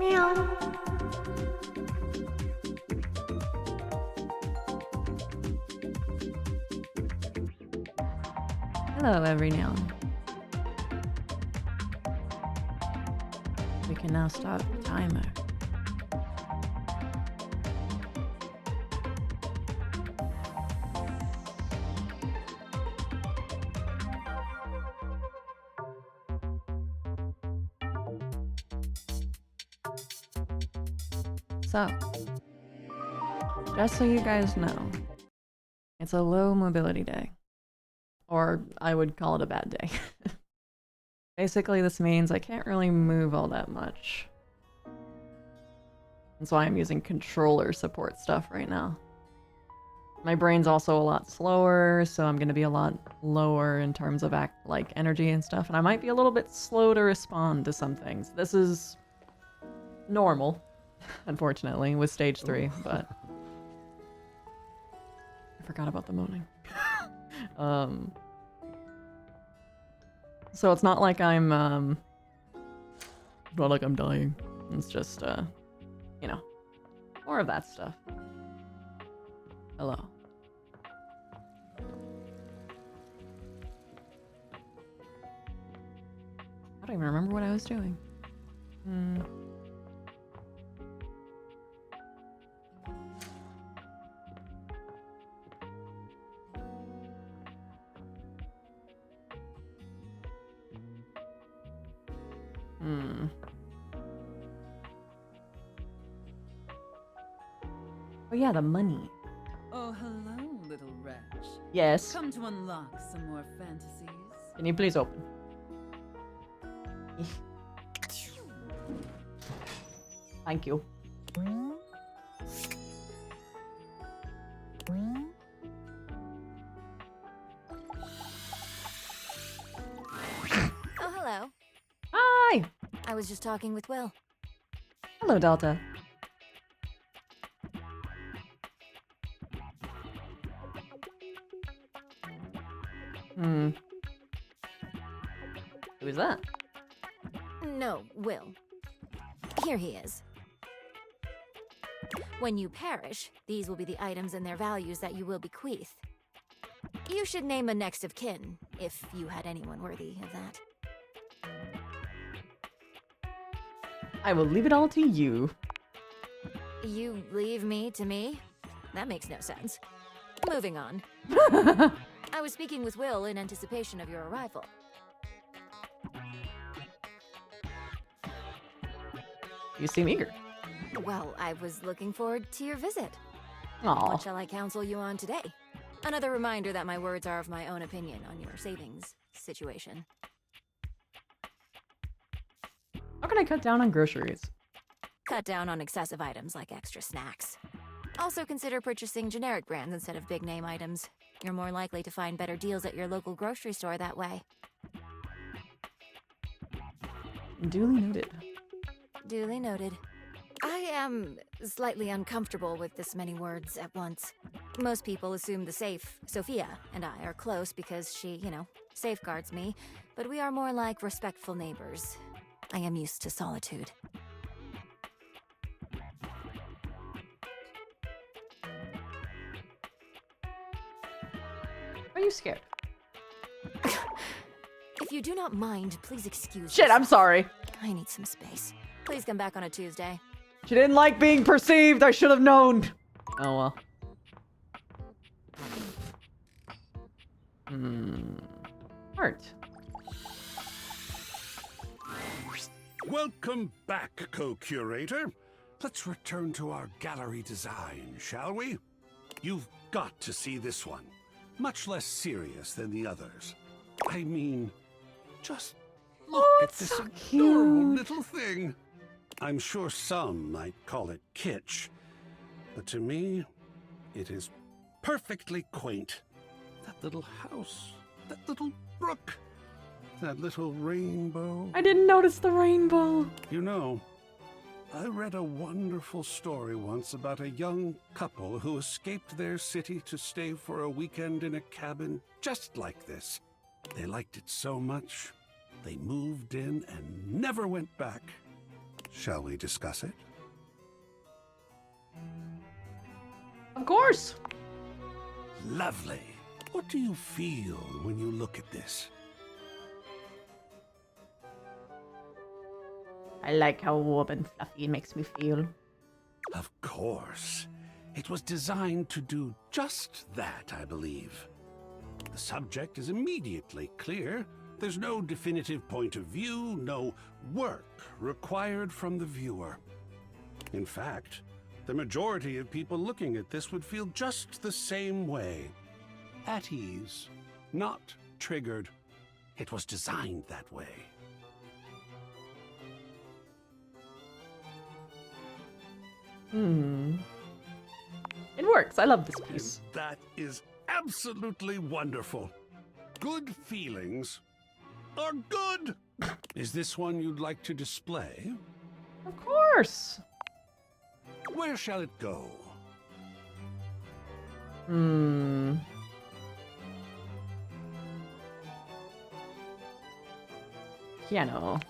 Meow. Hello, every now. We can now start the timer. So, just so you guys know, it's a low mobility day. Or I would call it a bad day. Basically, this means I can't really move all that much. That's why I'm using controller support stuff right now. My brain's also a lot slower, so I'm gonna be a lot lower in terms of energy and stuff, and I might be a little bit slow to respond to some things. This is normal, unfortunately, with stage 3, but I forgot about the moaning. So it's not like I'm dying. It's just you know, more of that stuff. Hello. I don't even remember what I was doing. Oh yeah, the money. Oh, hello, little wretch. Yes. Come to unlock some more fantasies. Can you please open? Thank you. Oh, hello. Hi! I was just talking with Will. Hello, Delta. Who is that? No, Will. Here he is. When you perish, these will be the items and their values that you will bequeath. You should name a next of kin, if you had anyone worthy of that. I will leave it all to you. You leave me to me? That makes no sense. Moving on. I was speaking with Will in anticipation of your arrival. You seem eager. Well, I was looking forward to your visit. Aw. What shall I counsel you on today? Another reminder that my words are of my own opinion on your savings situation. How can I cut down on groceries? Cut down on excessive items like extra snacks. Also consider purchasing generic brands instead of big name items. You're more likely to find better deals at your local grocery store that way. Duly noted. Duly noted. I am slightly uncomfortable with this many words at once. Most people assume the safe, Sophia, and I are close because she, safeguards me, but we are more like respectful neighbors. I am used to solitude. Are you scared? If you do not mind, please excuse Shit, I'm yourself. sorry. I need some space. Please come back on a Tuesday. She didn't like being perceived. I should have known. Oh well. Heart. Welcome back, co-curator. Let's return to our gallery design, shall we? You've got to see this one. Much less serious than the others. I mean, just look at it's this so adorable cute. little thing. I'm sure some might call it kitsch, but to me, it is perfectly quaint. That little house, that little brook, that little rainbow. I didn't notice the rainbow. You know, I read a wonderful story once about a young couple who escaped their city to stay for a weekend in a cabin just like this. They liked it so much, they moved in and never went back. Shall we discuss it? Of course. Lovely. What do you feel when you look at this? I like how warm and fluffy it makes me feel. Of course. It was designed to do just that, I believe. The subject is immediately clear. There's no definitive point of view, no work required from the viewer. In fact, the majority of people looking at this would feel just the same way. At ease, not triggered. It was designed that way. It works. I love this piece. That is absolutely wonderful. Good feelings are good. Is this one you'd like to display? Of course. Where shall it go? Piano.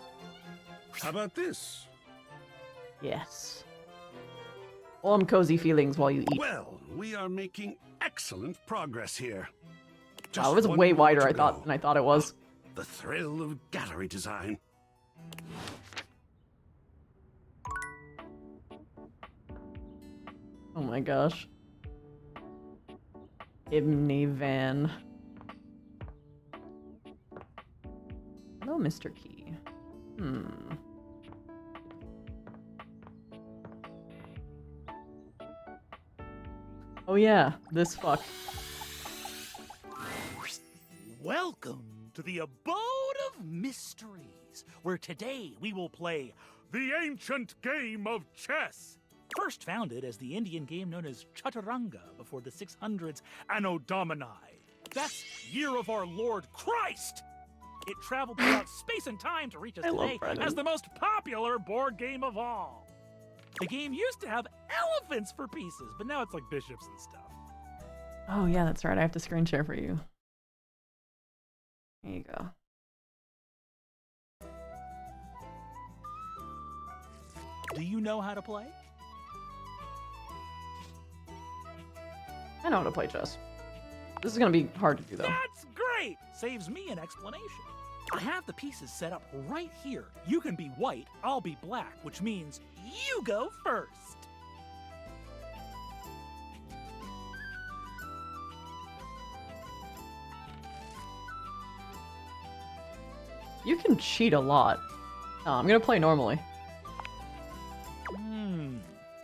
How about this? Yes. Warm, cozy feelings while you eat. Well, we are making excellent progress here. Wow, it was one way more wider to go. than I thought it was. The thrill of gallery design. Oh my gosh. Ibney Van. Hello, Mr. Key. Oh yeah, this fuck. Welcome to the Abode of Mysteries, where today we will play the ancient game of chess. First founded as the Indian game known as Chaturanga before the 600s Anno Domini. That's year of our Lord Christ! It traveled throughout space and time to reach us today as the most popular board game of all. The game used to have elephants for pieces, but now it's like bishops and stuff. Oh yeah, that's right. I have to screen share for you. There you go. Do you know how to play? I know how to play chess. This is gonna be hard to do though. That's great! Saves me an explanation. I have the pieces set up right here. You can be white, I'll be black, which means you go first. You can cheat a lot. No, I'm gonna play normally.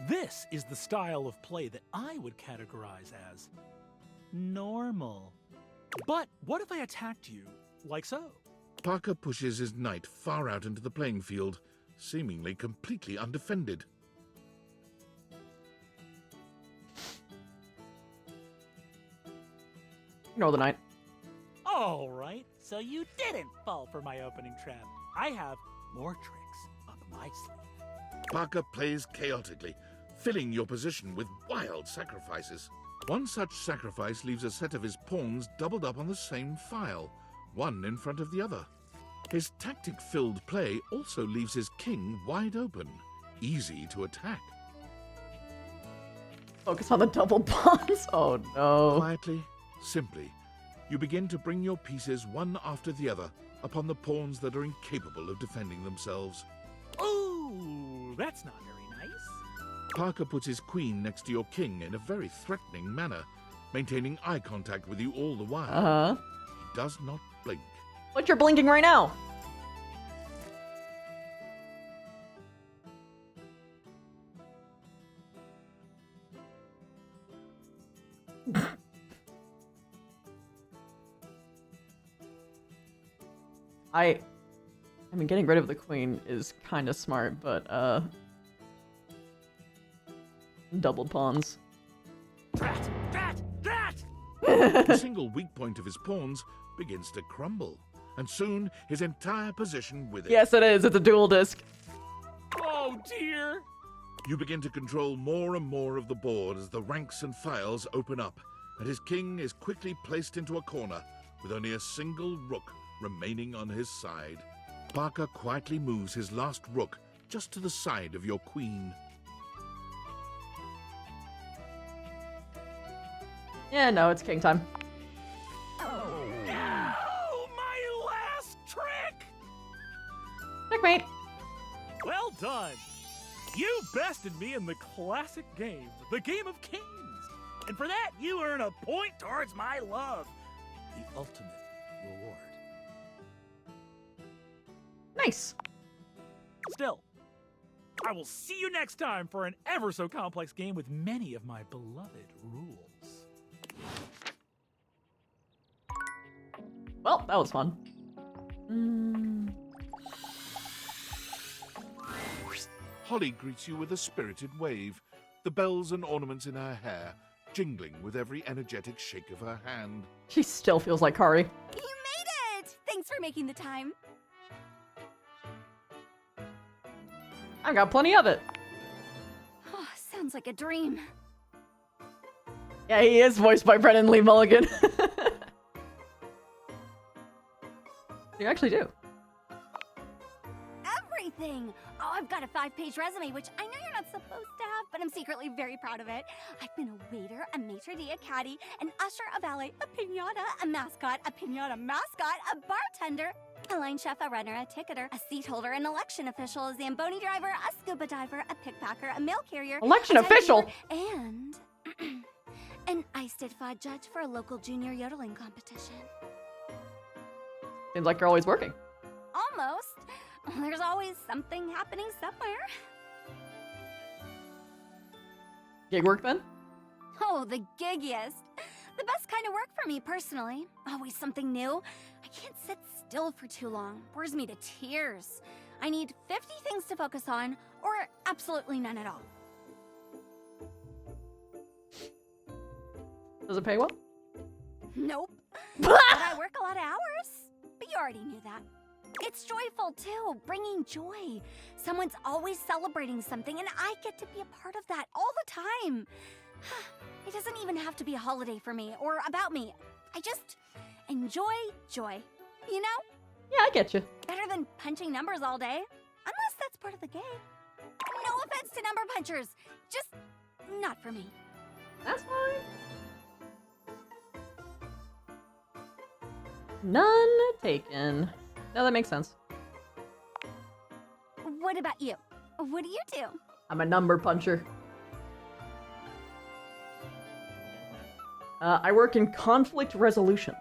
This is the style of play that I would categorize as normal. But what if I attacked you like so? Parker pushes his knight far out into the playing field, seemingly completely undefended. Ignore the knight. All right, so you didn't fall for my opening trap. I have more tricks up my sleeve. Parker plays chaotically, filling your position with wild sacrifices. One such sacrifice leaves a set of his pawns doubled up on the same file, one in front of the other. His tactic-filled play also leaves his king wide open, easy to attack. Focus on the double pawns. Oh no. Quietly, simply, you begin to bring your pieces one after the other upon the pawns that are incapable of defending themselves. Ooh, that's not very nice. Parker puts his queen next to your king in a very threatening manner, maintaining eye contact with you all the while. He does not blink. But you're blinking right now. I mean, getting rid of the queen is kind of smart, but, doubled pawns. Drat! The single weak point of his pawns begins to crumble, and soon his entire position with it. Yes, it is. It's a dual disc. Oh dear! You begin to control more and more of the board as the ranks and files open up, and his king is quickly placed into a corner with only a single rook remaining on his side. Parker quietly moves his last rook just to the side of your queen. Yeah, no, it's king time. Oh, my last trick! Checkmate. Well done. You bested me in the classic game, the Game of Kings. And for that, you earn a point towards my love, the ultimate reward. Nice. Still, I will see you next time for an ever so complex game with many of my beloved rules. Well, that was fun. Holly greets you with a spirited wave, the bells and ornaments in her hair jingling with every energetic shake of her hand. She still feels like Kari. You made it! Thanks for making the time. I got plenty of it. Oh, sounds like a dream. Yeah, he is voiced by Brennan Lee Mulligan. You actually do. Everything! Oh, I've got a 5-page resume, which I know you're not supposed to have, but I'm secretly very proud of it. I've been a waiter, a maitre d', a caddy, an usher, a valet, a piñata, a mascot, a piñata mascot, a bartender, a line chef, a runner, a ticketer, a seat holder, an election official, a Zamboni driver, a scuba diver, a pickpacker, a mail carrier, Election a official? timekeeper, and an ISTID judge for a local junior yodeling competition. Seems like you're always working. Almost. There's always something happening somewhere. Gig work then? Oh, the giggiest. The best kind of work for me, personally. Always something new. I can't sit still for too long. Bores me to tears. I need 50 things to focus on, or absolutely none at all. Does it pay well? Nope. But I work a lot of hours. But you already knew that. It's joyful, too. Bringing joy. Someone's always celebrating something, and I get to be a part of that all the time. It doesn't even have to be a holiday for me, or about me. I just enjoy joy. You know? Yeah, I get you. Better than punching numbers all day. Unless that's part of the game. No offense to number punchers. Just not for me. That's fine. None taken. No, that makes sense. What about you? What do you do? I'm a number puncher. I work in conflict resolution.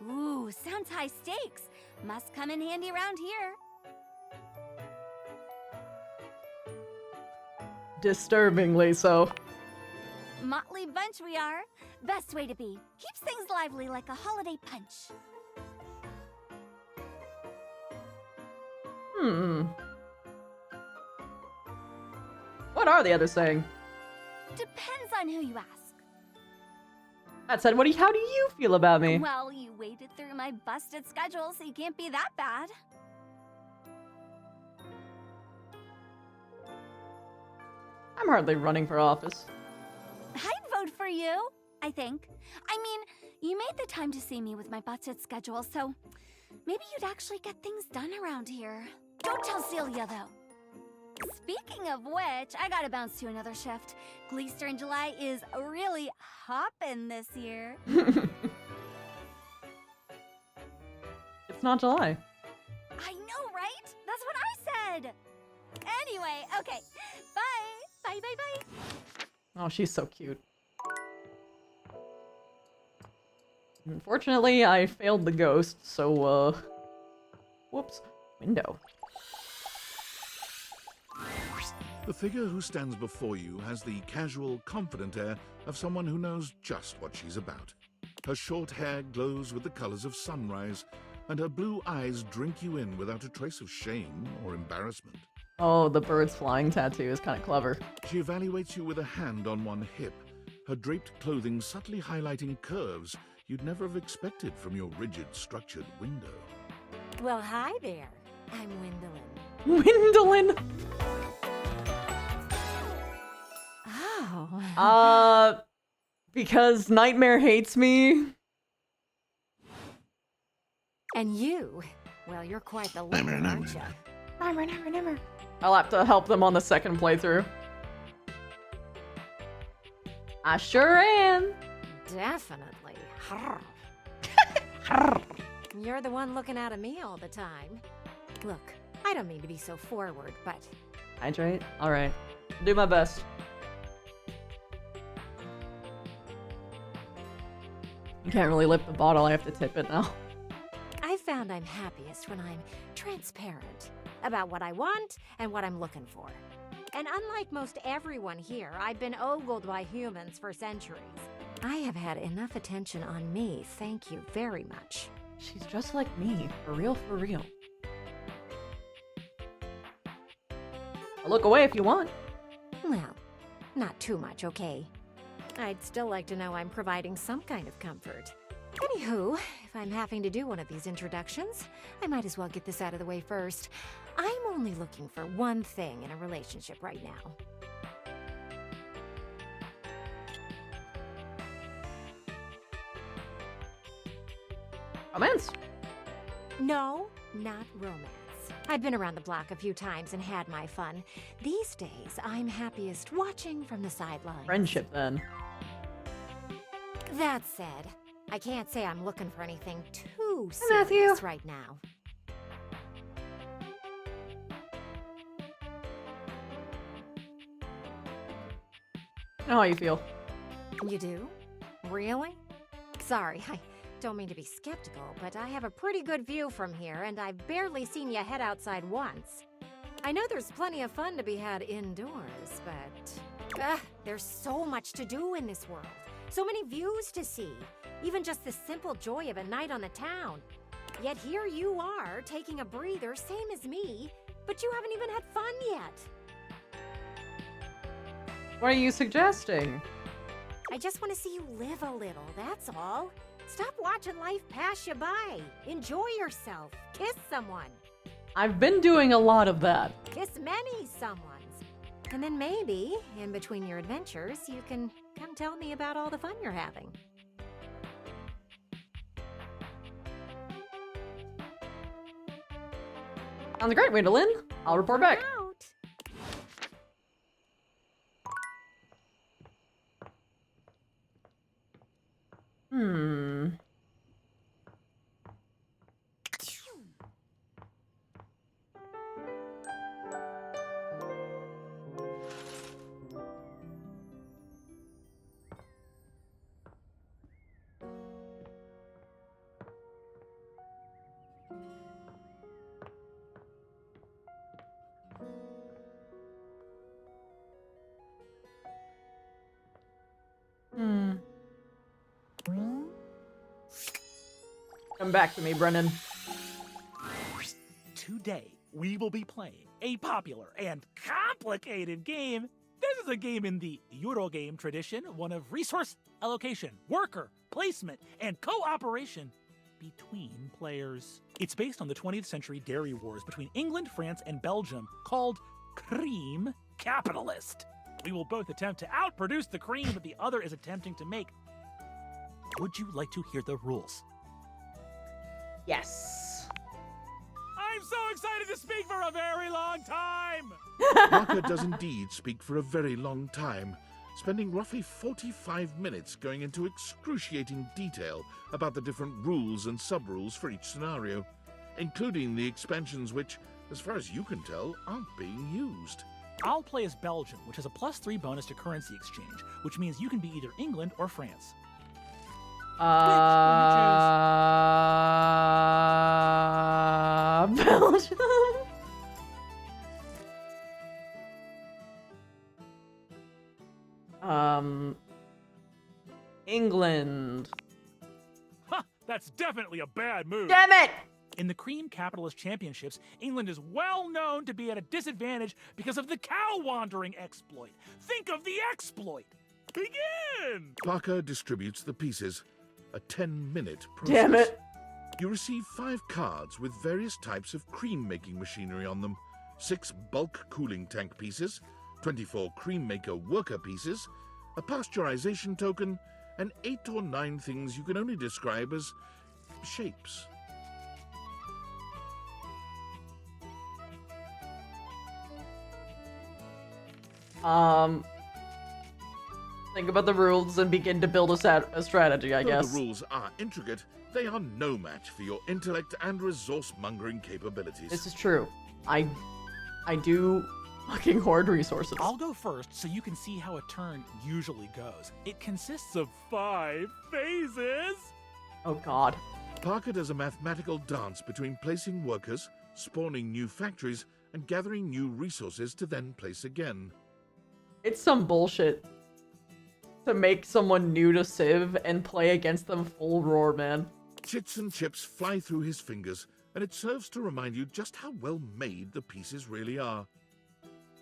Ooh, sounds high stakes. Must come in handy around here. Disturbingly so. Motley bunch we are. Best way to be. Keeps things lively like a holiday punch. What are the others saying? Depends on who you ask. That said, how do you feel about me? Well, you waded through my busted schedule, so you can't be that bad. I'm hardly running for office. I'd vote for you, I think. I mean, you made the time to see me with my busted schedule, so maybe you'd actually get things done around here. Don't tell Celia, though. Speaking of which, I gotta bounce to another shift. Gleester in July is really hoppin' this year. It's not July. I know, right? That's what I said. Anyway, okay. Bye. Bye, bye, bye. Oh, she's so cute. Unfortunately, I failed the ghost, so, whoops. Window. The figure who stands before you has the casual, confident air of someone who knows just what she's about. Her short hair glows with the colors of sunrise, and her blue eyes drink you in without a trace of shame or embarrassment. Oh, the birds flying tattoo is kind of clever. She evaluates you with a hand on one hip, her draped clothing subtly highlighting curves you'd never have expected from your rigid, structured window. Well, hi there. I'm Wendolyn. Windolin! Oh. Because Nightmare hates me. And you? Well, you're quite the loner, aren't you? Never. I'll have to help them on the second playthrough. I sure am. Definitely. You're the one looking out at me all the time. Look, I don't mean to be so forward, but Hydrate? Alright. Do my best. You can't really lift the bottle, I have to tip it now. I found I'm happiest when I'm transparent about what I want and what I'm looking for. And unlike most everyone here, I've been ogled by humans for centuries. I have had enough attention on me, thank you very much. She's just like me, for real, for real. I'll look away if you want. Well, not too much, okay? I'd still like to know I'm providing some kind of comfort. Anywho, if I'm having to do one of these introductions, I might as well get this out of the way first. I'm only looking for one thing in a relationship right now. Romance? No, not romance. I've been around the block a few times and had my fun. These days, I'm happiest watching from the sidelines. Friendship, then. That said, I can't say I'm looking for anything too Matthew. serious right now. I know how you feel. You do? Really? Sorry, I don't mean to be skeptical, but I have a pretty good view from here, and I've barely seen you head outside once. I know there's plenty of fun to be had indoors, but there's so much to do in this world. So many views to see. Even just the simple joy of a night on the town. Yet here you are, taking a breather, same as me, but you haven't even had fun yet. What are you suggesting? I just want to see you live a little, that's all. Stop watching life pass you by. Enjoy yourself. Kiss someone. I've been doing a lot of that. Kiss many someones. And then maybe, in between your adventures, you can come tell me about all the fun you're having. Sounds great, Wendolyn. I'll report back. Out. Come back to me, Brennan. Today, we will be playing a popular and complicated game. This is a game in the Eurogame tradition, one of resource allocation, worker, placement, and cooperation between players. It's based on the 20th century dairy wars between England, France, and Belgium, called Cream Capitalist. We will both attempt to outproduce the cream that the other is attempting to make. Would you like to hear the rules? Yes. I'm so excited to speak for a very long time! Parker does indeed speak for a very long time, spending roughly 45 minutes going into excruciating detail about the different rules and sub-rules for each scenario, including the expansions which, as far as you can tell, aren't being used. I'll play as Belgium, which has a +3 bonus to currency exchange, which means you can be either England or France. Belgium. England. Ha! That's definitely a bad move. Damn it! In the Cream Capitalist Championships, England is well known to be at a disadvantage because of the cow wandering exploit. Think of the exploit! Begin! Parker distributes the pieces. A 10-minute process. Damn it! You receive 5 cards with various types of cream-making machinery on them, 6 bulk cooling tank pieces, 24 cream maker worker pieces, a pasteurization token, and 8 or 9 things you can only describe as shapes. Think about the rules and begin to build a strategy, I Though guess. the rules are intricate, they are no match for your intellect and resource-mongering capabilities. This is true. I do fucking hoard resources. I'll go first so you can see how a turn usually goes. It consists of 5 phases. Oh god. Parker does a mathematical dance between placing workers, spawning new factories, and gathering new resources to then place again. It's some bullshit to make someone new to Civ and play against them full roar, man. Chits and chips fly through his fingers, and it serves to remind you just how well made the pieces really are.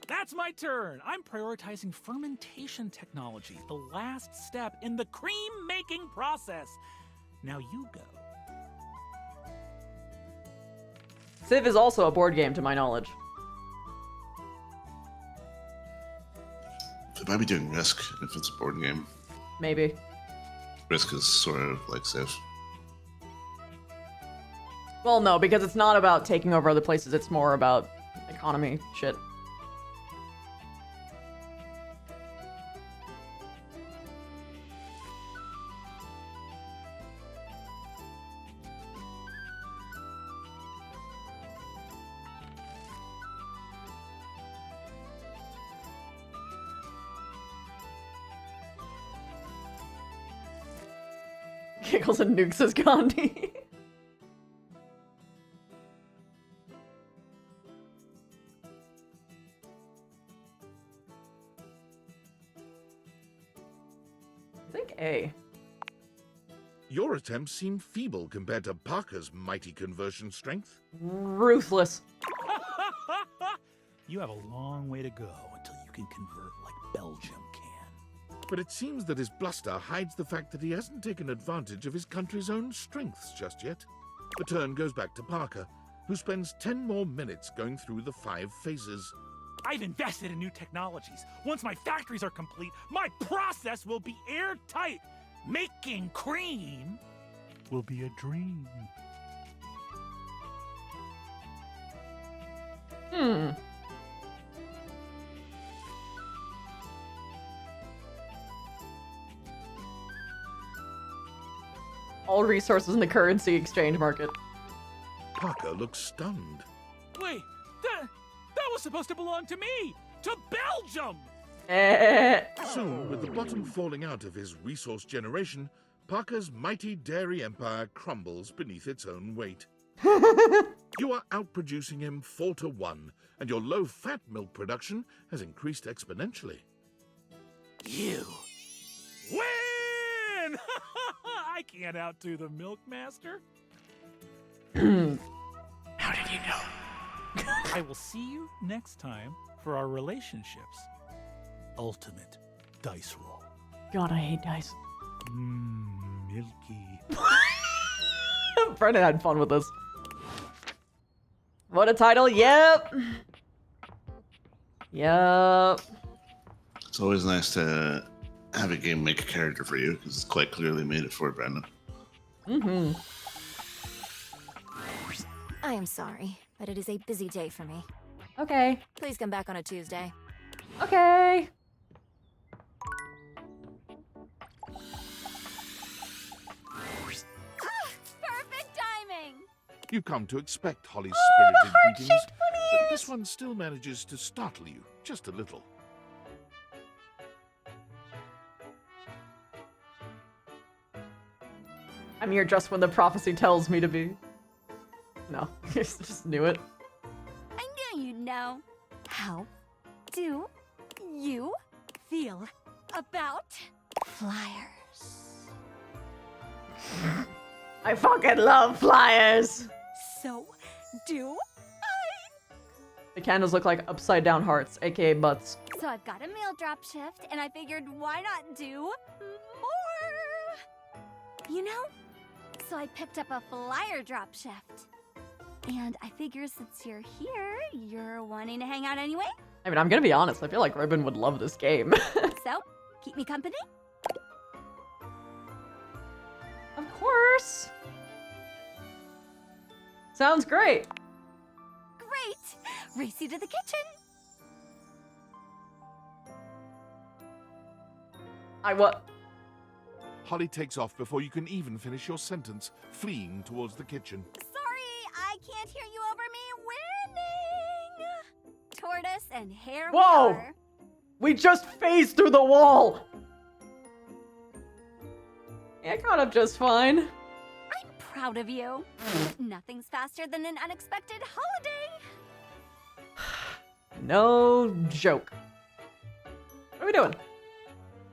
That's my turn. I'm prioritizing fermentation technology, the last step in the cream-making process. Now you go. Civ is also a board game, to my knowledge. They might be doing Risk if it's a board game. Maybe. Risk is sort of like Civ. Well, no, because it's not about taking over other places. It's more about economy shit. Giggles and nukes as Gandhi. I think A. Your attempts seem feeble compared to Parker's mighty conversion strength. Ruthless. You have a long way to go until you can convert like Belgium can. But it seems that his bluster hides the fact that he hasn't taken advantage of his country's own strengths just yet. The turn goes back to Parker, who spends 10 more minutes going through the 5 phases. I've invested in new technologies. Once my factories are complete, my process will be airtight. Making cream will be a dream. All resources in the currency exchange market. Parker looks stunned. Wait, that was supposed to belong to me! To Belgium! Soon, with the bottom falling out of his resource generation, Parker's mighty dairy empire crumbles beneath its own weight. You are outproducing him 4-1, and your low-fat milk production has increased exponentially. You win! I can't outdo the Milkmaster. How did you know? I will see you next time for our relationships. Ultimate dice roll. God, I hate dice. Milky. Brennan had fun with this. What a title. Yep. Yep. It's always nice to have a game make a character for you, because it's quite clearly made it for Brandon. Mm-hmm. I am sorry, but it is a busy day for me. Okay. Please come back on a Tuesday. Okay. Perfect timing! You come to expect Holly's spirited greetings, but this one still manages to startle you just a little. I'm here just when the prophecy tells me to be. No, just knew it. I knew you'd know. How do you feel about flyers? I fucking love flyers! So do The candles look like upside down hearts, aka butts. So I've got a meal drop shift, and I figured why not do more? You know? So I picked up a flyer drop shift. And I figure since you're here, you're wanting to hang out anyway? I mean, I'm gonna be honest, I feel like Ribbon would love this game. So, keep me company? Of course! Sounds great! Great! Race you to the kitchen! What? Holly takes off before you can even finish your sentence, fleeing towards the kitchen. Sorry, I can't hear you over me. Winning! Tortoise and hare Whoa! we are. We just phased through the wall! Yeah, caught up just fine. I'm proud of you. Nothing's faster than an unexpected holiday. No joke. What are we doing?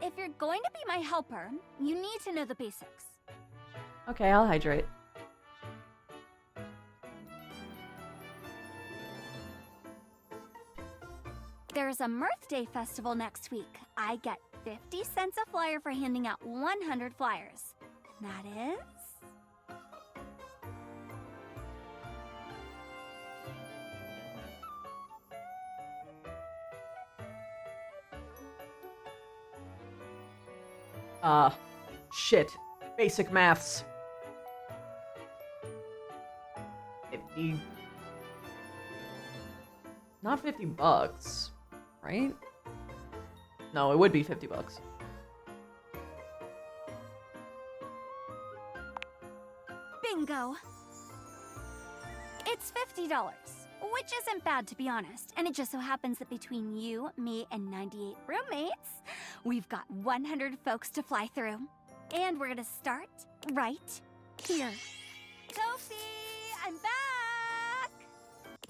If you're going to be my helper, you need to know the basics. Okay, I'll hydrate. There's a Mirth Day festival next week. I get 50 cents a flyer for handing out 100 flyers. That is... Shit. Basic maths. 50... Not $50, right? No, it would be $50. Bingo! It's $50, which isn't bad to be honest. And it just so happens that between you, me, and 98 roommates, we've got 100 folks to fly through. And we're gonna start right here. Sophie, I'm back!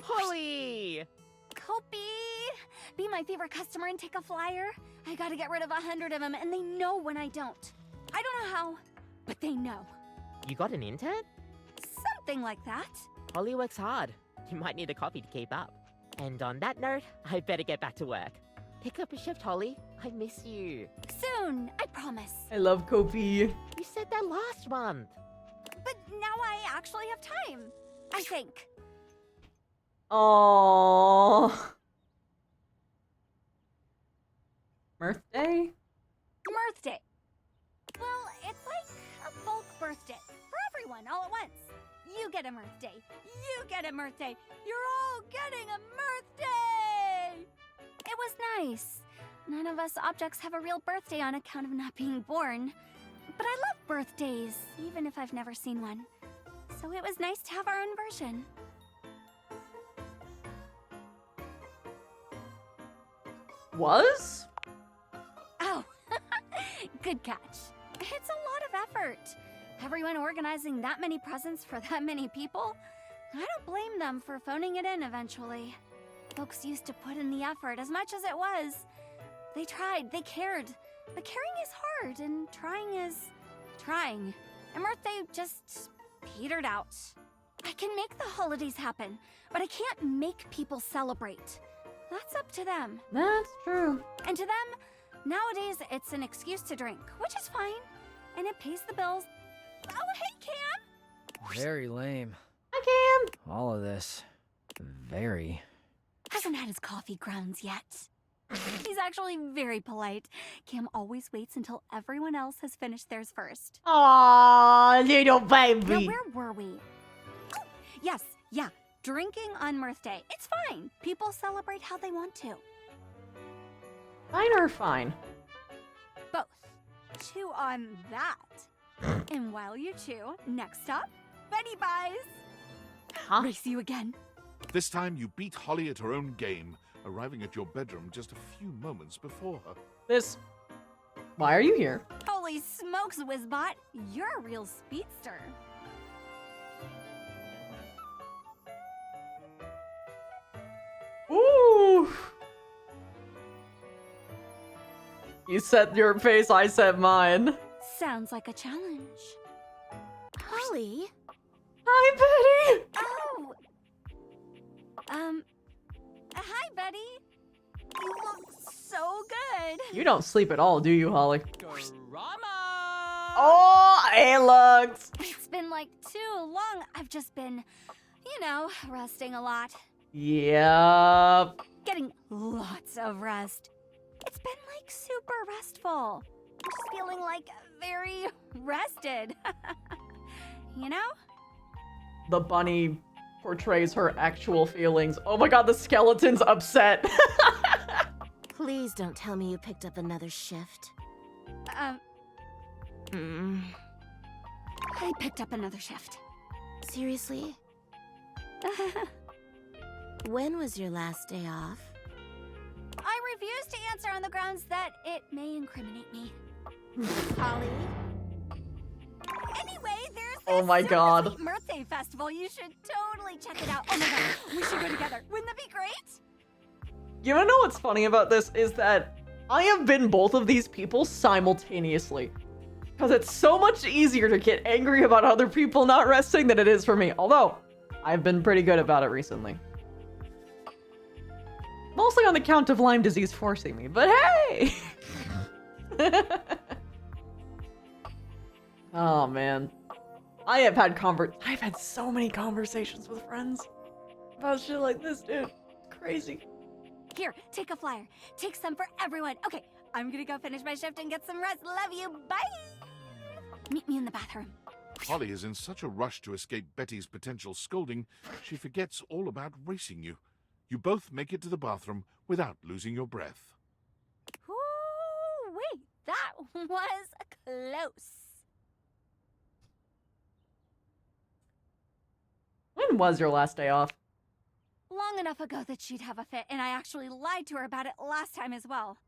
Holly! Kopi! Be my favorite customer and take a flyer. I gotta get rid of 100 of them, and they know when I don't. I don't know how, but they know. You got an intern? Something like that. Holly works hard. You might need a coffee to keep up. And on that note, I better get back to work. Pick up a shift, Holly. I miss you. Soon, I promise. I love Kopi. You said that last month. But now I actually have time. I think. Aww. Mirth Day? Mirth Day. Well, it's like a bulk birthday for everyone all at once. You get a Mirth Day. You get a Mirth Day. You're all getting a Mirth Day. It was nice. None of us objects have a real birthday on account of not being born. But I love birthdays, even if I've never seen one. So it was nice to have our own version. Was? Oh, good catch. It's a lot of effort. Everyone organizing that many presents for that many people? I don't blame them for phoning it in eventually. Folks used to put in the effort as much as it was. They tried, they cared. But caring is hard, and trying is trying. And Mirth Day just petered out. I can make the holidays happen, but I can't make people celebrate. That's up to them. That's true. And to them, nowadays it's an excuse to drink, which is fine. And it pays the bills. Oh, hey, Cam! Very lame. Hi, Cam! All of this. Very. Hasn't had his coffee grounds yet. He's actually very polite. Cam always waits until everyone else has finished theirs first. Aww, little Now, baby. where were we? Oh, yes, yeah. Drinking on Mirth Day. It's fine. People celebrate how they want to. Fine or fine? Both. Chew on that. And while you chew, next up, Betty buys. Huh? Race you again. This time you beat Holly at her own game, arriving at your bedroom just a few moments before her. This... Why are you here? Holy smokes, Wizbot. You're a real speedster. Ooh! You set your face, I set mine. Sounds like a challenge. Holly? Hi, Betty! Oh! Hi, Betty. You look so good. You don't sleep at all, do you, Holly? Drama! Oh, it looks... It's been like too long. I've just been, you know, resting a lot. Yep. Getting lots of rest. It's been like super restful. I'm just feeling like very rested. You know? The bunny portrays her actual feelings. Oh my god, the skeleton's upset. Please don't tell me you picked up another shift. I picked up another shift. Seriously? When was your last day off? I refuse to answer on the grounds that it may incriminate me. Holly? Anyway, there's this Oh my God. Sweet birthday festival. You should totally check it out. Oh my god, we should go together. Wouldn't that be great? You wanna know what's funny about this is that I have been both of these people simultaneously. Because it's so much easier to get angry about other people not resting than it is for me. Although, I've been pretty good about it recently. Mostly on the count of Lyme disease forcing me, but hey! Oh man. I've had so many conversations with friends about shit like this, dude. Crazy. Here, take a flyer. Take some for everyone. Okay, I'm gonna go finish my shift and get some rest. Love you. Bye! Meet me in the bathroom. Holly is in such a rush to escape Betty's potential scolding, she forgets all about racing you. You both make it to the bathroom without losing your breath. Ooh, wait, that was close. When was your last day off? Long enough ago that she'd have a fit, and I actually lied to her about it last time as well.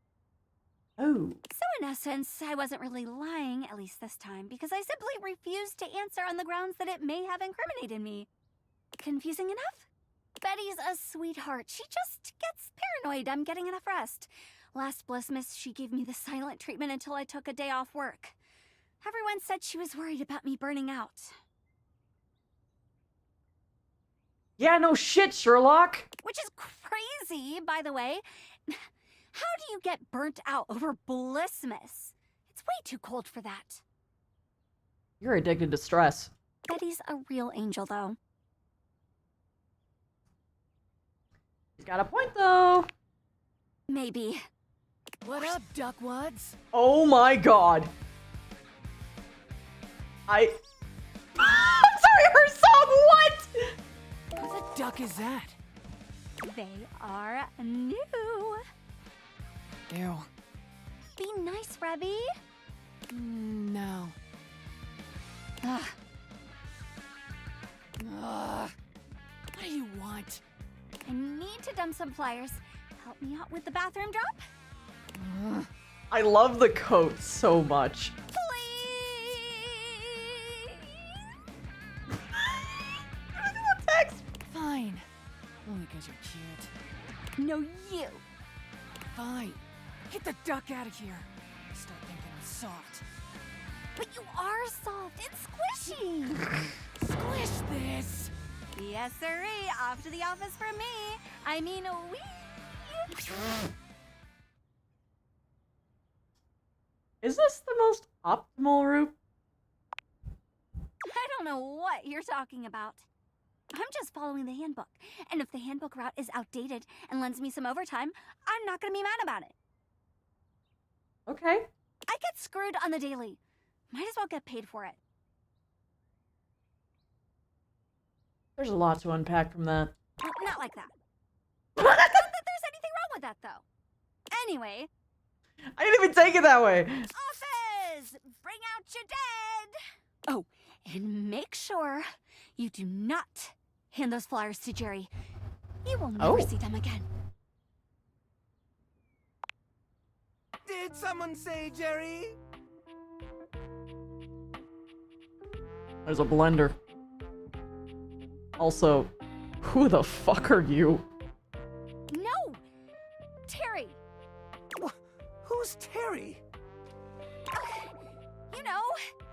Oh. So in essence, I wasn't really lying, at least this time, because I simply refused to answer on the grounds that it may have incriminated me. Confusing enough? Betty's a sweetheart. She just gets paranoid I'm getting enough rest. Last Blissmas, she gave me the silent treatment until I took a day off work. Everyone said she was worried about me burning out. Yeah, no shit, Sherlock. Which is crazy, by the way. How do you get burnt out over Blissmas? It's way too cold for that. You're addicted to stress. Betty's a real angel, though. He's got a point, though. Maybe. What up, duckwads? Oh my god. I'm sorry, her song, what? Who the duck is that? They are new. Ew. Be nice, Rebby. No. Ugh. What do you want? I need to dump some flyers. Help me out with the bathroom drop? I love the coat so much. Please! Text. Fine. Only because you're cute. No, you. Fine. Get the duck out of here. Start thinking I'm soft. But you are soft. It's squishy. Squish this. Yes, sirree. Off to the office for me. I mean, wee. Is this the most optimal route? I don't know what you're talking about. I'm just following the handbook. And if the handbook route is outdated and lends me some overtime, I'm not going to be mad about it. Okay. I get screwed on the daily. Might as well get paid for it. There's a lot to unpack from that. Not like that. Not that there's anything wrong with that, though. Anyway. I didn't even take it that way. Office! Bring out your dead! Oh, and make sure you do not hand those flyers to Jerry. You will never see them again. Did someone say Jerry? There's a blender. Also, who the fuck are you? No! Terry! Who's Terry? You know,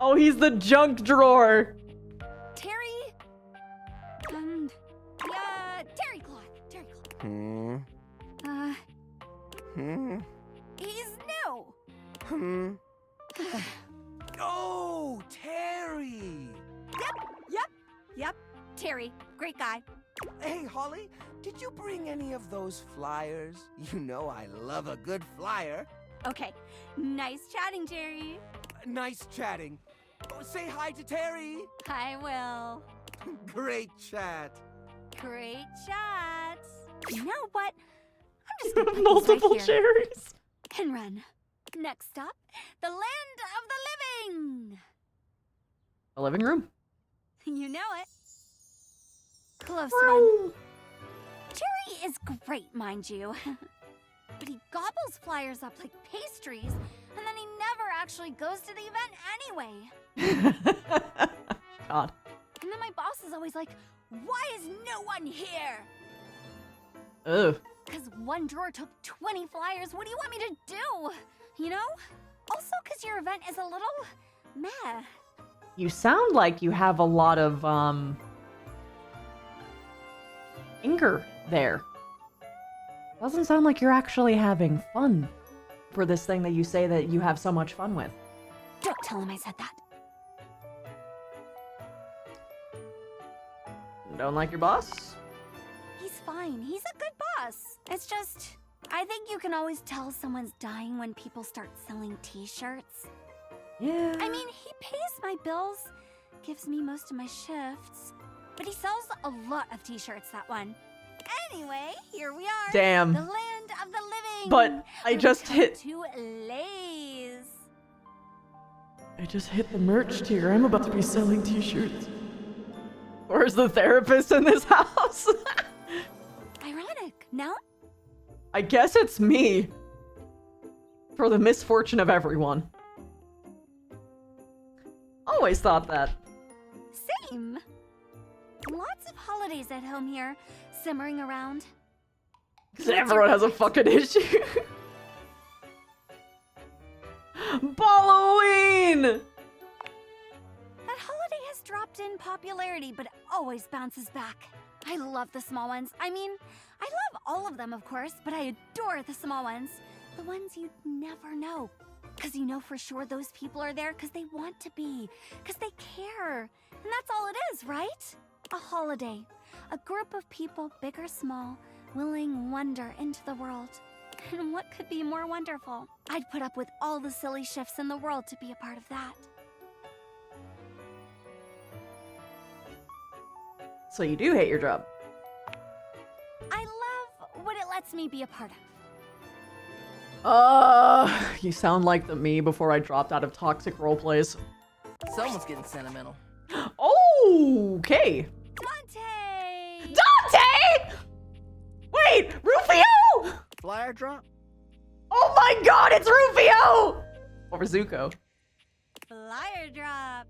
Oh, he's the junk drawer. Terry. Terry cloth. Terry cloth. He's new. Oh, Terry. Yep. Terry, great guy. Hey, Holly, did you bring any of those flyers? You know I love a good flyer. Okay, nice chatting, Jerry. Nice chatting. Oh, say hi to Terry. I will. Great chat. Great chat. You know what? I'm just gonna put these Multiple right here cherries. and run. Next up, the land of the living. The living room. You know it. Close one. Jerry is great, mind you. But he gobbles flyers up like pastries, and then he never actually goes to the event anyway. God. And then my boss is always like, why is no one here? Ugh. Because one drawer took 20 flyers. What do you want me to do? You know? Also, because your event is a little meh. You sound like you have a lot of, anger there. Doesn't sound like you're actually having fun for this thing that you say that you have so much fun with. Don't tell him I said that. Don't like your boss? He's fine. He's a good boss. It's just, I think you can always tell someone's dying when people start selling t-shirts. Yeah. I mean, he pays my bills, gives me most of my shifts, but he sells a lot of t-shirts, that one. Anyway, here we are. Damn. The land of the living. But I just hit... To Lays. I just hit the merch tier. I'm about to be selling t-shirts. Where's the therapist in this house? Ironic, no? I guess it's me. For the misfortune of everyone. Always thought that. Same. Lots of holidays at home here, simmering around. Because everyone has a fucking issue. Halloween! That holiday has dropped in popularity, but it always bounces back. I love the small ones. I mean, I love all of them, of course, but I adore the small ones. The ones you'd never know. Because you know for sure those people are there because they want to be. Because they care. And that's all it is, right? A holiday. A group of people, big or small, willing wonder into the world. And what could be more wonderful? I'd put up with all the silly shifts in the world to be a part of that. So you do hate your job? I love what it lets me be a part of. You sound like the me before I dropped out of toxic roleplays. Someone's getting sentimental. Okay. Dante! Dante! Wait, Rufio! Flyer drop? Oh my god, it's Rufio! Over Zuko. Flyer drop.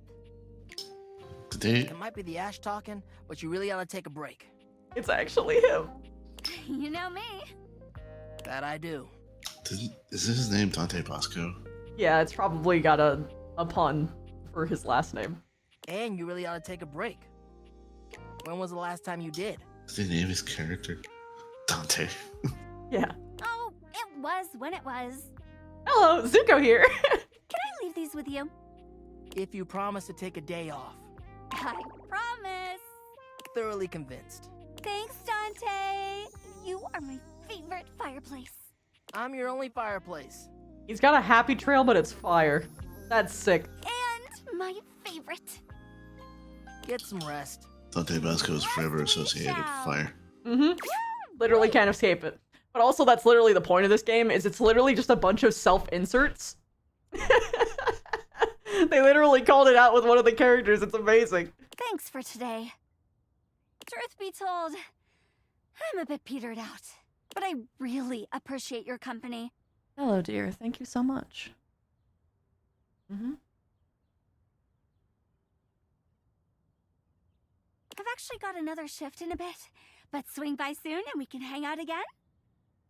Today, It might be the Ash talking, but you really ought to take a break. It's actually him. You know me. That I do. is this his name, Dante Bosco? Yeah, it's probably got a pun for his last name. And you really ought to take a break. When was the last time you did? Did they name his character Dante? Yeah. Oh, it was when it was. Hello, Zuko here. Can I leave these with you? If you promise to take a day off. I promise. Thoroughly convinced. Thanks, Dante. You are my favorite fireplace. I'm your only fireplace. He's got a happy trail, but it's fire. That's sick. And my favorite. Get some rest. Dante Bosco is forever associated with fire. Mm-hmm. Literally can't escape it. But also, that's literally the point of this game, is it's literally just a bunch of self-inserts. They literally called it out with one of the characters. It's amazing. Thanks for today. Truth be told, I'm a bit petered out. But I really appreciate your company. Hello, dear. Thank you so much. Mm-hmm. I've actually got another shift in a bit, but swing by soon and we can hang out again.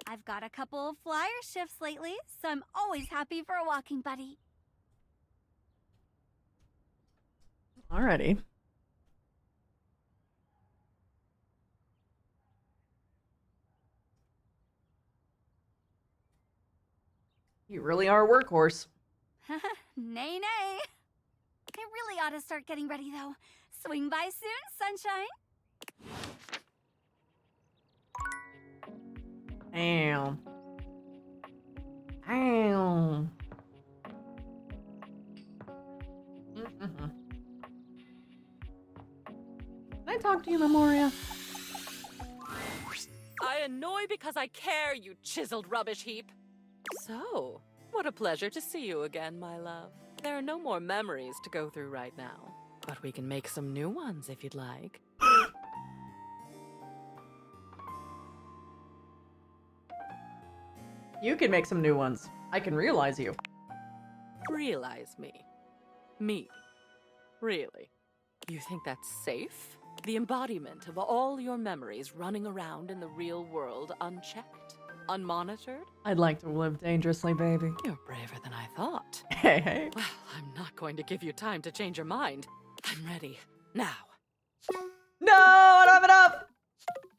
I've got a couple of flyer shifts lately, so I'm always happy for a walking buddy. Alrighty. You really are a workhorse. Nay, nay. I really ought to start getting ready, though. Swing by soon, sunshine. Damn. Damn. Can I talk to you, Memoria? I annoy because I care, you chiseled rubbish heap. So, What a pleasure to see you again, my love. There are no more memories to go through right now, but we can make some new ones if you'd like. You can make some new ones. I can realize you. Realize me. Me. Really? You think that's safe? The embodiment of all your memories running around in the real world unchecked? Unmonitored? I'd like to live dangerously, baby. You're braver than I thought. Hey, hey. Well, I'm not going to give you time to change your mind. I'm ready. Now. No, I don't have enough!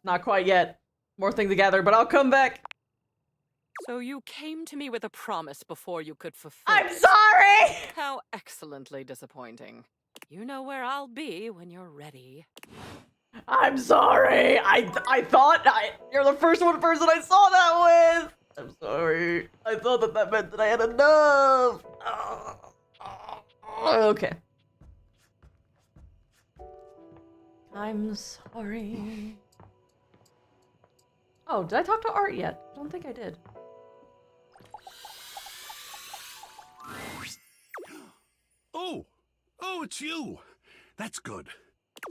Not quite yet. More thing to gather, but I'll come back. So you came to me with a promise before you could fulfill I'm it. sorry! How excellently disappointing. You know where I'll be when you're ready. I'm sorry. I thought you're the first person I saw that with. I'm sorry. I thought that meant that I had enough. Okay. I'm sorry. Oh, did I talk to Art yet? I don't think I did. Oh, it's you. That's good.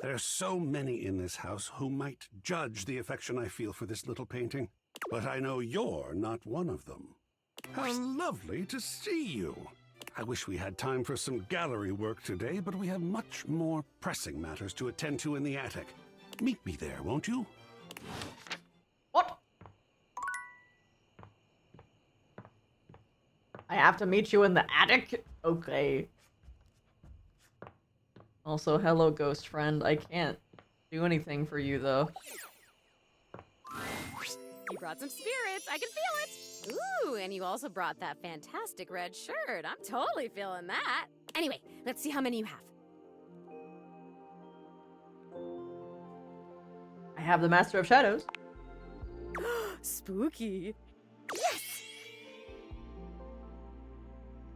There are so many in this house who might judge the affection I feel for this little painting, but I know you're not one of them. How lovely to see you. I wish we had time for some gallery work today, but we have much more pressing matters to attend to in the attic. Meet me there, won't you? What? I have to meet you in the attic? Okay. Also, hello, ghost friend. I can't do anything for you, though. You brought some spirits. I can feel it. Ooh, and you also brought that fantastic red shirt. I'm totally feeling that. Anyway, let's see how many you have. I have the Master of Shadows. Spooky.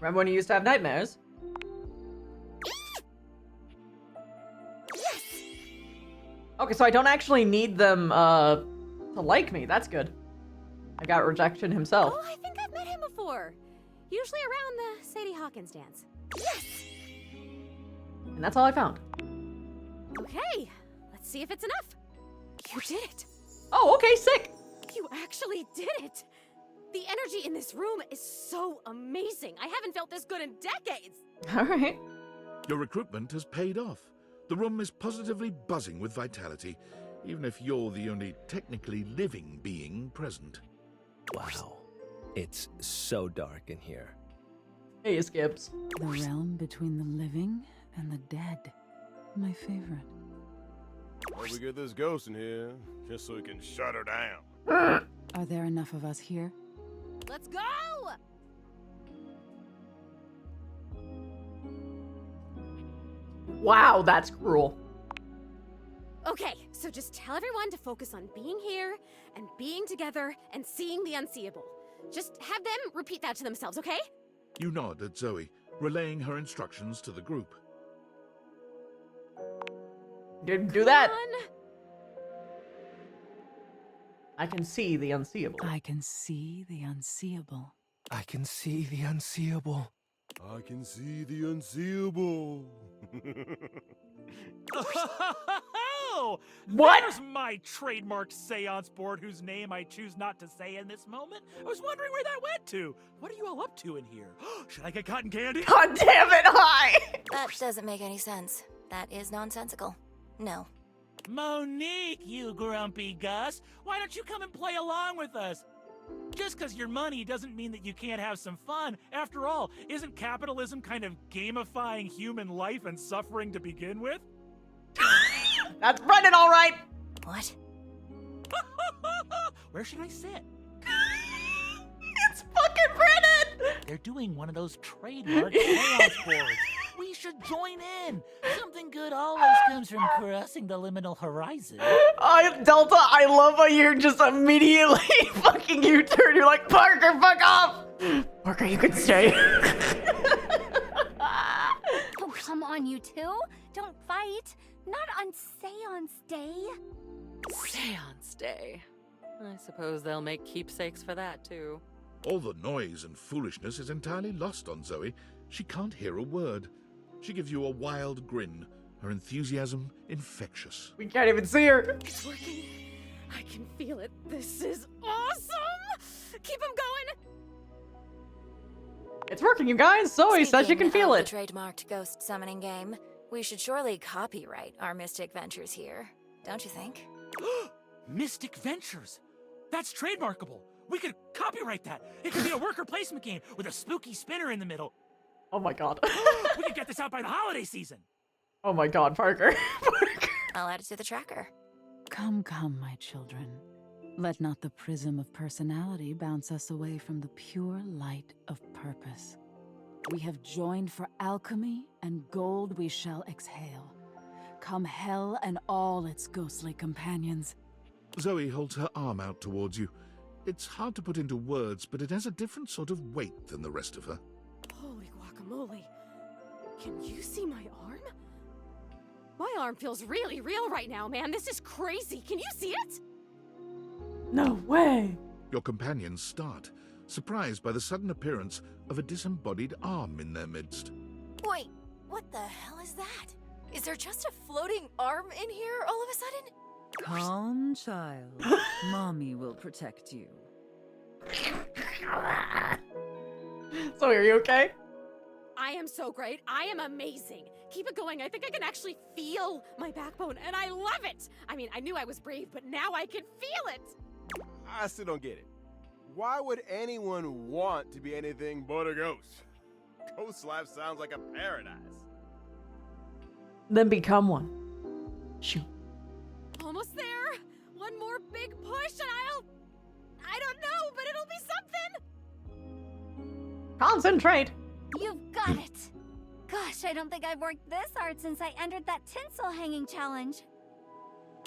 Remember when you used to have nightmares? Okay, so I don't actually need them, to like me. That's good. I got rejection himself. Oh, I think I've met him before. Usually around the Sadie Hawkins dance. Yes! And that's all I found. Okay, let's see if it's enough. You did it. Oh, okay, sick. You actually did it. The energy in this room is so amazing. I haven't felt this good in decades. All right. Your recruitment has paid off. The room is positively buzzing with vitality, even if you're the only technically living being present. Wow. It's so dark in here. Hey, Skips. The realm between the living and the dead. My favorite. Well, we get this ghost in here, just so we can shut her down. Are there enough of us here? Let's go! Wow, that's cruel. Okay, so just tell everyone to focus on being here and being together and seeing the unseeable. Just have them repeat that to themselves, okay? You nod at Zoe, relaying her instructions to the group. Do that. I can see the unseeable. I can see the unseeable. I can see the unseeable. I can see the unseeable. Oh! What? There's my trademarked seance board whose name I choose not to say in this moment. I was wondering where that went to. What are you all up to in here? Should I get cotton candy? God damn it, hi! That doesn't make any sense. That is nonsensical. No. Monique, you grumpy Gus. Why don't you come and play along with us? Just because you're money doesn't mean that you can't have some fun. After all, isn't capitalism kind of gamifying human life and suffering to begin with? That's Brendan, all right. What? Where should I sit? It's fucking Brennan! They're doing one of those trademark seance boards. We should join in. Something good always comes from crossing the liminal horizon. Delta, I love how you're just immediately fucking U-turn. You're like, Parker, fuck off! Parker, you can stay. Oh, come on, you two. Don't fight. Not on Seance Day. Seance Day. I suppose they'll make keepsakes for that, too. All the noise and foolishness is entirely lost on Zoe. She can't hear a word. She gives you a wild grin, her enthusiasm infectious. We can't even see her. It's working. I can feel it. This is awesome! Keep him going! It's working, you guys. Zoe says you can feel Speaking it. of the trademarked ghost summoning game, we should surely copyright our Mystic Ventures here, don't you think? Mystic Ventures. That's trademarkable. We could copyright that. It could be a worker placement game with a spooky spinner in the middle. Oh my god. We could get this out by the holiday season. Oh my god, Parker. I'll add it to the tracker. Come, come, my children. Let not the prism of personality bounce us away from the pure light of purpose. We have joined for alchemy, and gold we shall exhale. Come hell and all its ghostly companions. Zoe holds her arm out towards you. It's hard to put into words, but it has a different sort of weight than the rest of her. Holy guacamole. Can you see my arm? My arm feels really real right now, man. This is crazy. Can you see it? No way. Your companions start, surprised by the sudden appearance of a disembodied arm in their midst. Wait, what the hell is that? Is there just a floating arm in here all of a sudden? Calm, child. Mommy will protect you. Zoe, are you okay? I am so great. I am amazing. Keep it going. I think I can actually feel my backbone, and I love it. I mean, I knew I was brave, but now I can feel it. I still don't get it. Why would anyone want to be anything but a ghost? Ghost life sounds like a paradise. Then become one. Shoot. Almost there. One more big push, and I don't know, but it'll be something. Concentrate. You've got it. Gosh, I don't think I've worked this hard since I entered that tinsel hanging challenge.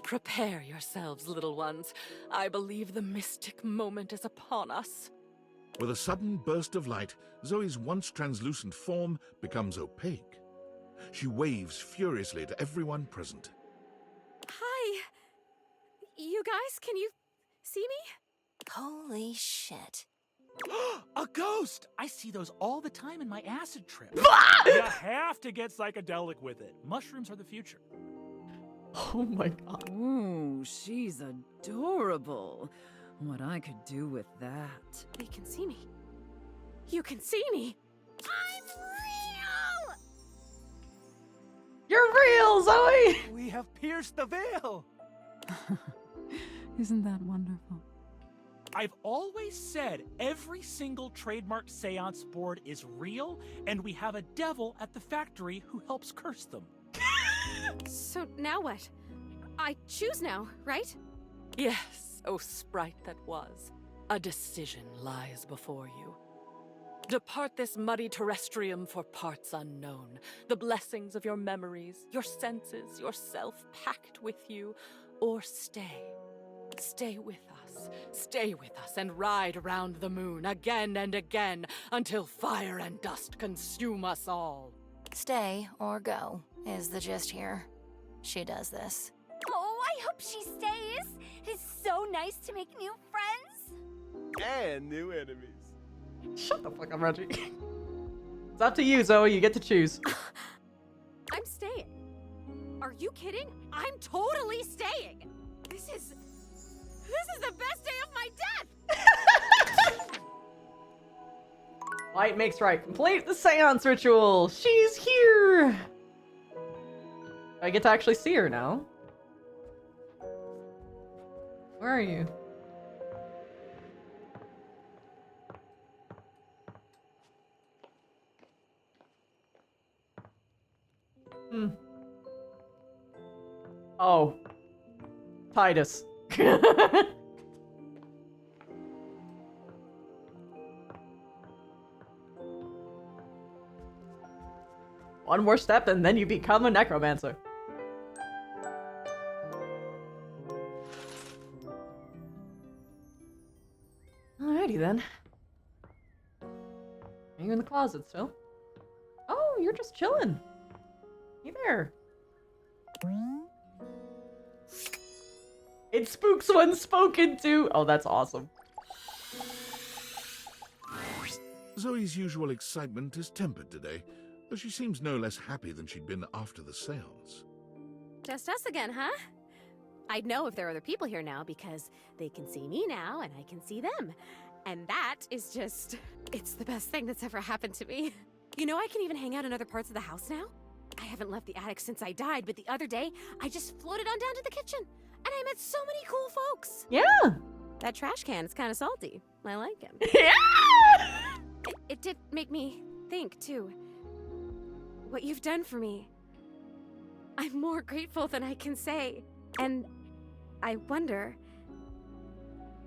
Prepare yourselves, little ones. I believe the mystic moment is upon us. With a sudden burst of light, Zoe's once translucent form becomes opaque. She waves furiously to everyone present. Hi. You guys, can you see me? Holy shit. A ghost! I see those all the time in my acid trip. You have to get psychedelic with it. Mushrooms are the future. Oh my god. Ooh, she's adorable. What I could do with that. They can see me. You can see me. I'm real! You're real, Zoe! We have pierced the veil. Isn't that wonderful? I've always said every single trademarked seance board is real, and we have a devil at the factory who helps curse them. So now what? I choose now, right? Yes, oh sprite that was. A decision lies before you. Depart this muddy terrestrium for parts unknown, the blessings of your memories, your senses, yourself packed with you, or stay. Stay with us, and ride around the moon again and again until fire and dust consume us all. Stay or go is the gist here. She does this. Oh, I hope she stays. It's so nice to make new friends. And new enemies. Shut the fuck up, Reggie. It's up to you, Zoe. You get to choose. I'm staying. Are you kidding? I'm totally staying. This is the best day of my death. Light makes right. Complete the seance ritual. She's here. I get to actually see her now. Where are you? Oh. Titus. One more step and then you become a necromancer. Alrighty then. Are you in the closet still? Oh, you're just chilling. Hey there. It spooks when spoken to. Oh, that's awesome. Zoe's usual excitement is tempered today, though she seems no less happy than she'd been after the seance. Just us again, huh? I'd know if there are other people here now because they can see me now and I can see them. And that is just, it's the best thing that's ever happened to me. You know, I can even hang out in other parts of the house now. I haven't left the attic since I died, but the other day, I just floated on down to the kitchen. And I met so many cool folks. Yeah. That trash can is kind of salty. I like him. Yeah! It did make me think, too. What you've done for me. I'm more grateful than I can say. And I wonder,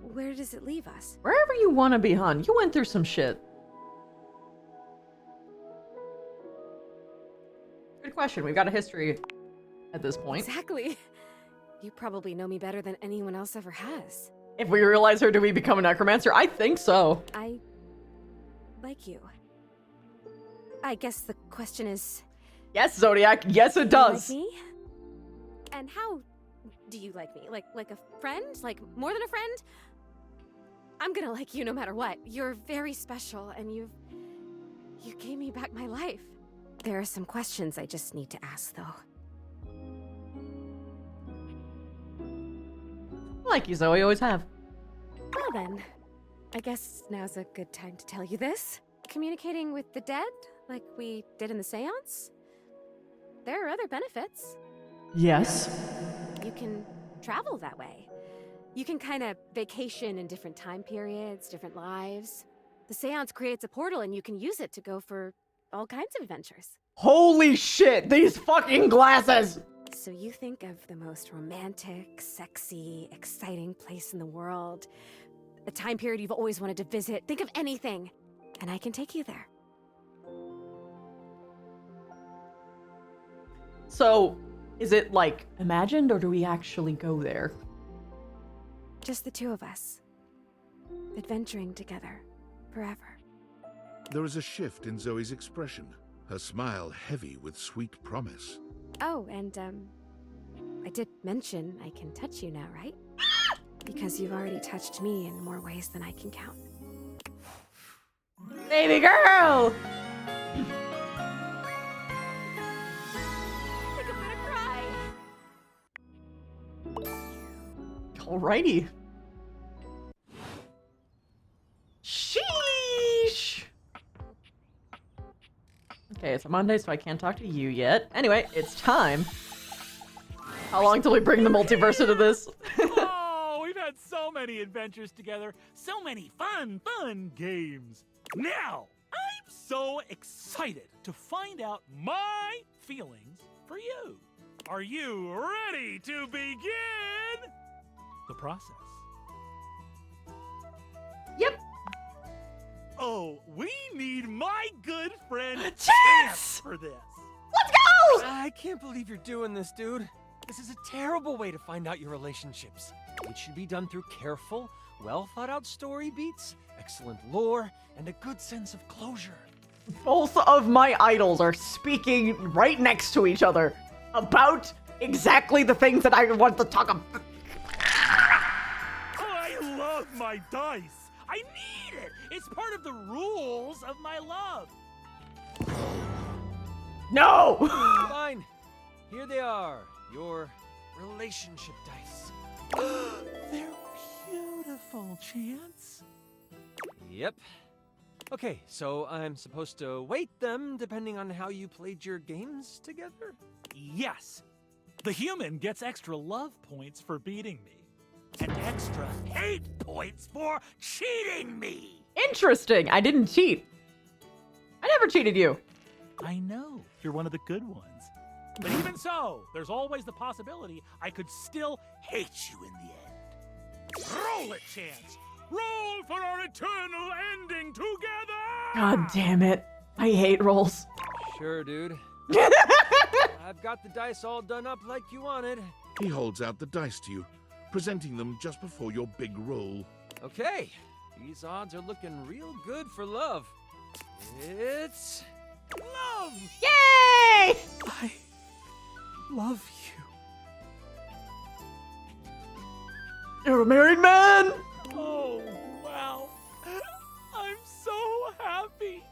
where does it leave us? Wherever you want to be, hon. You went through some shit. Good question. We've got a history at this point. Exactly. You probably know me better than anyone else ever has. If we realize her, do we become a necromancer? I think so. I like you. I guess the question is... Yes, Zodiac. Yes, it does. You like me? And how do you like me? Like a friend? Like more than a friend? I'm gonna like you no matter what. You're very special, and you gave me back my life. There are some questions I just need to ask, though. Like you, Zoe. Always have. Well then, I guess now's a good time to tell you this. Communicating with the dead, like we did in the seance? There are other benefits. Yes. You can travel that way. You can kind of vacation in different time periods, different lives. The seance creates a portal and you can use it to go for all kinds of adventures. Holy shit, these fucking glasses! So you think of the most romantic, sexy, exciting place in the world, a time period you've always wanted to visit. Think of anything, and I can take you there. So, is it like imagined or do we actually go there? Just the two of us, adventuring together, forever. There is a shift in Zoe's expression, her smile heavy with sweet promise. Oh, and I did mention I can touch you now, right? Because you've already touched me in more ways than I can count. Baby girl! I think I'm gonna cry. Alrighty. Sheesh! Okay, it's a Monday, so I can't talk to you yet. Anyway, it's time. How long till we bring the multiverse into this? Oh, we've had so many adventures together. So many fun games. Now, I'm so excited to find out my feelings for you. Are you ready to begin the process? Yep. Oh, we need my good friend Chance for this. Let's go! I can't believe you're doing this, dude. This is a terrible way to find out your relationships. It should be done through careful, well-thought-out story beats, excellent lore, and a good sense of closure. Both of my idols are speaking right next to each other about exactly the things that I want to talk about. I love my dice. I need it. It's part of the rules of my love. No! Fine. Here they are. Your relationship dice. They're beautiful, Chance. Yep. Okay, so I'm supposed to weight them depending on how you played your games together? Yes. The human gets extra love points for beating me, and extra hate points for cheating me. Interesting. I didn't cheat. I never cheated you. I know. You're one of the good ones. But even so, there's always the possibility I could still hate you in the end. Roll it, Chance. Roll for our eternal ending together! God damn it. I hate rolls. Sure, dude. I've got the dice all done up like you wanted. He holds out the dice to you, presenting them just before your big roll. Okay, these odds are looking real good for love. It's... love! Yay! I love you. You're a married man! Oh, wow. I'm so happy. happy.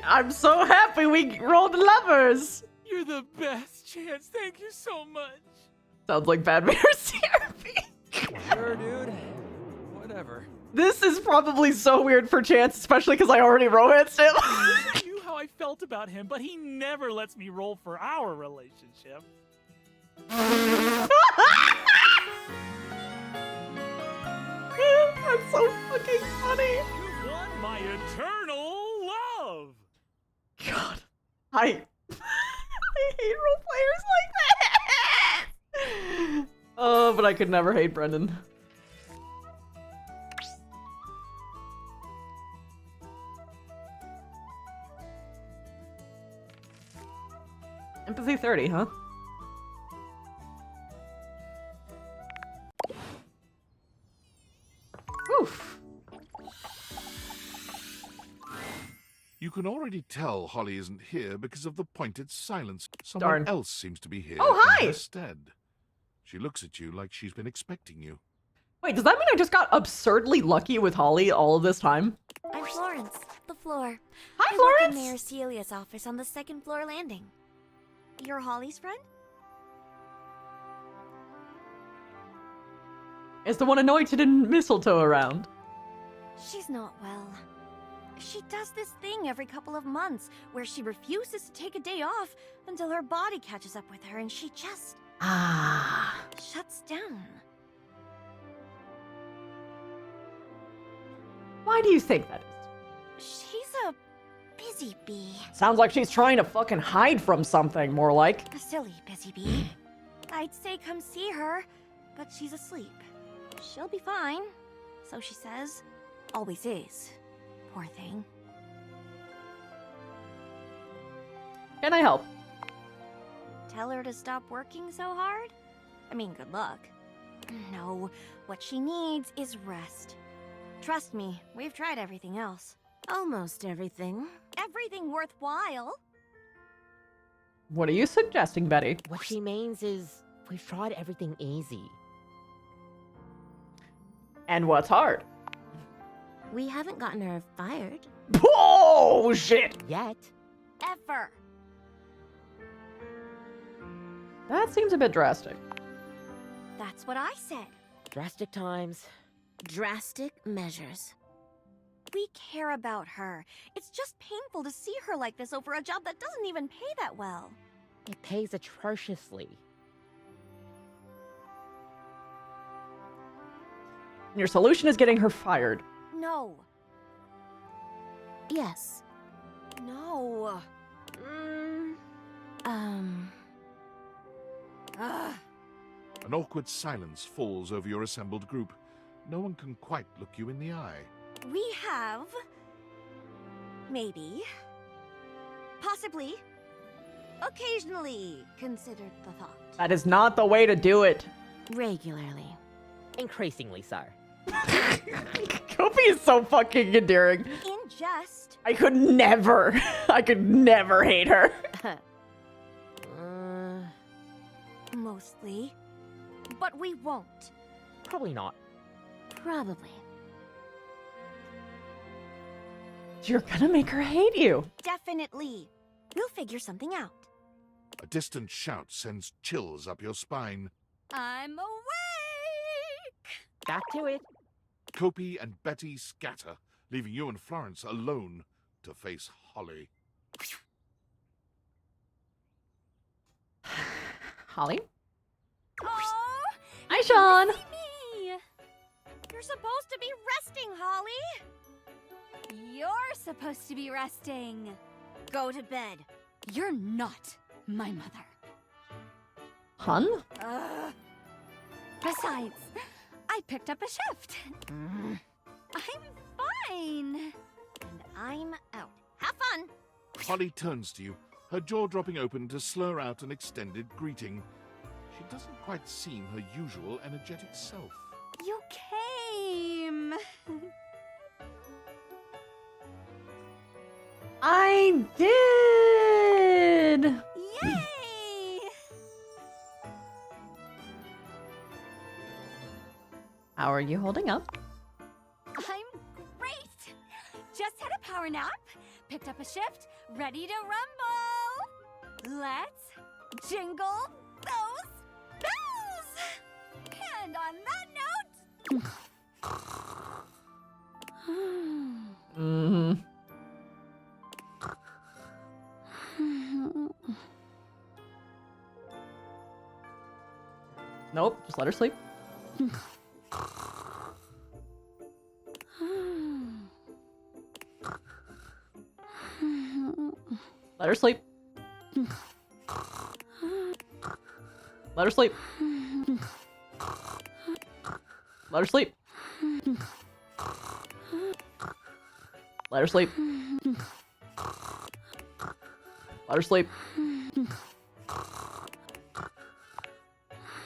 I'm so happy we rolled lovers. You're the best, Chance. Thank you so much. Sounds like bad manners therapy. Sure, dude. Whatever. This is probably so weird for Chance, especially because I already romanced him. I knew how I felt about him, but he never lets me roll for our relationship. That's so fucking funny. You won my eternal love. God, I hate role players like that. Oh, but I could never hate Brendan. Empathy 30, huh? Oof. You can already tell Holly isn't here because of the pointed silence. Darn. Someone else seems to be here Oh, hi! instead. She looks at you like she's been expecting you. Wait, does that mean I just got absurdly lucky with Holly all of this time? I'm Florence, the floor. Hi, I work Florence! in Mayor Celia's office on the second floor landing. You're Holly's friend? Is the one anointed in mistletoe around? She's not well. She does this thing every couple of months where she refuses to take a day off until her body catches up with her and she just shuts down. Why do you think that is? She's a busy bee. Sounds like she's trying to fucking hide from something, more like. A silly busy bee. I'd say come see her, but she's asleep. She'll be fine, so she says. Always is. Poor thing. Can I help? Tell her to stop working so hard? I mean, good luck. No, what she needs is rest. Trust me, we've tried everything else. Almost everything. Everything worthwhile. What are you suggesting, Betty? What she means is we've tried everything easy. And what's hard? We haven't gotten her fired. Oh, shit! Yet. Ever. That seems a bit drastic. That's what I said. Drastic times. Drastic measures. We care about her. It's just painful to see her like this over a job that doesn't even pay that well. It pays atrociously. Your solution is getting her fired. No. Yes. No. Ugh. An awkward silence falls over your assembled group. No one can quite look you in the eye. We have... maybe... possibly... occasionally considered the thought. That is not the way to do it. Regularly. Increasingly so. Kobe is so fucking endearing. In jest. I could never hate her. Mostly. But we won't. Probably not. Probably. You're gonna make her hate you. Definitely. We'll figure something out. A distant shout sends chills up your spine. I'm awake! Back to it. Kopi and Betty scatter, leaving you and Florence alone to face Holly. Holly? Oh! Hi, Sean! Me! You're supposed to be resting, Holly! You're supposed to be resting. Go to bed. You're not my mother. Hun? Besides, I picked up a shift. I'm fine. And I'm out. Have fun. Holly turns to you, her jaw dropping open to slur out an extended greeting. She doesn't quite seem her usual energetic self. You came. I did! Yay! How are you holding up? power nap, picked up a shift, ready to rumble. Let's jingle those bells! And on that note... Mm-hmm. Nope, just let her sleep. Let her sleep. Let her sleep. Let her sleep. Let her sleep. Let her sleep.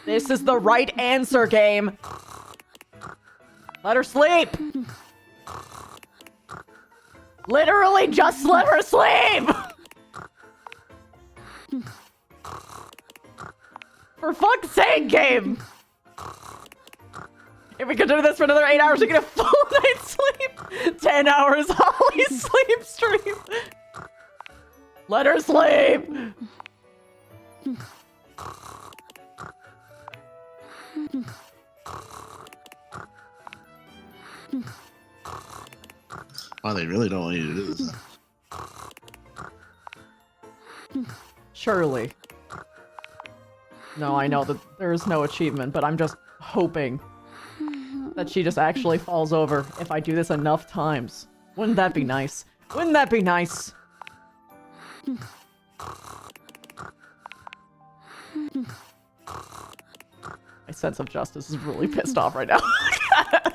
This is the right answer, game. Let her sleep. Literally just let her sleep. For fuck's sake, game. If we could do this for another 8 hours, we get a full night's sleep. 10 hours Holly sleep stream. Let her sleep. Wow, they really don't want you to do this. Surely. No, I know that there is no achievement, but I'm just hoping that she just actually falls over if I do this enough times. Wouldn't that be nice? Wouldn't that be nice? My sense of justice is really pissed off right now.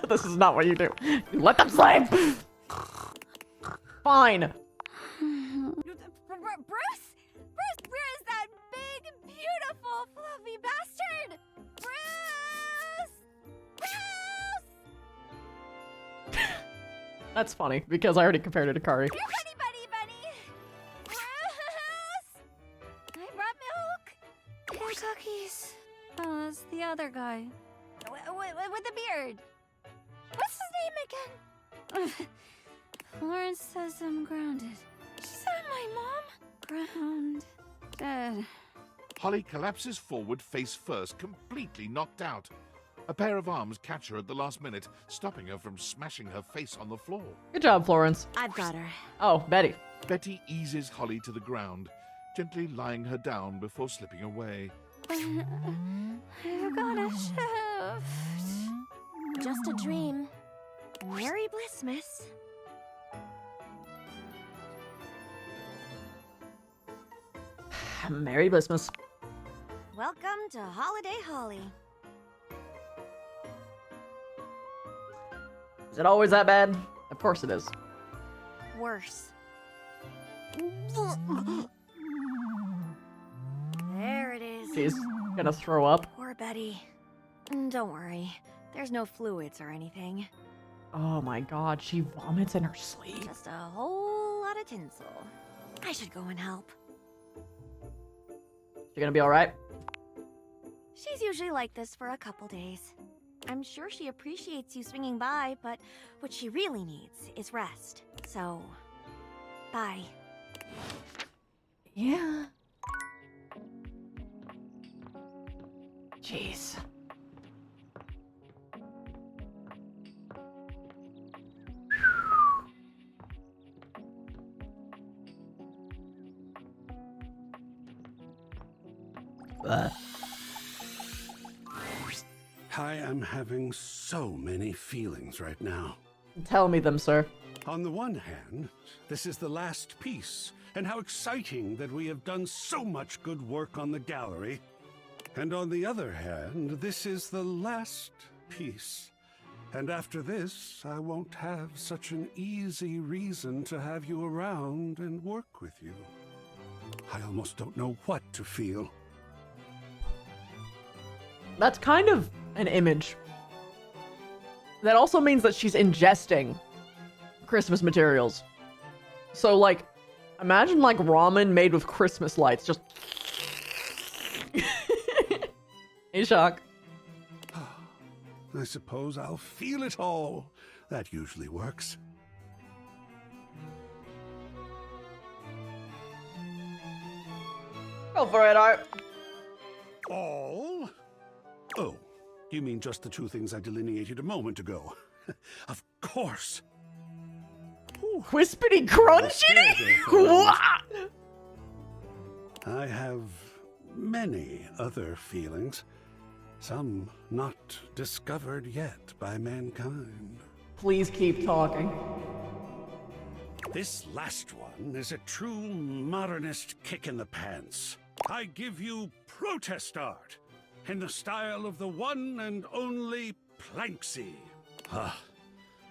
This is not what you do. You let them sleep! Fine. Bruce? Bruce, where is that big, beautiful, fluffy bastard? Bruce! That's funny, because I already compared it to Kari. Your bunny! Bruce! I brought milk and cookies. Oh, that's the other guy. With the beard. What's his name again? Florence says I'm grounded. She said my mom? Grounded. Holly collapses forward face first, completely knocked out. A pair of arms catch her at the last minute, stopping her from smashing her face on the floor. Good job, Florence. I've got her. Oh, Betty. Betty eases Holly to the ground, gently lying her down before slipping away. I've got a shift. Just a dream. Merry Blissmas. Merry Blissmas. Welcome to Holiday Holly. Is it always that bad? Of course it is. Worse. There it is. She's gonna throw up. Poor Betty. Don't worry. There's no fluids or anything. Oh my god, she vomits in her sleep. Just a whole lot of tinsel. I should go and help. She gonna be alright? She's usually like this for a couple days. I'm sure she appreciates you swinging by, but what she really needs is rest. So, bye. Yeah. Jeez. I am having so many feelings right now. Tell me them, sir. On the one hand, this is the last piece, and how exciting that we have done so much good work on the gallery. And on the other hand, this is the last piece. And after this, I won't have such an easy reason to have you around and work with you. I almost don't know what to feel. That's kind of an image. That also means that she's ingesting Christmas materials. So, like, imagine, like, ramen made with Christmas lights. Just... In shock. I suppose I'll feel it all. That usually works. Go for it, Art. All? Oh, you mean just the two things I delineated a moment ago? Of course. Whispity crunchy? I have many other feelings, some not discovered yet by mankind. Please keep talking. This last one is a true modernist kick in the pants. I give you protest art in the style of the one and only Planksy. Ah,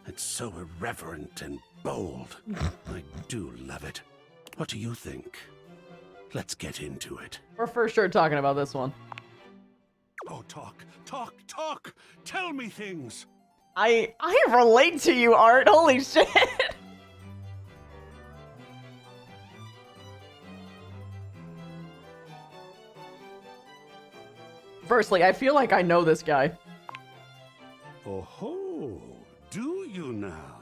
it's so irreverent and bold. I do love it. What do you think? Let's get into it. We're for sure talking about this one. Oh, talk. Tell me things. I relate to you, Art. Holy shit. Firstly, I feel like I know this guy. Oh, do you now?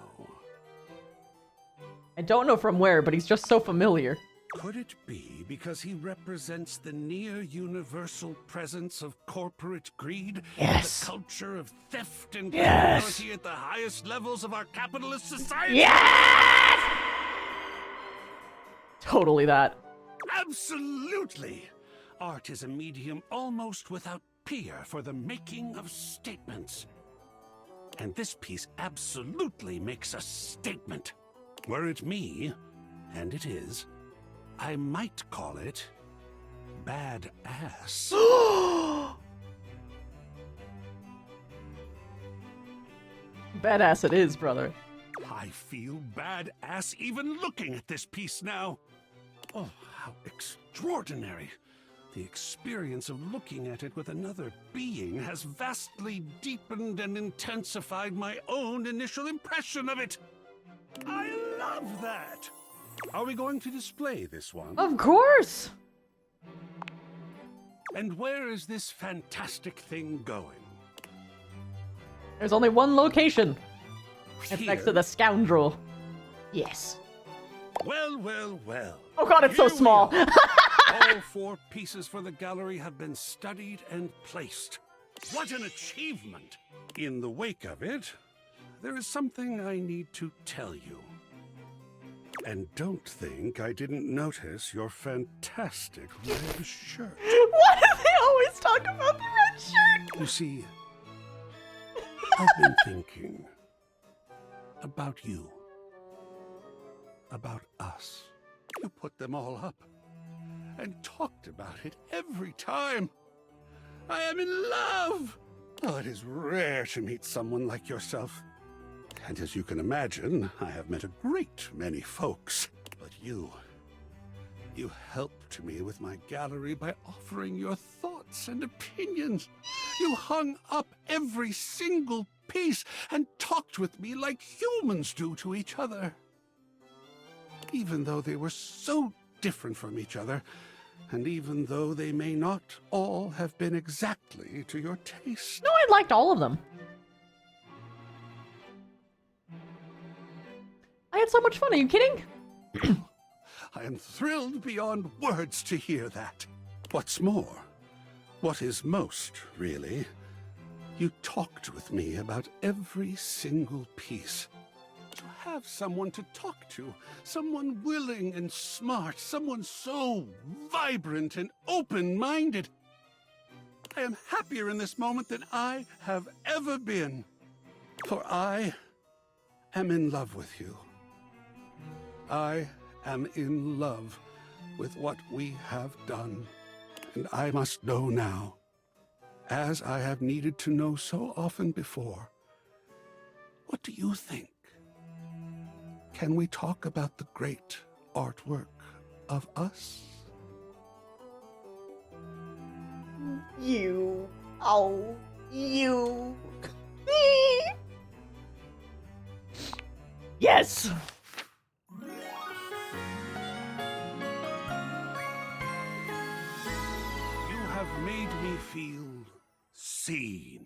I don't know from where, but he's just so familiar. Could it be because he represents the near universal presence of corporate greed? Yes. The culture of theft and Yes. criminality at the highest levels of our capitalist society? Yes! Totally that. Absolutely! Art is a medium almost without peer for the making of statements. And this piece absolutely makes a statement. Were it me, and it is, I might call it badass. Badass it is, brother. I feel badass even looking at this piece now. Oh, how extraordinary. The experience of looking at it with another being has vastly deepened and intensified my own initial impression of it. I love that. Are we going to display this one? Of course. And where is this fantastic thing going? There's only one location. It's next to Here? the scoundrel. Yes. Well. Oh god, it's so Here we small. are. All 4 pieces for the gallery have been studied and placed. What an achievement! In the wake of it, there is something I need to tell you. And don't think I didn't notice your fantastic red shirt. Why do they always talk about the red shirt? You see, I've been thinking about you, about us. You put them all up and talked about it every time. I am in love! Oh, it is rare to meet someone like yourself. And as you can imagine, I have met a great many folks. But you helped me with my gallery by offering your thoughts and opinions. You hung up every single piece and talked with me like humans do to each other. Even though they were so different from each other, and even though they may not all have been exactly to your taste. No, I liked all of them. I had so much fun. Are you kidding? I am thrilled beyond words to hear that. What's more, what is most, really, you talked with me about every single piece. To have someone to talk to, someone willing and smart, someone so vibrant and open-minded. I am happier in this moment than I have ever been, for I am in love with you. I am in love with what we have done, and I must know now, as I have needed to know so often before. What do you think? Can we talk about the great artwork of us? You. Oh, you. Yes. You have made me feel seen.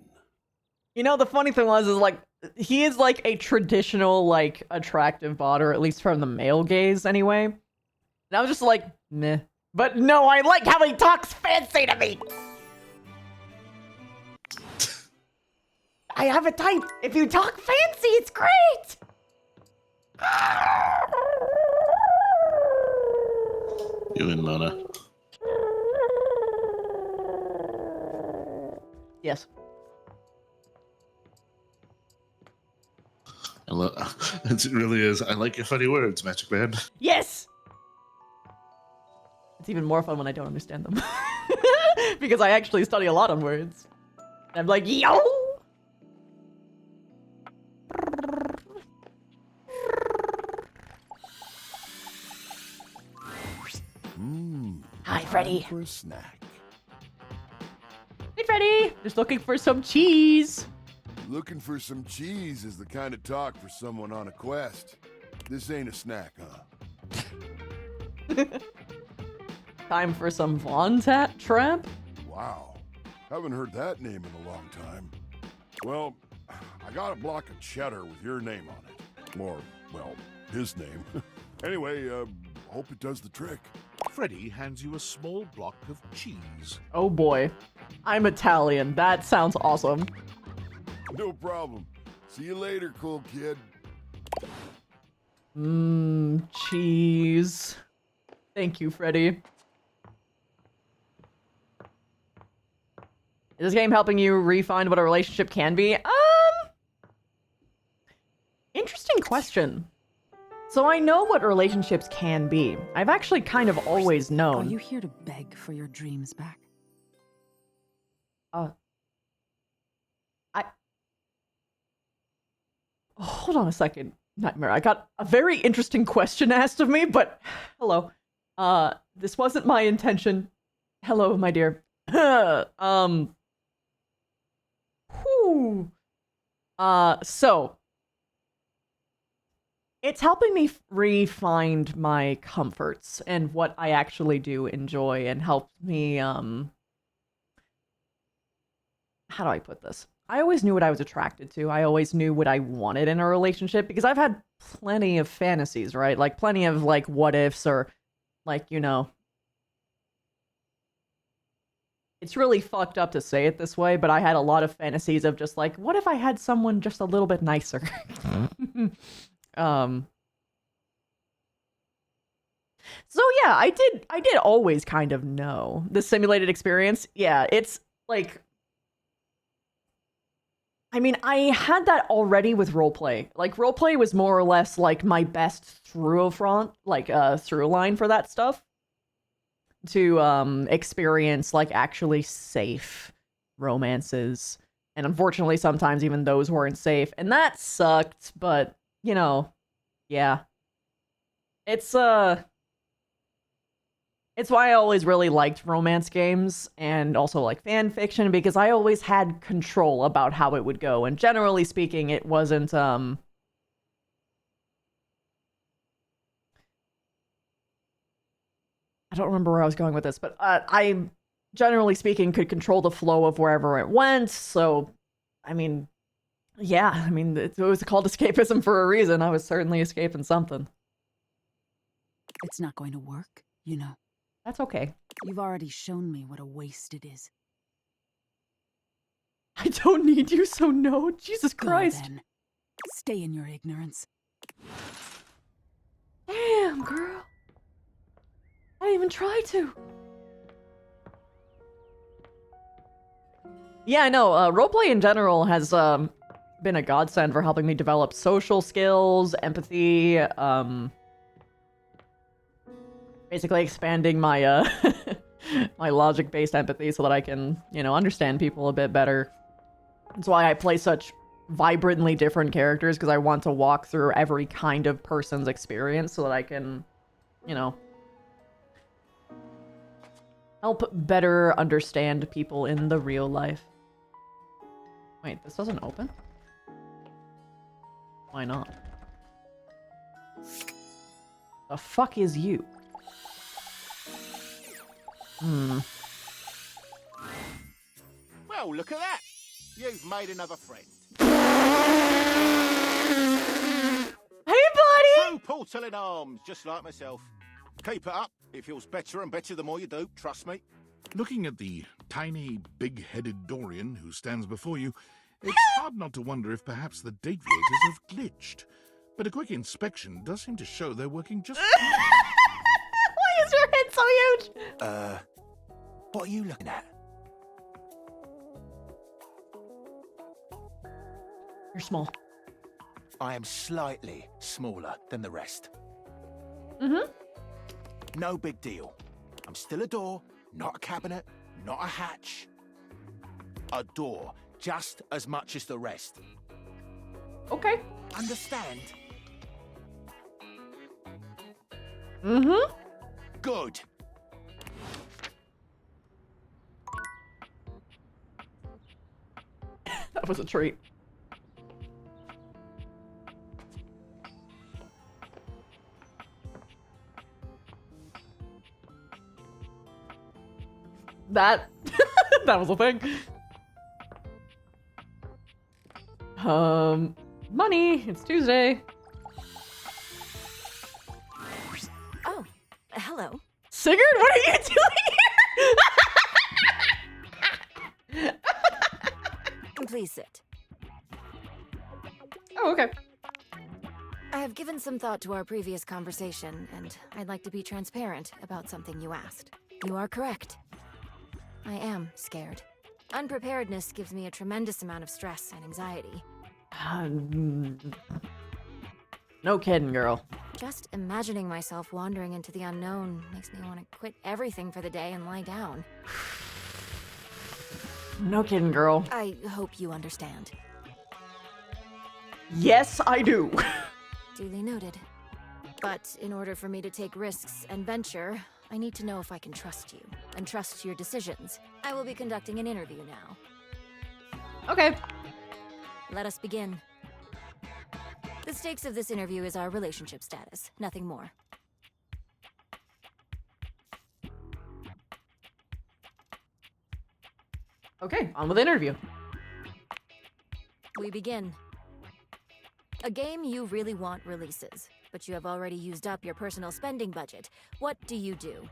You know, the funny thing was, is like, he is like a traditional, like, attractive bot, or at least from the male gaze anyway. And I was just like, meh. But no, I like how he talks fancy to me. I have a type. If you talk fancy, it's great. You and Mona. Yes. It really is. I like your funny words, Magic Man. Yes. It's even more fun when I don't understand them. Because I actually study a lot on words. And I'm like, yo! Hi, Freddy. For a snack. Hey, Freddy. Just looking for some cheese. Looking for some cheese is the kind of talk for someone on a quest. This ain't a snack, huh? Time for some Vontat Tramp? Wow. Haven't heard that name in a long time. Well, I got a block of cheddar with your name on it. Or, well, his name. Anyway, hope it does the trick. Freddy hands you a small block of cheese. Oh boy. I'm Italian. That sounds awesome. No problem. See you later, cool kid. Cheese. Thank you, Freddy. Is this game helping you refine what a relationship can be? Interesting question. So I know what relationships can be. I've actually kind of always known. Are you here to beg for your dreams back? Hold on a second, Nightmare. I got a very interesting question asked of me, but hello. This wasn't my intention. Hello, my dear. So it's helping me re-find my comforts and what I actually do enjoy, and helps me, how do I put this? I always knew what I was attracted to. I always knew what I wanted in a relationship, because I've had plenty of fantasies, right? Like, plenty of, like, what ifs, or, like, you know. It's really fucked up to say it this way, but I had a lot of fantasies of just, like, what if I had someone just a little bit nicer? So yeah, I did always kind of know. The simulated experience, yeah, it's, like, I mean, I had that already with roleplay. Like, roleplay was more or less, like, my best through line for that stuff. To, experience, like, actually safe romances. And unfortunately, sometimes even those weren't safe. And that sucked, but, you know, yeah. It's why I always really liked romance games, and also, like, fan fiction, because I always had control about how it would go. And generally speaking, it wasn't, I don't remember where I was going with this, but I, generally speaking, could control the flow of wherever it went, so, I mean, yeah, I mean, it was called escapism for a reason. I was certainly escaping something. It's not going to work, you know. That's okay. You've already shown me what a waste it is. I don't need you, so no. Jesus Christ. Go, then. Stay in your ignorance. Damn, girl. I didn't even try to. Yeah, I know. Roleplay in general has been a godsend for helping me develop social skills, empathy, basically expanding my my logic-based empathy so that I can, you know, understand people a bit better. That's why I play such vibrantly different characters, because I want to walk through every kind of person's experience so that I can, you know, help better understand people in the real life. Wait, this doesn't open? Why not? The fuck is you? Well, look at that. You've made another friend. Hey, buddy! True porcelain arms, just like myself. Keep it up. It feels better and better the more you do, trust me. Looking at the tiny, big-headed Dorian who stands before you, it's hard not to wonder if perhaps the date filters have glitched. But a quick inspection does seem to show they're working just fine. Why is your head so huge? What are you looking at? You're small. I am slightly smaller than the rest. Mm-hmm. No big deal. I'm still a door, not a cabinet, not a hatch. A door, just as much as the rest. Okay. Understand? Mm-hmm. Good. That was a treat. That that was a thing. Money. It's Tuesday. Oh, hello. Sigurd, what are you doing here? Please sit. Oh, okay. I have given some thought to our previous conversation, and I'd like to be transparent about something you asked. You are correct. I am scared. Unpreparedness gives me a tremendous amount of stress and anxiety. No kidding, girl. Just imagining myself wandering into the unknown makes me want to quit everything for the day and lie down. No kidding, girl. I hope you understand. Yes, I do. Duly noted. But in order for me to take risks and venture, I need to know if I can trust you, and trust your decisions. I will be conducting an interview now. Okay. Let us begin. The stakes of this interview is our relationship status, nothing more. Okay, on with the interview. We begin. A game you really want releases, but you have already used up your personal spending budget. What do you do?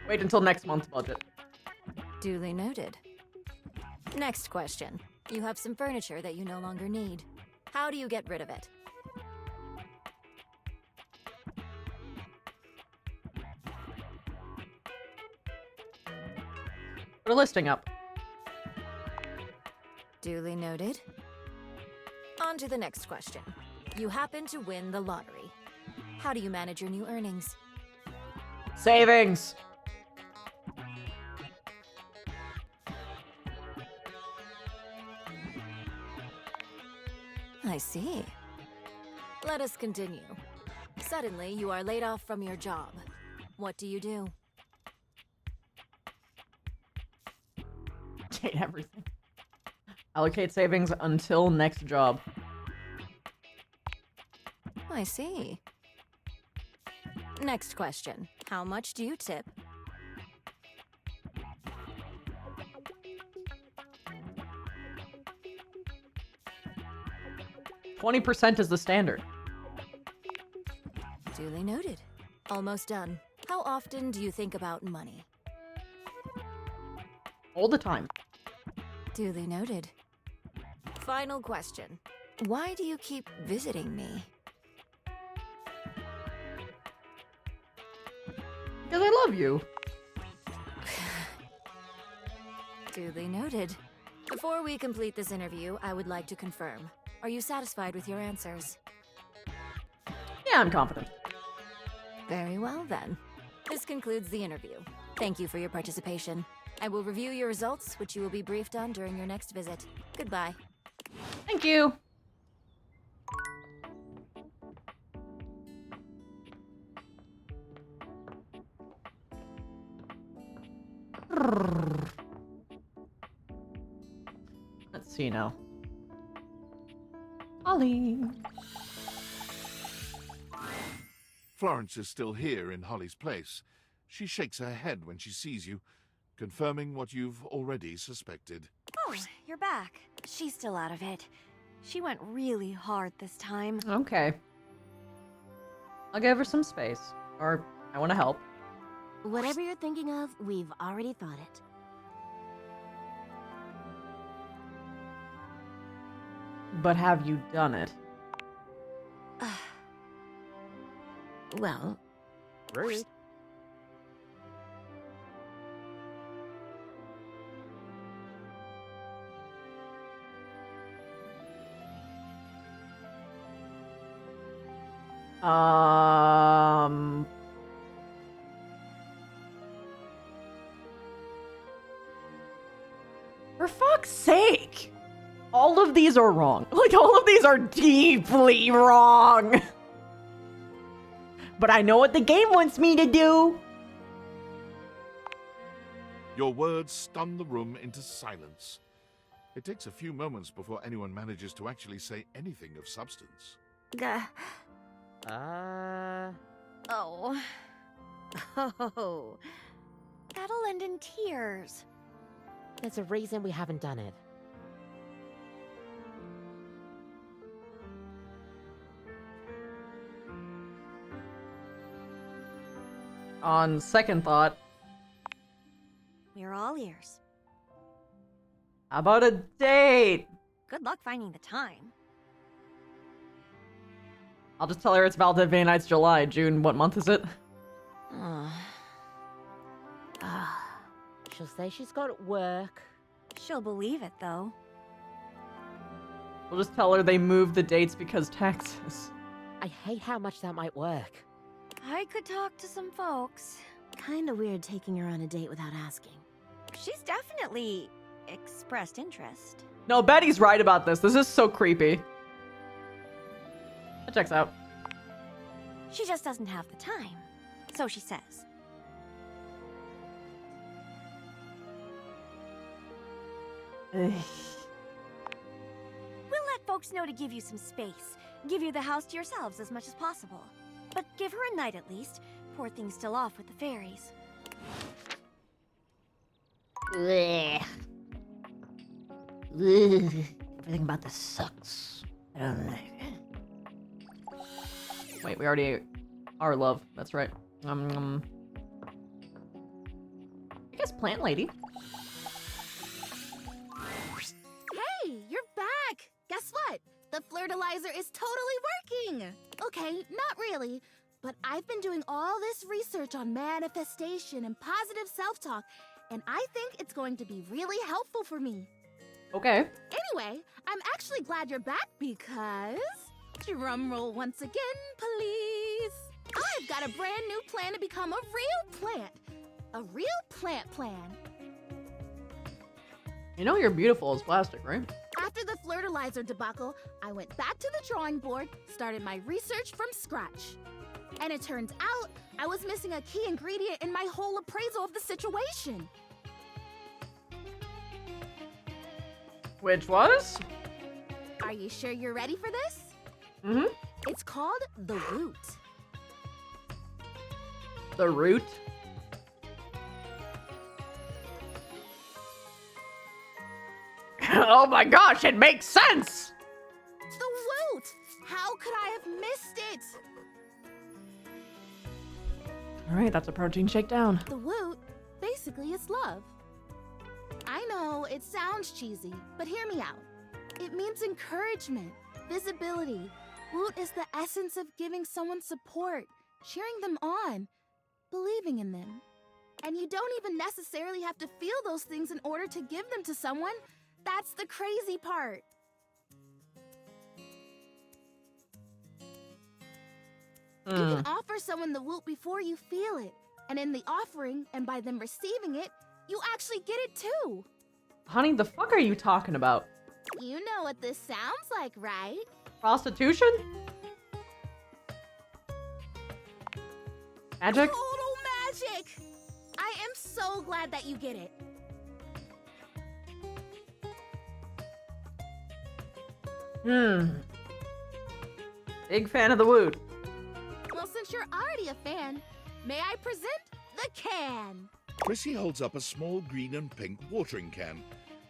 Wait until next month's budget. Duly noted. Next question. You have some furniture that you no longer need. How do you get rid of it? Put a listing up. Duly noted. On to the next question. You happen to win the lottery. How do you manage your new earnings? Savings. I see. Let us continue. Suddenly, you are laid off from your job. What do you do? Take everything. Allocate savings until next job. I see. Next question. How much do you tip? %20 is the standard. Duly noted. Almost done. How often do you think about money? All the time. Duly noted. Final question. Why do you keep visiting me? Because I love you. Duly noted. Before we complete this interview, I would like to confirm. Are you satisfied with your answers? Yeah, I'm confident. Very well, then. This concludes the interview. Thank you for your participation. I will review your results, which you will be briefed on during your next visit. Goodbye. Thank you. Let's see now. Holly. Florence is still here in Holly's place. She shakes her head when she sees you, confirming what you've already suspected. Oh, you're back. She's still out of it. She went really hard this time. Okay. I'll give her some space. Or I want to help. Whatever you're thinking of, we've already thought it. But have you done it? Well, Rude. For fuck's sake! All of these are wrong. Like, all of these are deeply wrong. But I know what the game wants me to do. Your words stun the room into silence. It takes a few moments before anyone manages to actually say anything of substance. Oh. Oh. That'll end in tears. There's a reason we haven't done it. On second thought, We're all ears. how about a date? Good luck finding the time. I'll just tell her it's Valdivia Nights July. June, what month is it? She'll say she's got work. She'll believe it, though. We'll just tell her they moved the dates because taxes. I hate how much that might work. I could talk to some folks. Kinda weird taking her on a date without asking. She's definitely expressed interest. No, Betty's right about this. This is so creepy. That checks out. She just doesn't have the time. So she says. We'll let folks know to give you some space. Give you the house to yourselves as much as possible. But give her a night at least. Poor thing's still off with the fairies. Ugh. Ugh. Everything about this sucks. I don't like it. Wait, we already ate our love. That's right. I guess plant lady. Hey, you're back! Guess what? The flirtilizer is totally working! Okay, not really, but I've been doing all this research on manifestation and positive self-talk, and I think it's going to be really helpful for me. Okay. Anyway, I'm actually glad you're back because... Drum roll once again, please. I've got a brand new plan to become a real plant. A real plant plan. You know you're beautiful as plastic, right? After the flirtilizer debacle, I went back to the drawing board, started my research from scratch. And it turns out I was missing a key ingredient in my whole appraisal of the situation. Which was? Are you sure you're ready for this? Mm-hmm. It's called the root. The root? Oh my gosh, it makes sense! The root! How could I have missed it? Alright, that's a protein shakedown. The root basically is love. I know, it sounds cheesy, but hear me out. It means encouragement, visibility. Woot is the essence of giving someone support, cheering them on, believing in them. And you don't even necessarily have to feel those things in order to give them to someone. That's the crazy part. You can offer someone the woot before you feel it. And in the offering, and by them receiving it, you actually get it too. Honey, the fuck are you talking about? You know what this sounds like, right? Prostitution? Magic? Total magic! I am so glad that you get it. Big fan of the woot. Well, since you're already a fan, may I present the can? Chrissy holds up a small green and pink watering can.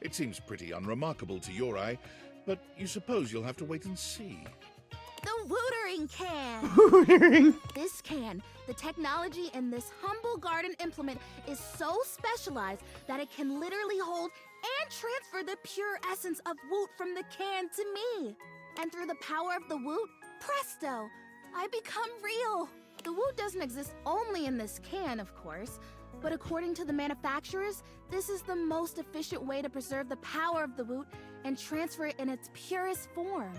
It seems pretty unremarkable to your eye, but you suppose you'll have to wait and see. The wootering can! Wootering! This can, the technology in this humble garden implement is so specialized that it can literally hold and transfer the pure essence of woot from the can to me. And through the power of the woot, presto, I become real. The woot doesn't exist only in this can, of course, but according to the manufacturers, this is the most efficient way to preserve the power of the woot and transfer it in its purest form.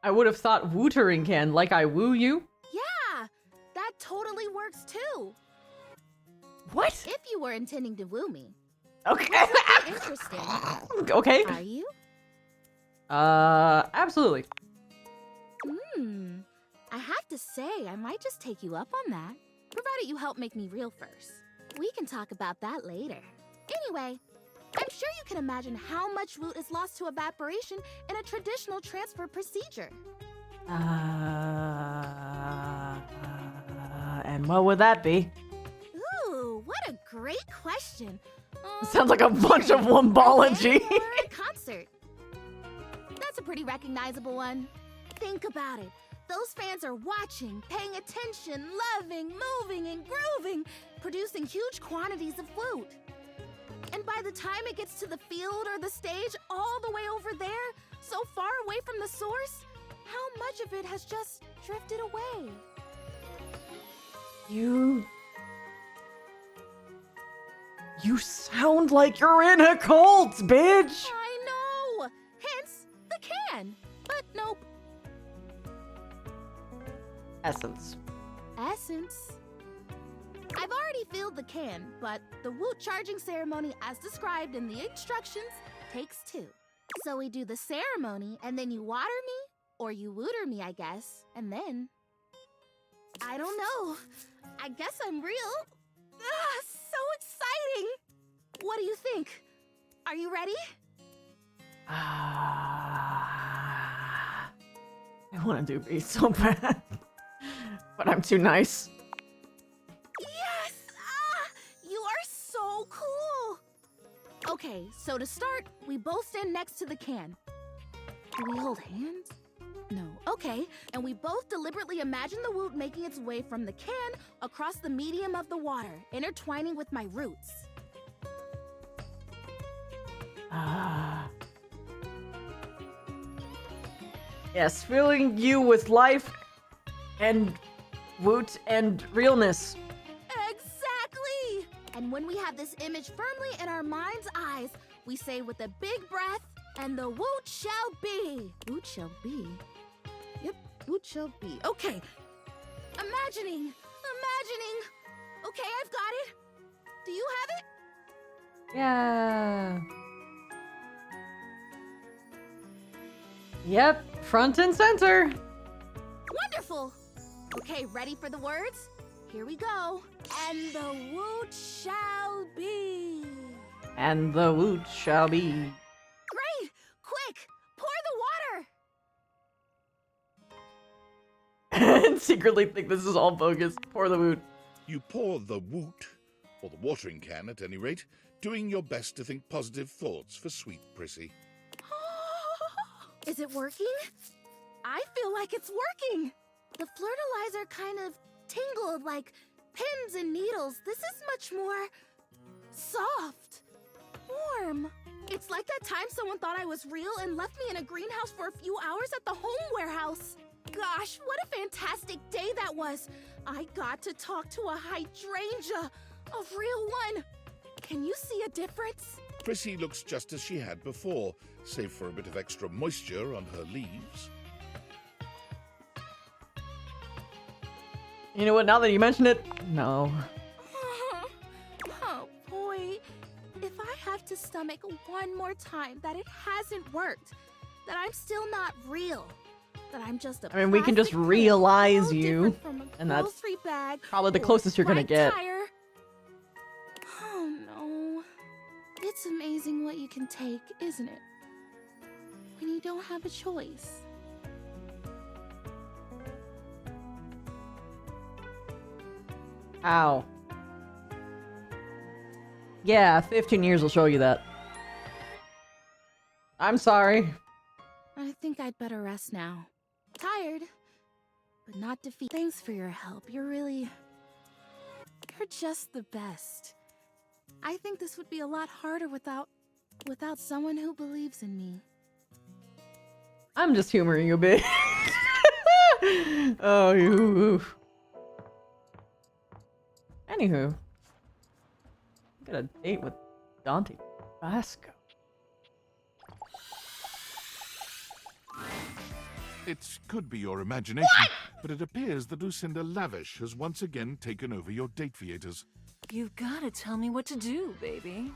I would have thought wootering can, like I woo you. Yeah, that totally works too. What? If you were intending to woo me. Okay. Interesting. Okay. Are you? Absolutely. I have to say, I might just take you up on that, provided you help make me real first. We can talk about that later. Anyway, I'm sure you can imagine how much woot is lost to evaporation in a traditional transfer procedure. And what would that be? Ooh, what a great question. Sounds like a bunch of lumbology. Or a concert. That's a pretty recognizable one. Think about it. Those fans are watching, paying attention, loving, moving, and grooving, producing huge quantities of woot. And by the time it gets to the field or the stage, all the way over there, so far away from the source, how much of it has just drifted away? You sound like you're in a cult, bitch! I know! Hence, the can. But nope. Essence. Essence? I've already filled the can, but the woot charging ceremony as described in the instructions takes 2. So we do the ceremony, and then you water me, or you wooter me, I guess, and then... I don't know. I guess I'm real. Ah, so exciting! What do you think? Are you ready? I want to do B so bad. But I'm too nice. Yes! Ah! You are so cool! Okay, so to start, we both stand next to the can. Do we hold hands? No. Okay, and we both deliberately imagine the woot making its way from the can across the medium of the water, intertwining with my roots. Yes, filling you with life and woot and realness. Exactly! And when we have this image firmly in our mind's eyes, we say with a big breath, and the woot shall be. Woot shall be? Yep, woot shall be. Okay. Imagining. Okay, I've got it. Do you have it? Yeah. Yep, front and center. Wonderful. Okay, ready for the words? Here we go. And the woot shall be. And the woot shall be. Great! Quick! Pour the water! And secretly think this is all bogus. Pour the woot. You pour the woot, or the watering can at any rate, doing your best to think positive thoughts for sweet Prissy. Is it working? I feel like it's working. The fertilizer kind of tingled like pins and needles. This is much more soft, warm. It's like that time someone thought I was real and left me in a greenhouse for a few hours at the home warehouse. Gosh, what a fantastic day that was. I got to talk to a hydrangea, a real one. Can you see a difference? Prissy looks just as she had before, save for a bit of extra moisture on her leaves. You know what, now that you mention it, no. Oh boy, if I have to stomach one more time that it hasn't worked, that I'm still not real, that I'm just a I mean, we can just plastic realize no you, different from a and that's grocery bag probably the or closest you're gonna flat get. tire. Oh no. It's amazing what you can take, isn't it? When you don't have a choice. Ow. Yeah, 15 years will show you that. I'm sorry. I think I'd better rest now. Tired, but not defeated. Thanks for your help. You're just the best. I think this would be a lot harder without someone who believes in me. I'm just humoring you a bit. Oh, you. Anywho, I got a date with Dante Basco. It could be your imagination, but it appears that Lucinda Lavish has once again taken over your date theaters. You've gotta tell me what to do, baby.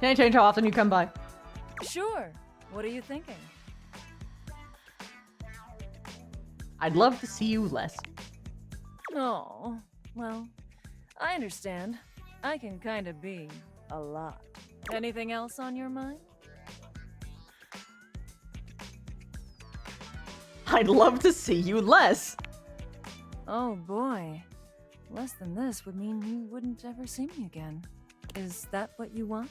Can I change how often you come by? Sure. What are you thinking? I'd love to see you less. Oh, well, I understand. I can kind of be a lot. Anything else on your mind? I'd love to see you less. Oh boy. Less than this would mean you wouldn't ever see me again. Is that what you want?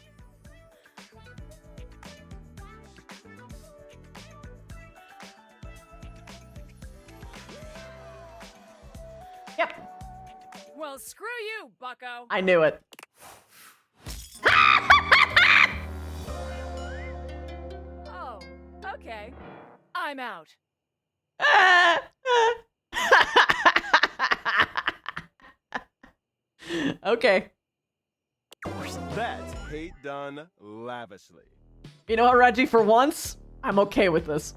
Yep. Well, screw you, bucko. I knew it. Oh, okay. I'm out. Okay. That's hate done lavishly. You know what, Reggie? For once, I'm okay with this.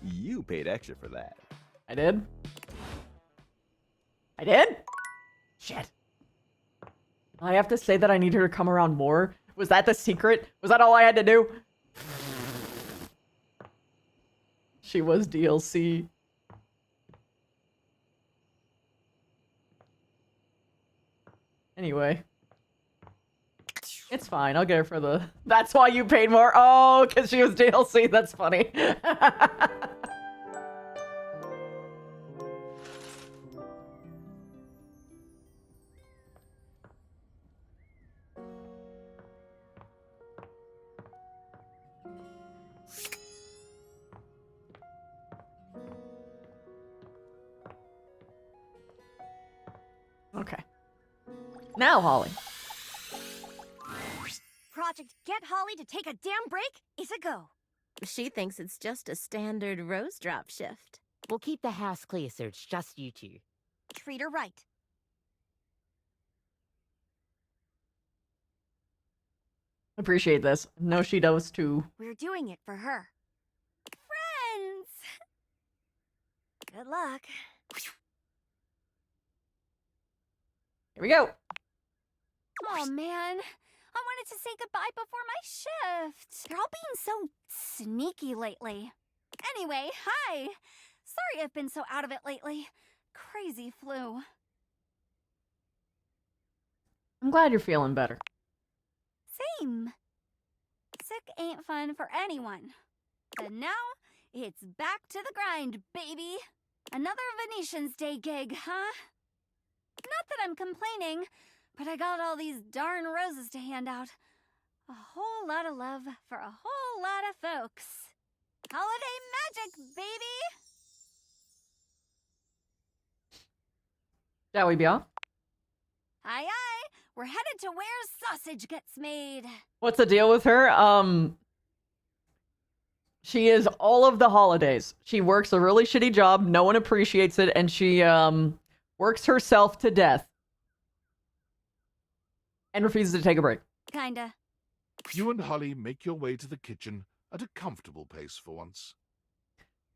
You paid extra for that. I did? I did? Shit. I have to say that I need her to come around more? Was that the secret? Was that all I had to do? She was DLC. Anyway. It's fine. I'll get her for the... That's why you paid more? Oh, because she was DLC. That's funny. Okay. Now, Holly. Project Get Holly to take a damn break is a go. She thinks it's just a standard rose drop shift. We'll keep the house clear so it's just you two. Treat her right. Appreciate this. No, she does too. We're doing it for her. Friends! Good luck. Here we go. Oh man, I wanted to say goodbye before my shift. You're all being so sneaky lately. Anyway, hi. Sorry I've been so out of it lately. Crazy flu. I'm glad you're feeling better. Same. Sick ain't fun for anyone. But now, it's back to the grind, baby. Another Venetian's Day gig, huh? Not that I'm complaining, but I got all these darn roses to hand out. A whole lot of love for a whole lot of folks. Holiday magic, baby! Shall we be off? Aye, aye. We're headed to where sausage gets made. What's the deal with her? She is all of the holidays. She works a really shitty job. No one appreciates it. And she, works herself to death. And refuses to take a break. Kinda. You and Holly make your way to the kitchen at a comfortable pace for once.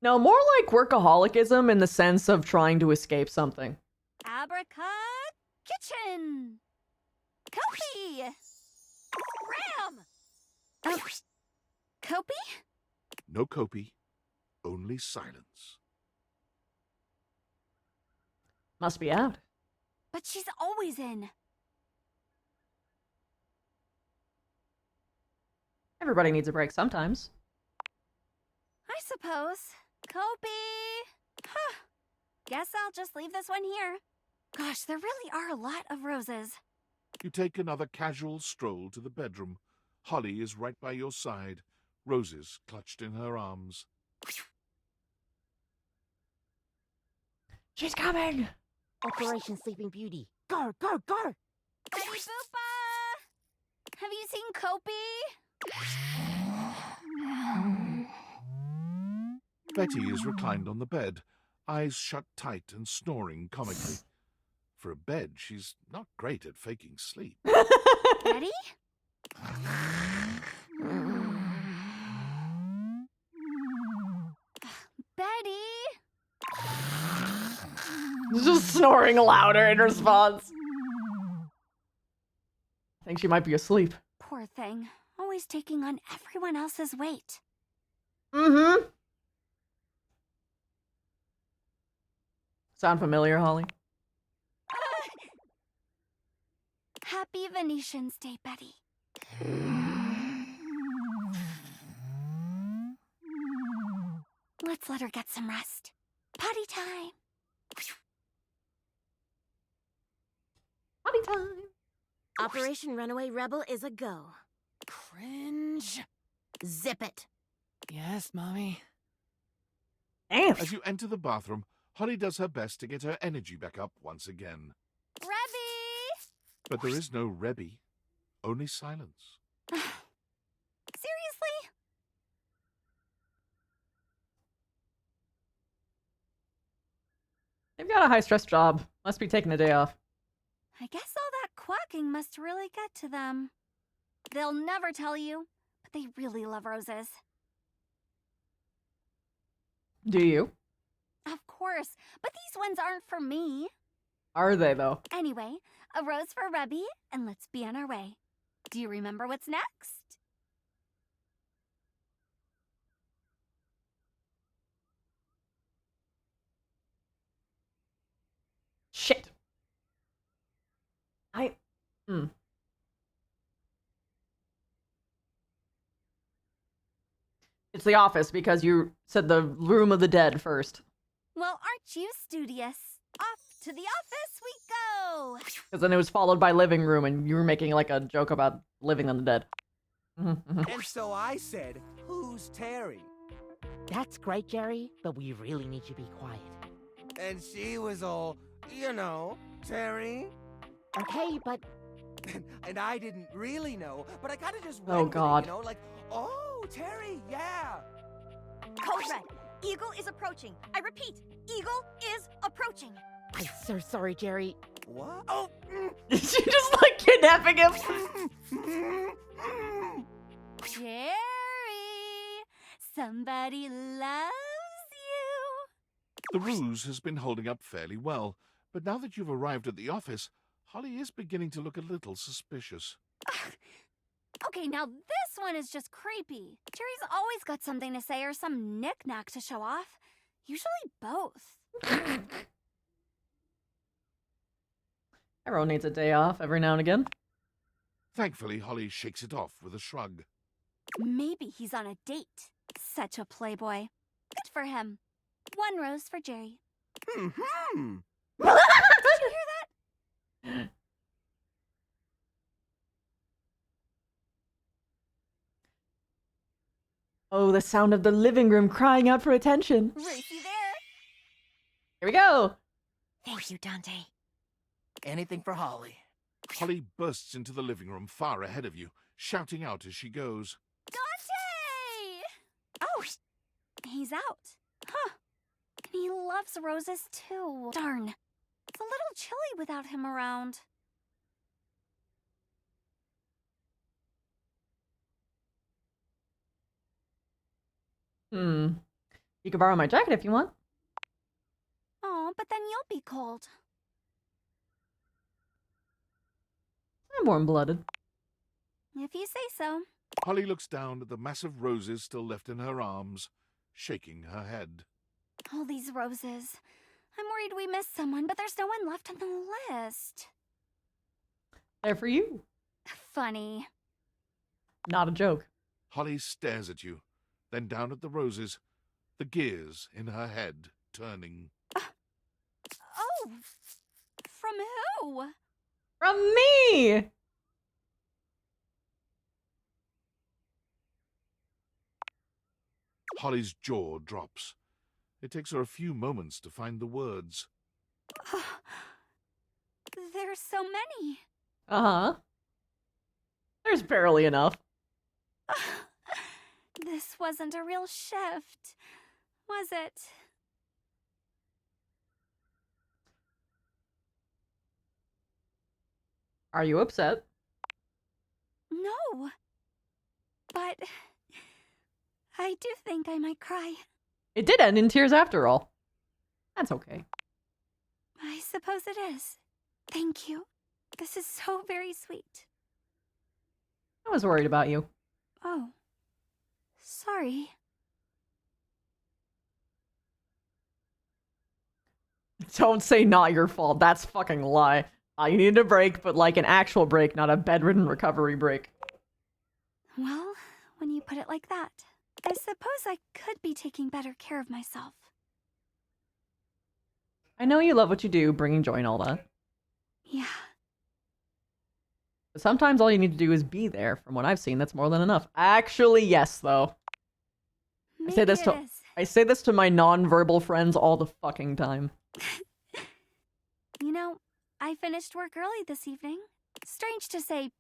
No, more like workaholicism in the sense of trying to escape something. Abraca kitchen. Kopi. Ram. Oh. Kopi? No copy, only silence. Must be out. But she's always in. Everybody needs a break sometimes. I suppose. Kopi! Huh. Guess I'll just leave this one here. Gosh, there really are a lot of roses. You take another casual stroll to the bedroom. Holly is right by your side, roses clutched in her arms. She's coming! Operation Sleeping Beauty. Go, go, go! Betty Boopa! Have you seen Kopi? Betty is reclined on the bed, eyes shut tight and snoring comically. For a bed, she's not great at faking sleep. Betty? Betty? Just snoring louder in response. I think she might be asleep. Poor thing. Always taking on everyone else's weight. Mm-hmm. Sound familiar, Holly? Happy Venetians Day, Betty. Let's let her get some rest. Potty time. Potty time. Operation Runaway Rebel is a go. Cringe. Zip it. Yes, Mommy. Damn. As you enter the bathroom, Holly does her best to get her energy back up once again. Rebby! But there is no Rebby, only silence. Seriously? They've got a high-stress job. Must be taking a day off. I guess all that quacking must really get to them. They'll never tell you, but they really love roses. Do you? Of course, but these ones aren't for me. Are they, though? Anyway, a rose for Rebby, and let's be on our way. Do you remember what's next? Shit. It's the office because you said the room of the dead first. Well, aren't you studious? Off to the office we go! Because then it was followed by living room, and you were making like a joke about living on the dead. And so I said, who's Terry? That's great, Jerry, but we really need you to be quiet. And she was all, you know, Terry. Okay, but... And I didn't really know, but I kind of just Oh, went with it, God. you know, like, oh, Terry, yeah. Code Red, Eagle is approaching. I repeat, Eagle is approaching. I'm so sorry, Jerry. What? Oh! Is she just like kidnapping him? Jerry, somebody loves you. The ruse has been holding up fairly well, but now that you've arrived at the office, Holly is beginning to look a little suspicious. Okay, now this one is just creepy. Jerry's always got something to say or some knick-knack to show off. Usually both. Everyone needs a day off every now and again. Thankfully, Holly shakes it off with a shrug. Maybe he's on a date. Such a playboy. Good for him. One rose for Jerry. Mm-hmm. Did you hear that? Oh, the sound of the living room crying out for attention. Racy there. Here we go. Thank you, Dante. Anything for Holly. Holly bursts into the living room far ahead of you, shouting out as she goes. Dante! Oh, he's out. Huh. And he loves roses too. Darn. It's a little chilly without him around. You can borrow my jacket if you want. Oh, but then you'll be cold. I'm warm-blooded. If you say so. Holly looks down at the massive roses still left in her arms, shaking her head. All these roses. I'm worried we missed someone, but there's no one left on the list. They're for you. Funny. Not a joke. Holly stares at you, then down at the roses, the gears in her head turning. Oh! From who? From me! Holly's jaw drops. It takes her a few moments to find the words. There's so many. Uh-huh. There's barely enough. This wasn't a real shift, was it? Are you upset? No. But I do think I might cry. It did end in tears after all. That's okay. I suppose it is. Thank you. This is so very sweet. I was worried about you. Oh. Sorry. Don't say not your fault. That's fucking lie. You needed a break, but like an actual break, not a bedridden recovery break. Well, when you put it like that, I suppose I could be taking better care of myself. I know you love what you do, bringing joy and all that. Yeah. But sometimes all you need to do is be there. From what I've seen, that's more than enough. Actually, yes, though. I say this to my non-verbal friends all the fucking time. You know, I finished work early this evening. Strange to say,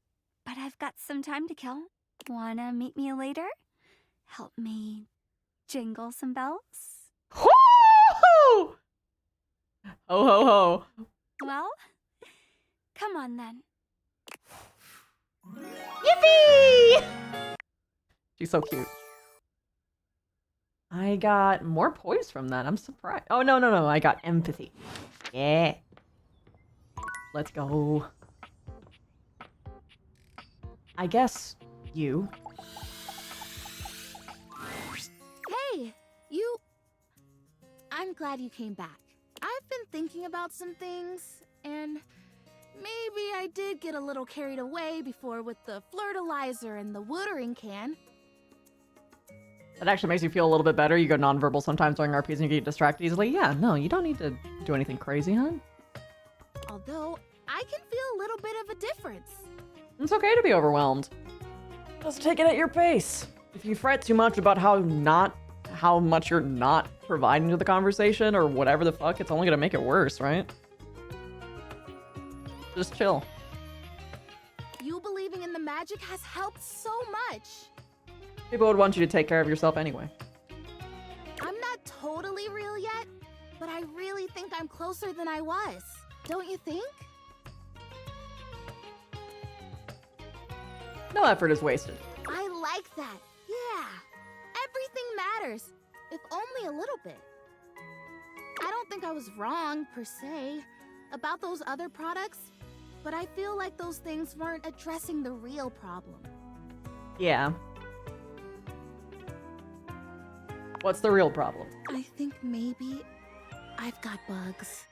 but I've got some time to kill. Wanna meet me later? Help me jingle some bells? Ho ho ho. Well, come on then. Yippee! She's so cute. I got more poise from that. I'm surprised. Oh, no. I got empathy. Yeah. Let's go. I guess you. Hey, you... I'm glad you came back. I've been thinking about some things, and maybe I did get a little carried away before with the fertilizer and the watering can. That actually makes you feel a little bit better. You go nonverbal sometimes during RPs and you get distracted easily. Yeah, no, you don't need to do anything crazy, huh? Although, I can feel a little bit of a difference. It's okay to be overwhelmed. Just take it at your pace. If you fret too much about how much you're not providing to the conversation or whatever the fuck, it's only gonna make it worse, right? Just chill. You believing in the magic has helped so much. People would want you to take care of yourself anyway. I'm not totally real yet, but I really think I'm closer than I was. Don't you think? No effort is wasted. I like that. Yeah. Everything matters, if only a little bit. I don't think I was wrong, per se, about those other products, but I feel like those things weren't addressing the real problem. Yeah. What's the real problem? I think maybe I've got bugs.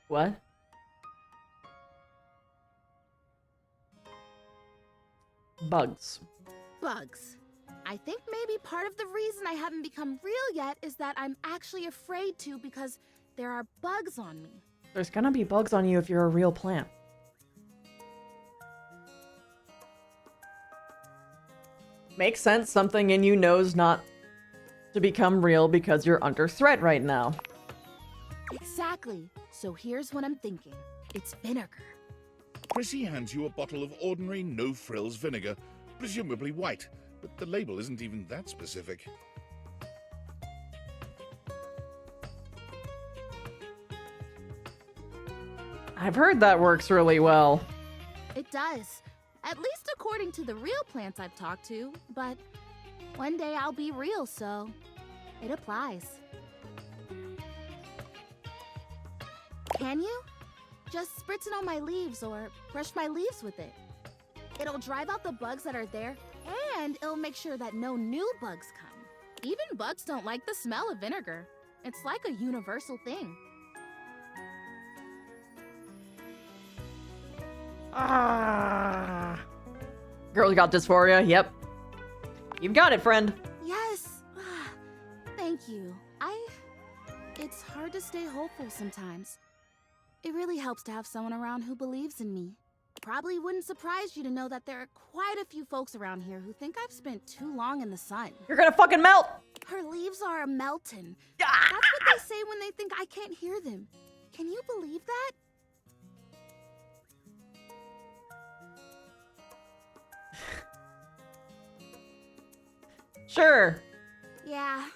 What? Bugs. Bugs. I think maybe part of the reason I haven't become real yet is that I'm actually afraid to because there are bugs on me. There's gonna be bugs on you if you're a real plant. Makes sense, something in you knows not to become real because you're under threat right now. Exactly. So here's what I'm thinking. It's vinegar. Chrissy hands you a bottle of ordinary no-frills vinegar, presumably white, but the label isn't even that specific. I've heard that works really well. It does. At least according to the real plants I've talked to, but one day I'll be real, so it applies. Can you? Just spritz it on my leaves or brush my leaves with it. It'll drive out the bugs that are there, and it'll make sure that no new bugs come. Even bugs don't like the smell of vinegar. It's like a universal thing. Girl, you got dysphoria? Yep. You've got it, friend. Yes. Thank you. It's hard to stay hopeful sometimes. It really helps to have someone around who believes in me. Probably wouldn't surprise you to know that there are quite a few folks around here who think I've spent too long in the sun. You're gonna fucking melt! Her leaves are a melting. That's what they say when they think I can't hear them. Can you believe that? Sure. Yeah.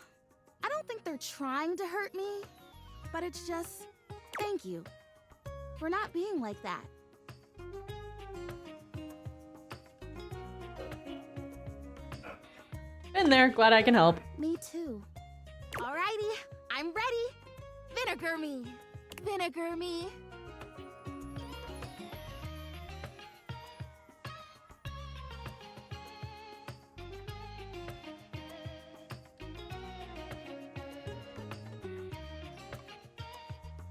I don't think they're trying to hurt me, but it's just, thank you for not being like that. Been there. Glad I can help. Me too. Alrighty, I'm ready. Vinegar me. Vinegar me.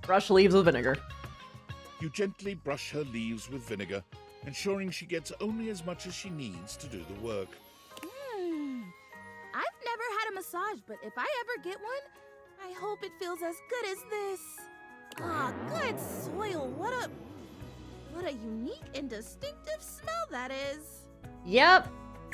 Brush leaves with vinegar. You gently brush her leaves with vinegar, ensuring she gets only as much as she needs to do the work. I've never had a massage, but if I ever get one, I hope it feels as good as this. Ah, good soil. What a unique and distinctive smell that is. Yep.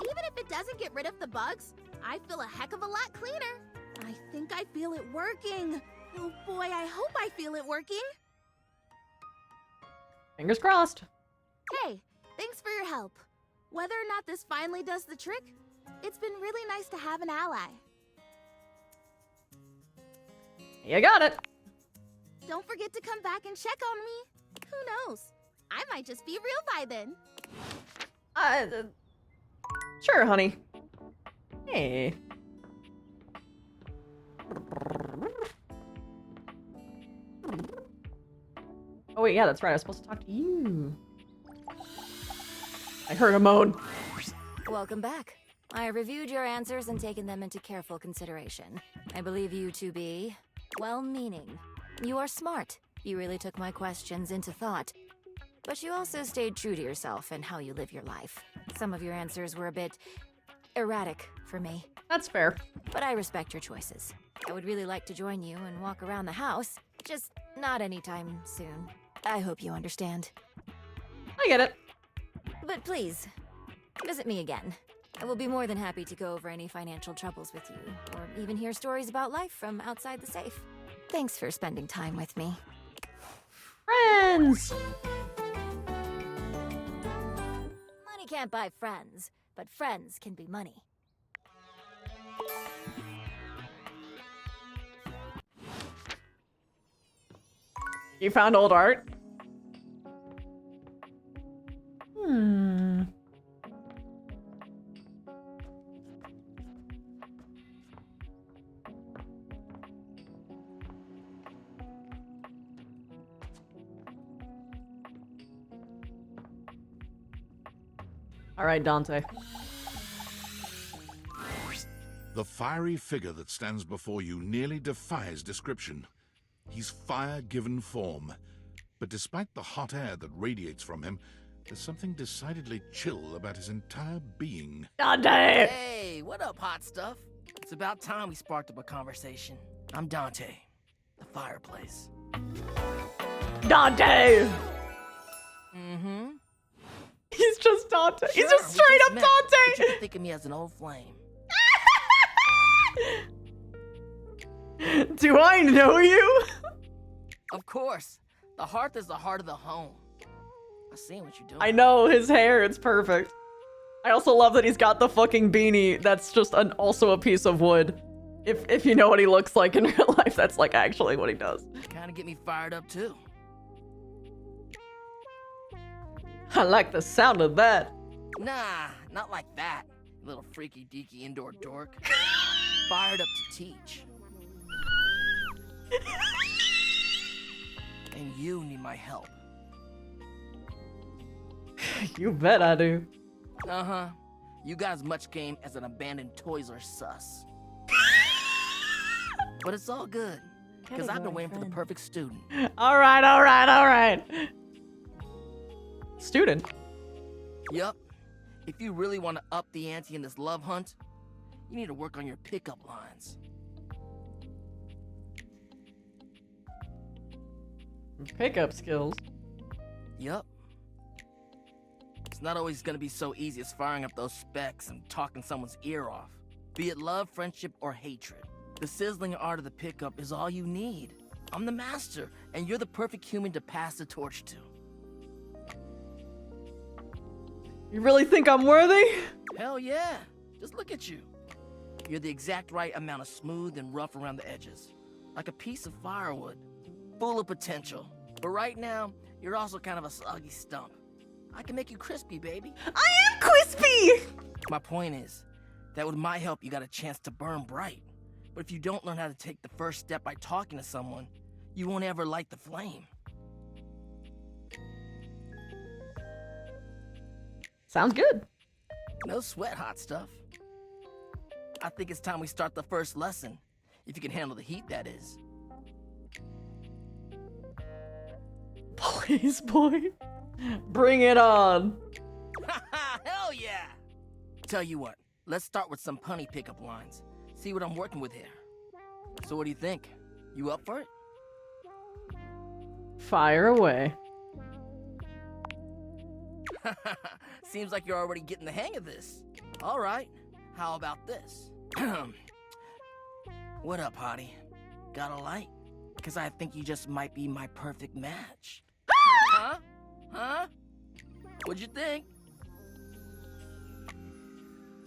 Even if it doesn't get rid of the bugs, I feel a heck of a lot cleaner. I think I feel it working. Oh boy, I hope I feel it working. Fingers crossed. Hey, thanks for your help. Whether or not this finally does the trick, it's been really nice to have an ally. You got it. Don't forget to come back and check on me. Who knows? I might just be real by then. Sure, honey. Hey. Oh wait, yeah, that's right. I was supposed to talk to you. I heard a moan. Welcome back. I reviewed your answers and taken them into careful consideration. I believe you to be well-meaning. You are smart. You really took my questions into thought. But you also stayed true to yourself and how you live your life. Some of your answers were a bit erratic for me. That's fair. But I respect your choices. I would really like to join you and walk around the house, just not anytime soon. I hope you understand. I get it. But please, visit me again. I will be more than happy to go over any financial troubles with you, or even hear stories about life from outside the safe. Thanks for spending time with me. Friends! Money can't buy friends, but friends can be money. You found old art? All right, Dante. The fiery figure that stands before you nearly defies description. He's fire given form, but despite the hot air that radiates from him, there's something decidedly chill about his entire being. Dante! Hey, what up, hot stuff? It's about time we sparked up a conversation. I'm Dante, the fireplace. Dante! Mm-hmm. He's just Dante. He's Sure, just straight up met, Dante! but you can think of me as an old flame. Do I know you? Of course. The hearth is the heart of the home. I seen what you're doing. I know, his hair, it's perfect. I also love that he's got the fucking beanie that's just also a piece of wood. If you know what he looks like in real life, that's like actually what he does. Kinda get me fired up too. I like the sound of that. Nah, not like that, you little freaky deaky indoor dork. Fired up to teach. And you need my help. You bet I do. Uh-huh. You got as much game as an abandoned Toys R Us. But it's all good, because I've been waiting for the perfect student. All right. Student. Yup. If you really want to up the ante in this love hunt, You need to work on your pickup lines. Pickup skills. Yup. It's not always gonna be so easy as firing up those specs and talking someone's ear off. Be it love, friendship, or hatred. The sizzling art of the pickup is all you need. I'm the master, and you're the perfect human to pass the torch to. You really think I'm worthy? Hell yeah. Just look at you. You're the exact right amount of smooth and rough around the edges. Like a piece of firewood. Full of potential. But right now, you're also kind of a soggy stump. I can make you crispy, baby. I am crispy! My point is, that with my help, you got a chance to burn bright. But if you don't learn how to take the first step by talking to someone, you won't ever light the flame. Sounds good. No sweat, hot stuff. I think it's time we start the first lesson. If you can handle the heat, that is. Please, boy. Bring it on. Hell yeah! Tell you what, let's start with some punny pickup lines. See what I'm working with here. So what do you think? You up for it? Fire away. Seems like you're already getting the hang of this. All right, how about this? What up, hottie? Got a light? Because I think you just might be my perfect match. Huh? Huh? What'd you think?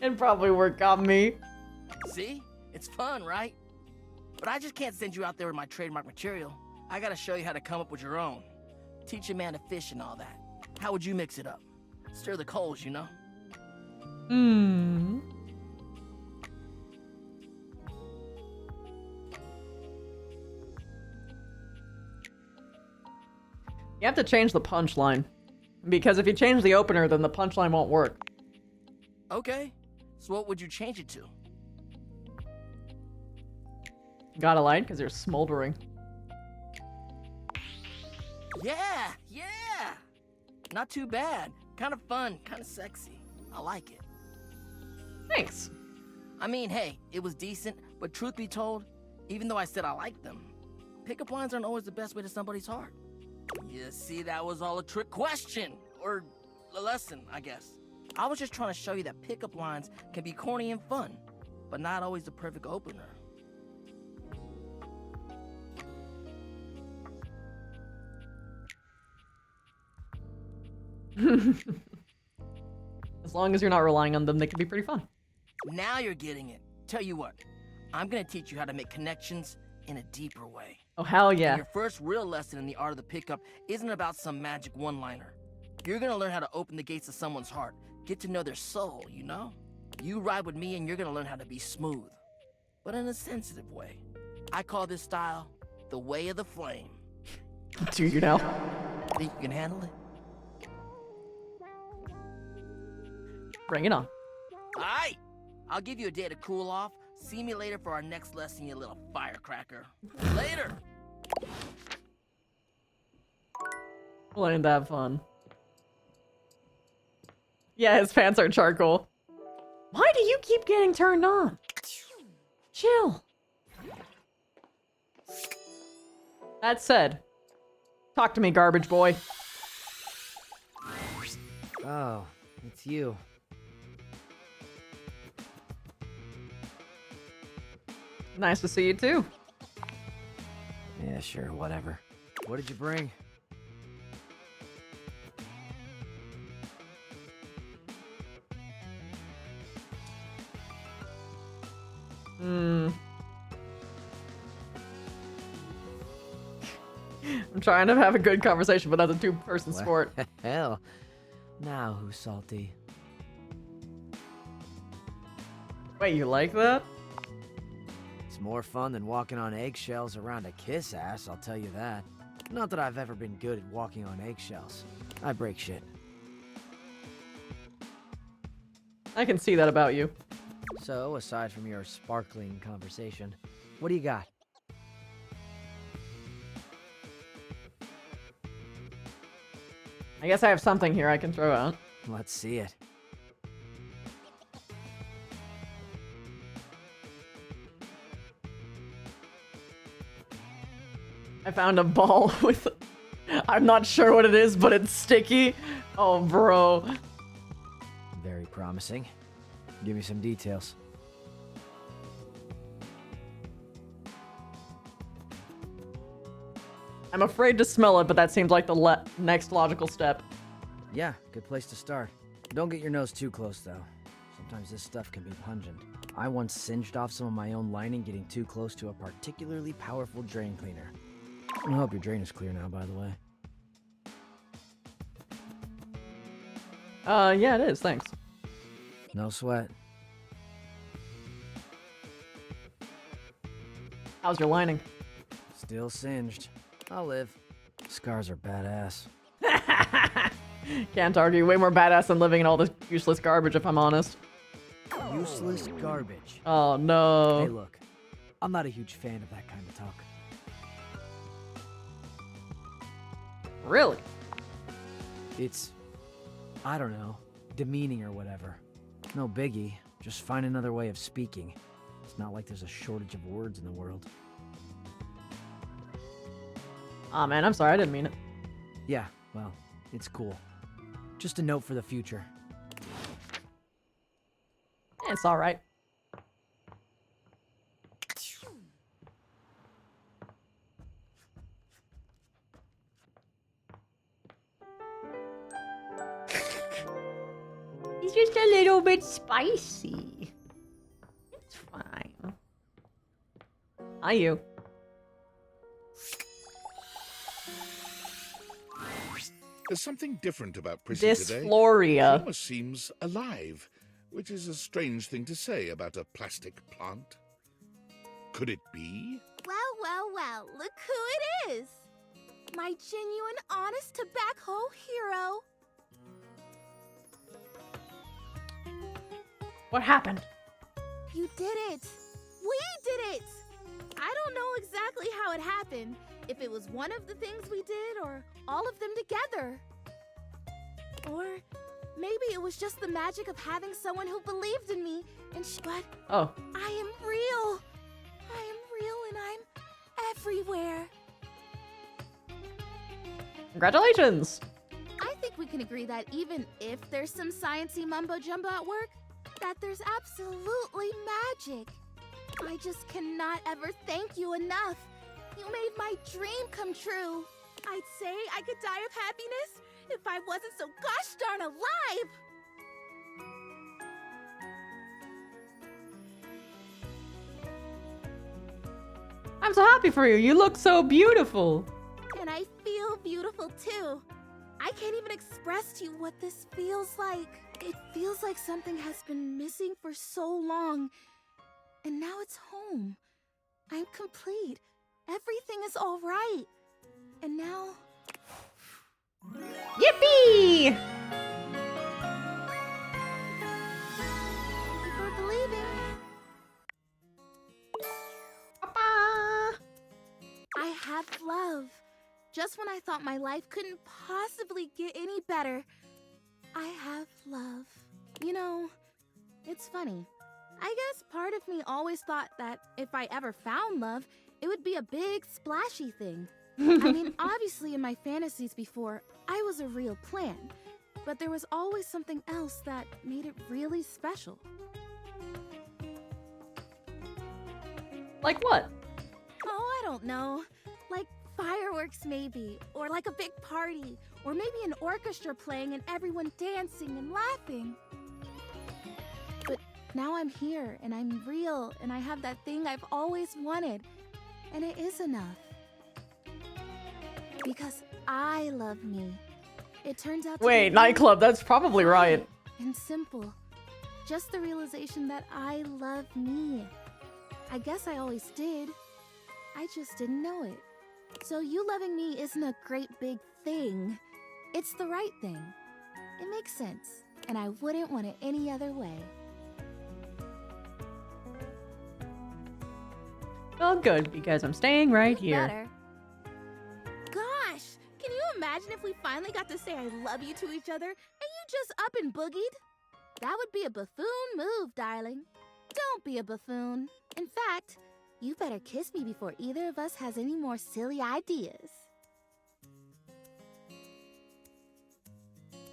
It'd probably work on me. See? It's fun, right? But I just can't send you out there with my trademark material. I gotta show you how to come up with your own. Teach a man to fish and all that. How would you mix it up? Stir the coals, you know? Hmm. You have to change the punchline. Because if you change the opener, then the punchline won't work. Okay. So what would you change it to? Got a light? Because you're smoldering. Yeah! Yeah! Not too bad. Kind of fun, kind of sexy. I like it. Thanks. I mean, hey, it was decent, but truth be told, even though I said I liked them, pickup lines aren't always the best way to somebody's heart. You see, that was all a trick question. Or a lesson, I guess. I was just trying to show you that pickup lines can be corny and fun, but not always the perfect opener. As long as you're not relying on them, they can be pretty fun. Now you're getting it. Tell you what, I'm gonna teach you how to make connections in a deeper way. Oh, hell yeah. And your first real lesson in the art of the pickup isn't about some magic one-liner. You're gonna learn how to open the gates of someone's heart, get to know their soul, you know? You ride with me and you're gonna learn how to be smooth, but in a sensitive way. I call this style the way of the flame. Do you now? Think you can handle it? Bring it on. Alright! I'll give you a day to cool off. See me later for our next lesson, you little firecracker. Later! Well, ain't that fun? Yeah, his pants are charcoal. Why do you keep getting turned on? Chill. That said, talk to me, garbage boy. Oh, it's you. Nice to see you too. Yeah, sure, whatever. What did you bring? I'm trying to have a good conversation, but that's a two-person sport. Hell. Now who's salty? Wait, you like that? It's more fun than walking on eggshells around a kiss ass, I'll tell you that. Not that I've ever been good at walking on eggshells. I break shit. I can see that about you. So, aside from your sparkling conversation, what do you got? I guess I have something here I can throw out. Let's see it. I found a ball with... I'm not sure what it is, but it's sticky. Oh, bro. Very promising. Give me some details. I'm afraid to smell it, but that seems like the next logical step. Yeah, good place to start. Don't get your nose too close, though. Sometimes this stuff can be pungent. I once singed off some of my own lining getting too close to a particularly powerful drain cleaner. I hope your drain is clear now, by the way. Yeah, it is, thanks. No sweat. How's your lining? Still singed. I'll live. Scars are badass. Can't argue. Way more badass than living in all this useless garbage, if I'm honest. Useless garbage. Oh, no. Hey, look. I'm not a huge fan of that kind of talk. Really? It's... I don't know. Demeaning or whatever. No biggie. Just find another way of speaking. It's not like there's a shortage of words in the world. Aw, man, I'm sorry. I didn't mean it. Yeah, well, it's cool. Just a note for the future. It's alright. It's just a little bit spicy. It's fine. Hi, you. There's something different about Prissy today. Dysphoria. She almost seems alive, which is a strange thing to say about a plastic plant. Could it be? Well, look who it is! My genuine, honest tobacco hero. What happened? You did it! We did it! I don't know exactly how it happened. If it was one of the things we did, or all of them together. Or maybe it was just the magic of having someone who believed in me, and but oh, I am real. I am real and I'm everywhere. Congratulations! I think we can agree that even if there's some sciencey mumbo-jumbo at work, that there's absolutely magic. I just cannot ever thank you enough. You made my dream come true. I'd say I could die of happiness if I wasn't so gosh darn alive. I'm so happy for you. You look so beautiful. And I feel beautiful too. I can't even express to you what this feels like. It feels like something has been missing for so long. And now it's home. I'm complete. Everything is all right. And now... Yippee! Thank you for believing. Papa! I have love. Just when I thought my life couldn't possibly get any better, I have love. You know, it's funny. I guess part of me always thought that if I ever found love, it would be a big, splashy thing. I mean, obviously in my fantasies before, I was a real plan. But there was always something else that made it really special. Like what? Oh, I don't know. Like fireworks maybe, or like a big party, or maybe an orchestra playing and everyone dancing and laughing. But now I'm here, and I'm real, and I have that thing I've always wanted. And it is enough. Because I love me. It turns out to Wait, be nightclub, that's probably right. and simple. Just the realization that I love me. I guess I always did. I just didn't know it. So you loving me isn't a great big thing. It's the right thing. It makes sense, and I wouldn't want it any other way. Well, good, because I'm staying right here. Better. Gosh, can you imagine if we finally got to say I love you to each other and you just up and boogied? That would be a buffoon move, darling. Don't be a buffoon. In fact, You better kiss me before either of us has any more silly ideas.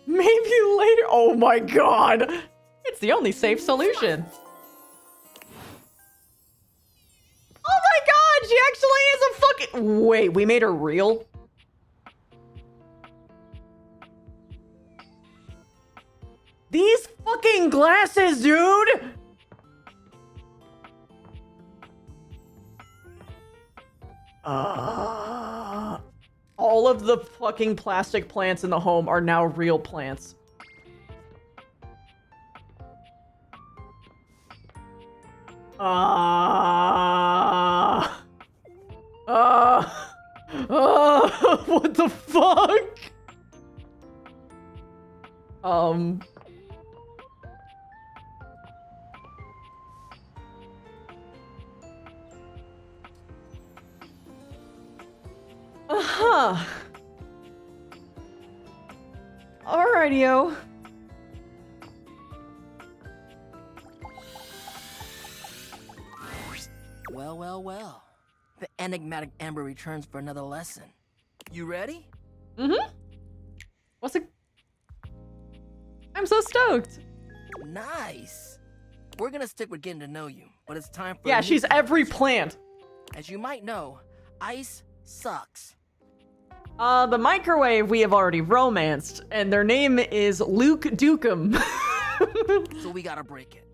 Maybe later. Oh my god. It's the only safe solution. Oh my god, she actually is a fucking... Wait, we made her real? These fucking glasses, dude! All of the fucking plastic plants in the home are now real plants. What the fuck? Alrighty-o. Well, well, well. The enigmatic Ember returns for another lesson. You ready? Mm-hmm. What's it? I'm so stoked. Nice. We're gonna stick with getting to know you, but it's time for Yeah, she's every plant. As you might know, ice sucks. The microwave we have already romanced, and their name is Luke Dukem. So we gotta break it.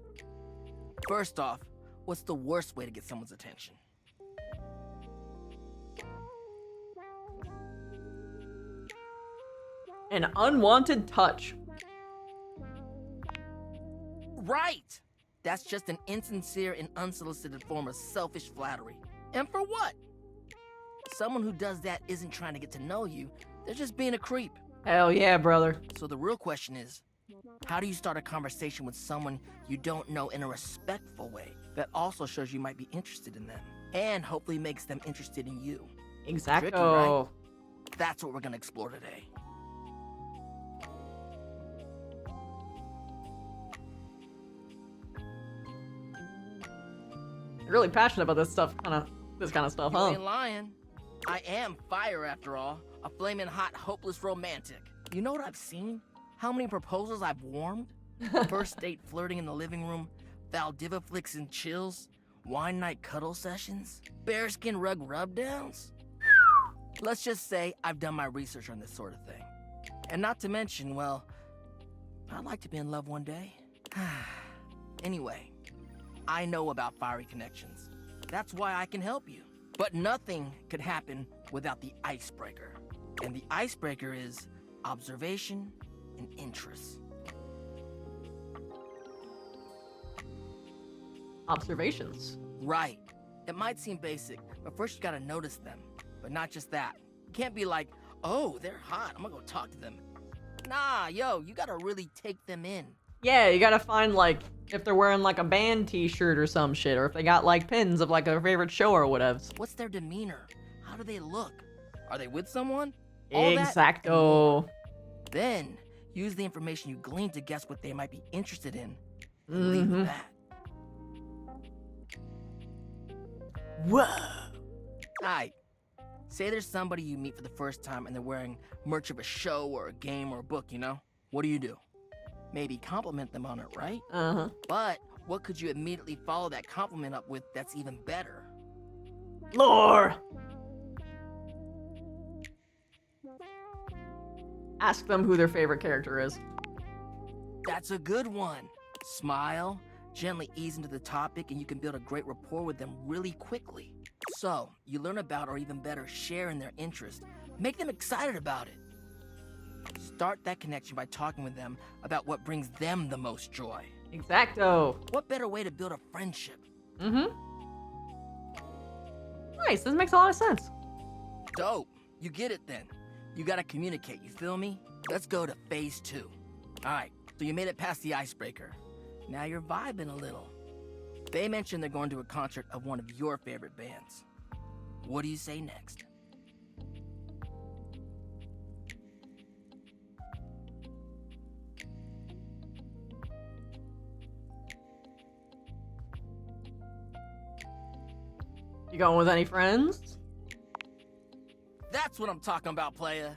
First off, what's the worst way to get someone's attention? An unwanted touch. Right! That's just an insincere and unsolicited form of selfish flattery. And for what? Someone who does that isn't trying to get to know you, they're just being a creep. Hell yeah, brother. So the real question is, how do you start a conversation with someone you don't know in a respectful way that also shows you might be interested in them and hopefully makes them interested in you? Exacto. Tricky, right? That's what we're gonna explore today. You're really passionate about this stuff, this kind of stuff, You huh? ain't lying. I am fire after all, a flaming hot, hopeless romantic. You know what I've seen? How many proposals I've warmed? First date flirting in the living room, Valdiva flicks and chills, wine night cuddle sessions, bearskin rug rubdowns. Let's just say I've done my research on this sort of thing. And not to mention, well, I'd like to be in love one day. Anyway, I know about fiery connections. That's why I can help you. But nothing could happen without the icebreaker. And the icebreaker is observation and interest. Observations. Right. It might seem basic, but first you gotta notice them. But not just that. You can't be like, oh, they're hot, I'm gonna go talk to them. Nah, yo, you gotta really take them in. Yeah, you gotta find, like, if they're wearing, like, a band t-shirt or some shit, or if they got, like, pins of, like, their favorite show or whatever. What's their demeanor? How do they look? Are they with someone? All that and Exacto. more. Then, use the information you glean to guess what they might be interested in. And leave with that. Whoa. Alright. Say there's somebody you meet for the first time and they're wearing merch of a show or a game or a book, you know? What do? Maybe compliment them on it, right? Uh-huh. But what could you immediately follow that compliment up with that's even better? Lore! Ask them who their favorite character is. That's a good one. Smile, gently ease into the topic, and you can build a great rapport with them really quickly. So, you learn about, or even better, share in their interest. Make them excited about it. Start that connection by talking with them about what brings them the most joy. Exacto. What better way to build a friendship? Mm-hmm. Nice, this makes a lot of sense. Dope. You get it then. You gotta communicate, you feel me? Let's go to phase 2. Alright, so you made it past the icebreaker. Now you're vibing a little. They mentioned they're going to a concert of one of your favorite bands. What do you say next? You going with any friends? That's what I'm talking about, playa.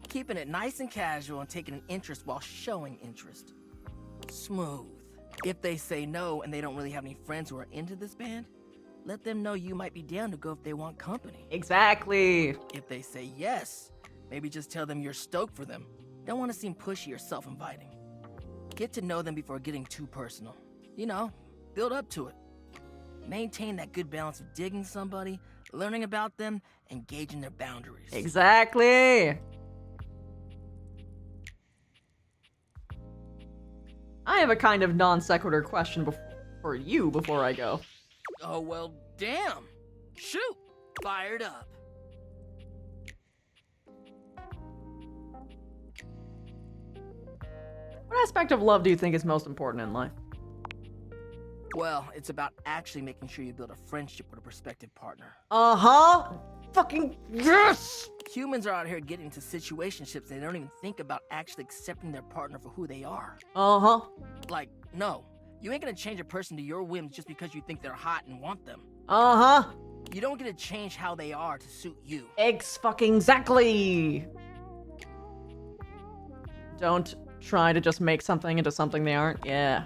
Keeping it nice and casual and taking an interest while showing interest. Smooth. If they say no and they don't really have any friends who are into this band, let them know you might be down to go if they want company. Exactly. If they say yes, maybe just tell them you're stoked for them. Don't want to seem pushy or self-inviting. Get to know them before getting too personal. You know, build up to it. Maintain that good balance of digging somebody, learning about them, and gauging their boundaries. Exactly. I have a kind of non sequitur question for you before I go. Oh, well, damn. Shoot. Fired up. What aspect of love do you think is most important in life? Well, it's about actually making sure you build a friendship with a prospective partner. Uh-huh. Fucking yes! Humans are out here getting into situationships they don't even think about actually accepting their partner for who they are. Uh-huh. Like, no. You ain't gonna change a person to your whims just because you think they're hot and want them. Uh-huh. You don't get to change how they are to suit you. Exactly. Don't try to just make something into something they aren't. Yeah.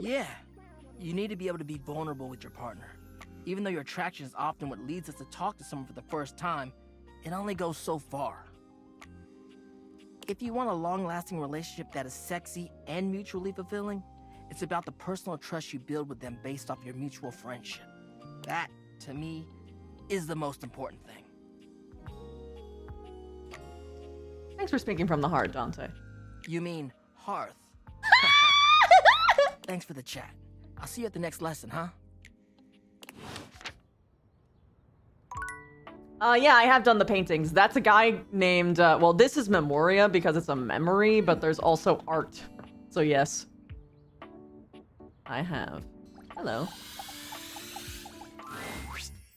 Yeah. You need to be able to be vulnerable with your partner. Even though your attraction is often what leads us to talk to someone for the first time, it only goes so far. If you want a long-lasting relationship that is sexy and mutually fulfilling, it's about the personal trust you build with them based off your mutual friendship. That, to me, is the most important thing. Thanks for speaking from the heart, Dante. You mean hearth. Thanks for the chat. I'll see you at the next lesson, huh? Yeah, I have done the paintings. That's a guy named, well, this is Memoria because it's a memory, but there's also art. So yes. I have. Hello.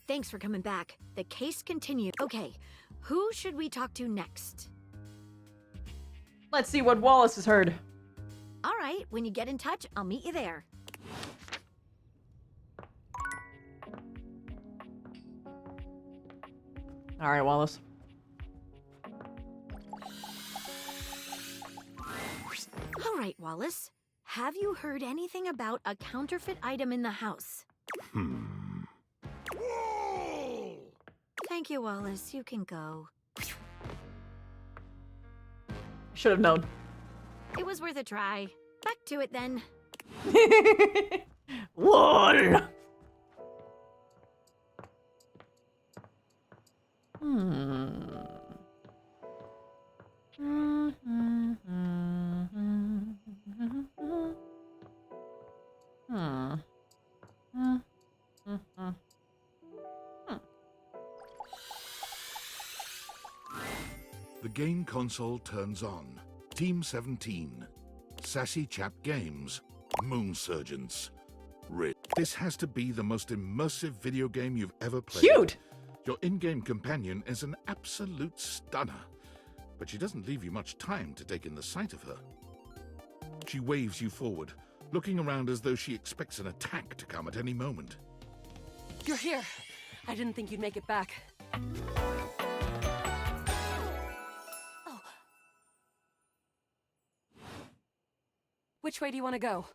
Thanks for coming back. The case continues. Okay, who should we talk to next? Let's see what Wallace has heard. All right, when you get in touch, I'll meet you there. All right, Wallace. All right, Wallace. Have you heard anything about a counterfeit item in the house? Thank you, Wallace. You can go. Should have known. It was worth a try. Back to it then. Lol. The game console turns on. Team 17. Sassy Chap Games. Moon Surgeons. This has to be the most immersive video game you've ever played. Cute! Your in-game companion is an absolute stunner, but she doesn't leave you much time to take in the sight of her. She waves you forward, looking around as though she expects an attack to come at any moment. You're here. I didn't think you'd make it back. Oh. Which way do you want to go?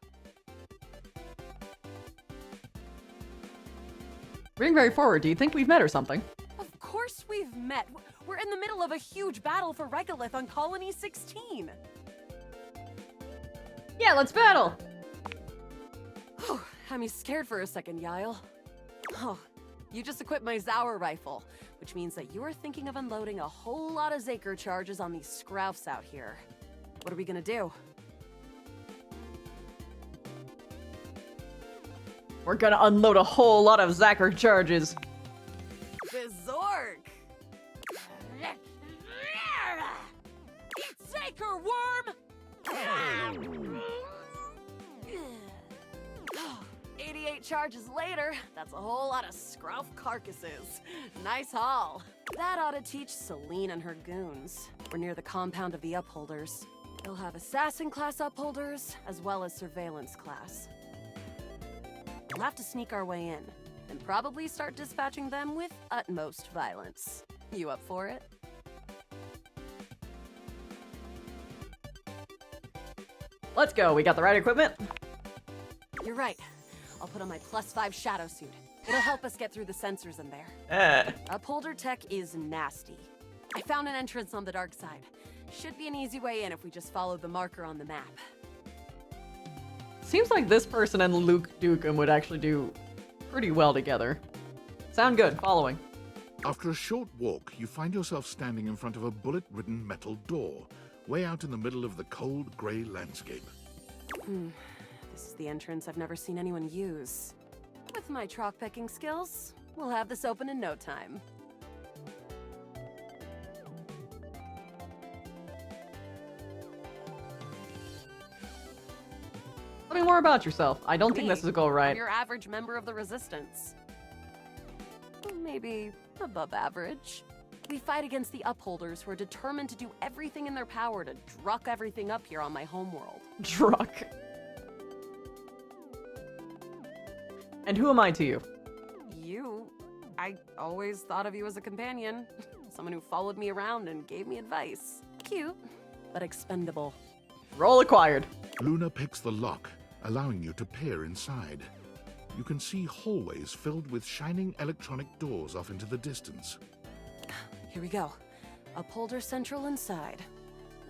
Bring very forward. Do you think we've met or something? Of course we've met. We're in the middle of a huge battle for Regolith on Colony 16. Yeah, let's battle! Oh, had me scared for a second, Yael. Oh, you just equipped my Zauer rifle, which means that you're thinking of unloading a whole lot of Zaker charges on these Scroufs out here. What are we gonna do? We're gonna unload a whole lot of Zacher charges. Bizork! Eat Zaker, worm! 88 charges later, that's a whole lot of Scrouf carcasses. Nice haul. That ought to teach Celine and her goons. We're near the compound of the Upholders. They'll have Assassin class Upholders, as well as Surveillance class. We'll have to sneak our way in. and probably start dispatching them with utmost violence. You up for it? Let's go. We got the right equipment. You're right. I'll put on my +5 shadow suit. It'll help us get through the sensors in there. Upholder tech is nasty. I found an entrance on the dark side. Should be an easy way in if we just follow the marker on the map. Seems like this person and Luke Dukem would actually do pretty well together. Sound good. Following. After a short walk, you find yourself standing in front of a bullet-ridden metal door, way out in the middle of the cold, grey landscape. This is the entrance I've never seen anyone use. With my chalk picking skills, we'll have this open in no time. Tell me more about yourself. I don't think Me? this will go right. I'm your average member of the Resistance. Maybe above average. We fight against the Upholders who are determined to do everything in their power to druck everything up here on my homeworld. Druck. And who am I to you? You? I always thought of you as a companion. Someone who followed me around and gave me advice. Cute, but expendable. Roll acquired. Luna picks the lock, allowing you to peer inside. You can see hallways filled with shining electronic doors off into the distance. Here we go. Upholder Central inside.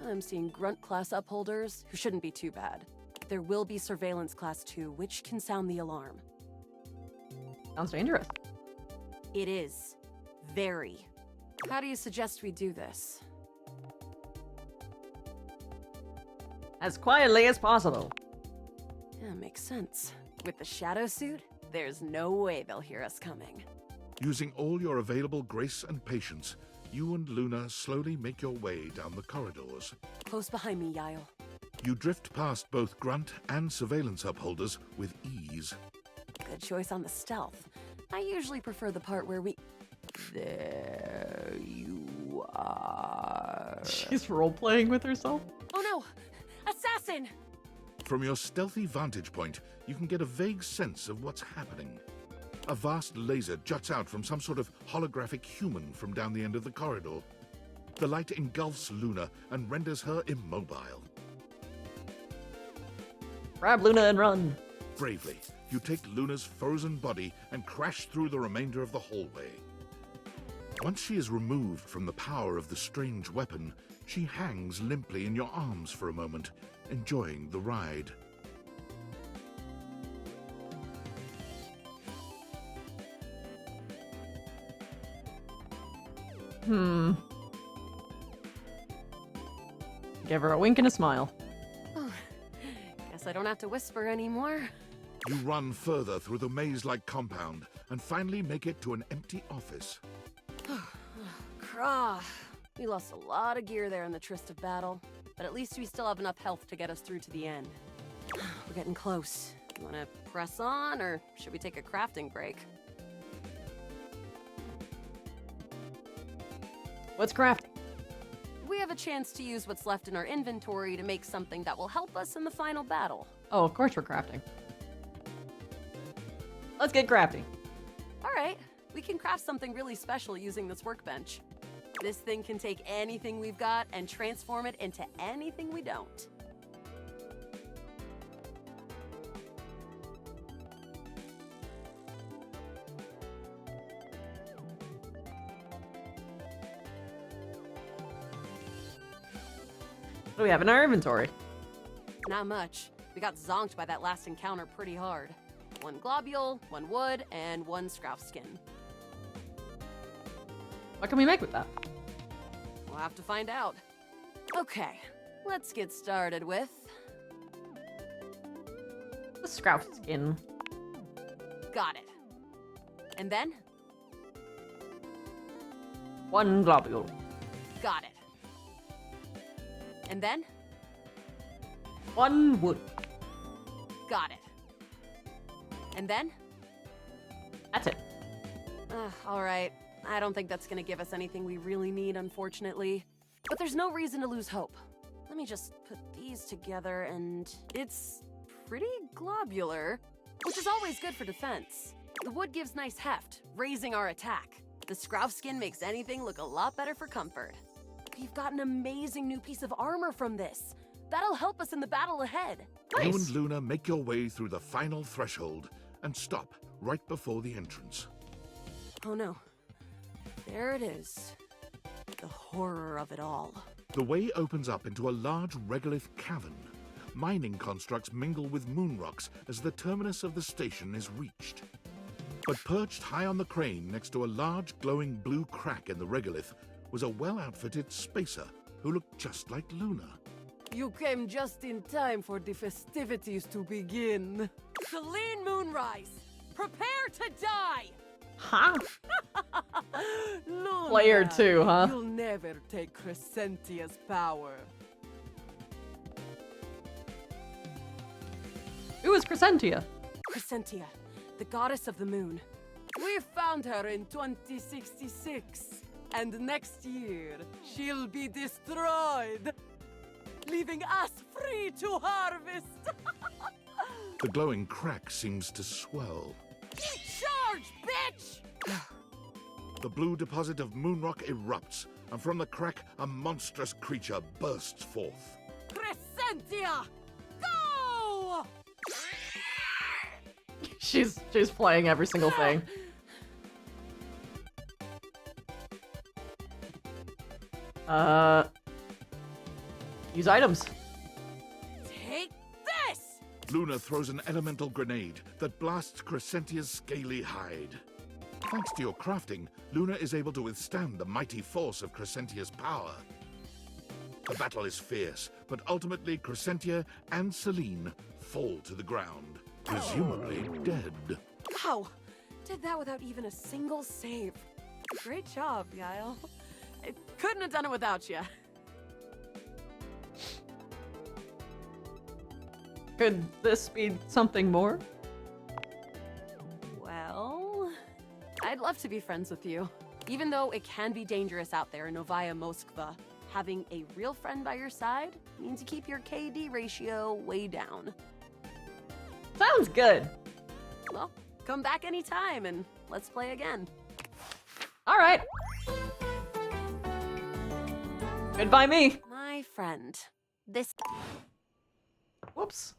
I'm seeing Grunt class upholders, who shouldn't be too bad. There will be Surveillance class 2, which can sound the alarm. Sounds dangerous. It is. Very. How do you suggest we do this? As quietly as possible. Yeah, makes sense. With the shadow suit, there's no way they'll hear us coming. Using all your available grace and patience, you and Luna slowly make your way down the corridors. Close behind me, Yael. You drift past both Grunt and Surveillance upholders with ease. Good choice on the stealth. I usually prefer the part where we... There you are. She's role-playing with herself? Oh no! Assassin! From your stealthy vantage point, you can get a vague sense of what's happening. A vast laser juts out from some sort of holographic human from down the end of the corridor. The light engulfs Luna and renders her immobile. Grab Luna and run. Bravely, you take Luna's frozen body and crash through the remainder of the hallway. Once she is removed from the power of the strange weapon, she hangs limply in your arms for a moment, enjoying the ride. Give her a wink and a smile. Oh, guess I don't have to whisper anymore. You run further through the maze-like compound and finally make it to an empty office. Craw. We lost a lot of gear there in the tryst of battle, but at least we still have enough health to get us through to the end. We're getting close. You wanna press on, or should we take a crafting break? What's crafting? We have a chance to use what's left in our inventory to make something that will help us in the final battle. Oh, of course we're crafting. Let's get crafting. All right, we can craft something really special using this workbench. This thing can take anything we've got and transform it into anything we don't. What do we have in our inventory? Not much. We got zonked by that last encounter pretty hard. 1 globule, 1 wood, and 1 scrouf skin. What can we make with that? We'll have to find out. Okay, let's get started with... The scrouf skin. Got it. And then? 1 globule. Got it. And then? 1 wood. Got it. And then? That's it. All right. I don't think that's gonna give us anything we really need, unfortunately. But there's no reason to lose hope. Let me just put these together and... It's pretty globular, which is always good for defense. The wood gives nice heft, raising our attack. The scrouf skin makes anything look a lot better for comfort. We've got an amazing new piece of armor from this. That'll help us in the battle ahead. You and Luna make your way through the final threshold and stop right before the entrance. Oh no. There it is. The horror of it all. The way opens up into a large regolith cavern. Mining constructs mingle with moon rocks as the terminus of the station is reached. But perched high on the crane next to a large glowing blue crack in the regolith was a well-outfitted spacer who looked just like Luna. You came just in time for the festivities to begin. Celine Moonrise, prepare to die! Huh? Luna, Player 2, huh? You'll never take Crescentia's power. Who is Crescentia? Crescentia, the goddess of the moon. We found her in 2066, and next year she'll be destroyed, leaving us free to harvest. The glowing crack seems to swell. Charge, bitch! The blue deposit of moonrock erupts, and from the crack, a monstrous creature bursts forth. Crescentia, go! She's playing every single thing. Use items. Take this! Luna throws an elemental grenade that blasts Crescentia's scaly hide. Thanks to your crafting, Luna is able to withstand the mighty force of Crescentia's power. The battle is fierce, but ultimately Crescentia and Celine fall to the ground, presumably dead. Wow, did that without even a single save. Great job, Yael. I couldn't have done it without you. Could this be something more? Well, I'd love to be friends with you. Even though it can be dangerous out there in Novaya Moskva, having a real friend by your side means you keep your KD ratio way down. Sounds good. Well, come back anytime and let's play again. All right. Goodbye, me. My friend, this... Whoops.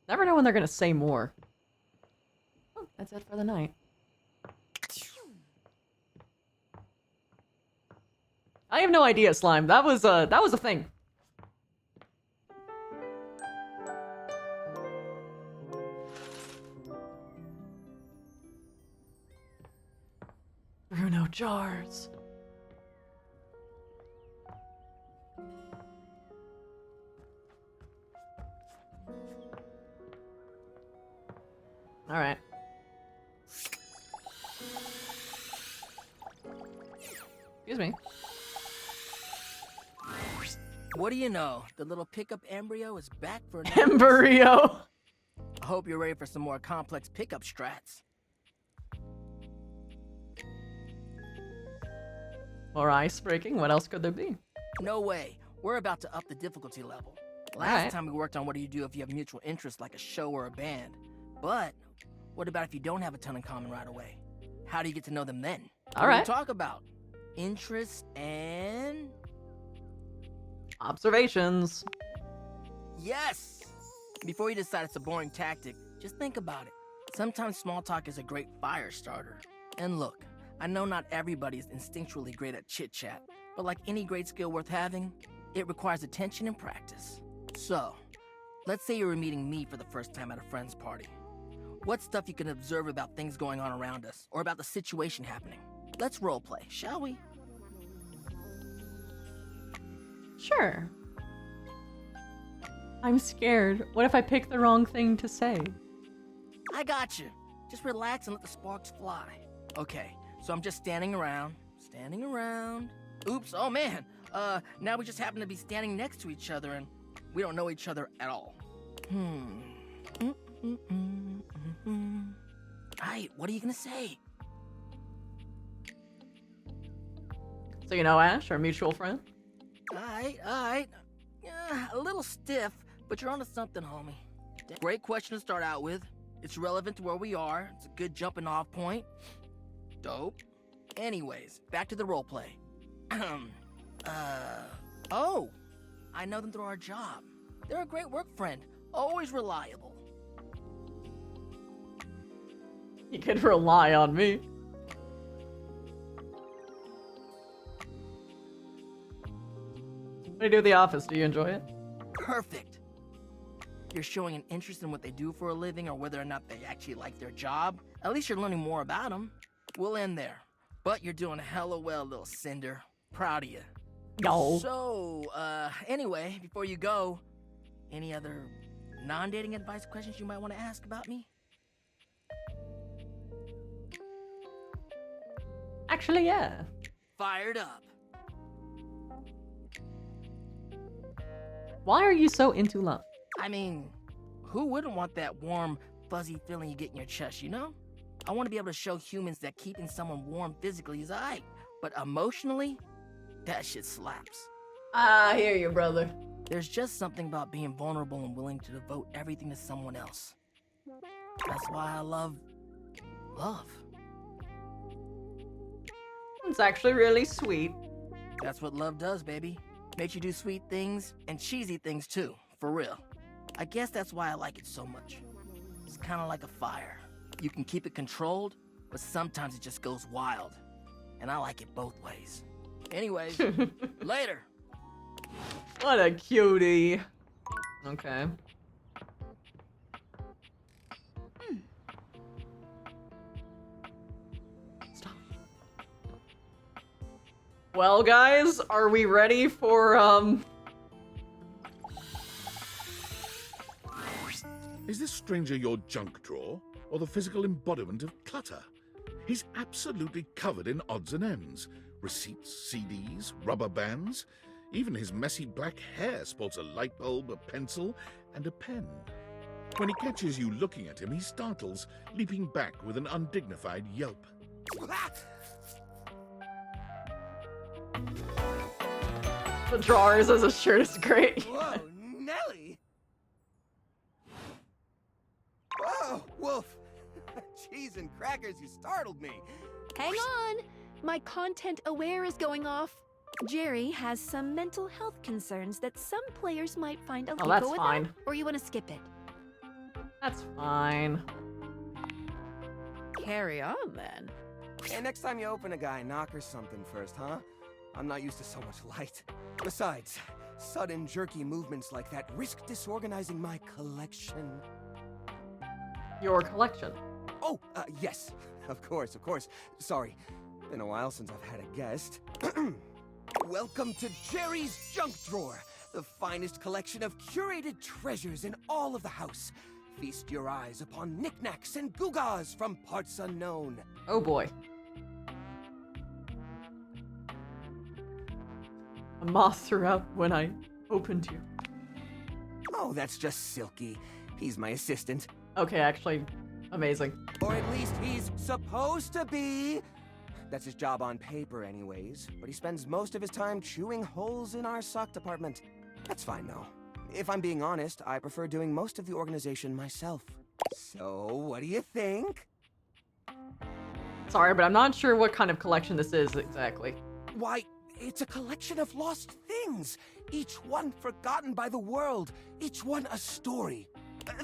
Never know when they're gonna say more. Oh, that's it for the night. I have no idea, Slime. That was a thing. Bruno jars. All right. Excuse me. What do you know? The little pickup embryo is back for an Embryo. I hope you're ready for some more complex pickup strats. Or ice breaking. What else could there be? No way. We're about to up the difficulty level. Last Alright. time we worked on what do you do if you have mutual interests like a show or a band. But what about if you don't have a ton in common right away? How do you get to know them then? What do Alright. we talk about? Interest and... Observations. Yes! Before you decide it's a boring tactic, just think about it. Sometimes small talk is a great fire starter. And look, I know not everybody is instinctually great at chit-chat, but like any great skill worth having, it requires attention and practice. So, let's say you were meeting me for the first time at a friend's party. What's stuff you can observe about things going on around us, or about the situation happening? Let's roleplay, shall we? Sure. I'm scared. What if I pick the wrong thing to say? I got you. Just relax and let the sparks fly. Okay, so I'm just standing around. Oops, oh man. Now we just happen to be standing next to each other and we don't know each other at all. Aight, what are you gonna say? So you know Ash, our mutual friend? Aight. Yeah, a little stiff, but you're onto something, homie. Great question to start out with. It's relevant to where we are. It's a good jumping off point. Dope. Anyways, back to the roleplay. Oh, I know them through our job. They're a great work friend, always reliable. You can rely on me. What do you do at the office? Do you enjoy it? Perfect. You're showing an interest in what they do for a living or whether or not they actually like their job. At least you're learning more about them. We'll end there. But you're doing hella well, little Cinder. Proud of you. No. So, anyway, before you go, any other non-dating advice questions you might want to ask about me? Actually, yeah. Fired up. Why are you so into love? I mean, who wouldn't want that warm, fuzzy feeling you get in your chest, you know? I want to be able to show humans that keeping someone warm physically is alright, but emotionally, that shit slaps. I hear you, brother. There's just something about being vulnerable and willing to devote everything to someone else. That's why I love love. It's actually really sweet. That's what love does, baby. Makes you do sweet things and cheesy things too, for real. I guess that's why I like it so much. It's kind of like a fire. You can keep it controlled, but sometimes it just goes wild. And I like it both ways. Anyways, later. What a cutie. Okay. Stop. Well, guys, are we ready for, Is this stranger your junk drawer, or the physical embodiment of clutter? He's absolutely covered in odds and ends. Receipts, CDs, rubber bands. Even his messy black hair sports a light bulb, a pencil, and a pen. When he catches you looking at him, he startles, leaping back with an undignified yelp. The drawers as a shirt is great. Whoa, Nelly! Whoa, Wolf! Cheese and crackers, you startled me. Hang on! My content aware is going off. Jerry has some mental health concerns that some players might find illegal that's without, fine. or you want to skip it? That's fine. Carry on, then. Hey, next time you open a guy, knock or something first, huh? I'm not used to so much light. Besides, sudden jerky movements like that risk disorganizing my collection. Your collection. Oh, yes. Of course. Sorry. Been a while since I've had a guest. Welcome to Jerry's Junk Drawer, the finest collection of curated treasures in all of the house. Feast your eyes upon knickknacks and gewgaws from parts unknown. Oh boy. A moth threw out when I opened you. Oh, that's just Silky. He's my assistant. Okay, actually, amazing. Or at least he's supposed to be. That's his job on paper anyways, but he spends most of his time chewing holes in our sock department. That's fine though. If I'm being honest, I prefer doing most of the organization myself. So, what do you think? Sorry, but I'm not sure what kind of collection this is exactly. Why, it's a collection of lost things. Each one forgotten by the world. Each one a story.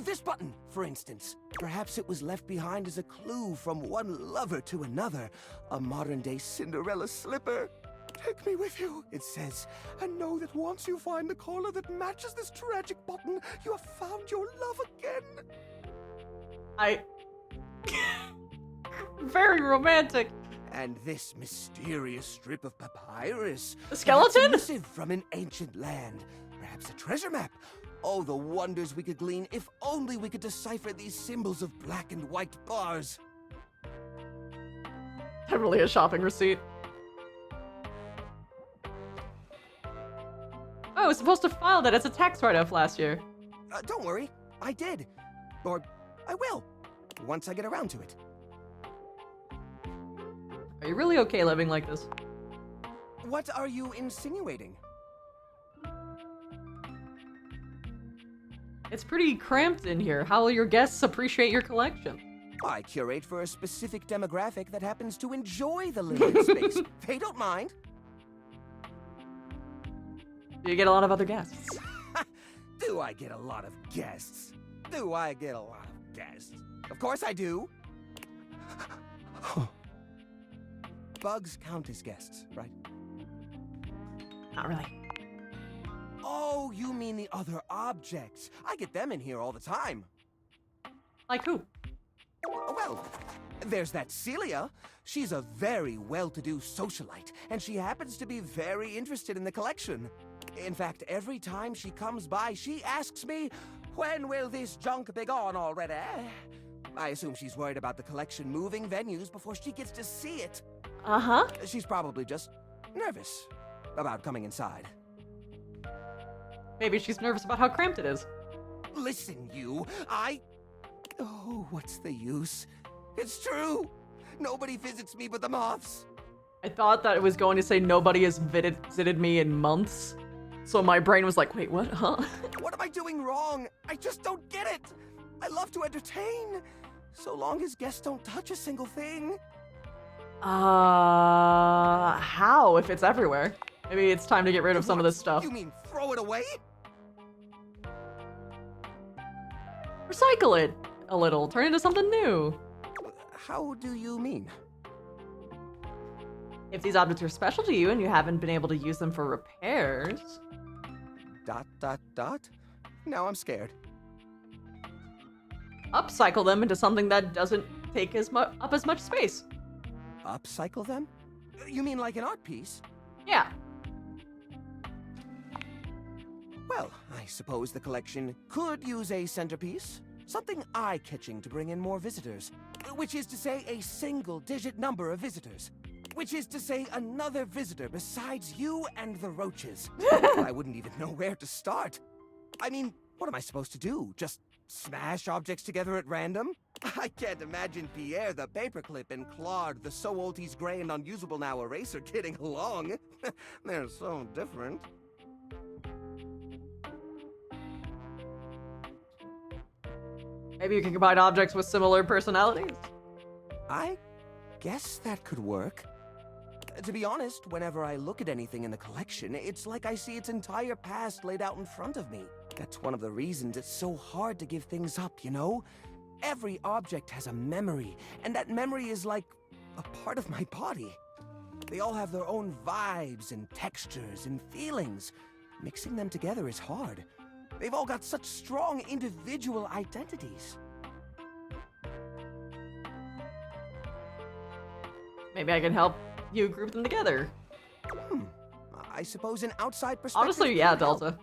This button, for instance. Perhaps it was left behind as a clue from one lover to another. A modern-day Cinderella slipper. Take me with you, it says, and know that once you find the collar that matches this tragic button, you have found your love again. Very romantic. And this mysterious strip of papyrus. A skeleton? Perhaps a missive from an ancient land. Perhaps a treasure map. Oh, the wonders we could glean if only we could decipher these symbols of black and white bars. Definitely a shopping receipt. Oh, I was supposed to file that as a tax write-off last year. Don't worry, I did. Or I will, once I get around to it. Are you really okay living like this? What are you insinuating? It's pretty cramped in here. How will your guests appreciate your collection? I curate for a specific demographic that happens to enjoy the limited space. They don't mind. Do you get a lot of other guests? Do I get a lot of guests? Do I get a lot of guests? Of course I do. Bugs count as guests, right? Not really. Oh, you mean the other objects. I get them in here all the time. Like who? Well, there's that Celia. She's a very well-to-do socialite, and she happens to be very interested in the collection. In fact, every time she comes by, she asks me, when will this junk be gone already? I assume she's worried about the collection moving venues before she gets to see it. Uh-huh. She's probably just nervous about coming inside. Maybe she's nervous about how cramped it is. Listen, you, Oh, what's the use? It's true! Nobody visits me but the moths! I thought that it was going to say nobody has visited me in months. So my brain was like, wait, what? Huh? What am I doing wrong? I just don't get it! I love to entertain! So long as guests don't touch a single thing. How if it's everywhere? Maybe it's time to get rid of some of this stuff. You mean throw it away? Recycle it a little. Turn it into something new. How do you mean? If these objects are special to you and you haven't been able to use them for repairs... ... Now I'm scared. Upcycle them into something that doesn't take up as much space. Upcycle them? You mean like an art piece? Yeah. Well, I suppose the collection could use a centerpiece. Something eye-catching to bring in more visitors. Which is to say a single-digit number of visitors. Which is to say another visitor besides you and the roaches. I wouldn't even know where to start. I mean, what am I supposed to do? Just smash objects together at random? I can't imagine Pierre the paperclip and Claude the so old he's gray and unusable now eraser getting along. They're so different. Maybe you can combine objects with similar personalities? I guess that could work. To be honest, whenever I look at anything in the collection, it's like I see its entire past laid out in front of me. That's one of the reasons it's so hard to give things up, you know? Every object has a memory, and that memory is like a part of my body. They all have their own vibes and textures and feelings. Mixing them together is hard. They've all got such strong individual identities. Maybe I can help you group them together. I suppose an outside perspective. Honestly, yeah, Delta.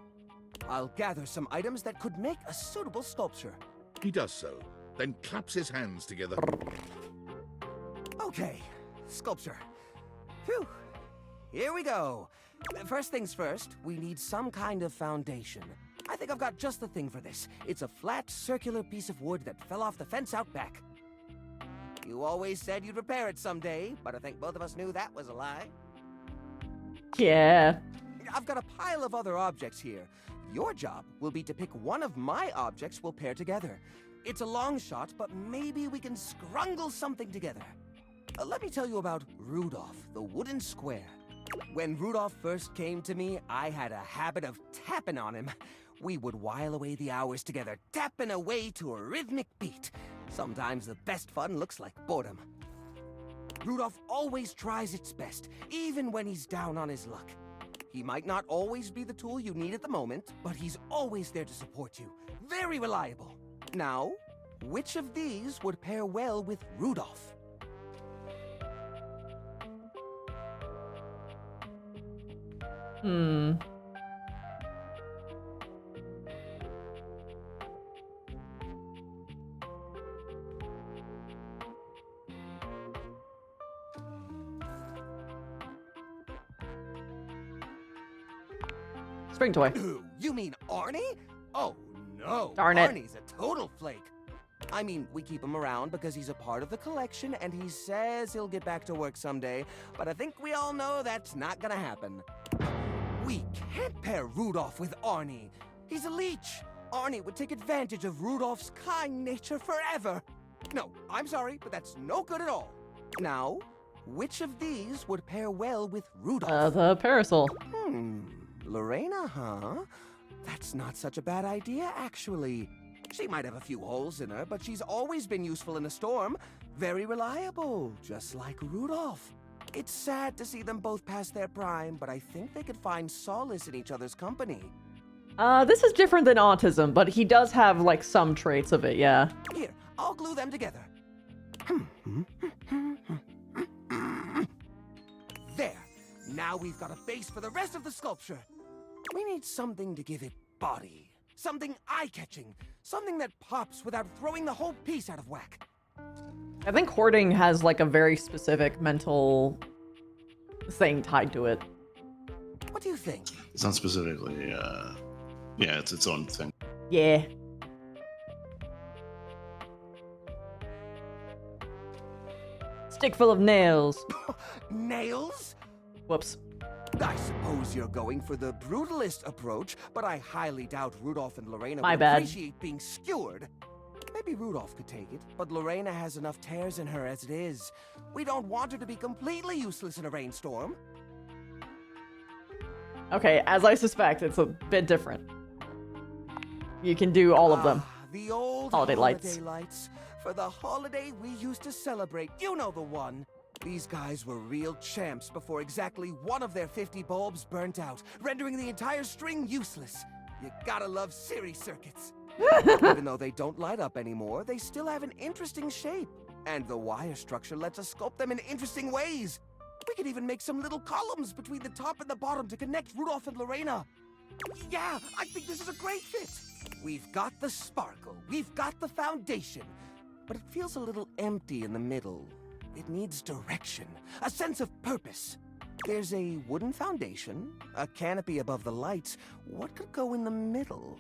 I'll gather some items that could make a suitable sculpture. He does so, then claps his hands together. Okay, sculpture. Phew. Here we go. First things first, we need some kind of foundation. I think I've got just the thing for this. It's a flat, circular piece of wood that fell off the fence out back. You always said you'd repair it someday, but I think both of us knew that was a lie. Yeah. I've got a pile of other objects here. Your job will be to pick one of my objects we'll pair together. It's a long shot, but maybe we can scrungle something together. Let me tell you about Rudolph, the wooden square. When Rudolph first came to me, I had a habit of tapping on him. We would while away the hours together, tapping away to a rhythmic beat. Sometimes the best fun looks like boredom. Rudolph always tries its best, even when he's down on his luck. He might not always be the tool you need at the moment, but he's always there to support you. Very reliable. Now, which of these would pair well with Rudolph? Spring toy. You mean Arnie? Oh, no. Darn it. Arnie's a total flake. I mean, we keep him around because he's a part of the collection and he says he'll get back to work someday, but I think we all know that's not gonna happen. We can't pair Rudolph with Arnie. He's a leech. Arnie would take advantage of Rudolph's kind nature forever. No, I'm sorry, but that's no good at all. Now, which of these would pair well with Rudolph? The parasol. Lorena, huh? That's not such a bad idea, actually. She might have a few holes in her, but she's always been useful in a storm. Very reliable, just like Rudolph. It's sad to see them both past their prime, but I think they could find solace in each other's company. This is different than autism, but he does have, like, some traits of it, yeah. Here, I'll glue them together. There. Now we've got a base for the rest of the sculpture. We need something to give it body. Something eye-catching. Something that pops without throwing the whole piece out of whack. I think hoarding has, like, a very specific mental thing tied to it. What do you think? It's not specifically, yeah, it's its own thing. Yeah. Stick full of nails. Nails? Whoops. I suppose you're going for the brutalist approach, but I highly doubt Rudolph and Lorena My would bad. appreciate being skewered. Maybe Rudolph could take it, but Lorena has enough tears in her as it is. We don't want her to be completely useless in a rainstorm. Okay, as I suspect, it's a bit different. You can do all of them. The old Holiday lights. lights. For the holiday we used to celebrate. You know the one. These guys were real champs before exactly one of their 50 bulbs burnt out, rendering the entire string useless. You gotta love Siri circuits. Even though they don't light up anymore, they still have an interesting shape. And the wire structure lets us sculpt them in interesting ways. We could even make some little columns between the top and the bottom to connect Rudolph and Lorena. Yeah, I think this is a great fit. We've got the sparkle, we've got the foundation, but it feels a little empty in the middle. It needs direction, a sense of purpose. There's a wooden foundation, a canopy above the lights. What could go in the middle?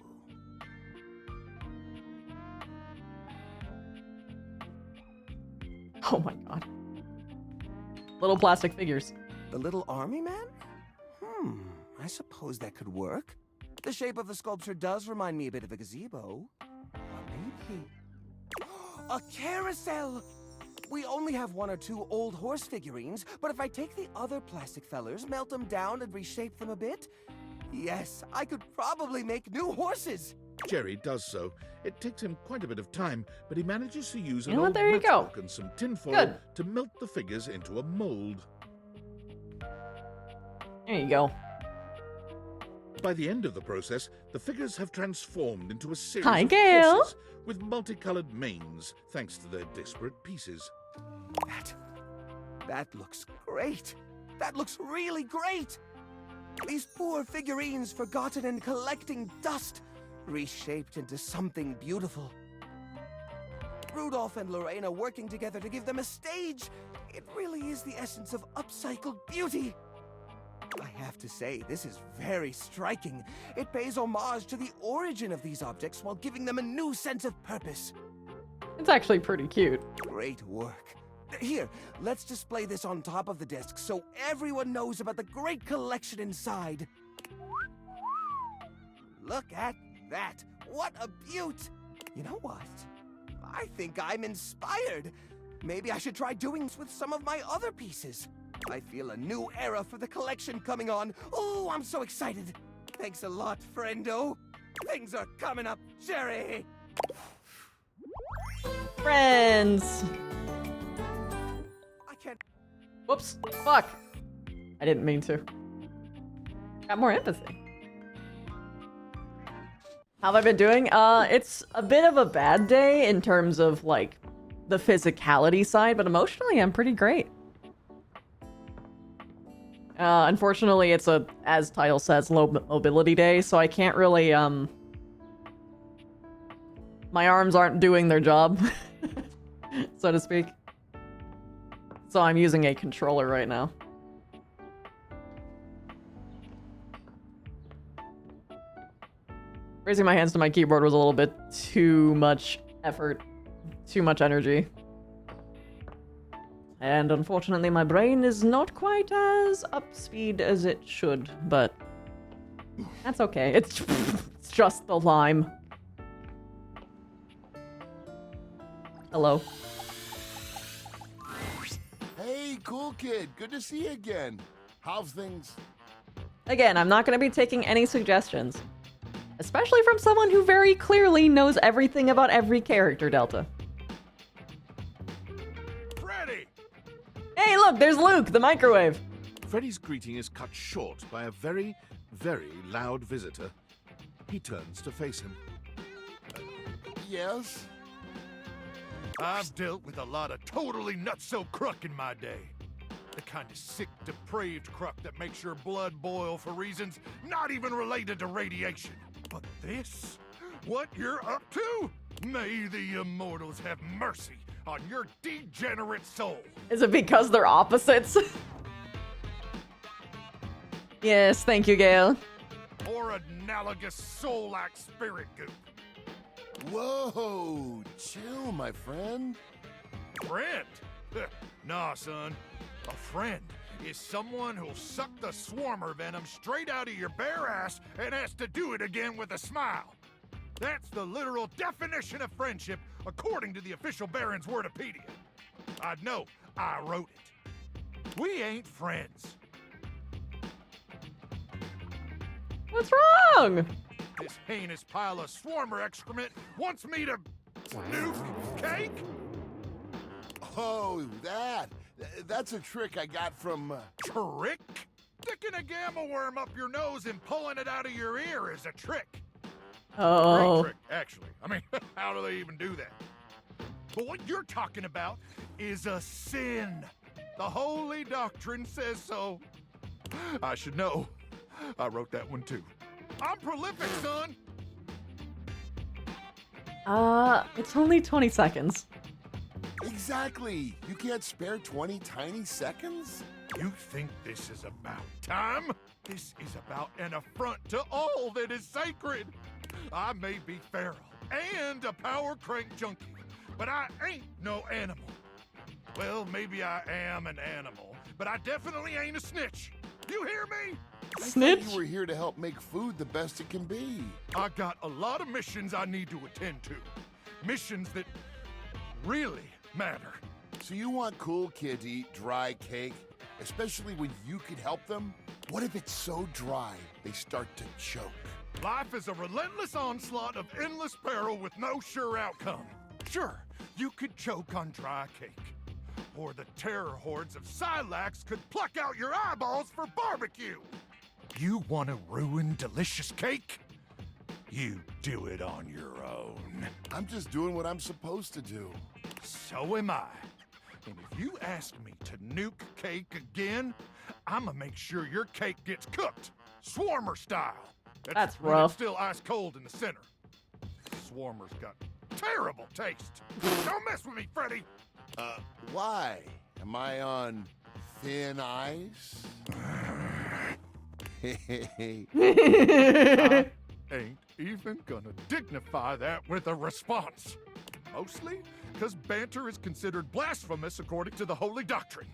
Oh my god. Little plastic figures. The little army man? I suppose that could work. The shape of the sculpture does remind me a bit of a gazebo. Or maybe... a carousel! We only have one or two old horse figurines, but if I take the other plastic fellers, melt them down and reshape them a bit, yes, I could probably make new horses! Jerry does so. It takes him quite a bit of time, but he manages to use You an know what? old There you go. matchbook and some tinfoil Good. to melt the figures into a mold. There you go. By the end of the process, the figures have transformed into a series Hi, of Gail. horses with multicolored manes, thanks to their disparate pieces. That looks great. That looks really great. These poor figurines forgotten and collecting dust, reshaped into something beautiful. Rudolph and Lorena working together to give them a stage. It really is the essence of upcycled beauty. I have to say, this is very striking. It pays homage to the origin of these objects while giving them a new sense of purpose. It's actually pretty cute. Great work. Here, let's display this on top of the desk so everyone knows about the great collection inside. Look at that. What a beaut. You know what? I think I'm inspired. Maybe I should try doing this with some of my other pieces. I feel a new era for the collection coming on. Oh, I'm so excited. Thanks a lot, friendo. Things are coming up, Jerry. Friends. I can't. Whoops. Fuck. I didn't mean to. Got more empathy. How have I been doing? It's a bit of a bad day in terms of, like, the physicality side, but emotionally I'm pretty great. Unfortunately, it's a, as title says, low mobility day, so I can't really, my arms aren't doing their job, so to speak. So I'm using a controller right now. Raising my hands to my keyboard was a little bit too much effort, too much energy. And unfortunately, my brain is not quite as up speed as it should, but that's okay. It's just the Lyme. Hello. Hey, cool kid. Good to see you again. How's things? Again, I'm not going to be taking any suggestions. Especially from someone who very clearly knows everything about every character, Delta. Freddy! Hey, look, there's Luke, the microwave. Freddy's greeting is cut short by a very, very loud visitor. He turns to face him. Yes? I've dealt with a lot of totally nutso crook in my day. The kind of sick, depraved crook that makes your blood boil for reasons not even related to radiation. But this? What you're up to? May the immortals have mercy on your degenerate soul. Is it because they're opposites? Yes, thank you, Gale. Or analogous soul-like spirit goop. Whoa, chill, my friend. Friend? Nah, son. A friend is someone who'll suck the swarmer venom straight out of your bare ass and has to do it again with a smile. That's the literal definition of friendship according to the official Baron's Wordopedia. I know, I wrote it. We ain't friends. What's wrong? This heinous pile of swarmer excrement wants me to nuke cake? Oh, that's a trick I got from... Trick? Sticking a gamma worm up your nose and pulling it out of your ear is a trick. Oh. Great trick, actually. I mean, how do they even do that? But what you're talking about is a sin. The Holy Doctrine says so. I should know. I wrote that one too. I'm prolific, son. It's only 20 seconds. Exactly. You can't spare 20 tiny seconds? You think this is about time? This is about an affront to all that is sacred. I may be feral and a power crank junkie, but I ain't no animal. Well, maybe I am an animal, but I definitely ain't a snitch. You hear me? I thought you were here to help make food the best it can be. I got a lot of missions I need to attend to. Missions that really matter. So you want cool kid to eat dry cake, especially when you could help them? What if it's so dry they start to choke? Life is a relentless onslaught of endless peril with no sure outcome. Sure, you could choke on dry cake. Or the terror hordes of Silax could pluck out your eyeballs for barbecue. You want to ruin delicious cake? You do it on your own. I'm just doing what I'm supposed to do. So am I. And if you ask me to nuke cake again, I'ma make sure your cake gets cooked, Swarmer style. That's when rough. It's still ice cold in the center. Swarmer's got terrible taste. Don't mess with me, Freddy. Why? Am I on thin ice? I ain't even gonna dignify that with a response. Mostly because banter is considered blasphemous according to the Holy Doctrine.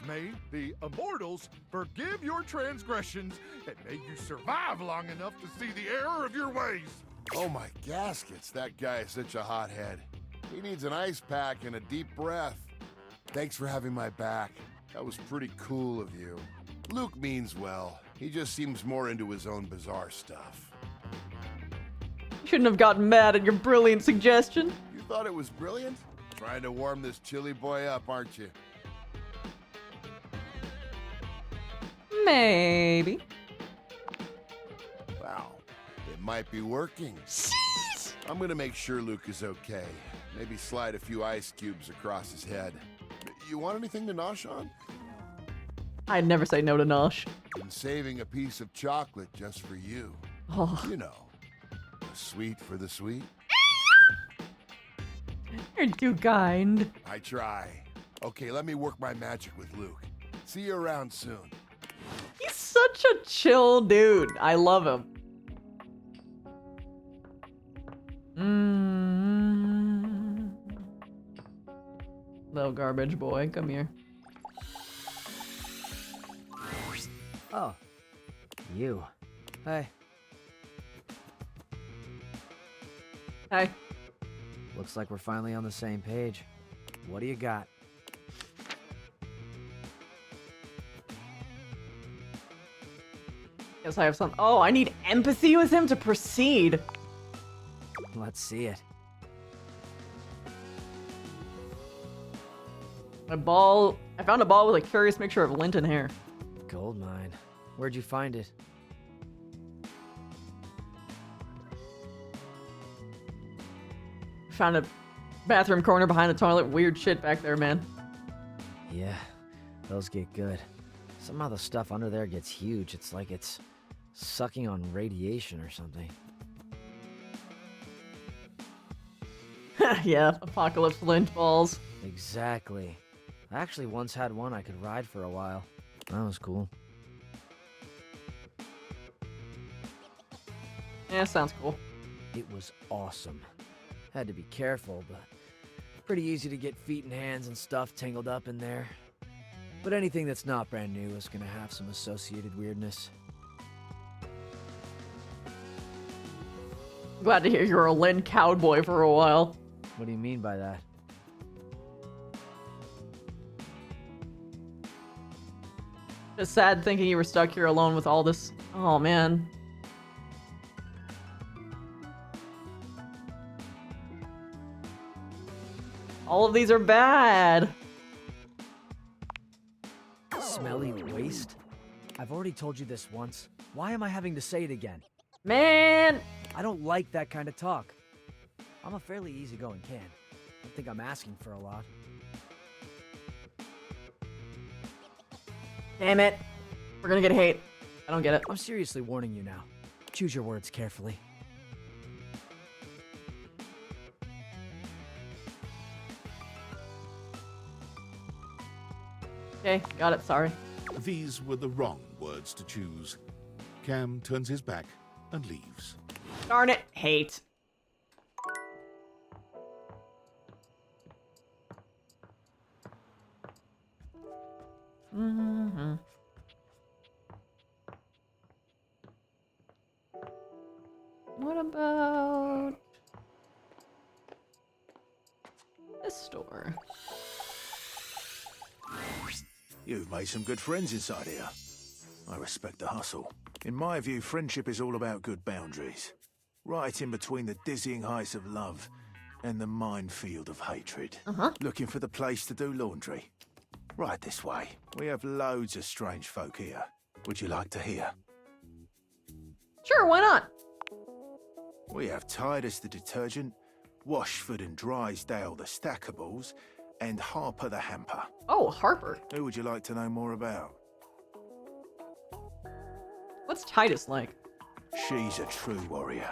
May the immortals forgive your transgressions and may you survive long enough to see the error of your ways. Oh my gaskets, that guy is such a hothead. He needs an ice pack and a deep breath. Thanks for having my back. That was pretty cool of you. Luke means well. He just seems more into his own bizarre stuff. You shouldn't have gotten mad at your brilliant suggestion. You thought it was brilliant? Trying to warm this chilly boy up, aren't you? Maybe. Wow, it might be working. I'm gonna make sure Luke is okay. Maybe slide a few ice cubes across his head. You want anything to nosh on? I'd never say no to Nosh. Been saving a piece of chocolate just for you. Oh. You know, the sweet for the sweet. You're too kind. I try. Okay, let me work my magic with Luke. See you around soon. He's such a chill dude. I love him. Little garbage boy, come here. Oh, you. Hey. Hi. Looks like we're finally on the same page. What do you got? Guess I have some. Oh, I need empathy with him to proceed. Let's see it. A ball. I found a ball with a curious mixture of lint and hair. Gold mine. Where'd you find it? Found a bathroom corner behind the toilet. Weird shit back there, man. Yeah, those get good. Somehow the stuff under there gets huge. It's like it's sucking on radiation or something. Yeah, apocalypse lint balls. Exactly. I actually once had one I could ride for a while. That was cool. Yeah, sounds cool. It was awesome. Had to be careful, but pretty easy to get feet and hands and stuff tangled up in there. But anything that's not brand new is gonna have some associated weirdness. Glad to hear you're a lint cowboy for a while. What do you mean by that? Just sad thinking you were stuck here alone with all this. Oh, man. All of these are bad. Smelly waste? I've already told you this once. Why am I having to say it again? Man! I don't like that kind of talk. I'm a fairly easygoing can. Don't think I'm asking for a lot. Damn it. We're gonna get hate. I don't get it. I'm seriously warning you now. Choose your words carefully. Okay, got it, sorry. These were the wrong words to choose. Cam turns his back and leaves. Darn it, hate. Mm-hmm. What about this store? You've made some good friends inside here. I respect the hustle. In my view, friendship is all about good boundaries. Right in between the dizzying heights of love and the minefield of hatred. Looking for the place to do laundry? Right this way. We have loads of strange folk here. Would you like to hear? Sure, why not? We have Titus the detergent, Washford and Drysdale the stackables, and Harper the hamper. Oh, Harper. Who would you like to know more about? What's Titus like? She's a true warrior.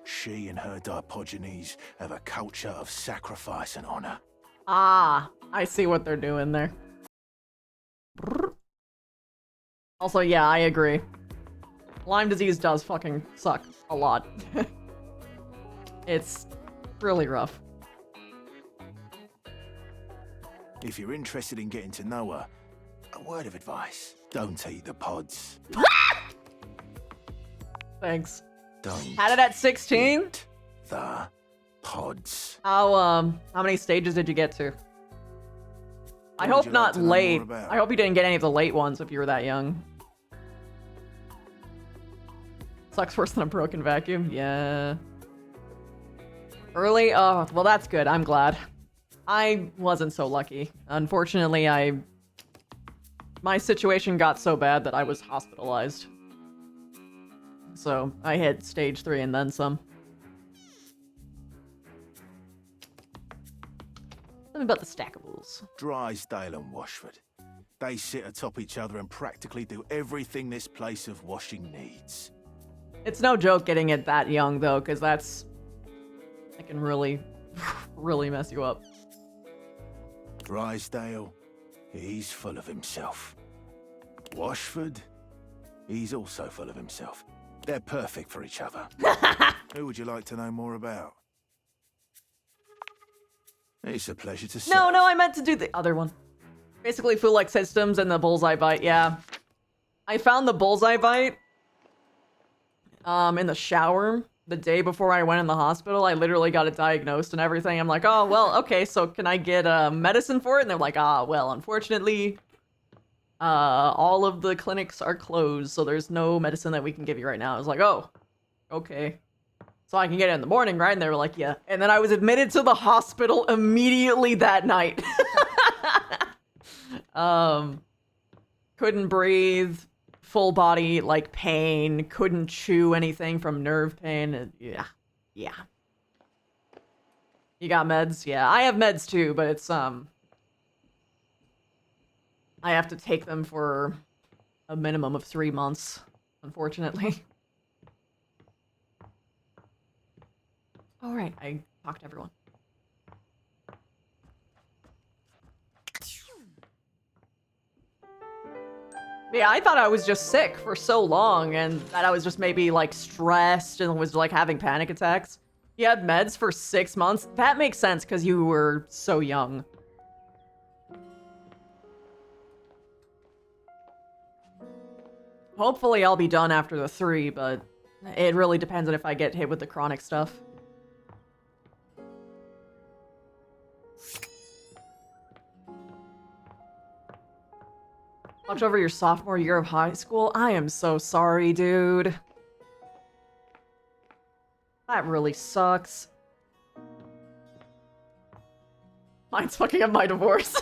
She and her Dipogenes have a culture of sacrifice and honor. Ah, I see what they're doing there. Also, yeah, I agree. Lyme disease does fucking suck a lot. It's really rough. If you're interested in getting to know her, a word of advice. Don't eat the pods. Thanks. Don't Had it at 16? the pods. How many stages did you get to? I What would hope you like not to know more late. about? I hope you didn't get any of the late ones if you were that young. Sucks worse than a broken vacuum. Yeah. Early? Oh, well that's good. I'm glad. I wasn't so lucky. Unfortunately, my situation got so bad that I was hospitalized. So, I hit stage 3 and then some. Something about the stackables. Drysdale and Washford. They sit atop each other and practically do everything this place of washing needs. It's no joke getting it that young, though, because that can really, really mess you up. Drysdale, he's full of himself. Washford, he's also full of himself. They're perfect for each other. Who would you like to know more about? It's a pleasure to see. No, I meant to do the other one. Basically, food-like systems and the bullseye bite, yeah. I found the bullseye bite in the shower, the day before I went in the hospital, I literally got it diagnosed and everything. I'm like, oh, well, okay, so can I get medicine for it? And they're like, well, unfortunately, all of the clinics are closed, so there's no medicine that we can give you right now. I was like, oh, okay. So I can get it in the morning, right? And they were like, yeah. And then I was admitted to the hospital immediately that night. Couldn't breathe, full body, like, pain, couldn't chew anything from nerve pain. Yeah. You got meds? Yeah, I have meds too, but it's, I have to take them for a minimum of 3 months, unfortunately. All right, I talked to everyone. Yeah, I thought I was just sick for so long and that I was just maybe like stressed and was like having panic attacks. You had meds for 6 months? That makes sense because you were so young. Hopefully I'll be done after the 3, but it really depends on if I get hit with the chronic stuff. Watch over your sophomore year of high school? I am so sorry, dude. That really sucks. Mine's fucking up my divorce.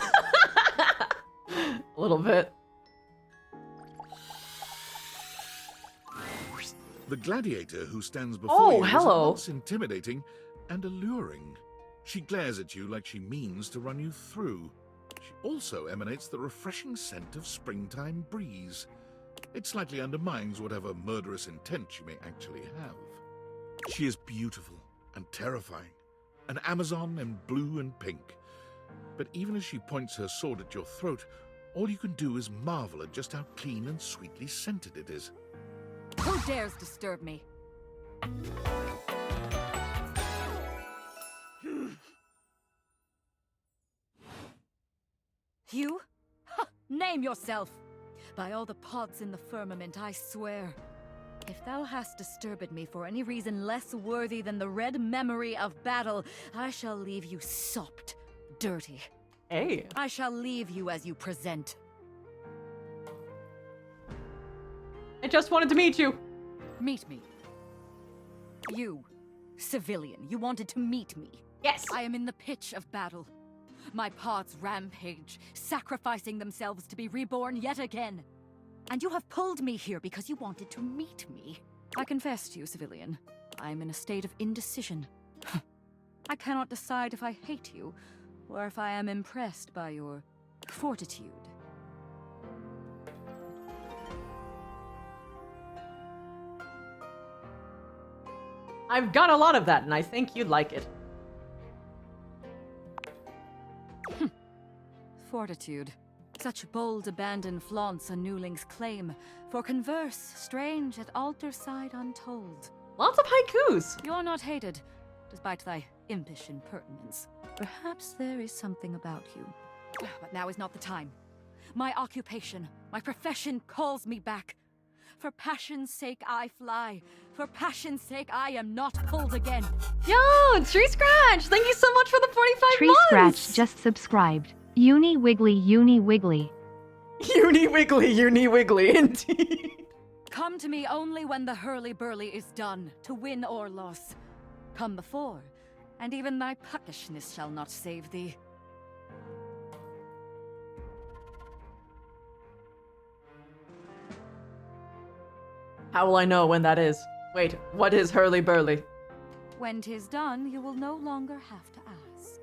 A little bit. The gladiator who stands before you is at once intimidating and alluring. She glares at you like she means to run you through. She also emanates the refreshing scent of springtime breeze. It slightly undermines whatever murderous intent she may actually have. She is beautiful and terrifying, an Amazon in blue and pink. But even as she points her sword at your throat, all you can do is marvel at just how clean and sweetly scented it is. Who dares disturb me? You? Ha! Name yourself! By all the pods in the firmament, I swear. If thou hast disturbed me for any reason less worthy than the red memory of battle, I shall leave you sopped, dirty. Hey. I shall leave you as you present. I just wanted to meet you. Meet me. You, civilian, you wanted to meet me. Yes. I am in the pitch of battle. My pods rampage, sacrificing themselves to be reborn yet again. And you have pulled me here because you wanted to meet me. I confess to you, civilian, I am in a state of indecision. I cannot decide if I hate you, or if I am impressed by your fortitude. I've got a lot of that, and I think you'd like it. Fortitude. Such bold abandon flaunts a newling's claim. For converse, strange at altar side untold. Lots of haikus! You're not hated, despite thy impish impertinence. Perhaps there is something about you. But now is not the time. My occupation, my profession calls me back. For passion's sake I fly. For passion's sake I am not pulled again. Yo, Tree Scratch! Thank you so much for the 45 Tree months! Scratch just subscribed. Uni Wiggly, Uni Wiggly. Uni Wiggly, indeed. Come to me only when the hurly-burly is done, to win or loss. Come before, and even thy puckishness shall not save thee. How will I know when that is? Wait, what is hurly-burly? When 'tis done, you will no longer have to ask.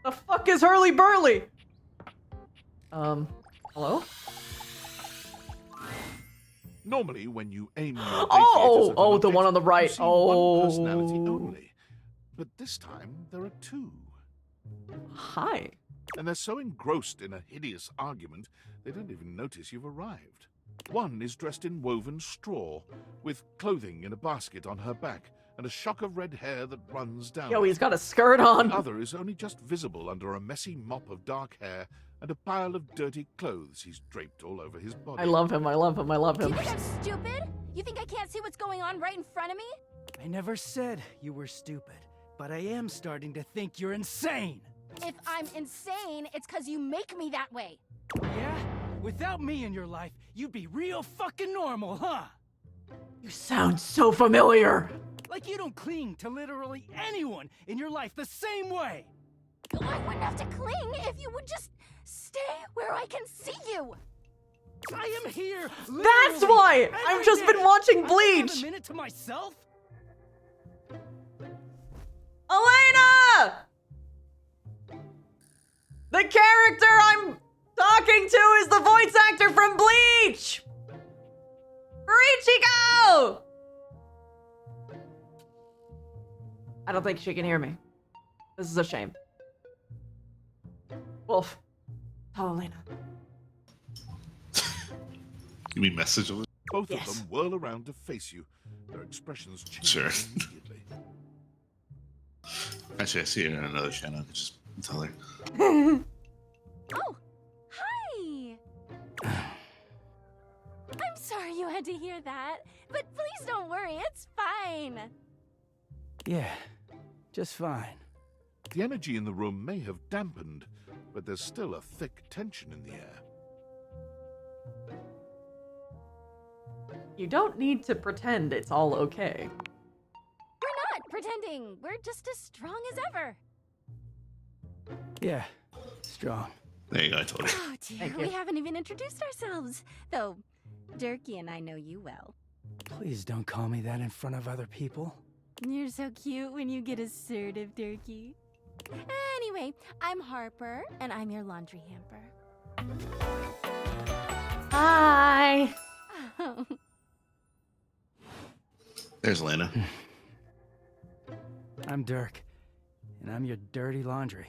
The fuck is hurly-burly? Hello? Normally, when you aim your the one on the right. One personality only. But this time, there are two. Hi. And they're so engrossed in a hideous argument, they don't even notice you've arrived. One is dressed in woven straw, with clothing in a basket on her back, and a shock of red hair that runs down. Yo, he's got a skirt on. The other is only just visible under a messy mop of dark hair and a pile of dirty clothes he's draped all over his body. I love him, I love him, I love Do him. you think I'm stupid? You think I can't see what's going on right in front of me? I never said you were stupid, but I am starting to think you're insane. If I'm insane, it's because you make me that way. Yeah? Without me in your life, you'd be real fucking normal, huh? You sound so familiar. Like you don't cling to literally anyone in your life the same way. I wouldn't have to cling if you would just stay where I can see you. I am here. That's why I've just been watching Bleach. A minute to myself. Elena! The character I'm talking to is the voice actor from Bleach! Richigo! I don't think she can hear me. This is a shame. Wolf. Tell Elena. You mean message? Both of them whirl around to face you. Their expressions change Sure. immediately. Actually, I see her in another channel. Just tell her. Oh, hi! I'm sorry you had to hear that, but please don't worry, it's fine. Yeah, just fine. The energy in the room may have dampened, but there's still a thick tension in the air. You don't need to pretend it's all okay. We're not pretending, we're just as strong as ever. Yeah, strong. There you go, I told her. Oh dear, we haven't even introduced ourselves. Though, Durkee and I know you well. Please don't call me that in front of other people. You're so cute when you get assertive, Durkee. Anyway, I'm Harper, and I'm your laundry hamper. Hi! There's Lena. I'm Dirk, and I'm your dirty laundry.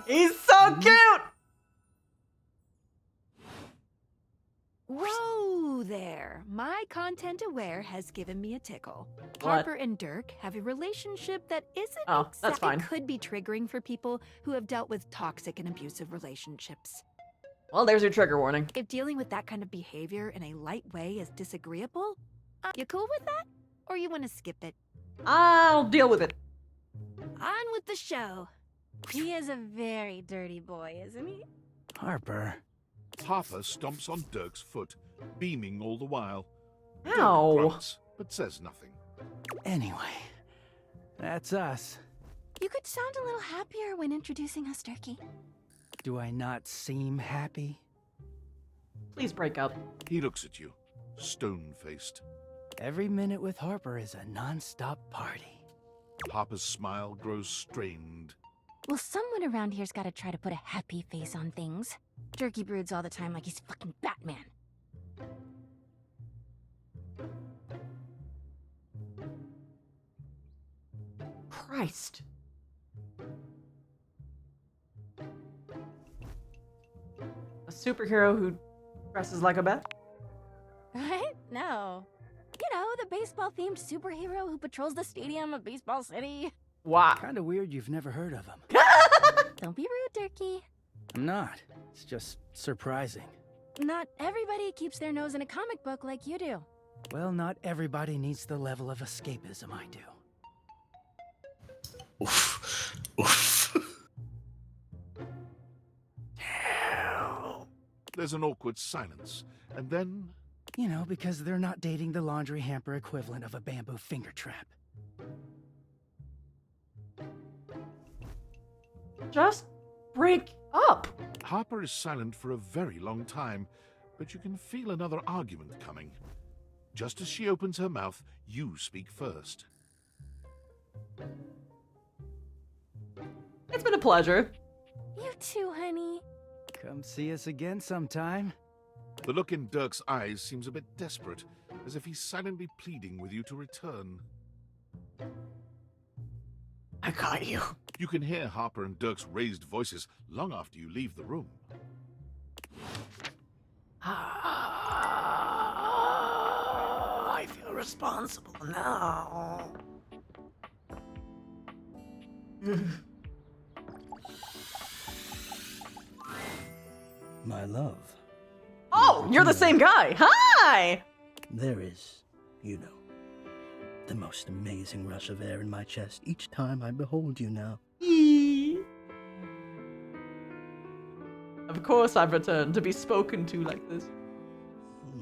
He's so cute! Whoa there. My content aware has given me a tickle. What? Harper and Dirk have a relationship that isn't Oh, that's exactly fine. could be triggering for people who have dealt with toxic and abusive relationships. Well, there's your trigger warning. If dealing with that kind of behavior in a light way is disagreeable, you cool with that? Or you want to skip it? I'll deal with it. On with the show. He is a very dirty boy, isn't he? Harper. Harper stomps on Dirk's foot, beaming all the while. Ow. Dirk grunts, but says nothing. Anyway, that's us. You could sound a little happier when introducing us, Durkee. Do I not seem happy? Please break up. He looks at you, stone-faced. Every minute with Harper is a non-stop party. Harper's smile grows strained. Well, someone around here's gotta try to put a happy face on things. Durkee broods all the time like he's fucking Batman. Christ. A superhero who dresses like a bat? What? No. You know, the baseball-themed superhero who patrols the stadium of Baseball City. Wow. Kinda weird you've never heard of him. Don't be rude, Durkee. I'm not. It's just surprising. Not everybody keeps their nose in a comic book like you do. Well, not everybody needs the level of escapism I do. Oof. Oof. There's an awkward silence, and then... You know, because they're not dating the laundry hamper equivalent of a bamboo finger trap. Just break up. Harper is silent for a very long time, but you can feel another argument coming. Just as she opens her mouth, you speak first. It's been a pleasure. You too, honey. Come see us again sometime. The look in Dirk's eyes seems a bit desperate, as if he's silently pleading with you to return. I got you. You can hear Harper and Dirk's raised voices long after you leave the room. responsible now. My love. Oh, you're the same guy. Hi! There is, you know, the most amazing rush of air in my chest each time I behold you now. Of course I've returned to be spoken to like this.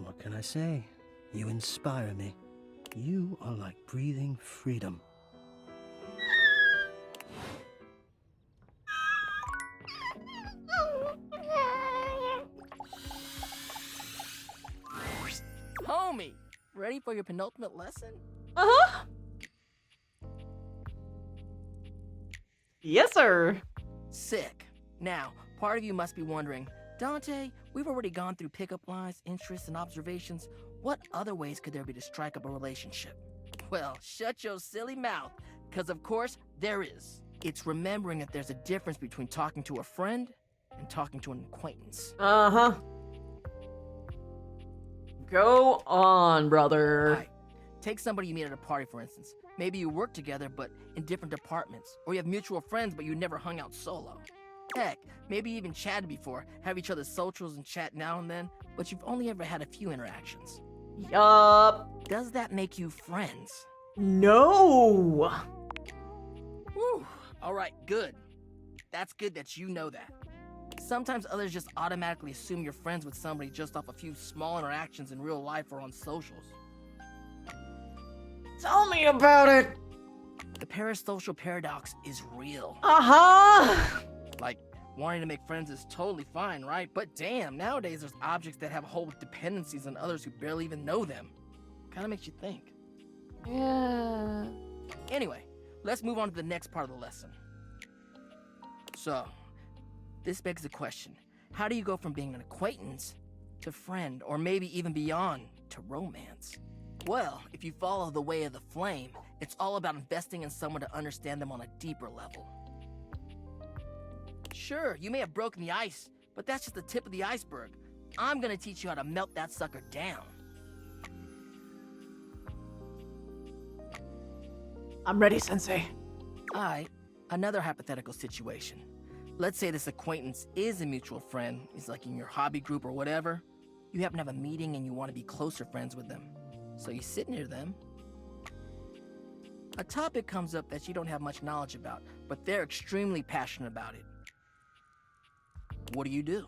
What can I say? You inspire me. You are like breathing freedom. Homie, ready for your penultimate lesson? Uh-huh. Yes, sir. Sick. Now, part of you must be wondering, Dante, we've already gone through pickup lines, interests, and observations. What other ways could there be to strike up a relationship? Well, shut your silly mouth, because of course there is. It's remembering that there's a difference between talking to a friend and talking to an acquaintance. Uh-huh. Go on, brother. Right. Take somebody you meet at a party, for instance. Maybe you work together, but in different departments. Or you have mutual friends, but you never hung out solo. Heck, maybe you even chatted before, have each other's socials and chat now and then, but you've only ever had a few interactions. Yup. Does that make you friends? No. Whew. Alright, good. That's good that you know that. Sometimes others just automatically assume you're friends with somebody just off a few small interactions in real life or on socials. Tell me about it. The parasocial paradox is real. Uh-huh. Like, wanting to make friends is totally fine, right? But damn, nowadays there's objects that have whole dependencies on others who barely even know them. Kinda makes you think. Yeah. Anyway, let's move on to the next part of the lesson. So, this begs the question, how do you go from being an acquaintance to friend, or maybe even beyond, to romance? Well, if you follow the way of the flame, it's all about investing in someone to understand them on a deeper level. Sure, you may have broken the ice, but that's just the tip of the iceberg. I'm gonna teach you how to melt that sucker down. I'm ready, Sensei. Alright, another hypothetical situation. Let's say this acquaintance is a mutual friend, he's like in your hobby group or whatever. You happen to have a meeting and you want to be closer friends with them. So you sit near them. A topic comes up that you don't have much knowledge about, but they're extremely passionate about it. What do you do?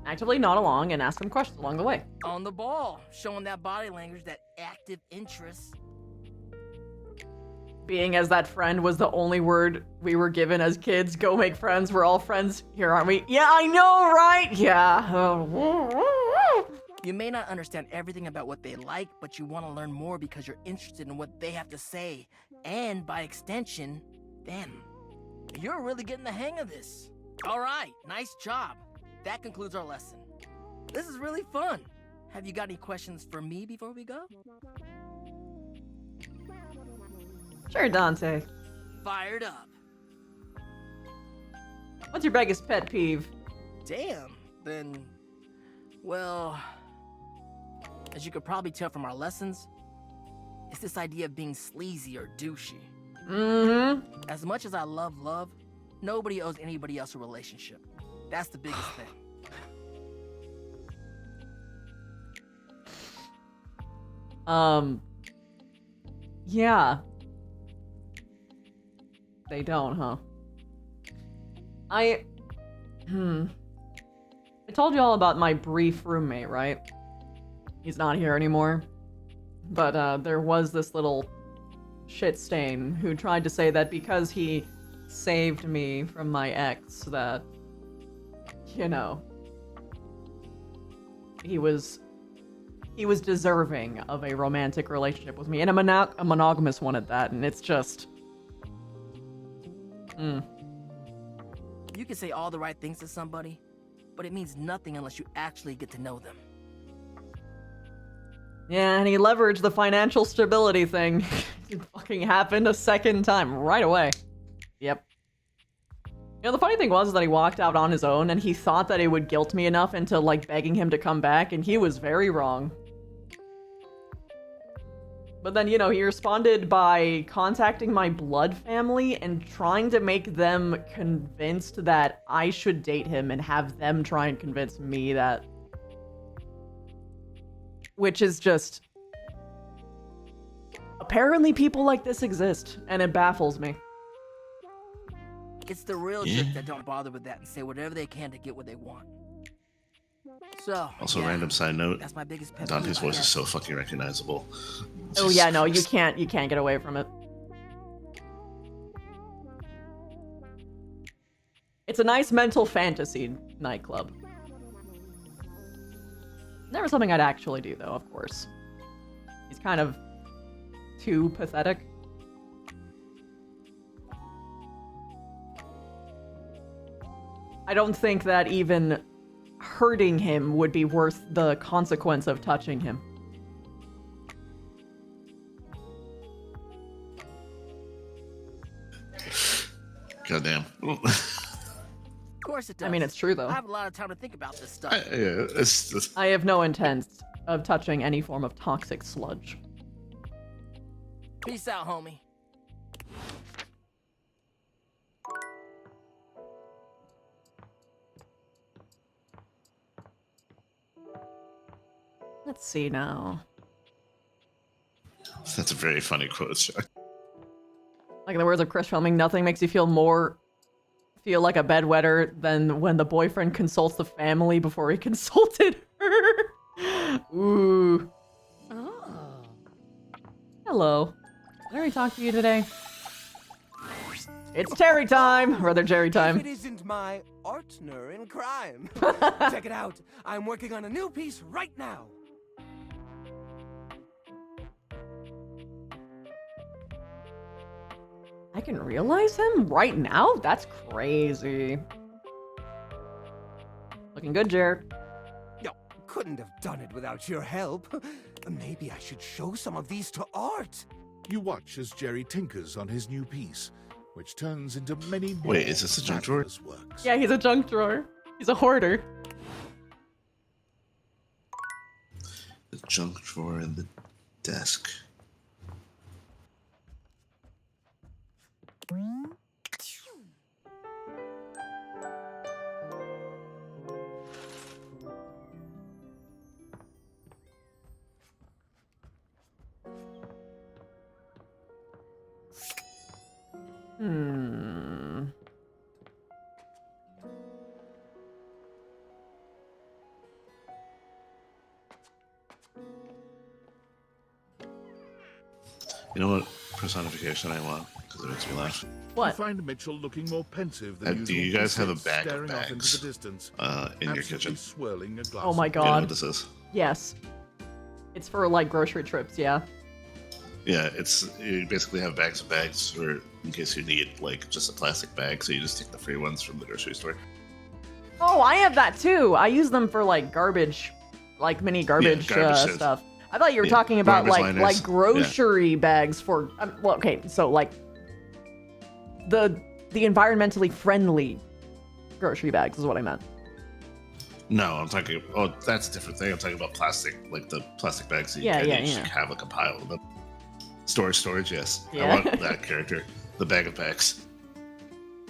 Actively nod along and ask him questions along the way. On the ball, showing that body language, that active interest. Being as that friend was the only word we were given as kids, go make friends, we're all friends here, aren't we? Yeah, I know, right? Yeah. You may not understand everything about what they like, but you want to learn more because you're interested in what they have to say. And by extension, them. You're really getting the hang of this. All right, nice job. That concludes our lesson. This is really fun. Have you got any questions for me before we go? Sure, Dante. Fired up. What's your biggest pet peeve? Damn, then, well, as you could probably tell from our lessons, it's this idea of being sleazy or douchey. Mm-hmm. As much as I love love, nobody owes anybody else a relationship. That's the biggest thing. Yeah. They don't, huh? I told you all about my brief roommate, right? He's not here anymore. But there was this little shit stain who tried to say that because he saved me from my ex that, you know, he was deserving of a romantic relationship with me, and a monogamous one at that, and it's just You can say all the right things to somebody, but it means nothing unless you actually get to know them. Yeah, and he leveraged the financial stability thing. It fucking happened a second time right away. Yep. You know, the funny thing was that he walked out on his own and he thought that it would guilt me enough into, like, begging him to come back, and he was very wrong. But then, you know, he responded by contacting my blood family and trying to make them convinced that I should date him and have them try and convince me that... Which is just... Apparently people like this exist, and it baffles me. It's the real jerks that don't bother with that and say whatever they can to get what they want. So, Also, yeah, random side note, that's my biggest pet Dante's peeve, I voice is guess. so fucking recognizable. Oh yeah, no, you can't get away from it. It's a nice mental fantasy nightclub. Never something I'd actually do, though, of course. He's kind of too pathetic. I don't think that even hurting him would be worth the consequence of touching him. Goddamn. Of course it does. I mean, it's true, though. I have a lot of time to think about this stuff. Yeah, I have no intent of touching any form of toxic sludge. Peace out, homie. Let's see now. That's a very funny quote, Chuck. Like in the words of Chris filming, nothing makes you feel like a bedwetter than when the boyfriend consults the family before he consulted her. Ooh. Oh. Hello. Did I talk to you today? It's Terry time! Or rather, Jerry time. If it isn't my partner in crime. Check it out. I'm working on a new piece right now. I can realize him right now? That's crazy. Looking good, Jared. No, couldn't have done it without your help. Maybe I should show some of these to Art. You watch as Jerry tinkers on his new piece, which turns into many more. Wait, is this a junk drawer? Works. Yeah, he's a junk drawer. He's a hoarder. The junk drawer in the desk. You know what personification I want? Because it makes me laugh. You find Mitchell looking more pensive than usual. Do you guys have a Sits bag of staring off into bags the distance, in your absently kitchen? swirling a glass Oh my of Do you know god. what this is? Yes. It's for, like, grocery trips, yeah. Yeah, you basically have bags of bags for in case you need like just a plastic bag, so you just take the free ones from the grocery store. Oh, I have that too. I use them for, like, garbage, like mini garbage, garbage stuff. I thought you were Yeah, talking about garbage like liners. grocery bags for. Well, okay, so like the environmentally friendly grocery bags is what I meant. No, I'm talking. Oh, that's a different thing. I'm talking about plastic, like the plastic bags that you Yeah, can yeah, you just yeah. have like a pile of them. Storage. Yes, Yeah. I want that character. The bag of bags.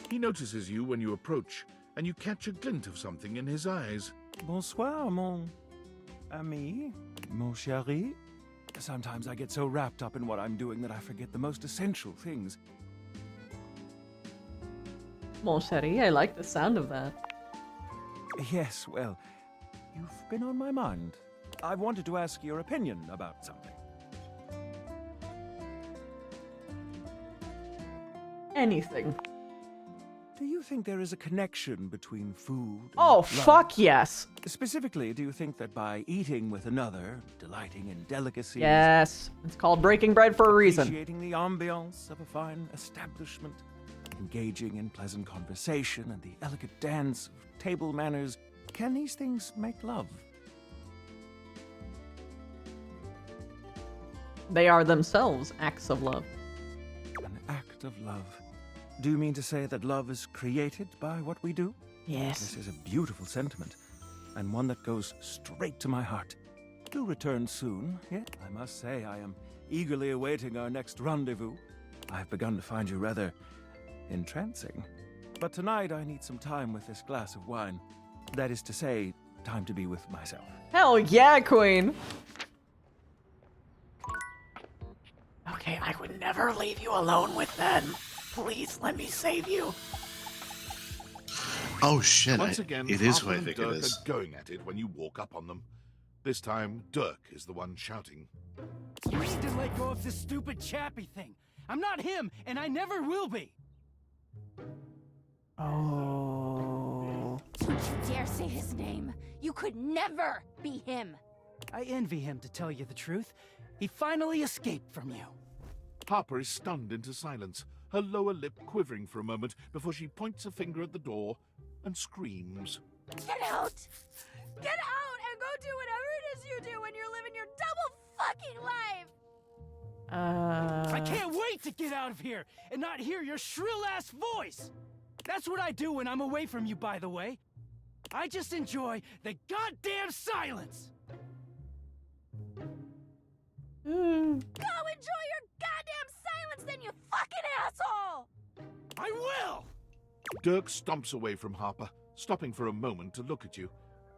He notices you when you approach, and you catch a glint of something in his eyes. Bonsoir, mon ami, mon chéri. Sometimes I get so wrapped up in what I'm doing that I forget the most essential things. Mon chéri, I like the sound of that. Yes, well, you've been on my mind. I wanted to ask your opinion about something. Anything. Do you think there is a connection between food and Oh, love? fuck yes. Specifically, do you think that by eating with another, delighting in delicacies, Yes. It's called breaking bread for a reason. appreciating the ambiance of a fine establishment, engaging in pleasant conversation and the elegant dance of table manners, can these things make love? They are themselves acts of love. An act of love. Do you mean to say that love is created by what we do? Yes. This is a beautiful sentiment, and one that goes straight to my heart. Do return soon, yet I must say I am eagerly awaiting our next rendezvous. I've begun to find you rather entrancing. But tonight I need some time with this glass of wine. That is to say, time to be with myself. Hell yeah, Queen! Okay, I would never leave you alone with them. Please let me save you. Oh shit! Once again, it is who Harper I and think Dirk it is. are going at it when you walk up on them. This time, Dirk is the one shouting. You need to let go of this stupid Chappie thing. I'm not him, and I never will be. Oh. Don't you dare say his name. You could never be him. I envy him, to tell you the truth. He finally escaped from you. Harper is stunned into silence, her lower lip quivering for a moment before she points a finger at the door and screams. Get out! Get out and go do whatever it is you do when you're living your double fucking life! I can't wait to get out of here and not hear your shrill-ass voice! That's what I do when I'm away from you, by the way. I just enjoy the goddamn silence! Go enjoy your goddamn silence then, you fucking asshole! I will! Dirk stomps away from Harper, stopping for a moment to look at you.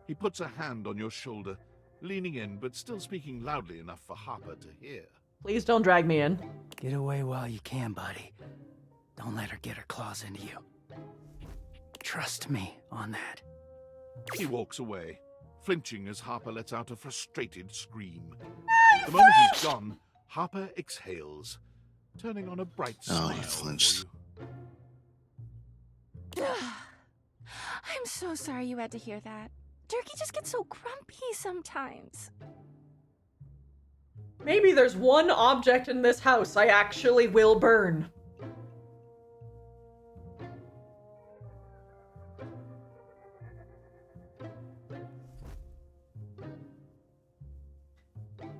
He puts a hand on your shoulder, leaning in but still speaking loudly enough for Harper to hear. Please don't drag me in. Get away while you can, buddy. Don't let her get her claws into you. Trust me on that. He walks away, flinching as Harper lets out a frustrated scream. The moment he's gone, Harper exhales, turning on a bright smile. Oh, he flinched. I'm so sorry you had to hear that. Turkey just gets so grumpy sometimes. Maybe there's one object in this house I actually will burn.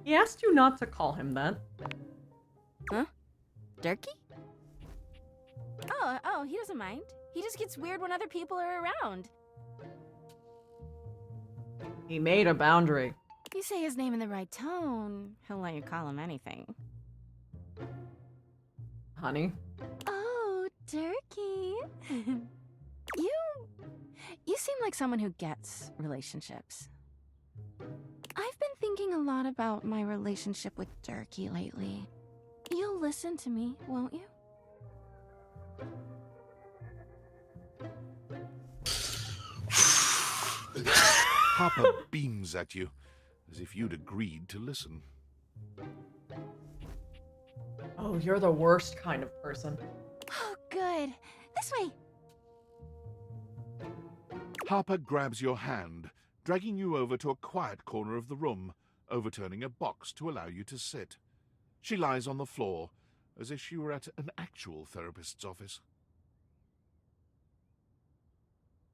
He asked you not to call him that. Huh? Turkey? Oh, he doesn't mind. He just gets weird when other people are around. He made a boundary. You say his name in the right tone, he'll let you call him anything. Honey. Oh, Turkey. You seem like someone who gets relationships. I've been thinking a lot about my relationship with Turkey lately. You'll listen to me, won't you? Harper beams at you, as if you'd agreed to listen. Oh, you're the worst kind of person. Oh, good. This way. Harper grabs your hand, dragging you over to a quiet corner of the room, overturning a box to allow you to sit. She lies on the floor, as if she were at an actual therapist's office.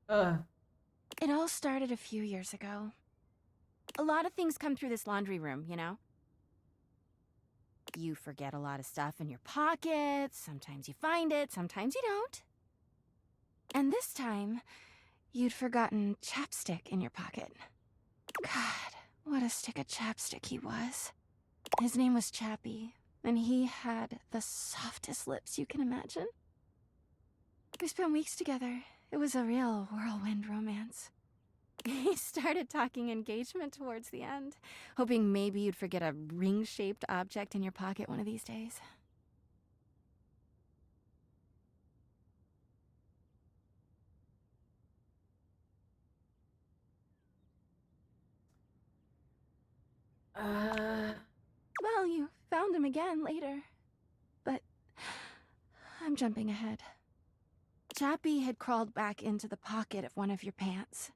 It all started a few years ago. A lot of things come through this laundry room, you know? You forget a lot of stuff in your pockets, sometimes you find it, sometimes you don't. And this time, you'd forgotten chapstick in your pocket. God, what a stick of chapstick he was. His name was Chappie, and he had the softest lips you can imagine. We spent weeks together. It was a real whirlwind romance. He started talking engagement towards the end, hoping maybe you'd forget a ring-shaped object in your pocket one of these days. Well, you found him again later. But I'm jumping ahead. Chappie had crawled back into the pocket of one of your pants.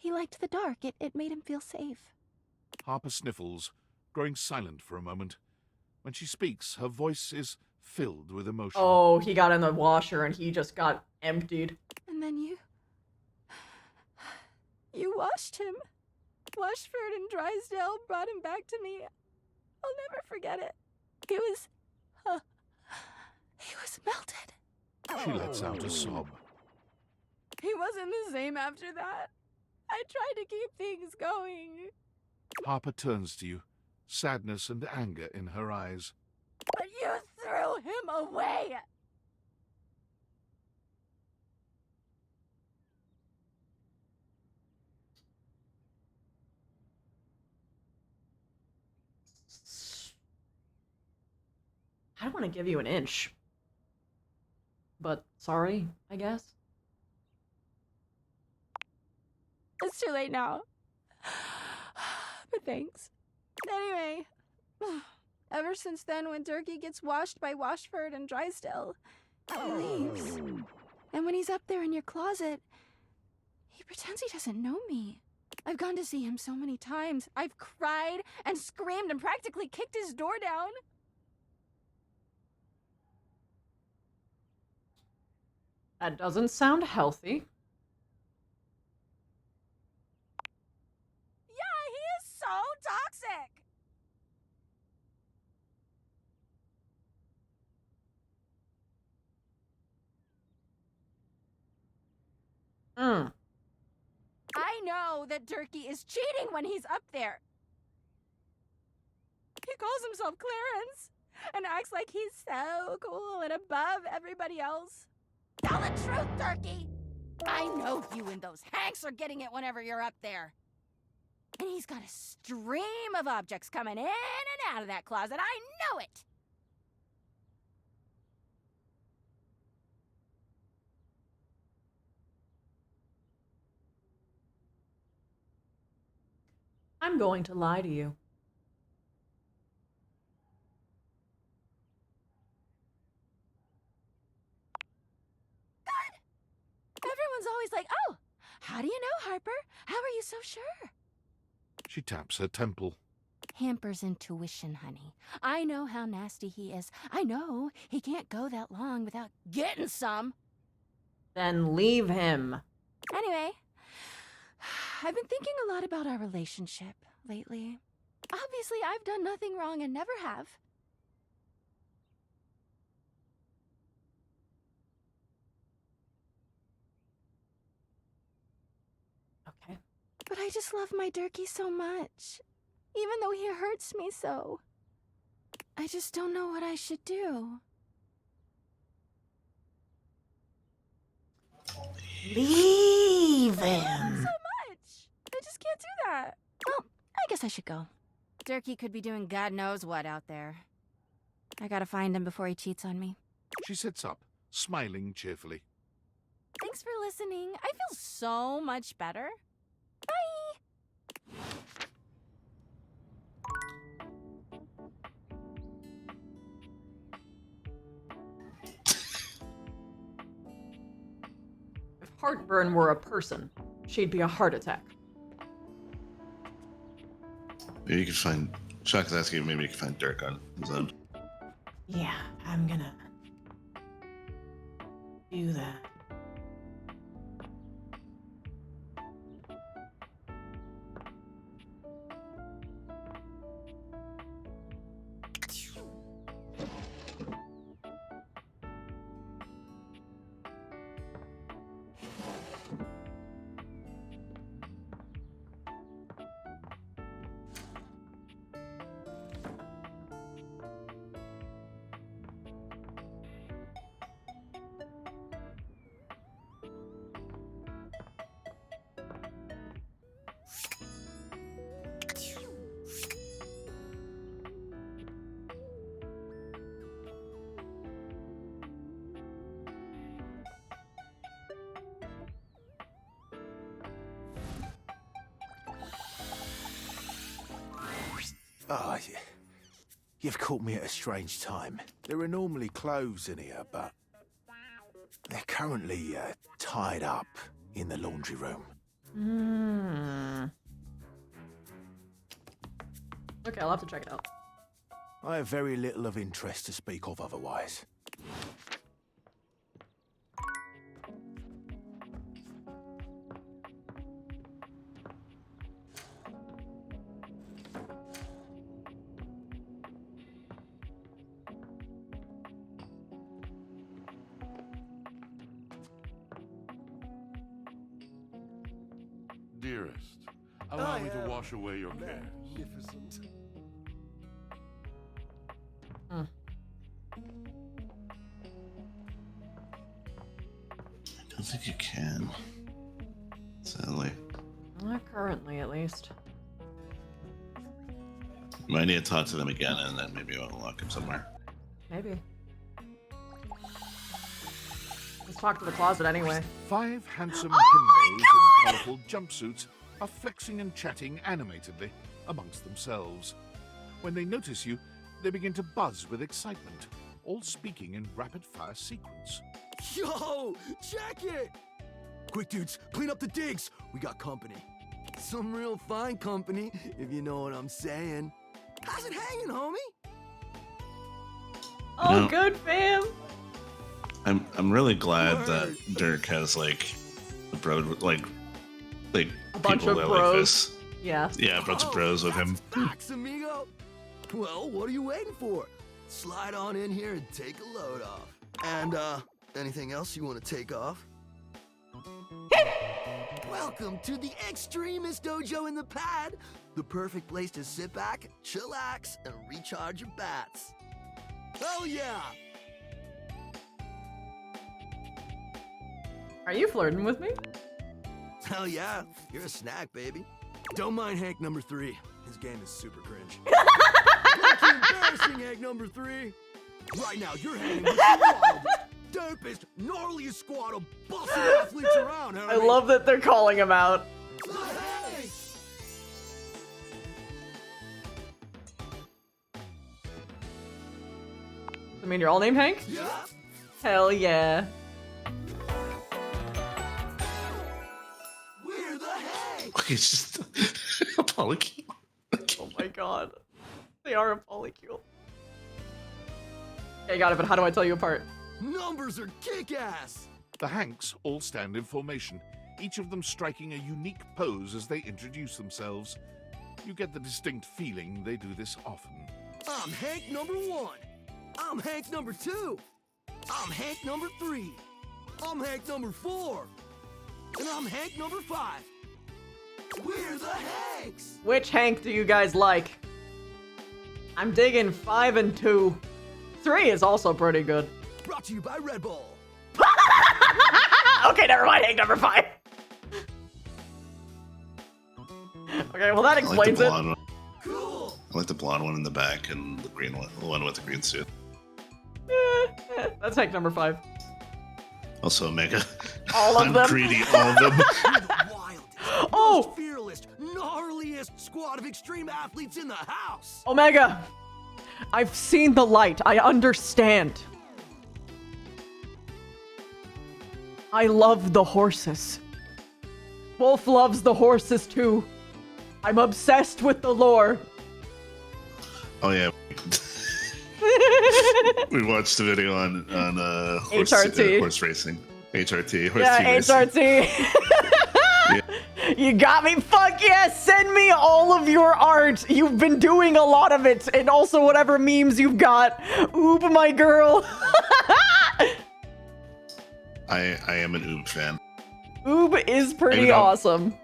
He liked the dark. It made him feel safe. Harper sniffles, growing silent for a moment. When she speaks, her voice is filled with emotion. Oh, he got in the washer and he just got emptied. And then you washed him. Washford and Drysdale brought him back to me. I'll never forget it. He was... he was melted. She lets out a sob. He wasn't the same after that. I tried to keep things going. Harper turns to you, sadness and anger in her eyes. But you threw him away! I don't want to give you an inch. But sorry, I guess. It's too late now. But thanks. Anyway, ever since then, when Durkee gets washed by Washford and Drysdale, he leaves. And when he's up there in your closet, he pretends he doesn't know me. I've gone to see him so many times. I've cried and screamed and practically kicked his door down. That doesn't sound healthy. Yeah, he is so toxic! I know that Durkee is cheating when he's up there. He calls himself Clarence and acts like he's so cool and above everybody else. Tell the truth, Durkee! I know you and those Hanks are getting it whenever you're up there. And he's got a stream of objects coming in and out of that closet. I know it! I'm going to lie to you. Everyone's always like, oh, how do you know, Harper? How are you so sure? She taps her temple. Hamper's intuition, honey. I know how nasty he is. I know he can't go that long without getting some. Then leave him. Anyway, I've been thinking a lot about our relationship lately. Obviously, I've done nothing wrong and never have. Okay. But I just love my Durkee so much, even though he hurts me so. I just don't know what I should do. Leave him. So much. I just can't do that. Well, I guess I should go. Durkee could be doing God knows what out there. I gotta find him before he cheats on me. She sits up, smiling cheerfully. Thanks for listening. I feel so much better. Bye! If heartburn were a person, she'd be a heart attack. Maybe you could find. Shock is asking. Maybe you could find Dirk on his own. Yeah, I'm gonna do that. Ah, you've caught me at a strange time. There are normally clothes in here, but they're currently tied up in the laundry room. Okay, I'll have to check it out. I have very little of interest to speak of otherwise. dearest. Allow me to wash away your cares. Magnificent. I don't think you can. Sadly. Not currently, at least. Might need to talk to them again, and then maybe I'll unlock him somewhere. Maybe. Let's talk to the closet anyway. 5 handsome himbos in colourful jumpsuits are flexing and chatting animatedly amongst themselves. When they notice you, they begin to buzz with excitement, all speaking in rapid-fire sequence. Yo, check it! Quick, dudes, clean up the digs. We got company. Some real fine company, if you know what I'm saying. How's it hanging, homie? Oh, know, good, fam! I'm really glad that Dirk has like a bro like a bunch people of that bros. like this. Yeah. Yeah, a bunch of bros with him. Facts, amigo. Well, what are you waiting for? Slide on in here and take a load off. And, anything else you want to take off? Welcome to the Extremist Dojo in the Pad, the perfect place to sit back, chillax, and recharge your bats. Hell yeah! Are you flirting with me? Hell yeah, you're a snack, baby. Don't mind Hank number 3. His game is super cringe. Not too embarrassing, Hank number 3. Right now, you're hanging with the wildest, dopest, gnarliest squad of busted athletes around, I love that they're calling him out. Hey! I mean, you're all named Hank? Yeah. Hell yeah. We're the Hank! It's just a polycule. Oh my god. They are a polycule. Okay, got it, but how do I tell you apart? Numbers are kick-ass! The Hanks all stand in formation, each of them striking a unique pose as they introduce themselves. You get the distinct feeling they do this often. I'm Hank number 1. I'm Hank number 2. I'm Hank number 3. I'm Hank number 4. And I'm Hank number 5. We're the Hanks! Which Hank do you guys like? I'm digging 5 and 2. 3 is also pretty good. Brought to you by Red Bull. Okay, never mind, Hank number 5. Okay, well that explains it. One. Cool. I like the blonde one in the back and the green one, the one with the green suit. That's Hank number 5. Also Omega. All of I'm them. greedy, all of them. Oh! Fearless, gnarliest squad of extreme athletes in the house. Omega! I've seen the light. I understand. I love the horses. Wolf loves the horses too. I'm obsessed with the lore. Oh yeah. We watched the video on horse, HRT. Horse racing. HRT. Horse Yeah, team racing. HRT. Yeah. You got me. Fuck yes. Send me all of your art. You've been doing a lot of it. And also whatever memes you've got. Oop, my girl. I am an Oob fan. Oob is pretty don't- awesome.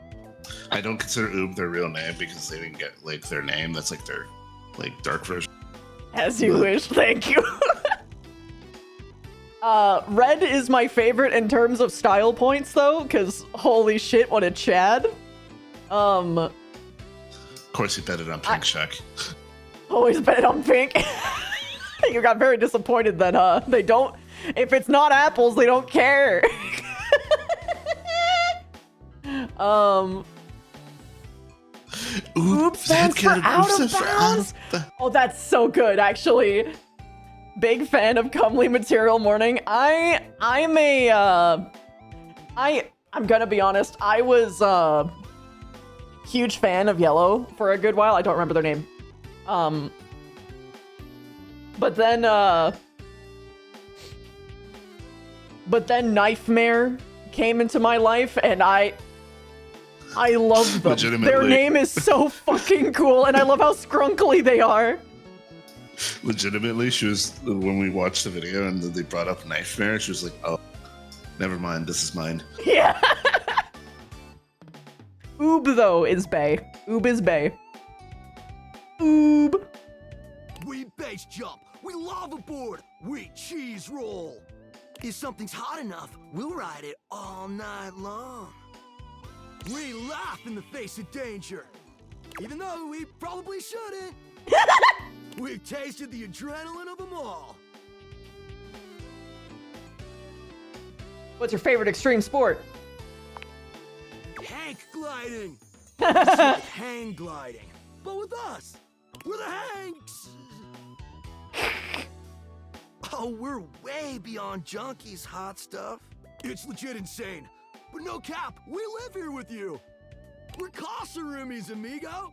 I don't consider Oob their real name because they didn't get like their name. That's like their dark version. As you wish. Thank you. Red is my favorite in terms of style points though, because holy shit, what a Chad. Of course you bet it on Pink Shack. Always bet it on pink. You got very disappointed that they don't. If it's not apples, they don't care. Oops stands for out of bounds. Oh, that's so good, actually. Big fan of comely material morning. I'm gonna be honest. I was huge fan of Yellow for a good while. I don't remember their name. But then Knifemare came into my life, and I love them. Their name is so fucking cool, and I love how scrunkly they are. Legitimately, she was, when we watched the video and they brought up Knifemare, she was like, oh, never mind, this is mine. Yeah. Oob, though, is bae. Oob is bae. Oob. We base jump. We lava board. We cheese roll. If something's hot enough, we'll ride it all night long. We laugh in the face of danger. Even though we probably shouldn't. We've tasted the adrenaline of them all. What's your favorite extreme sport? Hank gliding. It's like hang gliding. But with us. We're the Hanks. Oh, we're way beyond junkies, hot stuff. It's legit insane. But no cap, we live here with you. We're Casa roomies, amigo.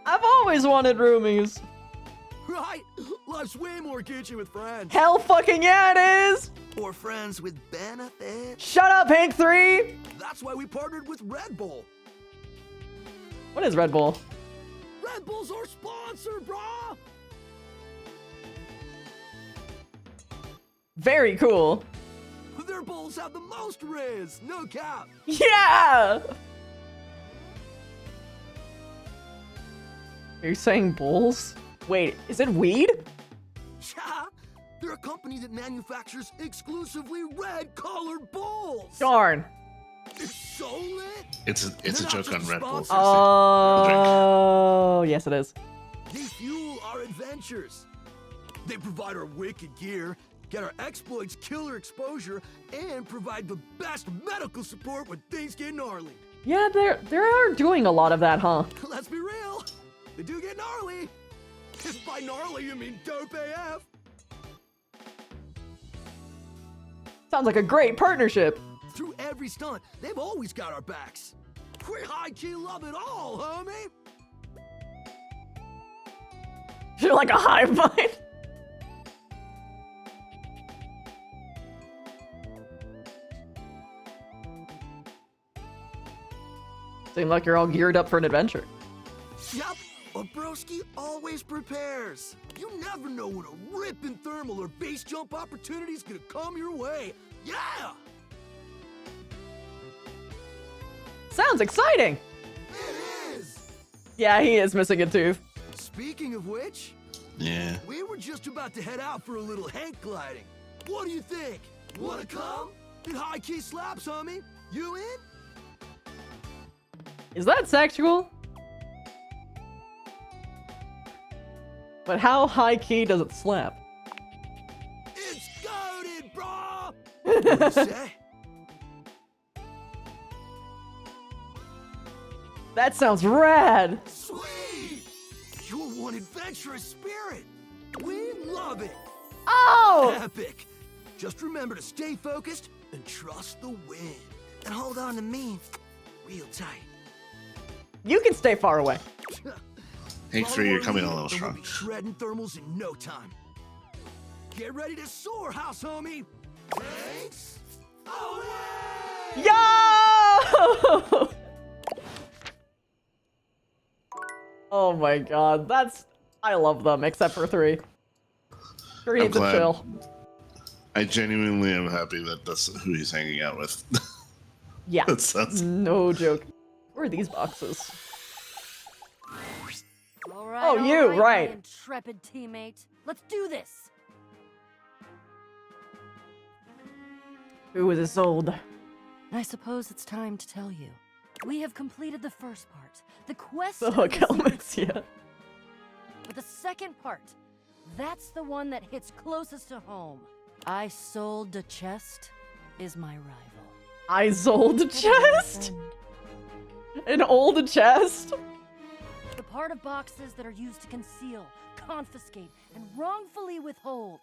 I've always wanted roomies. Right? Life's way more kitschy with friends. Hell fucking yeah, it is! Or friends with benefits. Shut up, Hank 3! That's why we partnered with Red Bull. What is Red Bull? Red Bull's our sponsor, brah! Very cool. Their bowls have the most riz, no cap. Yeah! Are you saying bulls? Wait, is it weed? Yeah, they're a company that manufactures exclusively red-colored bowls. Darn. It's so lit. It's a joke on Red Bull. Oh, yes it is. They fuel our adventures. They provide our wicked gear, get our exploits killer exposure, and provide the best medical support when things get gnarly. Yeah, they are doing a lot of that, huh? Let's be real. They do get gnarly. If by gnarly you mean dope AF. Sounds like a great partnership. Through every stunt, they've always got our backs. We high-key love it all, homie. You're like a hive mind. Seem like you're all geared up for an adventure. Yup, a broski always prepares. You never know when a ripping thermal or base jump opportunity's gonna come your way. Yeah! Sounds exciting. It is! Yeah, he is missing a tooth. Speaking of which, yeah, we were just about to head out for a little Hank gliding. What do you think? Wanna come? It high-key slaps, homie. You in? Is that sexual? But how high key does it slap? It's goated, brah! What do you say? That sounds rad! Sweet! You're one adventurous spirit. We love it. Oh! Epic. Just remember to stay focused and trust the wind. And hold on to me real tight. You can stay far away. Hank 3, you're coming a little We'll strong. be shredding thermals in no time. Get ready to soar, house homie. Thanks. Yo! Oh my god, I love them, except for 3. 3 needs to chill. I genuinely am happy that that's who he's hanging out with. Yeah, That sounds... no joke. Where are these boxes? All right, Oh, you, my right. intrepid teammate. Let's do this. Who is this old? I suppose it's time to tell you. We have completed the first part, the quest The of hook the helmets, yeah. But the second part, that's the one that hits closest to home. I sold the chest is my rival. I sold a chest? An old chest? The part of boxes that are used to conceal, confiscate, and wrongfully withhold.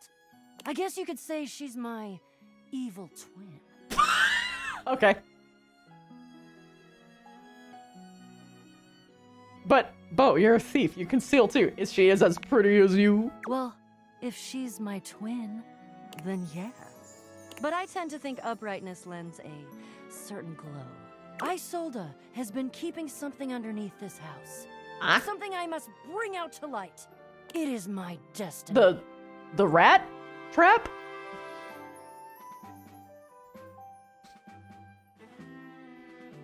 I guess you could say she's my evil twin. Okay. But, Bo, you're a thief. You conceal too. Is she as pretty as you? Well, if she's my twin, then yeah. But I tend to think uprightness lends a certain glow. Isolda has been keeping something underneath this house. Huh? Something I must bring out to light. It is my destiny. The rat trap?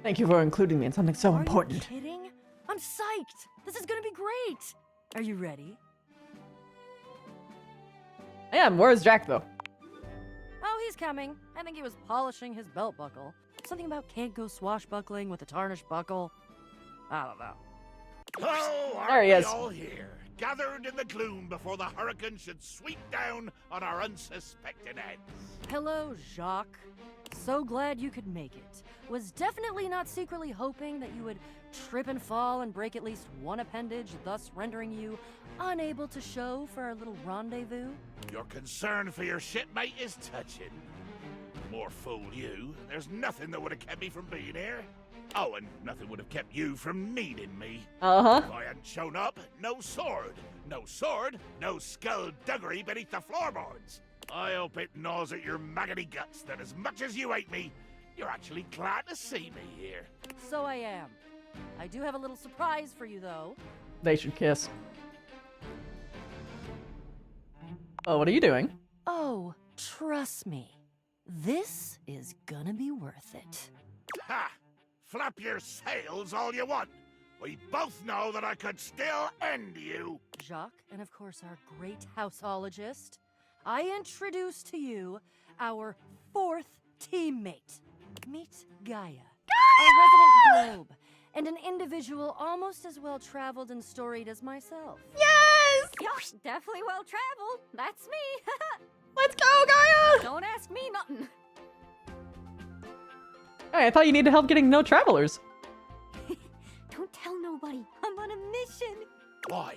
Thank you for including me in something so Are important. you kidding? I'm psyched. This is gonna be great. Are you ready? I am. Where's Jack, though? Oh, he's coming. I think he was polishing his belt buckle. Something about can't go swashbuckling with a tarnished buckle. I don't know. Oh, There he aren't is. we all here, gathered in the gloom before the hurricane should sweep down on our unsuspecting heads. Hello, Jacques. So glad you could make it. Was definitely not secretly hoping that you would trip and fall and break at least one appendage, thus rendering you unable to show for our little rendezvous. Your concern for your shipmate is touching. More fool you. There's nothing that would have kept me from being here. Oh, and nothing would have kept you from needing me. Uh-huh. If I hadn't shown up, no sword. No sword, no skullduggery beneath the floorboards. I hope it gnaws at your maggoty guts that as much as you hate me, you're actually glad to see me here. So I am. I do have a little surprise for you, though. They should kiss. Oh, what are you doing? Oh, trust me. This is gonna be worth it. Ha! Flap your sails all you want. We both know that I could still end you. Jacques, and of course our great houseologist, I introduce to you our fourth teammate. Meet Gaia, a resident globe, and an individual almost as well traveled and storied as myself. Yes! Yup, definitely well traveled. That's me. Let's go, Gaia! Don't ask me nothing. Hey, I thought you needed help getting no travelers. Don't tell nobody. I'm on a mission. Why?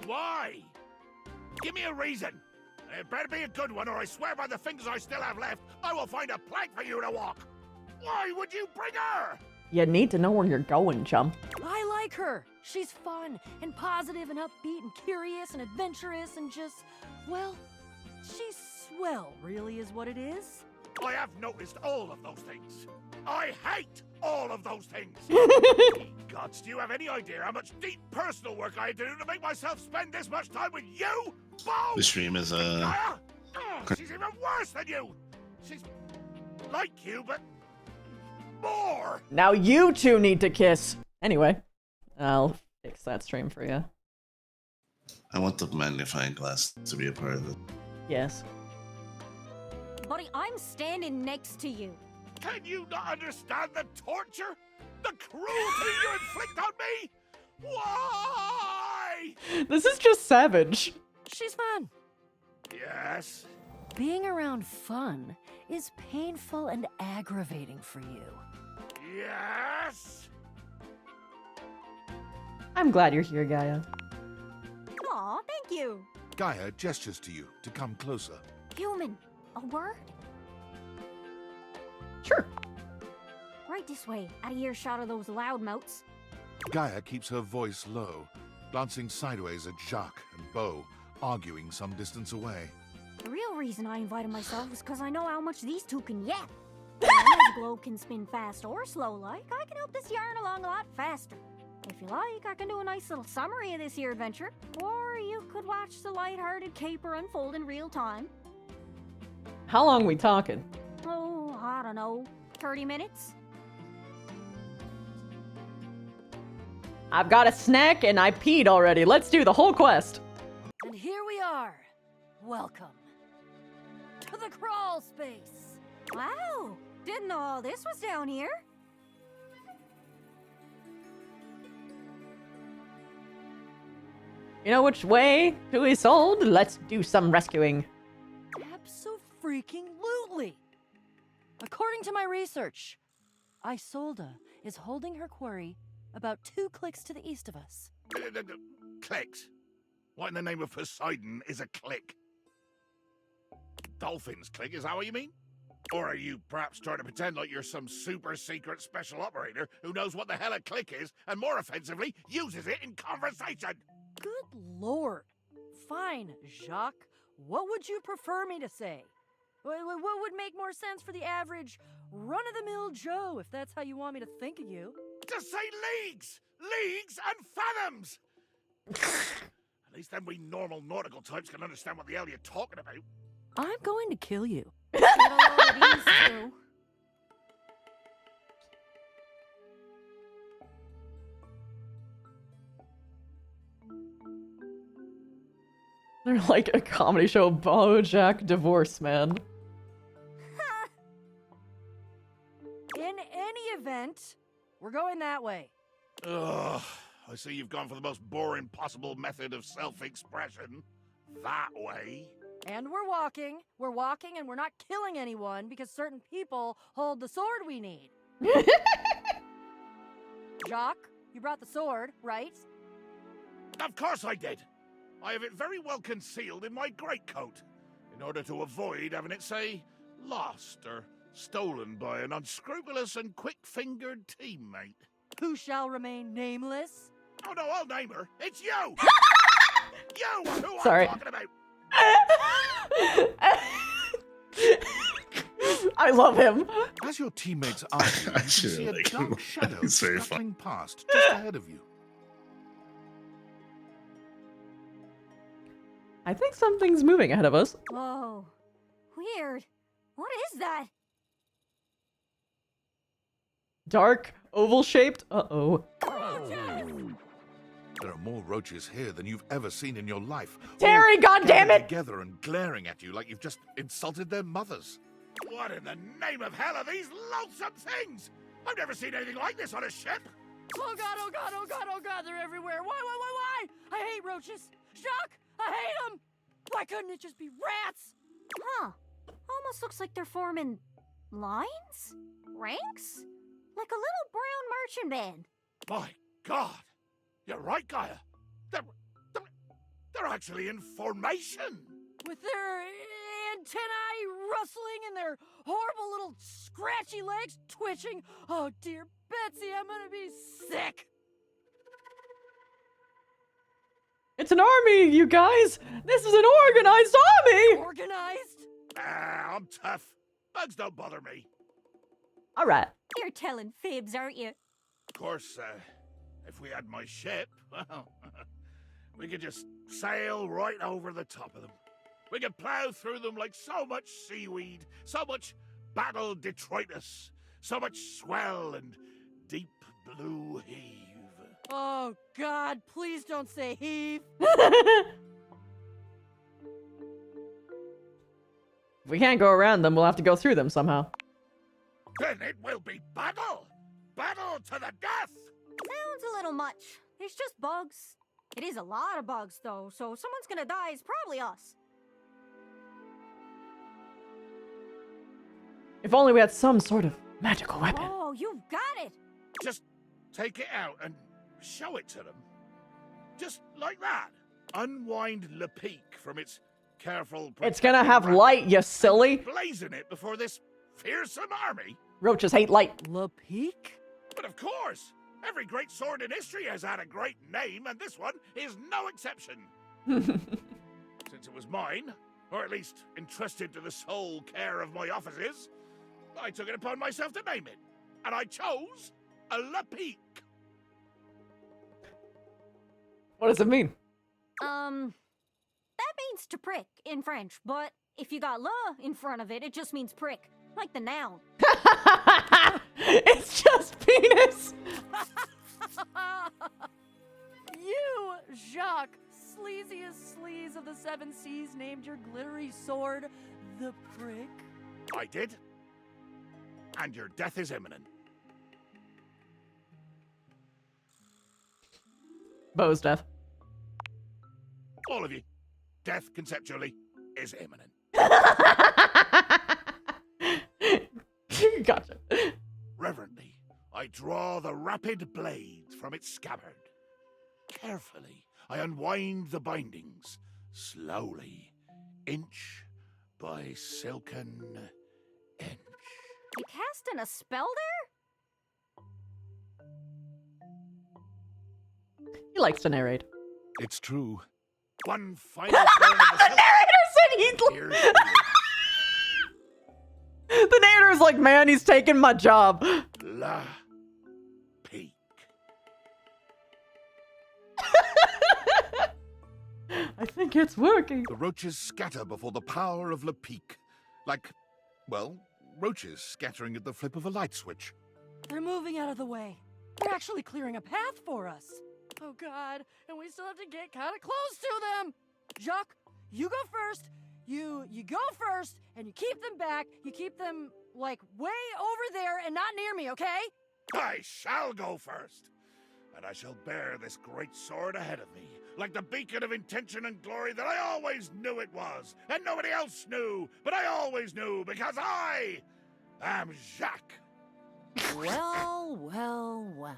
Why? Give me a reason. It better be a good one, or I swear by the fingers I still have left, I will find a plank for you to walk. Why would you bring her? You need to know where you're going, chum. I like her. She's fun and positive and upbeat and curious and adventurous and just, well, she's swell, really is what it is. I have noticed all of those things. I hate all of those things. Gods, do you have any idea how much deep personal work I do to make myself spend this much time with you? Bo! The stream is Gaia? Oh, she's even worse than you. She's like you, but more. Now you two need to kiss. Anyway, I'll fix that stream for you. I want the magnifying glass to be a part of it. Yes. Buddy, I'm standing next to you. Can you not understand the torture? The cruelty you inflict on me? Why? This is just savage. She's fun. Yes. Being around fun is painful and aggravating for you. Yes. I'm glad you're here, Gaia. Aw, thank you. Gaia gestures to you to come closer. Human, a word? Sure. Right this way, out of earshot of those loudmouths. Gaia keeps her voice low, glancing sideways at Jacques and Beau, arguing some distance away. The real reason I invited myself was because I know how much these two can yap. And as a globe can spin fast or slow like, I can help this yarn along a lot faster. If you like, I can do a nice little summary of this here adventure. Or you could watch the lighthearted caper unfold in real time. How long we talking? Oh, I don't know, 30 minutes? I've got a snack and I peed already. Let's do the whole quest. And here we are. Welcome to the crawl space. Wow, didn't know all this was down here. You know which way to be sold? Let's do some rescuing. Abso-freaking-lutely. According to my research, Isolda is holding her quarry about 2 clicks to the east of us. Clicks? What in the name of Poseidon is a click? Dolphins click, is that what you mean? Or are you perhaps trying to pretend like you're some super secret special operator who knows what the hell a click is and more offensively, uses it in conversation? Good lord. Fine, Jacques. What would you prefer me to say? What would make more sense for the average run-of-the-mill Joe, if that's how you want me to think of you? Just say leagues! Leagues and fathoms! At least then we normal nautical types can understand what the hell you're talking about. I'm going to kill you. They're like a comedy show, BoJack Divorce, man. In any event, we're going that way. Ugh, I see you've gone for the most boring possible method of self-expression. That way. And we're walking, and we're not killing anyone because certain people hold the sword we need. Jacques, you brought the sword, right? Of course I did. I have it very well concealed in my greatcoat, in order to avoid having it, say, lost or stolen by an unscrupulous and quick-fingered teammate. Who shall remain nameless? Oh no, I'll name her. It's you! You are who Sorry. I'm talking about! I love him. As your teammates ask you, you can see a like dark shadow It's very scuttling past just ahead of you. I think something's moving ahead of us. Whoa. Weird. What is that? Dark, oval-shaped. Uh-oh. There are more roaches here than you've ever seen in your life. Terry, all goddammit! gathered together and glaring at you like you've just insulted their mothers. What in the name of hell are these loathsome things? I've never seen anything like this on a ship. Oh god, oh god, oh god, oh god, they're everywhere. Why? I hate roaches. Jacques, I hate them. Why couldn't it just be rats? Huh. Almost looks like they're forming lines? Ranks? Like a little brown marching band. My God. You're right, Gaia. They're actually in formation. With their antennae rustling and their horrible little scratchy legs twitching. Oh dear Betsy, I'm gonna be sick. It's an army, you guys! This is an organized army! Organized? Ah, I'm tough. Bugs don't bother me. Alright. You're telling fibs, aren't you? Of course, if we had my ship, well, we could just sail right over the top of them. We could plow through them like so much seaweed, so much battle detritus, so much swell and deep blue heave. Oh god, please don't say heave. If we can't go around them, we'll have to go through them somehow. Then it will be battle! Battle to the death! Sounds a little much. It's just bugs. It is a lot of bugs, though, so if someone's gonna die, it's probably us. If only we had some sort of magical weapon. Oh, you've got it! Just take it out and show it to them. Just like that. Unwind Le Peak from its careful... It's gonna have light, you silly! Blazing it before this fearsome army. Roaches hate light. Le Peak? But of course! Every great sword in history has had a great name, and this one is no exception. Since it was mine, or at least entrusted to the sole care of my officers, I took it upon myself to name it. And I chose a Le Peak. What does it mean? That means to prick in French, but if you got le in front of it, it just means prick, like the noun. It's just penis! You, Jacques, sleaziest sleaze of the seven seas, named your glittery sword the prick? I did. And your death is imminent. Bo's death. All of you. Death, conceptually, is imminent. Gotcha. Reverently, I draw the rapid blade from its scabbard. Carefully, I unwind the bindings, slowly, inch by silken inch. You casting a spell there? He likes to narrate. It's true. One final turn of the narrator said The narrator's like, man, he's taking my job. La Peak. I think it's working. The roaches scatter before the power of Le Peak. Like, well, roaches scattering at the flip of a light switch. They're moving out of the way. They're actually clearing a path for us. Oh god, and we still have to get kind of close to them. Jacques, you go first. You go first, and you keep them back. You keep them, like, way over there and not near me, okay? I shall go first, and I shall bear this great sword ahead of me, like the beacon of intention and glory that I always knew it was, and nobody else knew, but I always knew, because I am Jacques. Well, well, well.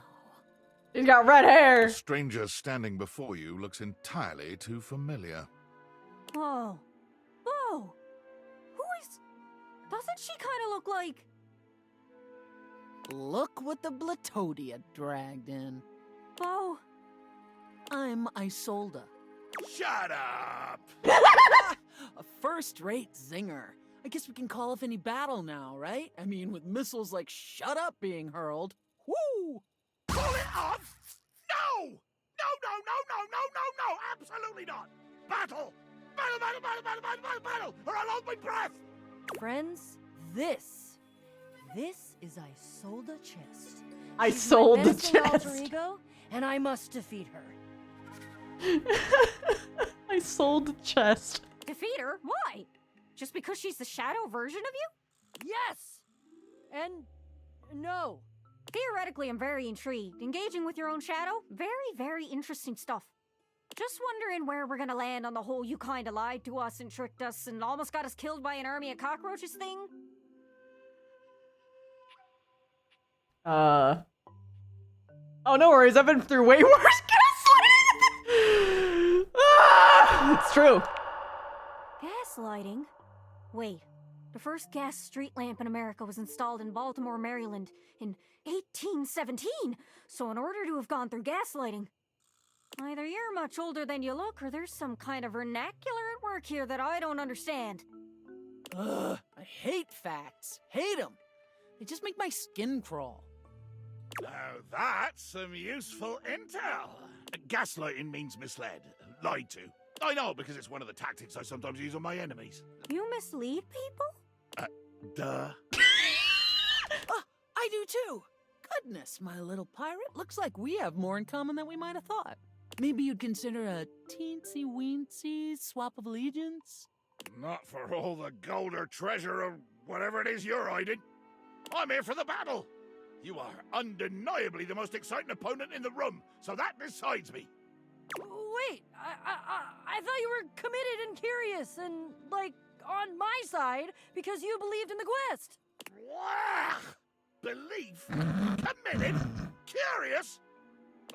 He's got red hair. The stranger standing before you looks entirely too familiar. Whoa. Whoa. Who is... Doesn't she kind of look like... Look what the Blatodia dragged in. Oh. I'm Isolde. Shut up! A first-rate zinger. I guess we can call off any battle now, right? I mean, with missiles like Shut Up being hurled. Woo! Pull it off? No! No, no, no, no, no, no, no! Absolutely not! Battle! Battle, battle, battle, battle, battle, battle, battle! Or I'll hold my breath! Friends, this is Isolde Chest. I She's sold my the menacing alter chest. ego, and I must defeat her. I sold the chest. Defeat her? Why? Just because she's the shadow version of you? Yes! And no. Theoretically, I'm very intrigued. Engaging with your own shadow? Very, very interesting stuff. Just wondering where we're gonna land on the whole you kinda lied to us and tricked us and almost got us killed by an army of cockroaches thing? Oh, no worries. I've been through way worse gaslighting. It's true. Gaslighting? Wait. The first gas street lamp in America was installed in Baltimore, Maryland in 1817. So in order to have gone through gaslighting, either you're much older than you look or there's some kind of vernacular at work here that I don't understand. Ugh, I hate facts. Hate them. They just make my skin crawl. Now that's some useful intel. Gaslighting means misled, lied to. I know, because it's one of the tactics I sometimes use on my enemies. You mislead people? Duh. I do too. Goodness, my little pirate. Looks like we have more in common than we might have thought. Maybe you'd consider a teensy-weensy swap of allegiance? Not for all the gold or treasure or whatever it is you're hiding. I'm here for the battle. You are undeniably the most exciting opponent in the room, so that decides me. Wait, I thought you were committed and curious and, like, on my side because you believed in the quest. Belief? Committed? Curious?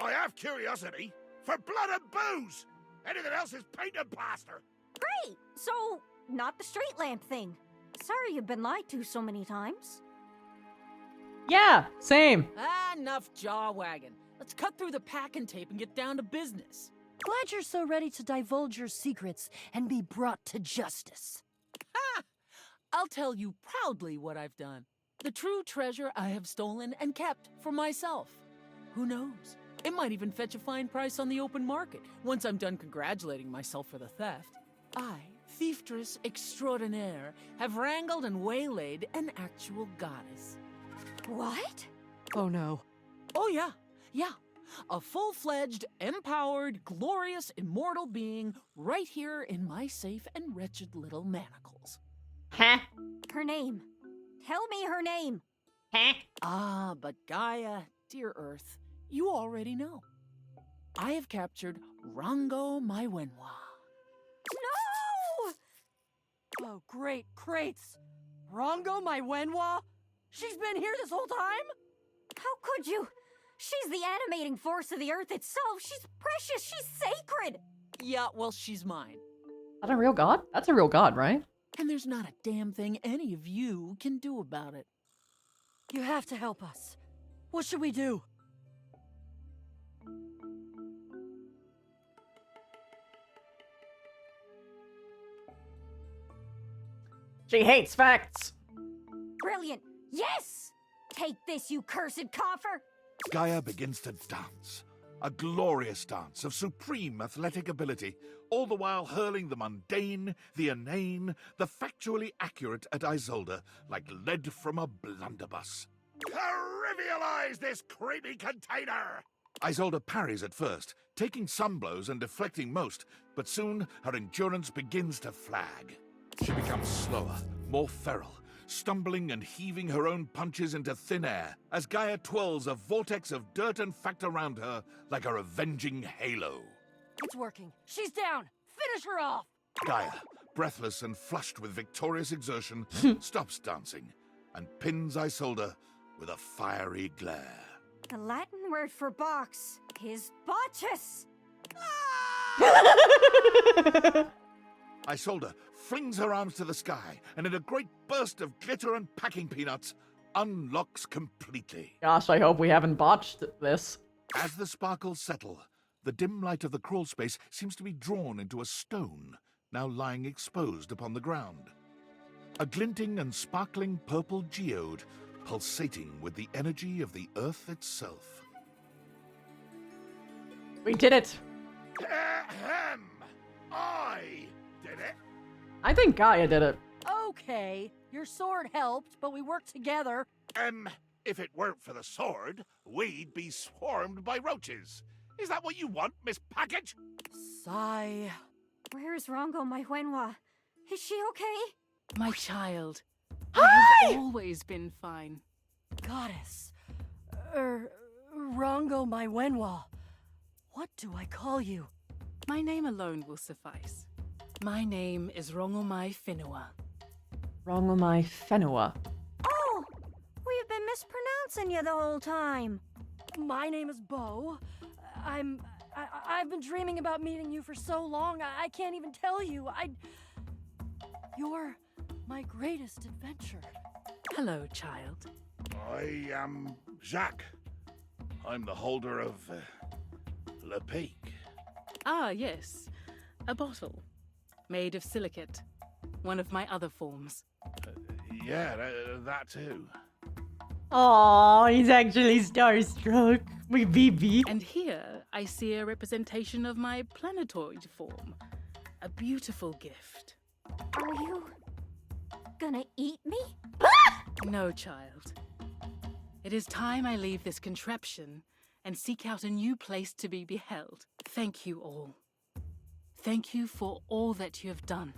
I have curiosity for blood and booze. Anything else is paint and plaster. Great! So, not the street lamp thing. Sorry you've been lied to so many times. Yeah, same. Enough jaw wagging. Let's cut through the packing tape and get down to business. Glad you're so ready to divulge your secrets and be brought to justice. Ha! I'll tell you proudly what I've done. The true treasure I have stolen and kept for myself. Who knows? It might even fetch a fine price on the open market once I'm done congratulating myself for the theft. I, thieftress extraordinaire, have wrangled and waylaid an actual goddess. What? Oh no. Oh yeah. A full-fledged, empowered, glorious, immortal being right here in my safe and wretched little manacles. Huh? Her name. Tell me her name. Ah, but Gaia, dear Earth, you already know. I have captured Rango Maiwenwa. No! Oh, great crates. Rango Maiwenwa? She's been here this whole time? How could you? She's the animating force of the earth itself. She's precious. She's sacred. Yeah, well, she's mine. That a real god? That's a real god, right? And there's not a damn thing any of you can do about it. You have to help us. What should we do? She hates facts. Brilliant. Yes! Take this, you cursed coffer. Gaia begins to dance. A glorious dance of supreme athletic ability, all the while hurling the mundane, the inane, the factually accurate at Isolde like lead from a blunderbuss. Trivialize this creepy container! Isolde parries at first, taking some blows and deflecting most, but soon her endurance begins to flag. She becomes slower, more feral, stumbling and heaving her own punches into thin air as Gaia twirls a vortex of dirt and fact around her like a avenging halo. It's working. She's down. Finish her off. Gaia, breathless and flushed with victorious exertion, stops dancing and pins Isolde with a fiery glare. The Latin word for box is botchus. Isolde flings her arms to the sky and in a great burst of glitter and packing peanuts, unlocks completely. Gosh, I hope we haven't botched this. As the sparkles settle, the dim light of the crawl space seems to be drawn into a stone, now lying exposed upon the ground. A glinting and sparkling purple geode, pulsating with the energy of the earth itself. We did it! Ahem! I did it! I think Gaia did it. Okay, your sword helped, but we worked together. If it weren't for the sword, we'd be swarmed by roaches. Is that what you want, Miss Package? Sigh. Where's Rongo, my Wenhua? Is she okay? My child, I have always been fine. Goddess. Rongo, my Wenhua. What do I call you? My name alone will suffice. My name is Rongomai Whenua. Rongomai Whenua. Oh! We've been mispronouncing you the whole time. My name is Bo. I've been dreaming about meeting you for so long, I can't even tell you. You're my greatest adventure. Hello, child. I am Jacques. I'm the holder of Le Peak. Ah, yes. A bottle. Made of silicate. One of my other forms. Yeah, that too. Aww, he's actually starstruck. My baby. And here I see a representation of my planetoid form. A beautiful gift. Are you gonna eat me? No, child. It is time I leave this contraption and seek out a new place to be beheld. Thank you all. Thank you for all that you have done.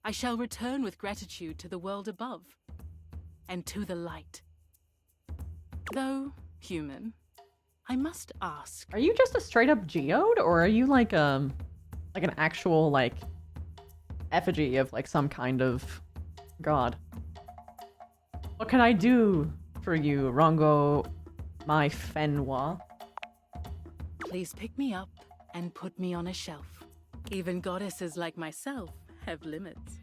I shall return with gratitude to the world above and to the light. Though human, I must ask. Are you just a straight up geode, or are you like an actual like effigy of like some kind of god? What can I do for you, Rongo, my Whenua? Please pick me up and put me on a shelf. Even goddesses like myself have limits.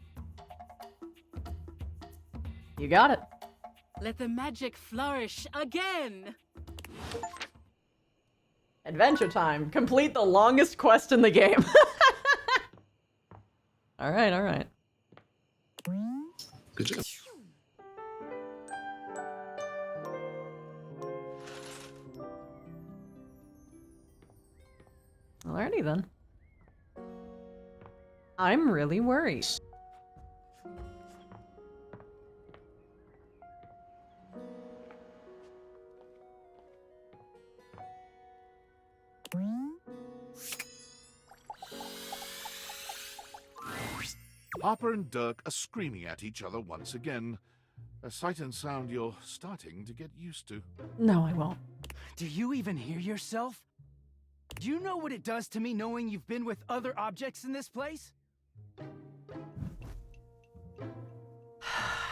You got it. Let the magic flourish again! Adventure time. Complete the longest quest in the game. Alright, alright. Good job. Alrighty then. I'm really worried. Harper and Dirk are screaming at each other once again. A sight and sound you're starting to get used to. No, I won't. Do you even hear yourself? Do you know what it does to me knowing you've been with other objects in this place?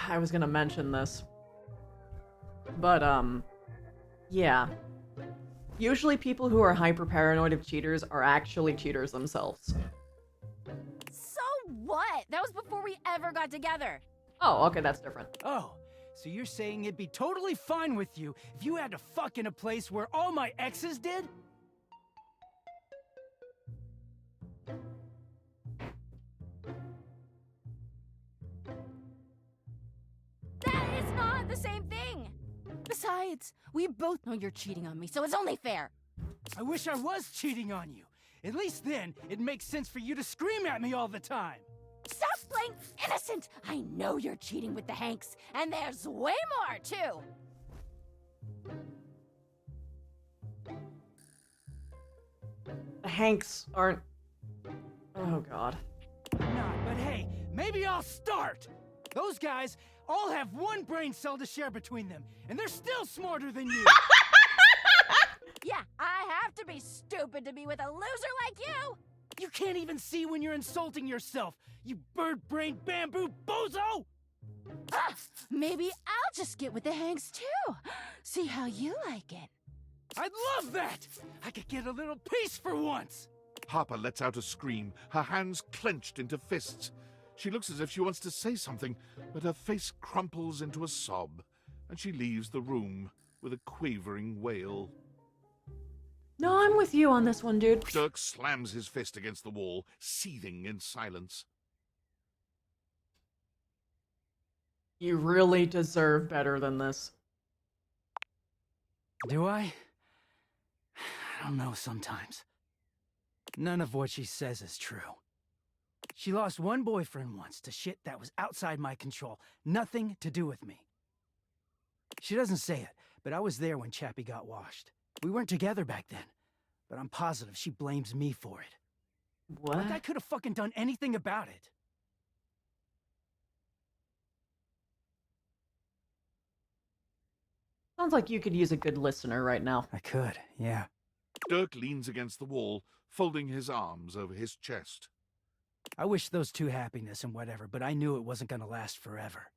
I was gonna mention this. But, yeah. Usually people who are hyper-paranoid of cheaters are actually cheaters themselves. So what? That was before we ever got together. Oh, okay, that's different. Oh, so you're saying it'd be totally fine with you if you had to fuck in a place where all my exes did? That is not the same thing. Besides, we both know you're cheating on me, so it's only fair. I wish I was cheating on you. At least then, it makes sense for you to scream at me all the time. Stop playing innocent! I know you're cheating with the Hanks, and there's way more, too! The Hanks aren't... Oh, God. Not, but hey, maybe I'll start! Those guys all have one brain cell to share between them, and they're still smarter than you! Yeah, I have to be stupid to be with a loser like you! You can't even see when you're insulting yourself, you bird-brained bamboo bozo! Ah, maybe I'll just get with the Hanks too. See how you like it. I'd love that! I could get a little peace for once! Harper lets out a scream, her hands clenched into fists. She looks as if she wants to say something, but her face crumples into a sob, and she leaves the room with a quavering wail. No, I'm with you on this one, dude. Dirk slams his fist against the wall, seething in silence. You really deserve better than this. Do I? I don't know sometimes. None of what she says is true. She lost one boyfriend once to shit that was outside my control. Nothing to do with me. She doesn't say it, but I was there when Chappie got washed. We weren't together back then, but I'm positive she blames me for it. What? Like I could have fucking done anything about it. Sounds like you could use a good listener right now. I could, yeah. Dirk leans against the wall, folding his arms over his chest. I wish those two happiness and whatever, but I knew it wasn't gonna last forever.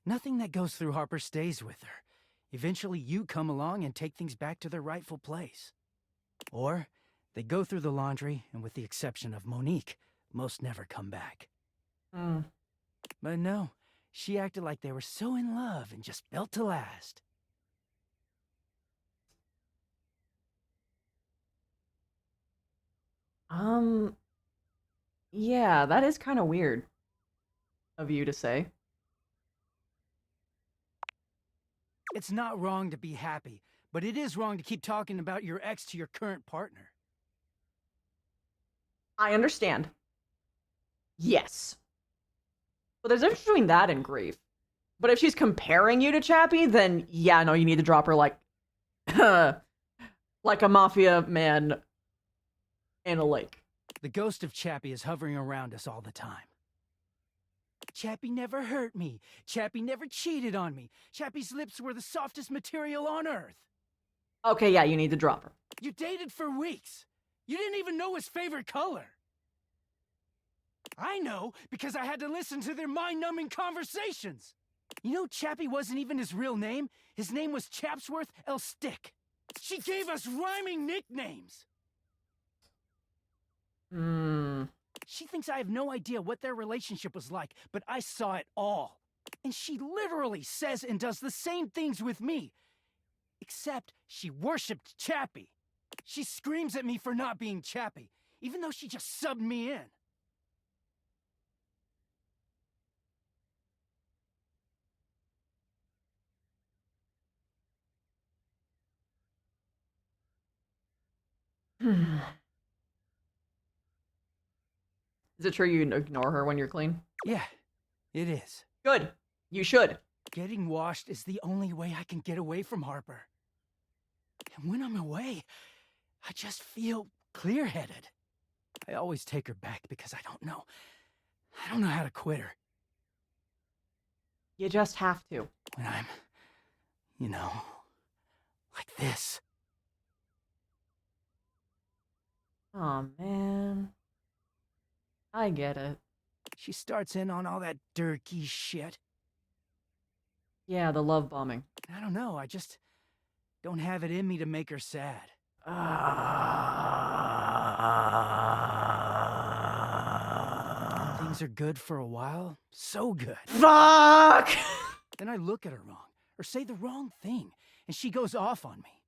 Nothing that goes through Harper stays with her. Eventually you come along and take things back to their rightful place. Or they go through the laundry, and with the exception of Monique, most never come back. But no, she acted like they were so in love and just built to last. Yeah, that is kind of weird of you to say. It's not wrong to be happy, but it is wrong to keep talking about your ex to your current partner. I understand. Yes. But there's a difference between that and grief. But if she's comparing you to Chappie, then yeah, no, you need to drop her like like a mafia man in a lake. The ghost of Chappie is hovering around us all the time. Chappie never hurt me. Chappie never cheated on me. Chappie's lips were the softest material on earth. Okay, yeah, you need to drop her. You dated for weeks. You didn't even know his favorite color. I know, because I had to listen to their mind-numbing conversations. You know, Chappie wasn't even his real name. His name was Chapsworth L. Stick. She gave us rhyming nicknames. She thinks I have no idea what their relationship was like, but I saw it all. And she literally says and does the same things with me. Except she worshipped Chappie. She screams at me for not being Chappie, even though she just subbed me in. Is it true you ignore her when you're clean? Yeah, it is. Good. You should. Getting washed is the only way I can get away from Harper. And when I'm away, I just feel clear-headed. I always take her back because I don't know how to quit her. You just have to. When I'm, you know, like this. Oh man. I get it. She starts in on all that dirty shit. Yeah, the love bombing. I don't know, I just don't have it in me to make her sad. When things are good for a while, so good. Fuck! Then I look at her wrong, or say the wrong thing, and she goes off on me.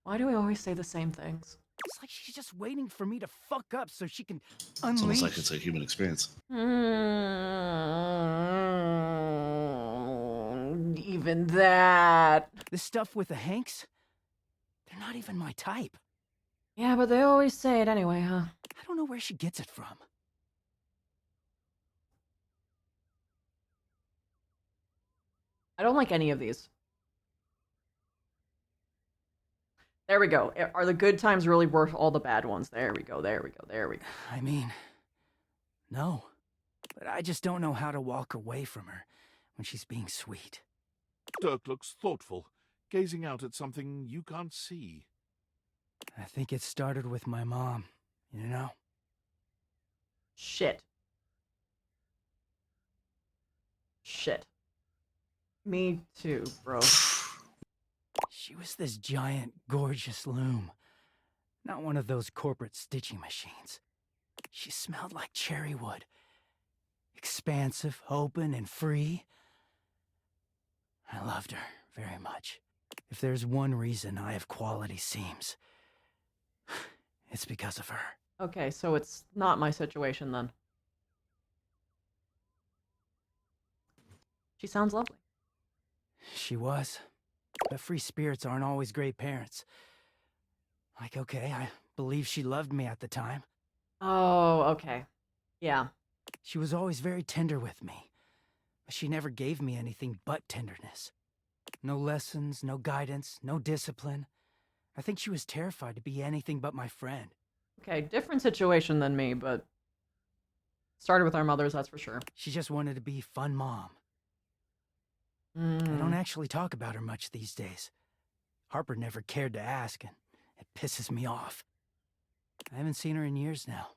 Why do we always say the same things? It's like she's just waiting for me to fuck up so she can It's almost unleash. like it's a human experience. Even that. The stuff with the Hanks, they're not even my type. Yeah, but they always say it anyway, huh? I don't know where she gets it from. I don't like any of these. There we go. Are the good times really worth all the bad ones? There we go, there we go, there we go. I mean, no. But I just don't know how to walk away from her when she's being sweet. Dirk looks thoughtful, gazing out at something you can't see. I think it started with my mom, you know? Shit. Shit. Me too, bro. She was this giant, gorgeous loom. Not one of those corporate stitching machines. She smelled like cherry wood. Expansive, open, and free. I loved her very much. If there's one reason I have quality seams, it's because of her. Okay, so it's not my situation then. She sounds lovely. She was. But free spirits aren't always great parents. Like, okay, I believe she loved me at the time. Oh, okay. Yeah. She was always very tender with me. But she never gave me anything but tenderness. No lessons, no guidance, no discipline. I think she was terrified to be anything but my friend. Okay, different situation than me, but started with our mothers, that's for sure. She just wanted to be fun mom. I don't actually talk about her much these days. Harper never cared to ask, and it pisses me off. I haven't seen her in years now.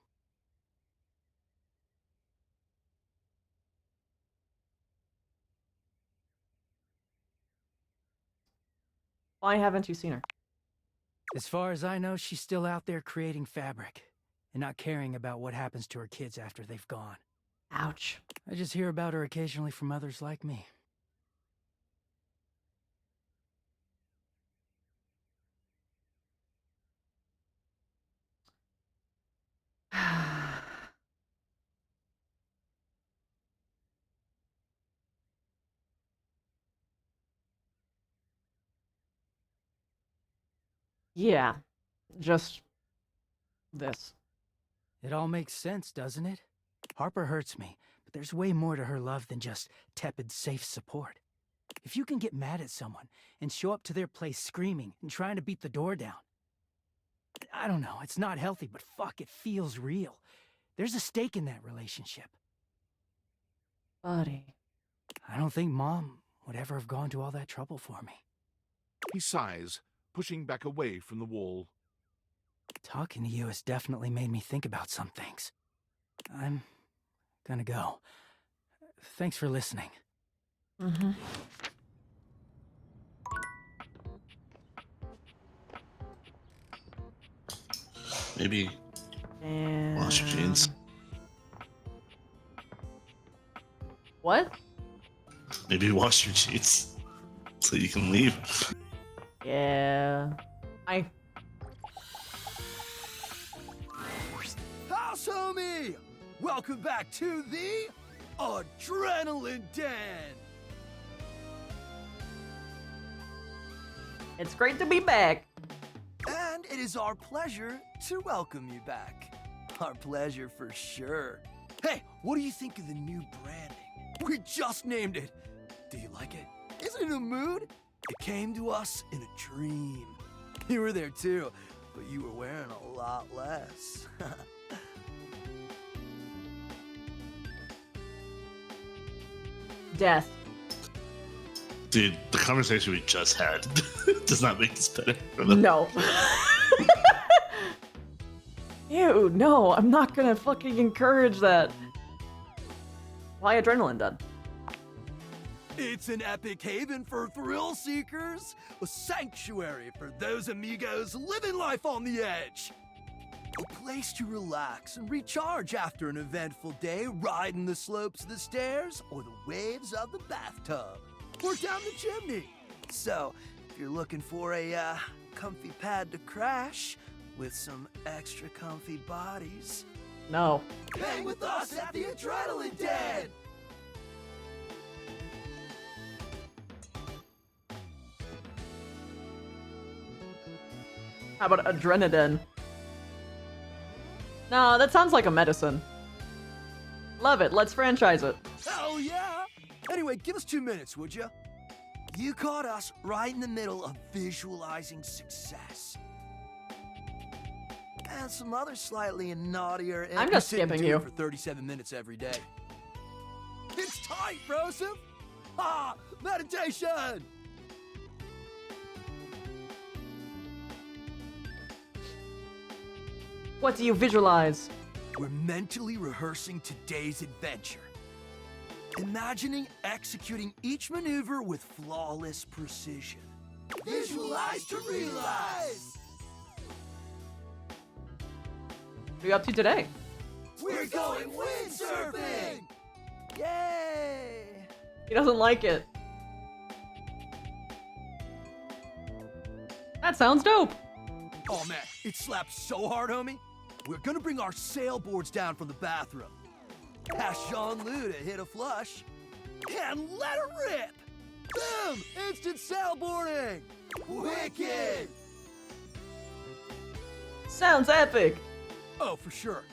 Why haven't you seen her? As far as I know, she's still out there creating fabric and not caring about what happens to her kids after they've gone. Ouch. I just hear about her occasionally from others like me. Yeah, just this. It all makes sense, doesn't it? Harper hurts me, but there's way more to her love than just tepid, safe support. If you can get mad at someone and show up to their place screaming and trying to beat the door down, I don't know, it's not healthy, but fuck, it feels real. There's a stake in that relationship. Buddy. I don't think Mom would ever have gone to all that trouble for me. He sighs, pushing back away from the wall. Talking to you has definitely made me think about some things. I'm gonna go. Thanks for listening. Mm-hmm. Maybe wash your jeans. What? Maybe wash your jeans so you can leave. Yeah. House homie! Welcome back to the Adrenaline Den! It's great to be back. And it is our pleasure to welcome you back. Our pleasure for sure. Hey, what do you think of the new branding? We just named it. Do you like it? Is it in a mood? It came to us in a dream. You were there too, but you were wearing a lot less. Death. Dude, the conversation we just had does not make this better. No. Ew, no, I'm not gonna fucking encourage that. Why Adrenaline done? It's an epic haven for thrill seekers, a sanctuary for those amigos living life on the edge. A place to relax and recharge after an eventful day riding the slopes of the stairs or the waves of the bathtub or down the chimney. So, if you're looking for a comfy pad to crash with some extra comfy bodies, no. hang with us at the Adrenaline Den! How about Adrenadin? No, that sounds like a medicine. Love it. Let's franchise it. Hell yeah! Anyway, give us 2 minutes, would ya? You caught us right in the middle of visualizing success. And some other slightly naughtier... I'm just skipping you. For 37 minutes every day. It's tight, Broseph! Ha! Meditation! What do you visualize? We're mentally rehearsing today's adventure. Imagining executing each maneuver with flawless precision. Visualize to realize! What are you up to today? We're going windsurfing! Yay! He doesn't like it. That sounds dope. Oh man, it slaps so hard, homie. We're gonna bring our sailboards down from the bathroom. Ask Jean-Lou to hit a flush. And let it rip! Boom! Instant sailboarding! Wicked! Sounds epic. Oh, for sure.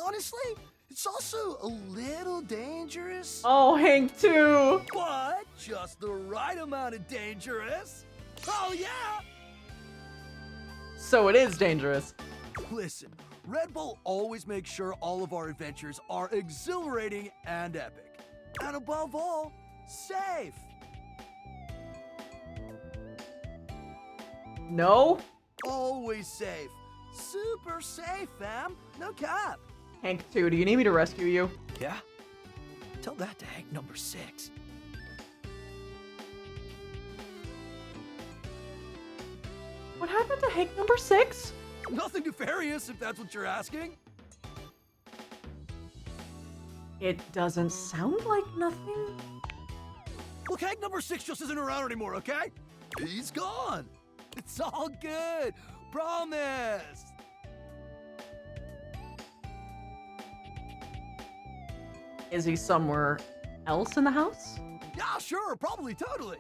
Honestly, it's also a little dangerous. Oh, Hank too. But just the right amount of dangerous. Oh yeah! So it is dangerous. Listen, Red Bull always makes sure all of our adventures are exhilarating and epic. And above all, safe. No? Always safe. Super safe, fam. No cap. Hank 2, do you need me to rescue you? Yeah? Tell that to Hank number 6. What happened to Hank number 6? Nothing nefarious, if that's what you're asking. It doesn't sound like nothing. Look, Hank number 6 just isn't around anymore, okay? He's gone. It's all good. Promise. Is he somewhere else in the house? Yeah, sure, probably, totally.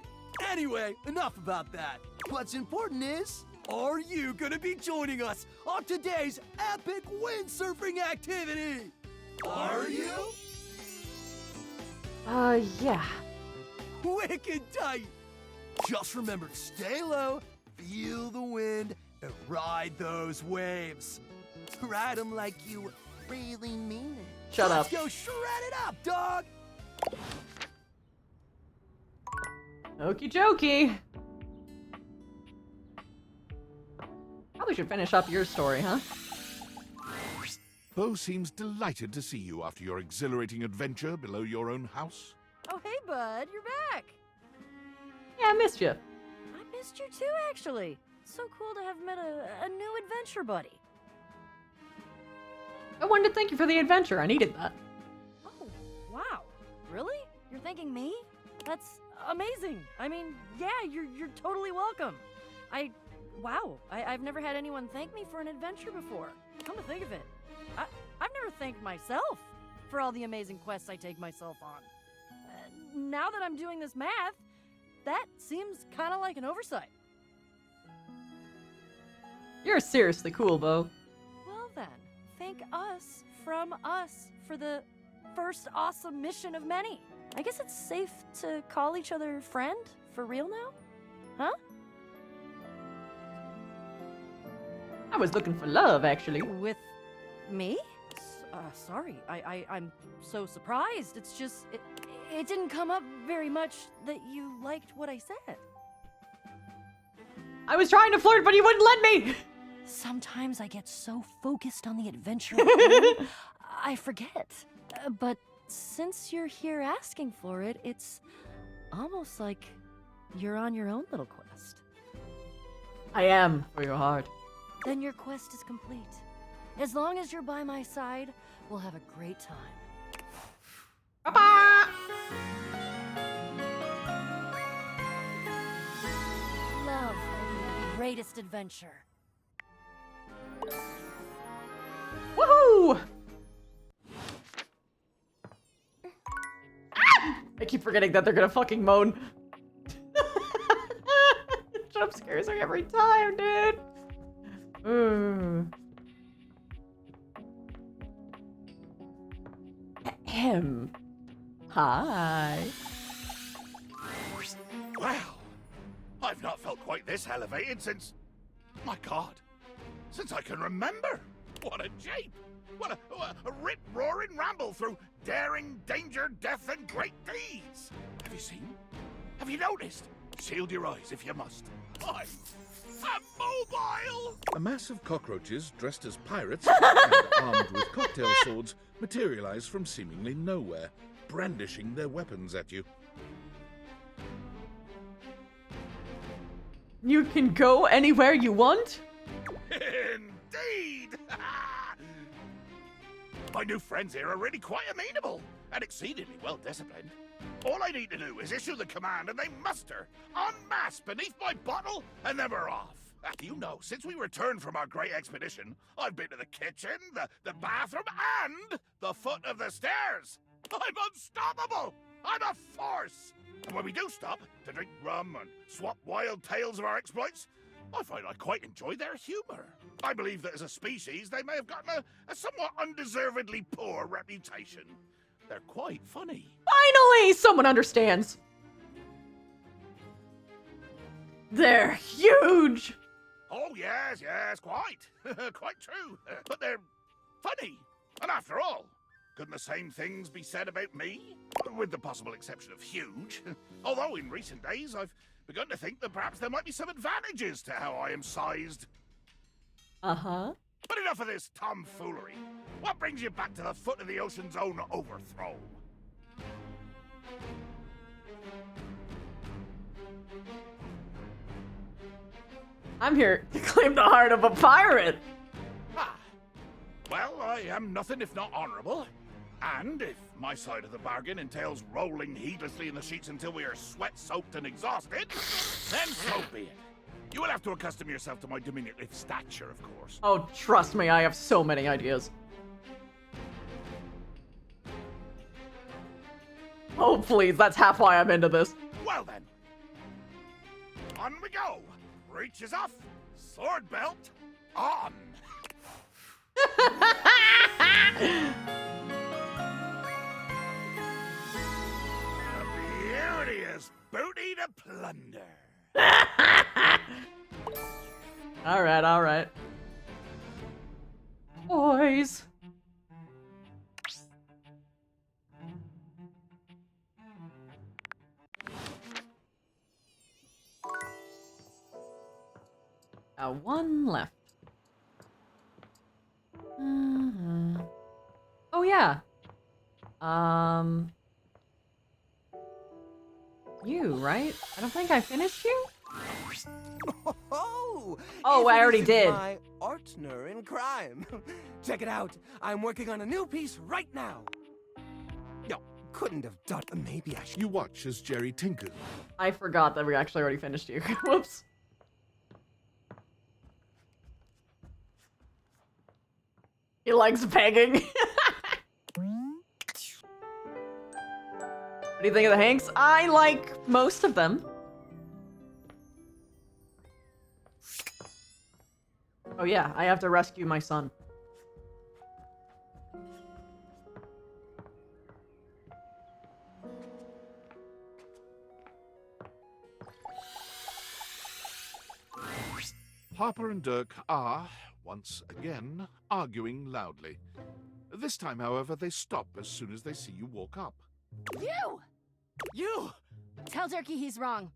Anyway, enough about that. What's important is, are you gonna be joining us on today's epic windsurfing activity? Are you? Yeah. Wicked tight. Just remember to stay low, feel the wind, and ride those waves. Ride them like you really mean it. Shut up. Let's go shred it up, dog. Okie dokie. Probably should finish up your story, huh? Bo seems delighted to see you after your exhilarating adventure below your own house. Oh, hey, bud, you're back. Yeah, I missed you. I missed you too, actually. It's so cool to have met a new adventure buddy. I wanted to thank you for the adventure. I needed that. Oh, wow. Really? You're thanking me? That's amazing. I mean, yeah, you're totally welcome. Wow, I've never had anyone thank me for an adventure before. Come to think of it, I've never thanked myself for all the amazing quests I take myself on. Now that I'm doing this math, that seems kind of like an oversight. You're seriously cool, Bo. Well then, thank us from us for the first awesome mission of many. I guess it's safe to call each other friend for real now? Huh? I was looking for love, actually. With me? Sorry, I'm so surprised. It's just, it didn't come up very much that you liked what I said. I was trying to flirt, but you wouldn't let me! Sometimes I get so focused on the adventure I forget. But since you're here asking for it, it's almost like you're on your own little quest. I am, for your heart. Then your quest is complete. As long as you're by my side, we'll have a great time. Bye-bye! Love and greatest adventure. Woohoo! I keep forgetting that they're gonna fucking moan. Jump scares me every time, dude. Ahem. Hi. Wow, I've not felt quite this elevated since... My God. Since I can remember. What a jape. What a rip-roaring ramble through daring, danger, death, and great deeds. Have you seen? Have you noticed? Shield your eyes if you must. I'm mobile! A mass of cockroaches dressed as pirates and armed with cocktail swords materialize from seemingly nowhere, brandishing their weapons at you. You can go anywhere you want? Indeed! My new friends here are really quite amenable and exceedingly well disciplined. All I need to do is issue the command and they muster en masse beneath my bottle and then we're off. You know, since we returned from our great expedition, I've been to the kitchen, the bathroom, and the foot of the stairs. I'm unstoppable! I'm a force! And when we do stop to drink rum and swap wild tales of our exploits, I find I quite enjoy their humor. I believe that as a species, they may have gotten a somewhat undeservedly poor reputation. They're quite funny. Finally, someone understands. They're huge. Oh, yes, quite. Quite true. But they're funny. And after all, couldn't the same things be said about me? With the possible exception of huge. Although in recent days, I've begun to think that perhaps there might be some advantages to how I am sized. Uh-huh. But enough of this tomfoolery. What brings you back to the foot of the ocean's own overthrow? I'm here to claim the heart of a pirate. Well, I am nothing if not honorable. And if my side of the bargain entails rolling heedlessly in the sheets until we are sweat-soaked and exhausted, then so be it. You will have to accustom yourself to my diminutive stature, of course. Oh, trust me, I have so many ideas. Oh, please, that's half why I'm into this. Well then. On we go. Reaches off. Sword belt on. A beauteous booty to plunder. All right. Boys. One left. Oh yeah. You, right? I don't think I finished you. Oh, I already did. My partner in crime. Check it out. I'm working on a new piece right now. No, couldn't have done. Maybe I should. You watch as Jerry tinkers. I forgot that we actually already finished you. Whoops. He likes pegging. What do you think of the Hanks? I like most of them. Oh yeah, I have to rescue my son. Harper and Dirk are, once again, arguing loudly. This time, however, they stop as soon as they see you walk up. You! Tell Durkee he's wrong.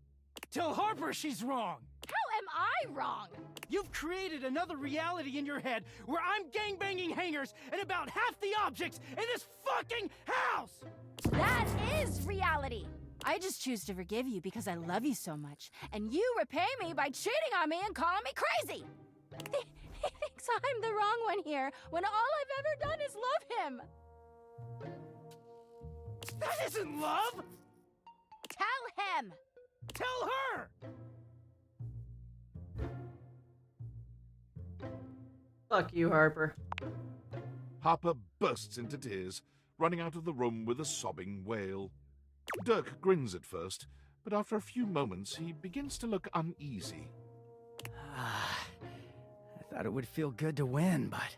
Tell Harper she's wrong. How am I wrong? You've created another reality in your head where I'm gangbanging hangers and about half the objects in this fucking house! That is reality. I just choose to forgive you because I love you so much, and you repay me by cheating on me and calling me crazy. He thinks I'm the wrong one here, when all I've ever done is love him. That isn't love! Tell him! Tell her! Fuck you, Harper. Harper bursts into tears, running out of the room with a sobbing wail. Dirk grins at first, but after a few moments he begins to look uneasy. I thought it would feel good to win, but...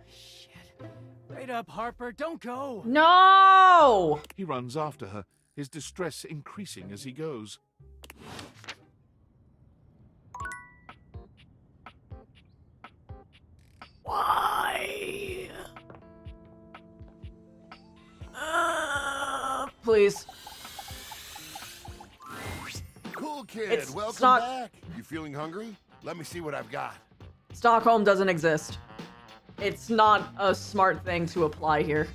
Shit. Wait up, Harper, don't go! No! He runs after her, his distress increasing as he goes. Please. Cool kid, It's welcome not- back. You feeling hungry? Let me see what I've got. Stockholm doesn't exist. It's not a smart thing to apply here.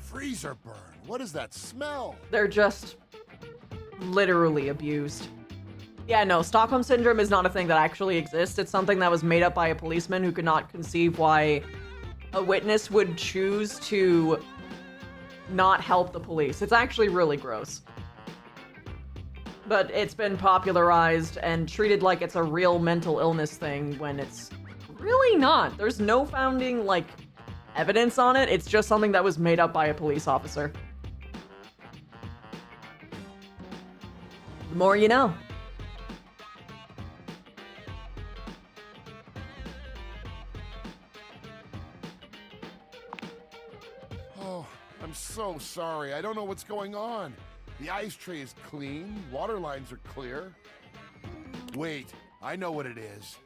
Freezer burn. What is that smell? They're just literally abused. Yeah, no, Stockholm Syndrome is not a thing that actually exists. It's something that was made up by a policeman who could not conceive why a witness would choose to not help the police. It's actually really gross. But it's been popularized and treated like it's a real mental illness thing when it's really not. There's no founding, like, evidence on it. It's just something that was made up by a police officer. The more you know. Oh, I'm so sorry. I don't know what's going on. The ice tray is clean, water lines are clear. Wait, I know what it is.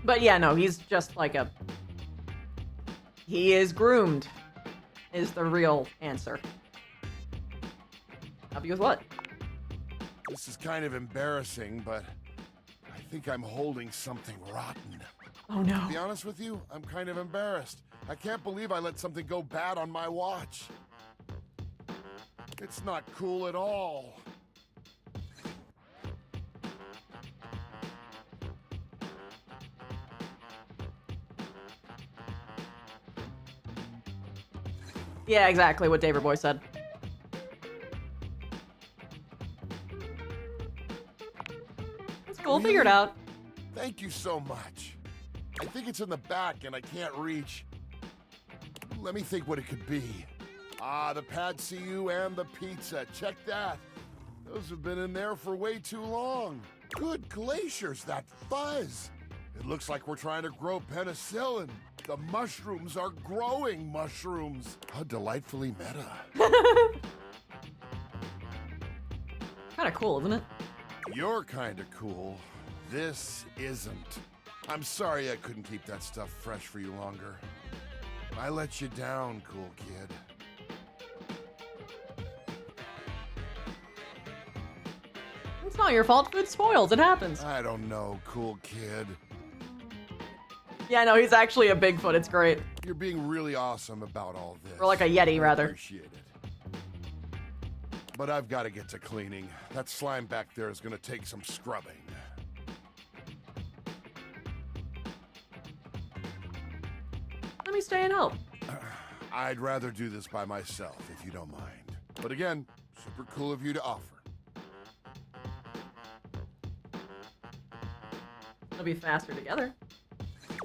But yeah, no, he's just like a... He is groomed, is the real answer. Help you with what? This is kind of embarrassing, but I think I'm holding something rotten. Oh no. To be honest with you, I'm kind of embarrassed. I can't believe I let something go bad on my watch. It's not cool at all. Yeah, exactly what David Boy said. It's cool, figure it out. Thank you so much. I think it's in the back and I can't reach. Let me think what it could be. Ah, the pad CU and the pizza. Check that. Those have been in there for way too long. Good glaciers, that fuzz. It looks like we're trying to grow penicillin. The mushrooms are growing mushrooms. How delightfully meta. Kind of cool, isn't it? You're kind of cool. This isn't. I'm sorry I couldn't keep that stuff fresh for you longer. I let you down, cool kid. It's not your fault. Food spoils. It happens. I don't know, cool kid. Yeah, no, he's actually a Bigfoot. It's great. You're being really awesome about all this. Or like a Yeti, I rather. Appreciate it. But I've got to get to cleaning. That slime back there is going to take some scrubbing. Let me stay and help. I'd rather do this by myself, if you don't mind. But again, super cool of you to offer. It'll be faster together.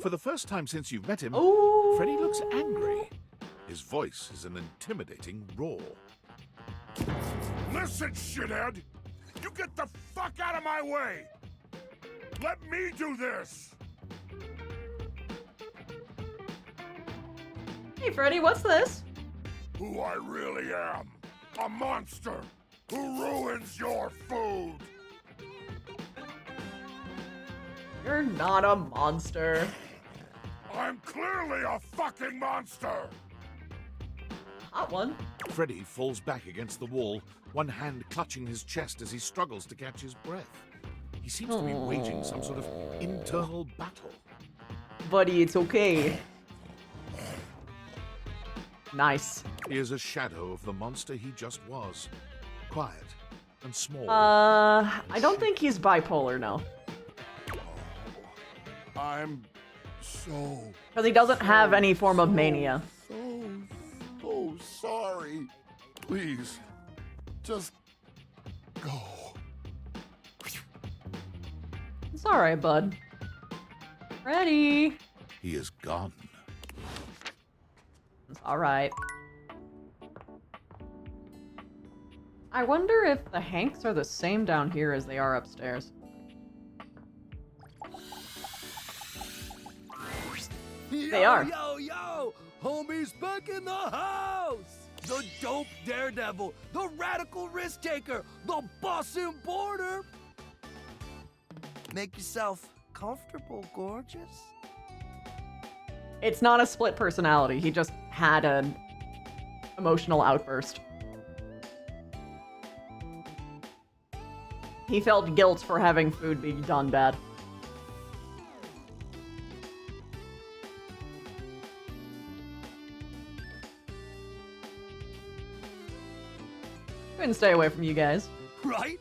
For the first time since you've met him, Oh. Freddy looks angry. His voice is an intimidating roar. Listen, shithead! You get the fuck out of my way! Let me do this! Hey, Freddy, what's this? Who I really am. A monster who ruins your food! You're not a monster. I'm clearly a fucking monster! Hot one. Freddy falls back against the wall, one hand clutching his chest as he struggles to catch his breath. He seems to be waging some sort of internal battle. Buddy, it's okay. Nice. He is a shadow of the monster he just was. Quiet and small. I don't think he's bipolar, no. I'm so... Because he doesn't have any form of mania. So sorry. Please, just go. It's alright, bud. Freddy. He is gone. It's alright. I wonder if the Hanks are the same down here as they are upstairs. They are. Yo, yo! Homie's back in the house! The dope daredevil, the radical risk taker, the boss importer! Make yourself comfortable, gorgeous. It's not a split personality. He just had an emotional outburst. He felt guilt for having food be done bad. Couldn't stay away from you guys. Right?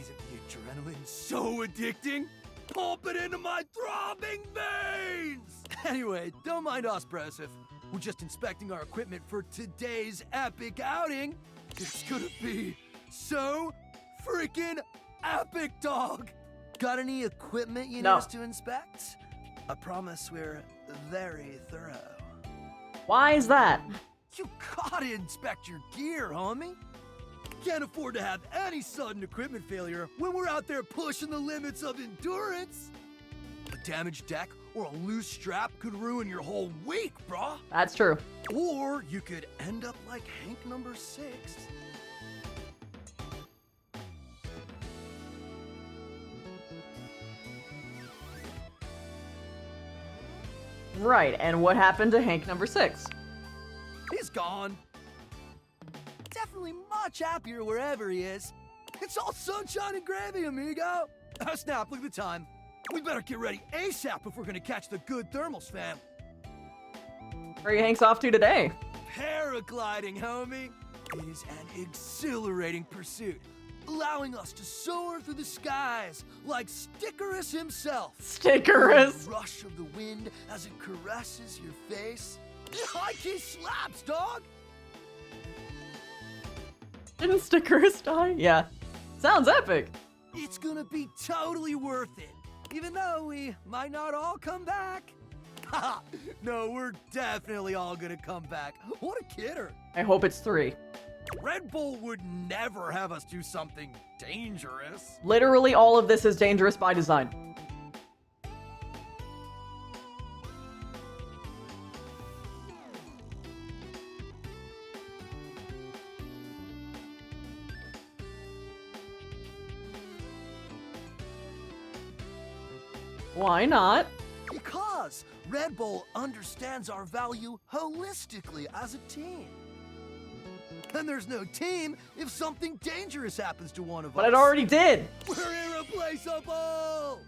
Isn't the adrenaline so addicting? Pump it into my throbbing veins! Anyway, don't mind us, Broseph. We're just inspecting our equipment for today's epic outing. It's gonna be so freaking epic, dog! Got any equipment you need us to inspect? I promise we're very thorough. Why is that? You gotta inspect your gear, homie. Can't afford to have any sudden equipment failure when we're out there pushing the limits of endurance. A damaged deck or a loose strap could ruin your whole week, brah. That's true. Or you could end up like Hank number 6. Right, and what happened to Hank number 6? He's gone. Definitely much happier wherever he is. It's all sunshine and gravy, amigo. Snap, look at the time. We better get ready ASAP if we're gonna catch the good thermals, fam. Where are you Hanks off to today? Paragliding, homie. It is an exhilarating pursuit, allowing us to soar through the skies like Stickerus himself. Stickerus? The rush of the wind as it caresses your face. High key slaps, dog. Didn't Stickerus die? Yeah. Sounds epic. It's gonna be totally worth it, even though we might not all come back. Haha, no, we're definitely all gonna come back. What a kidder. I hope it's 3. Red Bull would never have us do something dangerous. Literally all of this is dangerous by design. Why not? Because Red Bull understands our value holistically as a team. And there's no team if something dangerous happens to one of us. But it already did. We're irreplaceable!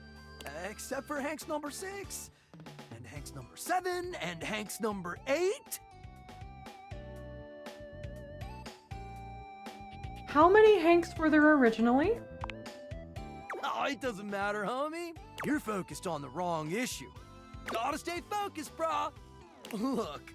Except for Hank's number 6, and Hank's number 7, and Hank's number 8. How many Hanks were there originally? Oh, it doesn't matter, homie. You're focused on the wrong issue. Gotta stay focused, brah. Look,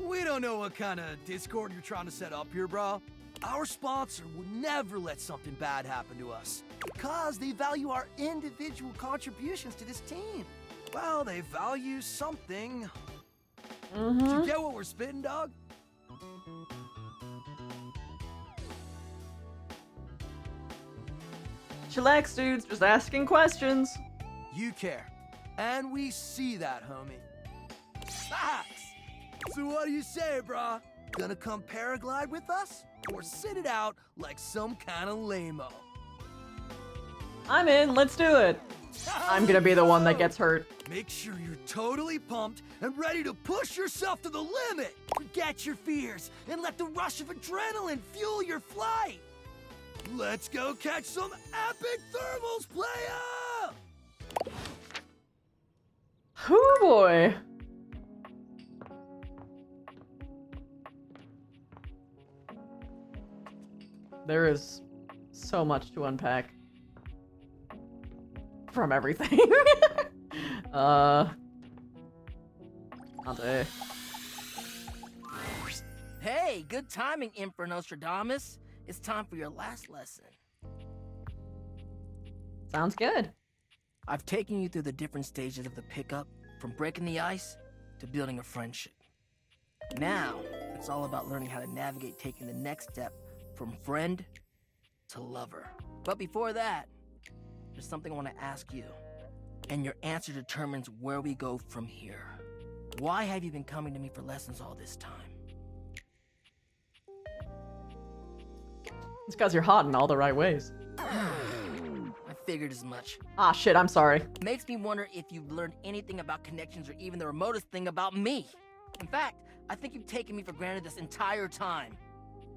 we don't know what kind of Discord you're trying to set up here, brah. Our sponsor would never let something bad happen to us because they value our individual contributions to this team. Well, they value something. You get what we're spitting, dog? Chillax, dudes, just asking questions. You care. And we see that, homie. Facts! So what do you say, brah? Gonna come paraglide with us? Or sit it out like some kind of lame-o? I'm in, let's do it. I'm gonna be the one that gets hurt. Make sure you're totally pumped and ready to push yourself to the limit. Forget your fears and let the rush of adrenaline fuel your flight. Let's go catch some epic thermals, playa! Oh boy. There is so much to unpack from everything. Dante. Hey, good timing, Emperor Nostradamus. It's time for your last lesson. Sounds good. I've taken you through the different stages of the pickup, from breaking the ice to building a friendship. Now, it's all about learning how to navigate taking the next step from friend to lover. But before that, there's something I want to ask you, and your answer determines where we go from here. Why have you been coming to me for lessons all this time? It's because you're hot in all the right ways. I figured as much. Ah, shit, I'm sorry. Makes me wonder if you've learned anything about connections or even the remotest thing about me. In fact, I think you've taken me for granted this entire time.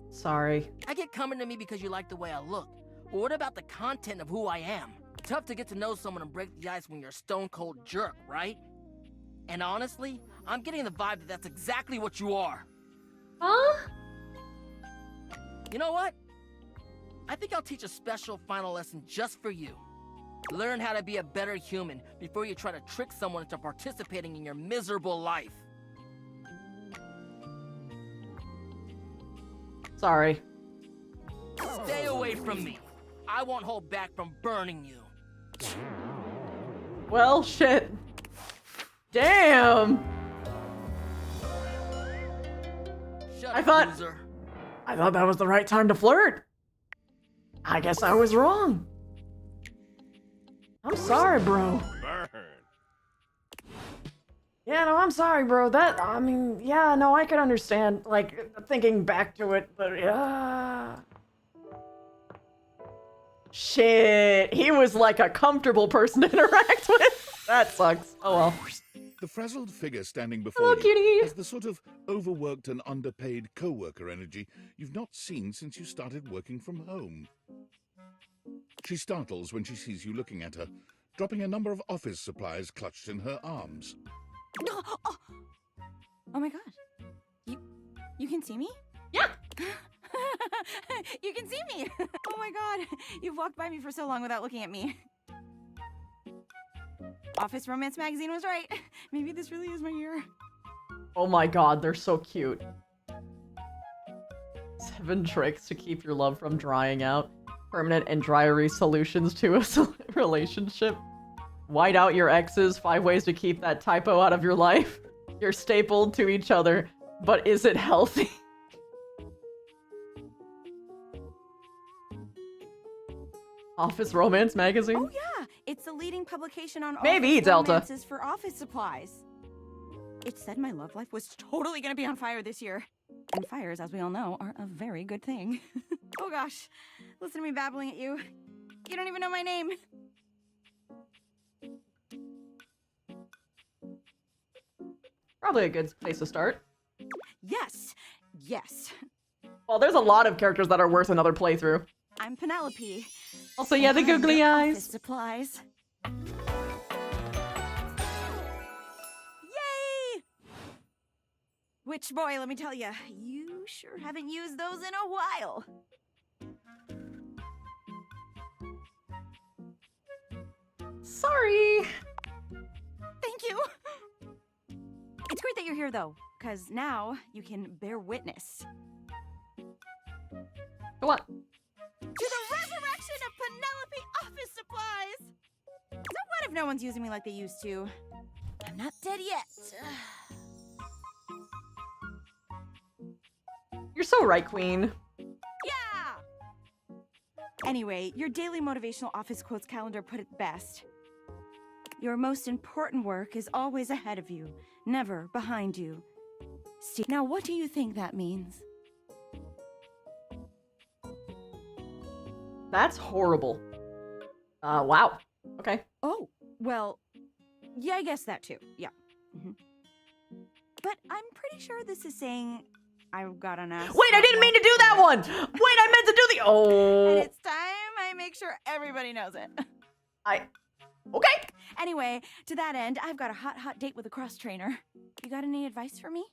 Sorry. I get coming to me because you like the way I look. But what about the content of who I am? Tough to get to know someone and break the ice when you're a stone-cold jerk, right? And honestly, I'm getting the vibe that that's exactly what you are. Huh? You know what? I think I'll teach a special final lesson just for you. Learn how to be a better human before you try to trick someone into participating in your miserable life. Sorry. Stay away from me. I won't hold back from burning you. Well, shit. Damn. Shut I up, thought loser. I thought that was the right time to flirt. I guess I was wrong. I'm sorry, bro. Yeah, no, I'm sorry, bro. I mean, yeah, no, I can understand, like, thinking back to it, but yeah. Shit, he was like a comfortable person to interact with. That sucks. Oh well. The frazzled figure standing before Hello, you kitty. has the sort of overworked and underpaid co-worker energy you've not seen since you started working from home. She startles when she sees you looking at her, dropping a number of office supplies clutched in her arms. Oh my gosh. You can see me? Yeah. You can see me. Oh my god. You've walked by me for so long without looking at me. Office Romance Magazine was right. Maybe this really is my year. Oh my god, they're so cute. 7 tricks to keep your love from drying out. Permanent and dry erase solutions to a relationship. White out your exes. 5 ways to keep that typo out of your life. You're stapled to each other, but is it healthy? Office Romance Magazine? Oh yeah, it's the leading publication on Maybe, office Delta. romances for office supplies. It said my love life was totally gonna be on fire this year. And fires, as we all know, are a very good thing. Oh gosh, listen to me babbling at you. You don't even know my name. Probably a good place to start. Yes, yes. Well, there's a lot of characters that are worth another playthrough. I'm Penelope. Also, yeah, the And I'm googly your eyes. Office supplies. Yay! Which, boy, let me tell you, you sure haven't used those in a while. Sorry. Thank you. It's great that you're here, though, because now you can bear witness. What? To the resurrection of Penelope office supplies! So what if no one's using me like they used to? I'm not dead yet. You're so right, Queen. Yeah! Anyway, your daily motivational office quotes calendar put it best. Your most important work is always ahead of you, never behind you. See, now what do you think that means? That's horrible. Wow. Okay. Oh, well, yeah, I guess that too. Yeah. But I'm pretty sure this is saying I've got an ass. Wait, I didn't mean to do that one! Wait, I meant to do the- Oh. And it's time I make sure everybody knows it. Okay. Anyway, to that end, I've got a hot date with a cross trainer. You got any advice for me?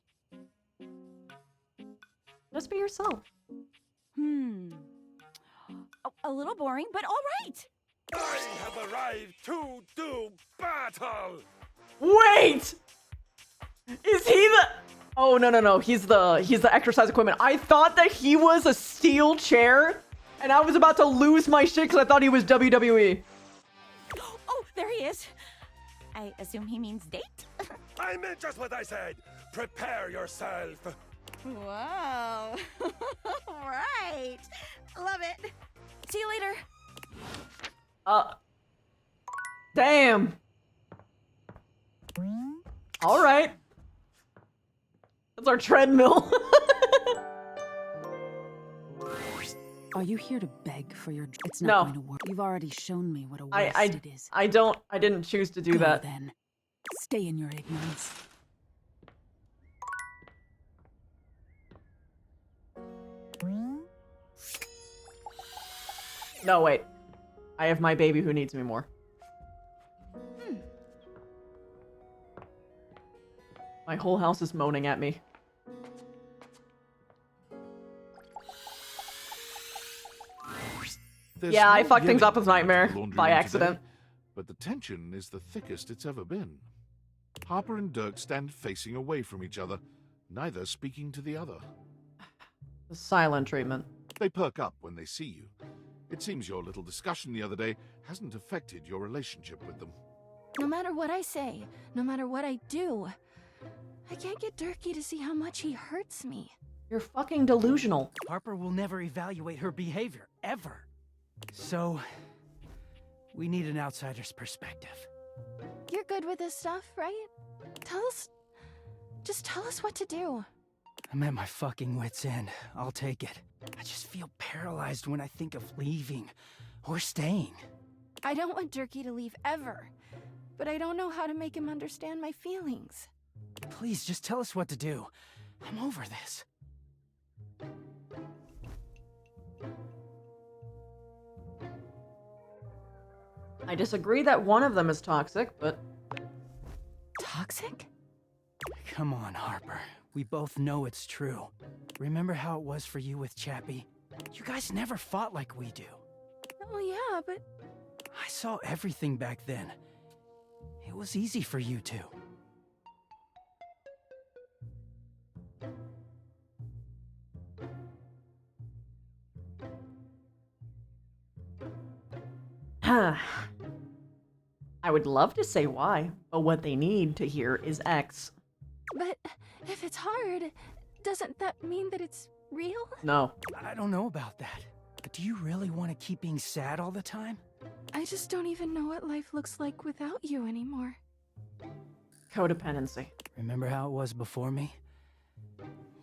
Just be yourself. A little boring, but all right. I have arrived to do battle! Wait! Is he the... Oh, no. He's the exercise equipment. I thought that he was a steel chair, and I was about to lose my shit because I thought he was WWE. Oh, there he is. I assume he means date? I meant just what I said. Prepare yourself. Whoa. Right. Love it. See you later. Damn. All right. That's our treadmill. Are you here to beg for your... It's No. not going to work. You've already shown me what a waste it is. I didn't choose to do Go, that. then. Stay in your ignorance. No, wait. I have my baby who needs me more. My whole house is moaning at me. There's Yeah, I no fucked things yelling up with about the Nightmare laundry by room accident. today, but the tension is the thickest it's ever been. Harper and Dirk stand facing away from each other, neither speaking to the other. The silent treatment. They perk up when they see you. It seems your little discussion the other day hasn't affected your relationship with them. No matter what I say, no matter what I do, I can't get Durkee to see how much he hurts me. You're fucking delusional. Harper will never evaluate her behavior, ever. So, we need an outsider's perspective. You're good with this stuff, right? Just tell us what to do. I'm at my fucking wit's end. I'll take it. I just feel paralyzed when I think of leaving or staying. I don't want Durkee to leave ever, but I don't know how to make him understand my feelings. Please, just tell us what to do. I'm over this. I disagree that one of them is toxic, but... Toxic? Come on, Harper. We both know it's true. Remember how it was for you with Chappie? You guys never fought like we do. Oh yeah, but... I saw everything back then. It was easy for you two. I would love to say why, but what they need to hear is X. But if it's hard, doesn't that mean that it's real? No. I don't know about that. But do you really want to keep being sad all the time? I just don't even know what life looks like without you anymore. Codependency. Remember how it was before me?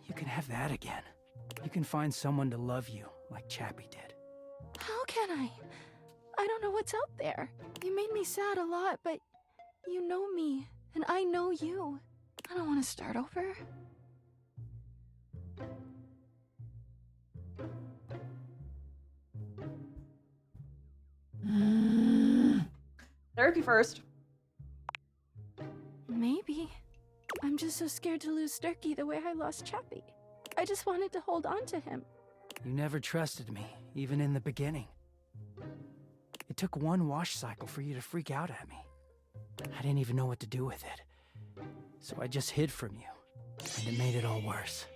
You can have that again. You can find someone to love you, like Chappie did. How can I? I don't know what's out there. You made me sad a lot, but you know me, and I know you. I don't want to start over. Therapy first. Maybe. I'm just so scared to lose Durkee the way I lost Chappie. I just wanted to hold on to him. You never trusted me, even in the beginning. It took one wash cycle for you to freak out at me. I didn't even know what to do with it. So I just hid from you, and it made it all worse.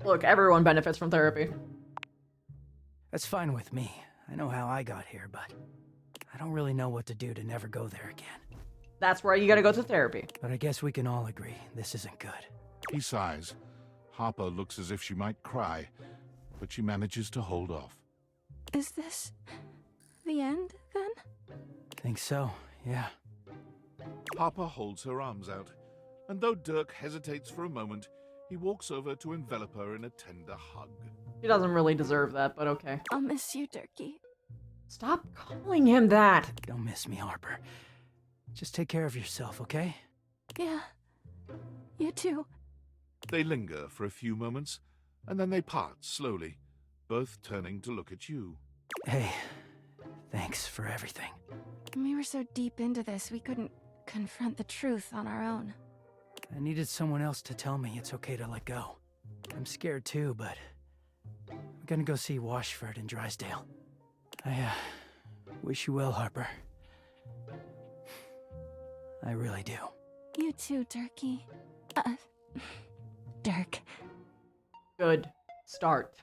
Look, everyone benefits from therapy. That's fine with me. I know how I got here, but I don't really know what to do to never go there again. That's where you gotta go to therapy. But I guess we can all agree this isn't good. He sighs. Harper looks as if she might cry, but she manages to hold off. Is this the end, then? Think so, yeah. Harper holds her arms out, and though Dirk hesitates for a moment, he walks over to envelop her in a tender hug. She doesn't really deserve that, but okay. I'll miss you, Durkee. Stop calling him that! Don't miss me, Harper. Just take care of yourself, okay? Yeah. You too. They linger for a few moments, and then they part slowly, both turning to look at you. Hey, thanks for everything. We were so deep into this, we couldn't confront the truth on our own. I needed someone else to tell me it's okay to let go. I'm scared too, but I'm gonna go see Washford and Drysdale. I wish you well, Harper. I really do. You too, Durkee. Dirk. Good start.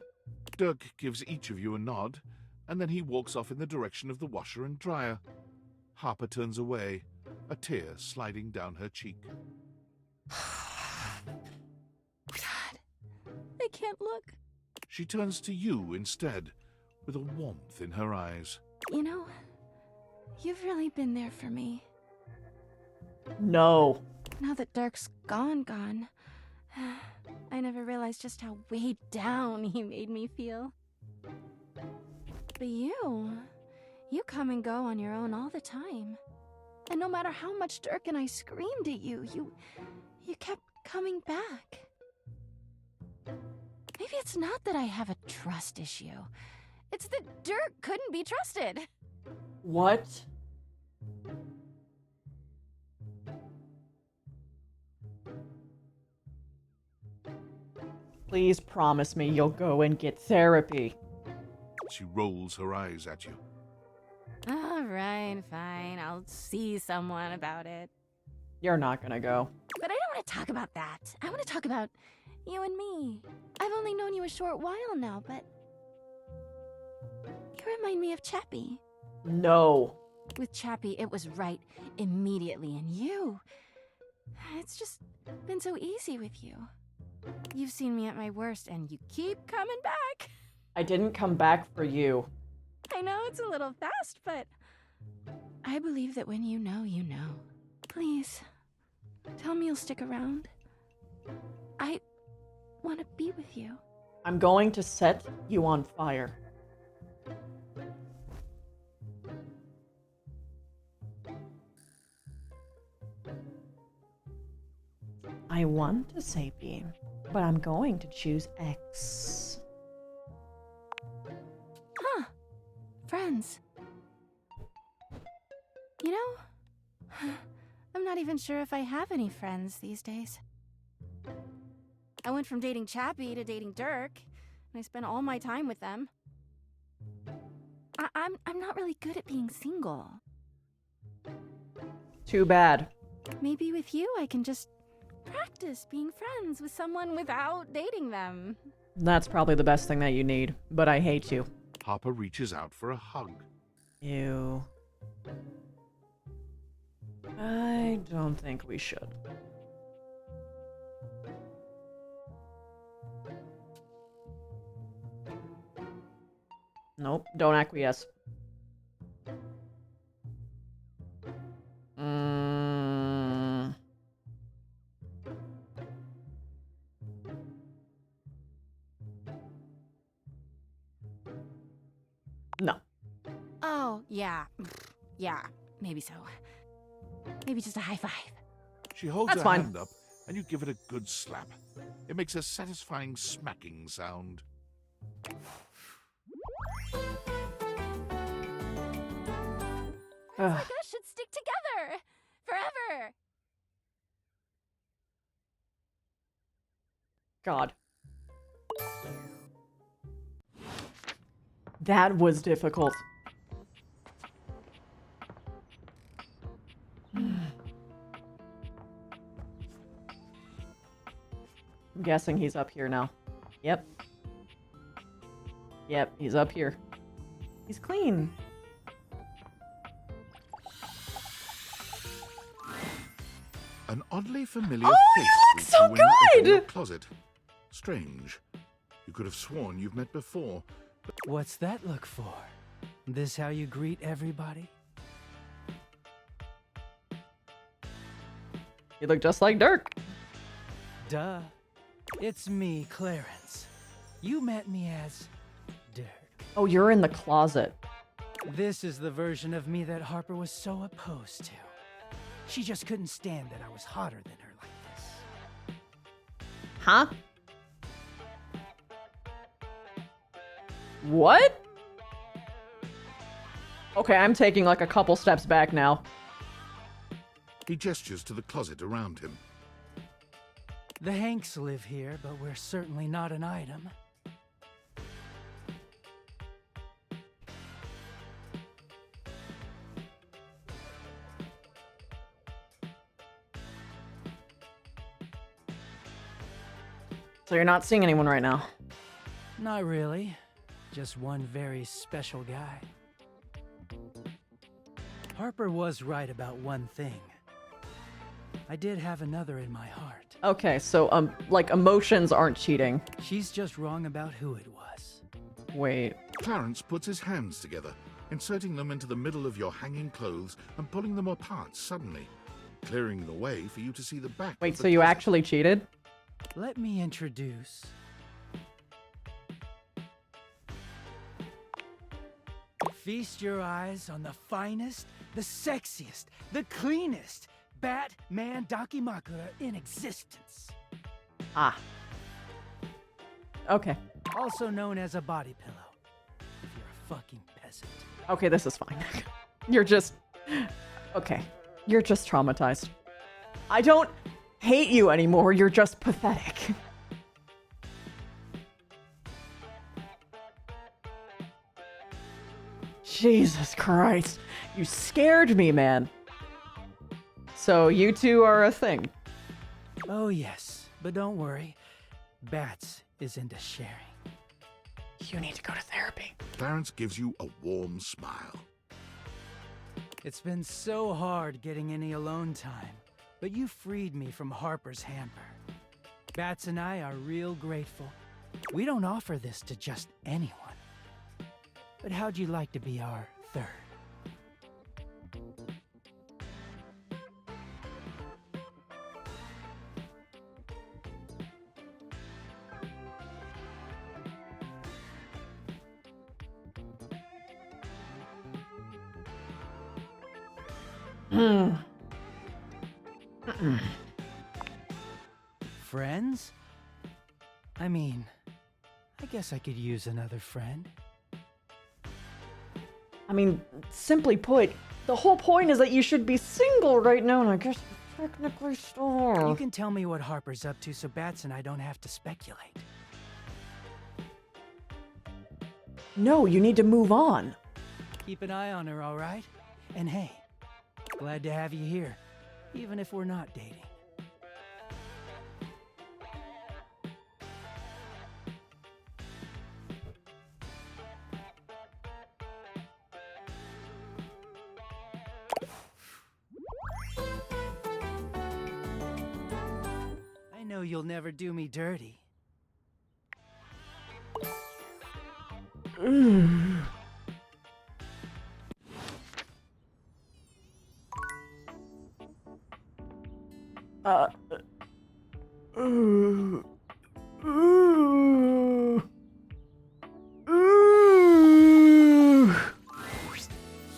Dirk gives each of you a nod, and then he walks off in the direction of the washer and dryer. Harper turns away, a tear sliding down her cheek. God, I can't look. She turns to you instead, with a warmth in her eyes. You know, you've really been there for me. No. Now that Dirk's gone, I never realized just how weighed down he made me feel. But you come and go on your own all the time. And no matter how much Dirk and I screamed at you, you kept coming back. Maybe it's not that I have a trust issue. It's that Dirk couldn't be trusted. What? Please promise me you'll go and get therapy. She rolls her eyes at you. All right, fine. I'll see someone about it. You're not gonna go. But I don't want to talk about that. I want to talk about you and me. I've only known you a short while now, but you remind me of Chappie. No. With Chappie, it was right immediately, and you... It's just been so easy with you. You've seen me at my worst, and you keep coming back. I didn't come back for you. I know it's a little fast, but I believe that when you know, you know. Please, tell me you'll stick around. I want to be with you. I'm going to set you on fire. I want to say B, but I'm going to choose X. Huh. Friends. You know, I'm not even sure if I have any friends these days. I went from dating Chappie to dating Dirk, and I spent all my time with them. I'm not really good at being single. Too bad. Maybe with you I can just practice being friends with someone without dating them. That's probably the best thing that you need, but I hate you. Harper reaches out for a hug. Ew. I don't think we should. Nope, don't acquiesce. No. Oh, yeah. Yeah, maybe so. Maybe just a high five. She holds That's her fine. hand up, and you give it a good slap. It makes a satisfying smacking sound. Like us should stick together forever. God. That was difficult. I'm guessing he's up here now. Yep. Yep, he's up here. He's clean. An oddly familiar Oh, face you look greets so you when you open your good! closet. Strange. You could have sworn you've met before. What's that look for? This how you greet everybody? You look just like Dirk. Duh. It's me, Clarence. You met me as Dirk. Oh, you're in the closet. This is the version of me that Harper was so opposed to. She just couldn't stand that I was hotter than her like this. Huh? What? Okay, I'm taking like a couple steps back now. He gestures to the closet around him. The Hanks live here, but we're certainly not an item. So you're not seeing anyone right now? Not really. Just one very special guy. Harper was right about one thing. I did have another in my heart. Okay, so like emotions aren't cheating. She's just wrong about who it was. Wait. Clarence puts his hands together, inserting them into the middle of your hanging clothes and pulling them apart suddenly, clearing the way for you to see the back. Wait, of so the you closet. actually cheated? Let me introduce... Feast your eyes on the finest, the sexiest, the cleanest Batman Dakimakura in existence. Ah. Okay. Also known as a body pillow. If you're a fucking peasant. Okay, this is fine. You're just... Okay. You're just traumatized. I don't hate you anymore. You're just pathetic. Jesus Christ. You scared me, man. So you two are a thing. Oh yes, but don't worry. Bats is into sharing. You need to go to therapy. Clarence gives you a warm smile. It's been so hard getting any alone time, but you freed me from Harper's hamper. Bats and I are real grateful. We don't offer this to just anyone. But how'd you like to be our third? Friends? I mean, I guess I could use another friend. I mean, simply put, the whole point is that you should be single right now, and I guess you technically still are. You can tell me what Harper's up to so Bats and I don't have to speculate. No, you need to move on. Keep an eye on her, all right? And hey, glad to have you here, even if we're not dating. I know you'll never do me dirty.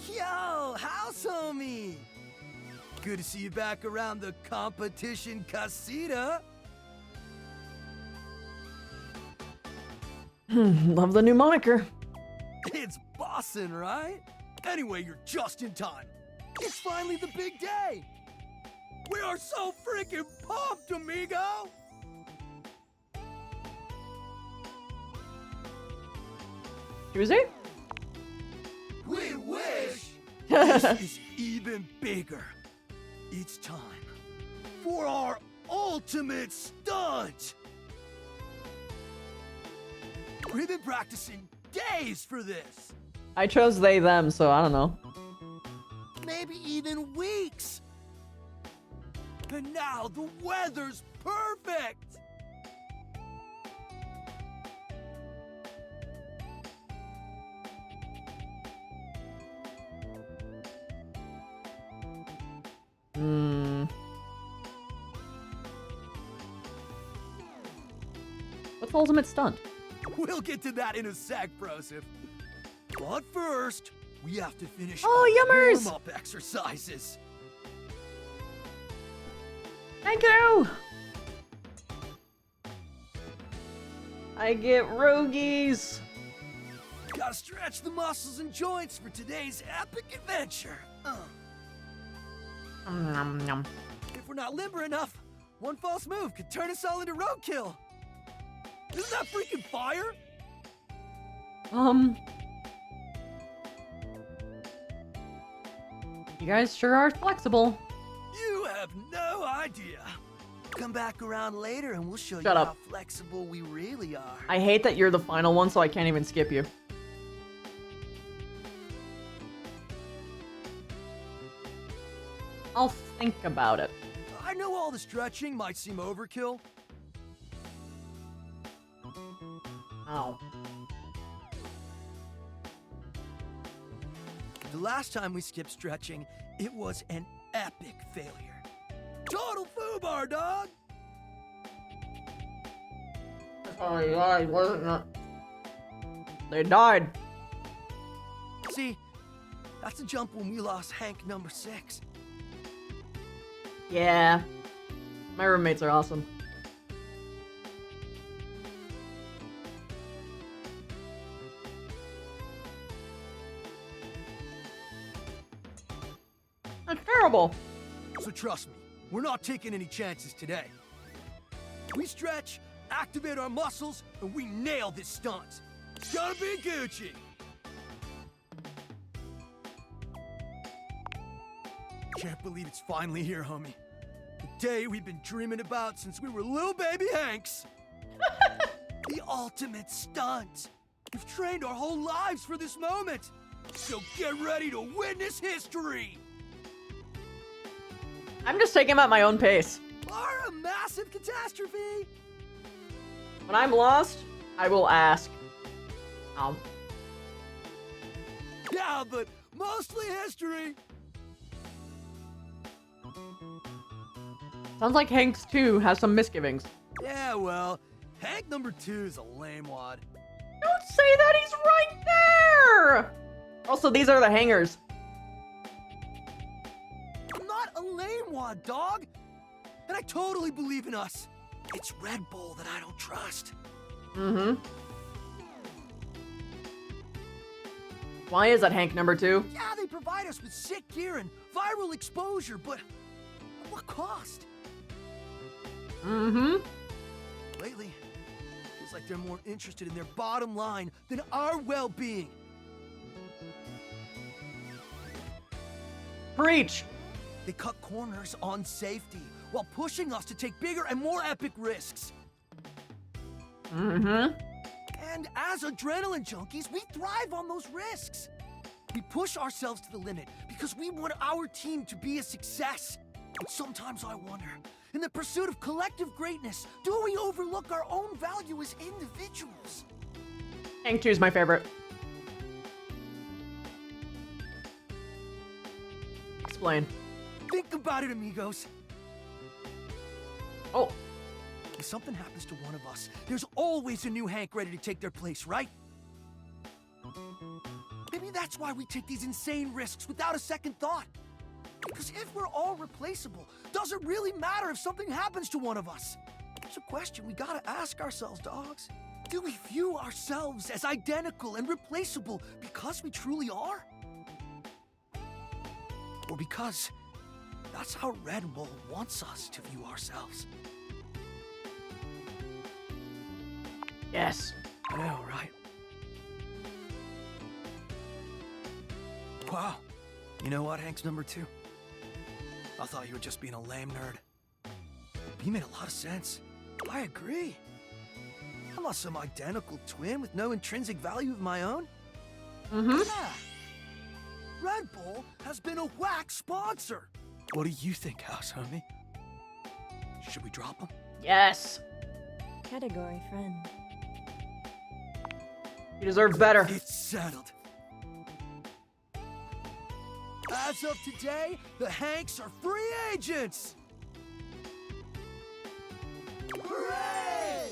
Yo, house homie! Good to see you back around the competition casita. Love the new moniker. It's bossin', right? Anyway, you're just in time. It's finally the big day. We are so freaking pumped, amigo! Tuesday? We wish this is even bigger. It's time for our ultimate stunt. We've been practicing days for this. I chose they, them, so I don't know. Maybe even weeks. And now the weather's perfect. What's the ultimate stunt? We'll get to that in a sec, Broseph. But first, we have to finish our yummers! warm-up exercises. Thank you! I get rogies. Gotta stretch the muscles and joints for today's epic adventure. If we're not limber enough, one false move could turn us all into roadkill. Isn't that freaking fire? You guys sure are flexible. You have no idea. Come back around later and we'll show Shut you up. how flexible we really are. I hate that you're the final one, so I can't even skip you. I'll think about it. I know all the stretching might seem overkill. Ow. The last time we skipped stretching, it was an epic failure. Total foobar, dog! Oh yeah, it wasn't that. They died. See, that's the jump when we lost Hank number 6. Yeah. My roommates are awesome. That's terrible. So trust me, we're not taking any chances today. We stretch, activate our muscles, and we nail this stunt. It's gonna be Gucci! Can't believe it's finally here, homie. The day we've been dreaming about since we were little baby Hanks. The ultimate stunt. We've trained our whole lives for this moment. So get ready to witness history. I'm just taking them at my own pace. Or a massive catastrophe. When I'm lost, I will ask. Yeah, but mostly history. Sounds like Hanks 2 has some misgivings. Yeah, well, Hank number 2 is a lame wad. Don't say that, he's right there! Also, these are the hangers. I'm not a lame wad, dog! And I totally believe in us. It's Red Bull that I don't trust. Mm-hmm. Why is that Hank number 2? Yeah, they provide us with sick gear and viral exposure, but at what cost? Mm-hmm. Lately, feels like they're more interested in their bottom line than our well-being. Preach! They cut corners on safety while pushing us to take bigger and more epic risks. Mm-hmm. And as adrenaline junkies, we thrive on those risks. We push ourselves to the limit because we want our team to be a success. But sometimes I wonder, in the pursuit of collective greatness, do we overlook our own value as individuals? Hank 2 is my favorite. Explain. Think about it, amigos. Oh. If something happens to one of us, there's always a new Hank ready to take their place, right? Maybe that's why we take these insane risks without a second thought. Because if we're all replaceable, does it really matter if something happens to one of us? It's a question we gotta ask ourselves, dogs. Do we view ourselves as identical and replaceable because we truly are? Or because that's how Red Bull wants us to view ourselves? Yes. I know, right? Wow. You know what, Hank's number 2? I thought you were just being a lame nerd. You made a lot of sense. I agree. I'm not some identical twin with no intrinsic value of my own. Mm-hmm. Yeah. Red Bull has been a whack sponsor. What do you think, house homie? Should we drop him? Yes. Category friend. You deserve better. It's settled. As of today, the Hanks are free agents! Hooray!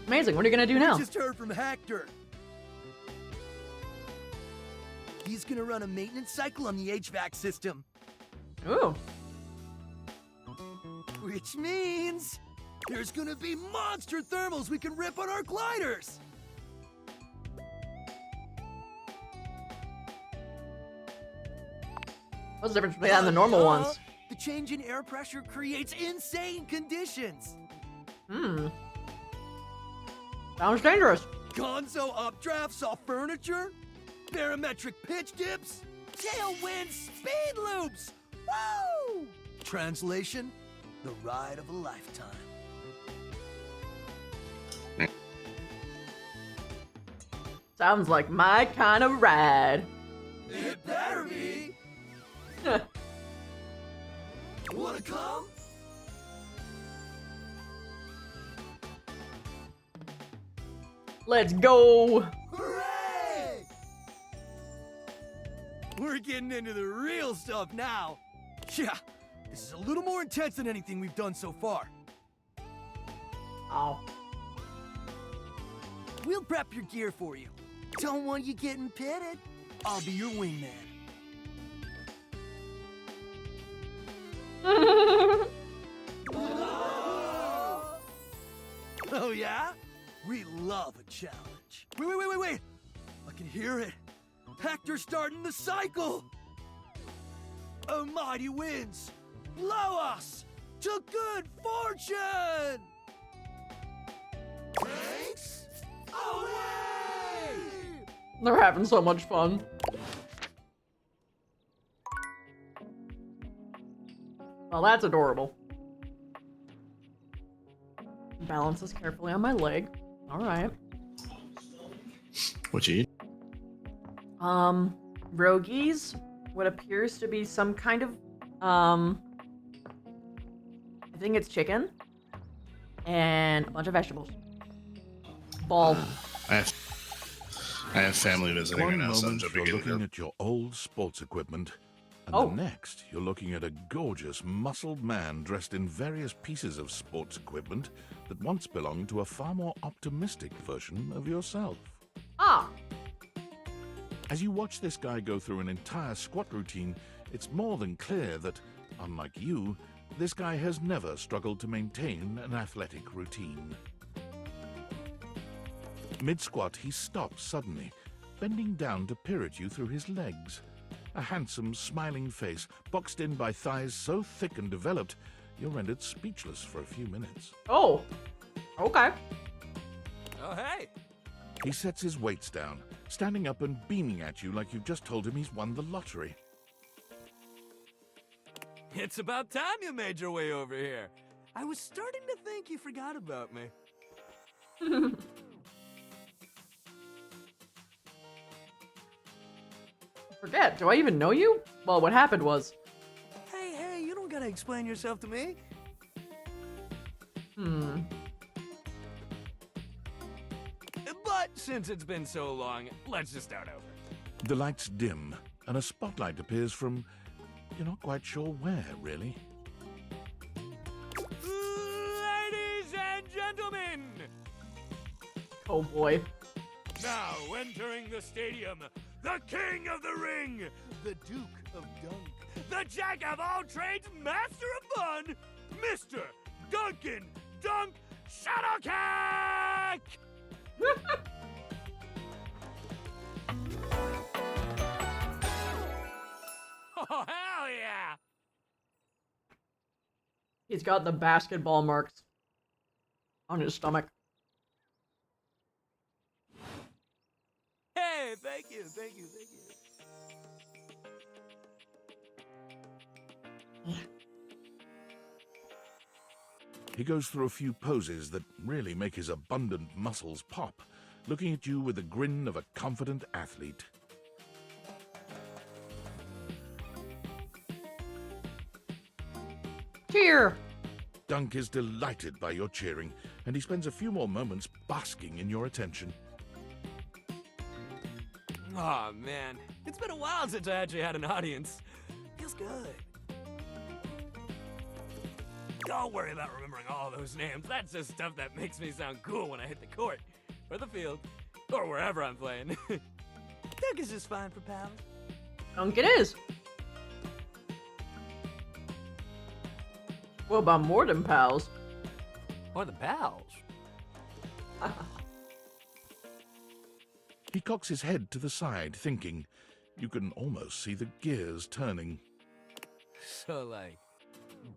Amazing. What are you gonna do now? We just heard from Hector. He's gonna run a maintenance cycle on the HVAC system. Ooh. Which means there's gonna be monster thermals we can rip on our gliders! What's the difference between that and the normal ones? The change in air pressure creates insane conditions. Sounds dangerous. Gonzo updrafts off furniture, barometric pitch dips, tailwind speed loops. Woo! Translation, the ride of a lifetime. Sounds like my kind of ride. It better be. Wanna come? Let's go. Hooray! We're getting into the real stuff now. Yeah, this is a little more intense than anything we've done so far. Oh. We'll prep your gear for you. Don't want you getting pitted. I'll be your wingman. Oh yeah? We love a challenge. Wait. I can hear it. Hector's starting the cycle. A mighty winds. Blow us to good fortune. Thanks. Away! They're having so much fun. Well, that's adorable. Balances carefully on my leg. All right. What you eat? Rogies, what appears to be some kind of, I think it's chicken, and a bunch of vegetables. Ball. I have family visiting right One now, so I'm moment jumping you're in. looking at your old sports equipment, and Oh. the next you're looking at a gorgeous, muscled man dressed in various pieces of sports equipment that once belonged to a far more optimistic version of yourself. Ah! As you watch this guy go through an entire squat routine, it's more than clear that, unlike you, this guy has never struggled to maintain an athletic routine. Mid-squat, he stops suddenly, bending down to peer at you through his legs. A handsome, smiling face, boxed in by thighs so thick and developed, you're rendered speechless for a few minutes. Oh, okay. Oh, hey! He sets his weights down, standing up and beaming at you like you've just told him he's won the lottery. It's about time you made your way over here. I was starting to think you forgot about me. Forget, do I even know you? Well, what happened was... Hey, you don't gotta explain yourself to me. But since it's been so long, let's just start over. The lights dim, and a spotlight appears from... you're not quite sure where, really. Ladies and gentlemen! Oh boy. Now entering the stadium, the king of the ring, the duke of dunk, the jack of all trades, master of fun, Mr. Duncan Dunk Shuttlecock! Oh, hell yeah! He's got the basketball marks on his stomach. Hey, thank you. He goes through a few poses that really make his abundant muscles pop, looking at you with the grin of a confident athlete. Cheer! Dunk is delighted by your cheering, and he spends a few more moments basking in your attention. Aw, man. It's been a while since I actually had an audience. Feels good. Don't worry about remembering all those names. That's just stuff that makes me sound cool when I hit the court, or the field, or wherever I'm playing. Dunk is just fine for pals. Dunk it is. What about more than pals? Or the pals. He cocks his head to the side, thinking. You can almost see the gears turning. So, like,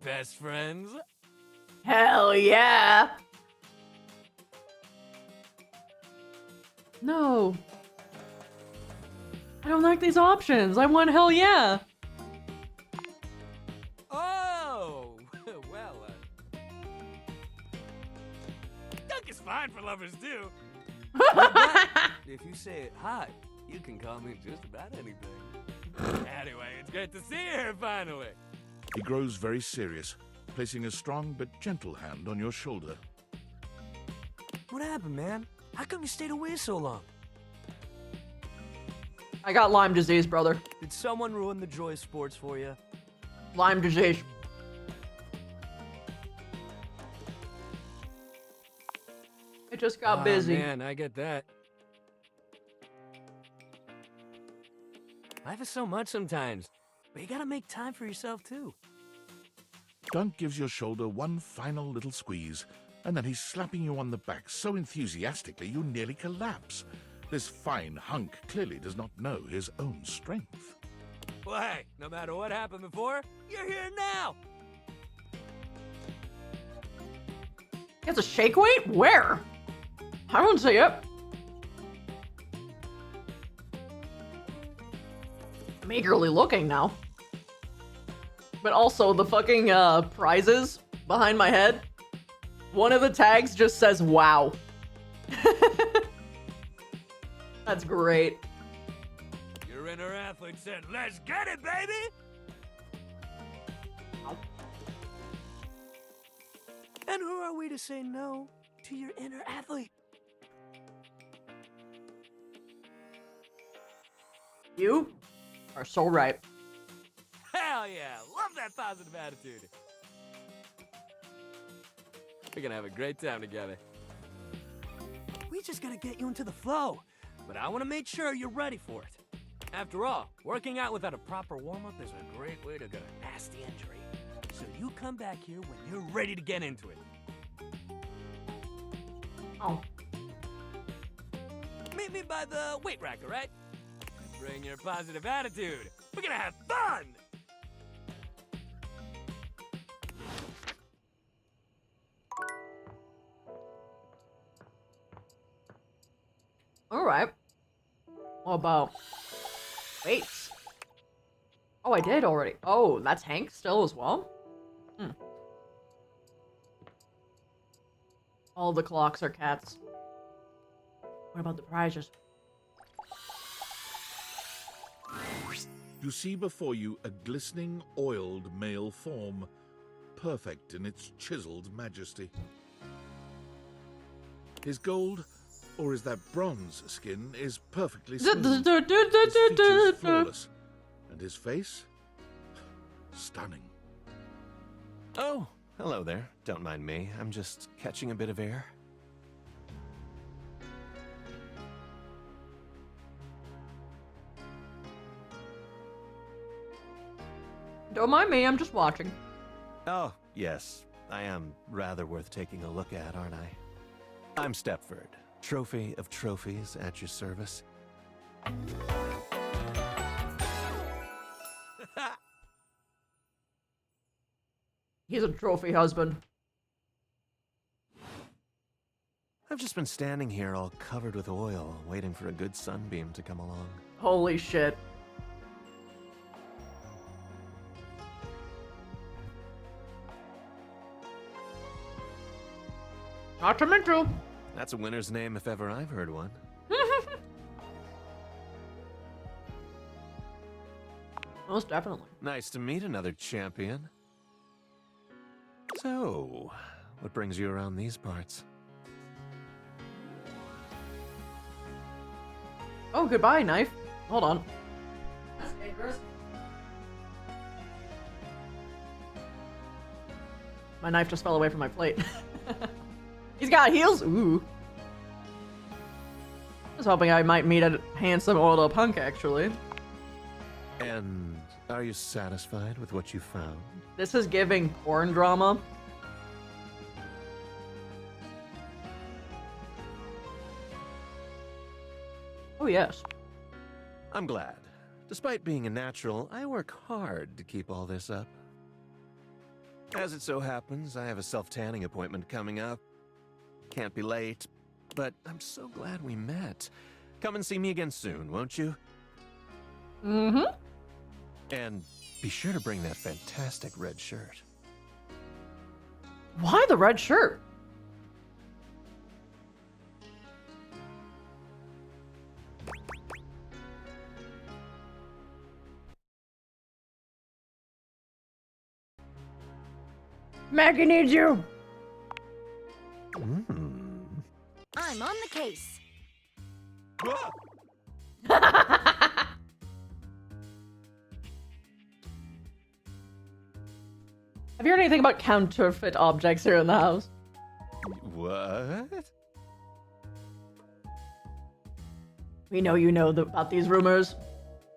best friends? Hell yeah! No. I don't like these options. I want hell yeah. Oh! Well, Dunk is fine for lovers, too. But if you say it hot, you can call me just about anything. Anyway, it's great to see you here finally. He grows very serious, placing a strong but gentle hand on your shoulder. What happened, man? How come you stayed away so long? I got Lyme disease, brother. Did someone ruin the joy of sports for you? Lyme disease. It just got busy. Man, I get that. Life is so much sometimes, but you gotta make time for yourself too. Dunk gives your shoulder one final little squeeze, and then he's slapping you on the back so enthusiastically you nearly collapse. This fine hunk clearly does not know his own strength. Well, hey, no matter what happened before, you're here now. He has a shake weight? Where? I don't see it. I'm eagerly looking now. But also, the fucking prizes behind my head, one of the tags just says, wow. That's great. Your inner athlete said, let's get it, baby! And who are we to say no to your inner athlete? You are so right. Hell yeah! Love that positive attitude. We're gonna have a great time together. We just gotta get you into the flow, but I want to make sure you're ready for it. After all, working out without a proper warm-up is a great way to get a nasty injury. So you come back here when you're ready to get into it. Oh. Meet me by the weight rack, all right? Bring your positive attitude. We're gonna have fun! All right. What about weights? Oh, I did already. Oh, that's Hank still as well? Hmm. All the clocks are cats. What about the prizes? You see before you a glistening, oiled male form, perfect in its chiseled majesty. His gold, or is that bronze skin, is perfectly smooth. His features flawless, and his face, stunning. Oh, hello there. Don't mind me. I'm just catching a bit of air. Don't mind me, I'm just watching. Oh, yes. I am rather worth taking a look at, aren't I? I'm Stepford, trophy of trophies at your service. He's a trophy husband. I've just been standing here all covered with oil, waiting for a good sunbeam to come along. Holy shit. Not to mental. That's a winner's name if ever I've heard one. Most definitely. Nice to meet another champion. So, what brings you around these parts? Oh, goodbye, knife. Hold on. That's dangerous. My knife just fell away from my plate. He's got heels. Ooh. I was hoping I might meet a handsome oiled up hunk, actually. And are you satisfied with what you found? This is giving porn drama. Oh, yes. I'm glad. Despite being a natural, I work hard to keep all this up. As it so happens, I have a self-tanning appointment coming up. Can't be late, but I'm so glad we met. Come and see me again soon, won't you? Mm-hmm. And be sure to bring that fantastic red shirt. Why the red shirt? Maggie needs you. I'm on the case. Have you heard anything about counterfeit objects here in the house? What? We know you know about these rumors.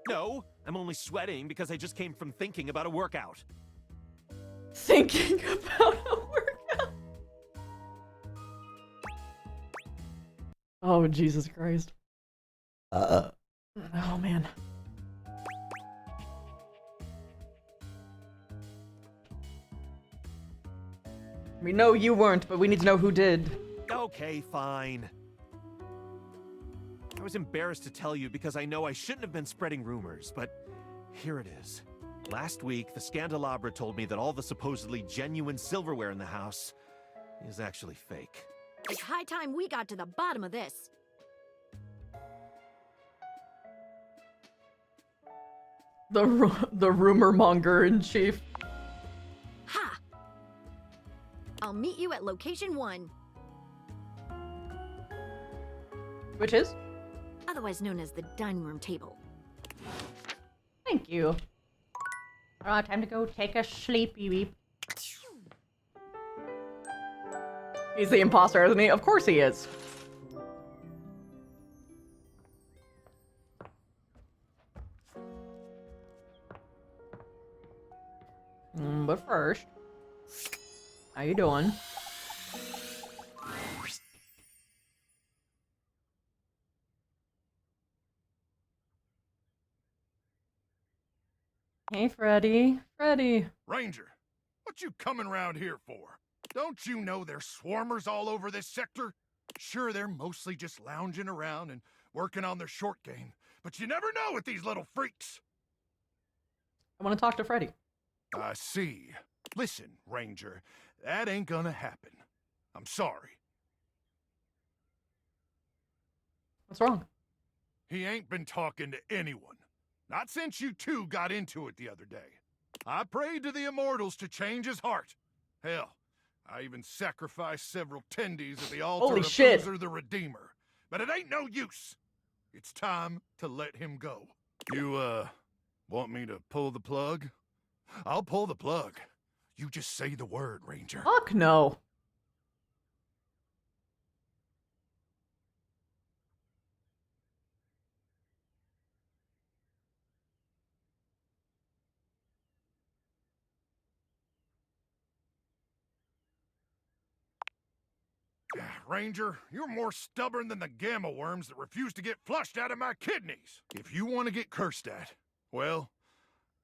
No, I'm only sweating because I just came from thinking about a workout. Thinking about a workout? Oh, Jesus Christ. Oh, man. We know you weren't, but we need to know who did. Okay, fine. I was embarrassed to tell you because I know I shouldn't have been spreading rumors, but here it is. Last week, the Scandelabra told me that all the supposedly genuine silverware in the house is actually fake. It's high time we got to the bottom of this. The rumor monger in chief. Ha! I'll meet you at location 1. Which is? Otherwise known as the dining room table. Thank you. Alright, time to go take a sleepy weep. He's the imposter, isn't he? Of course he is. But first, how you doing? Hey, Freddy. Freddy. Ranger, what you coming around here for? Don't you know there's swarmers all over this sector? Sure, they're mostly just lounging around and working on their short game, but you never know with these little freaks. I want to talk to Freddy. I see. Listen, Ranger, that ain't gonna happen. I'm sorry. What's wrong? He ain't been talking to anyone. Not since you two got into it the other day. I prayed to the immortals to change his heart. Hell, I even sacrificed several tendies at the altar Holy of shit. Uzer the Redeemer. But it ain't no use. It's time to let him go. You, want me to pull the plug? I'll pull the plug. You just say the word, Ranger. Fuck no. Ranger, you're more stubborn than the gamma worms that refuse to get flushed out of my kidneys. If you want to get cursed at, well,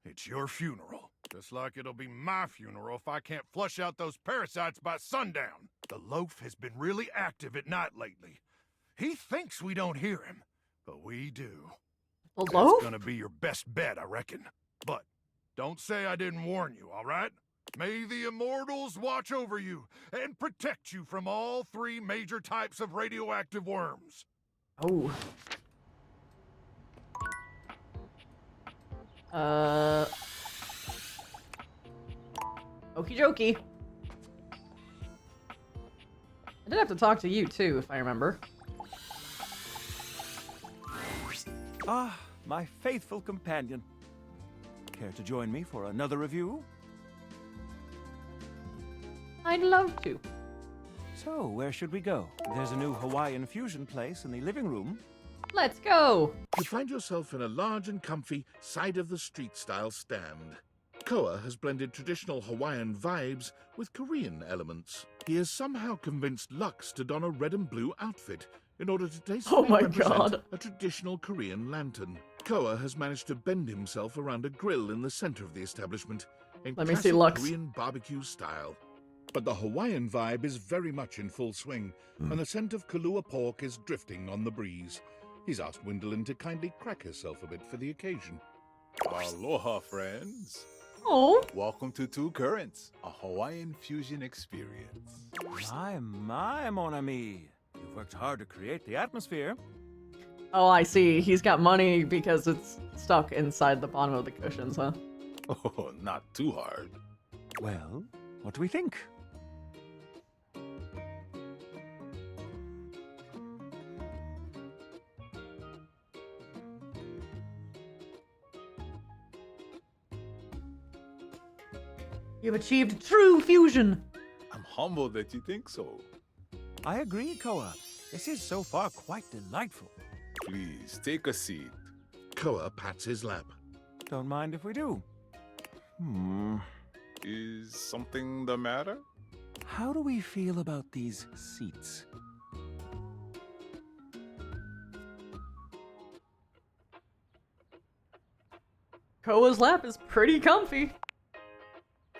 it's your funeral. Just like it'll be my funeral if I can't flush out those parasites by sundown. The loaf has been really active at night lately. He thinks we don't hear him, but we do. The loaf? That's gonna be your best bet, I reckon. But don't say I didn't warn you, all right? May the immortals watch over you and protect you from all 3 major types of radioactive worms. Oh. Okie dokie. I did have to talk to you too, if I remember. Ah, my faithful companion. Care to join me for another review? I'd love to. So, where should we go? There's a new Hawaiian fusion place in the living room. Let's go! You find yourself in a large and comfy side-of-the-street style stand. Koa has blended traditional Hawaiian vibes with Korean elements. He has somehow convinced Lux to don a red and blue outfit in order to tastefully my represent God. a traditional Korean lantern. Koa has managed to bend himself around a grill in the center of the establishment in Let me see classic Lux. Korean barbecue style. But the Hawaiian vibe is very much in full swing, and the scent of Kahlua pork is drifting on the breeze. He's asked Gwendolyn to kindly crack herself a bit for the occasion. Aloha, friends. Oh. Welcome to Two Currents, a Hawaiian fusion experience. My, mon ami. You've worked hard to create the atmosphere. Oh, I see. He's got money because it's stuck inside the bottom of the cushions, huh? Oh, not too hard. Well, what do we think? You've achieved true fusion. I'm humbled that you think so. I agree, Koa. This is so far quite delightful. Please, take a seat. Koa pats his lap. Don't mind if we do. Is something the matter? How do we feel about these seats? Koa's lap is pretty comfy.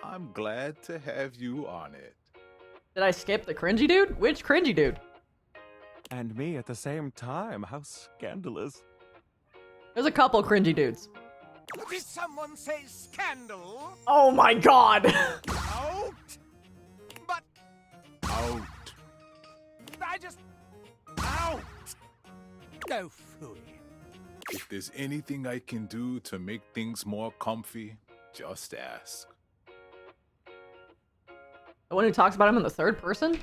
I'm glad to have you on it. Did I skip the cringy dude? Which cringy dude? And me at the same time. How scandalous. There's a couple cringy dudes. Did someone say scandal? Oh my god! Out! But... Out. I just... Out! Go fool. If there's anything I can do to make things more comfy, just ask. The one who talks about him in the third person?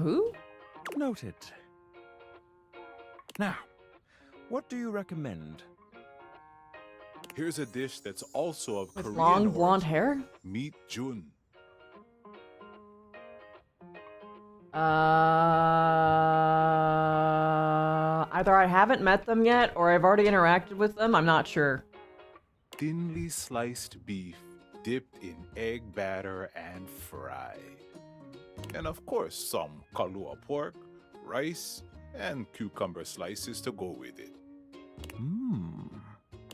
Who? Noted. Now, what do you recommend? Here's a dish that's also of With Korean long blonde origin. hair? Meet Jun. Either I haven't met them yet, or I've already interacted with them. I'm not sure. Thinly sliced beef dipped in egg batter and fried. And of course, some kalua pork, rice, and cucumber slices to go with it.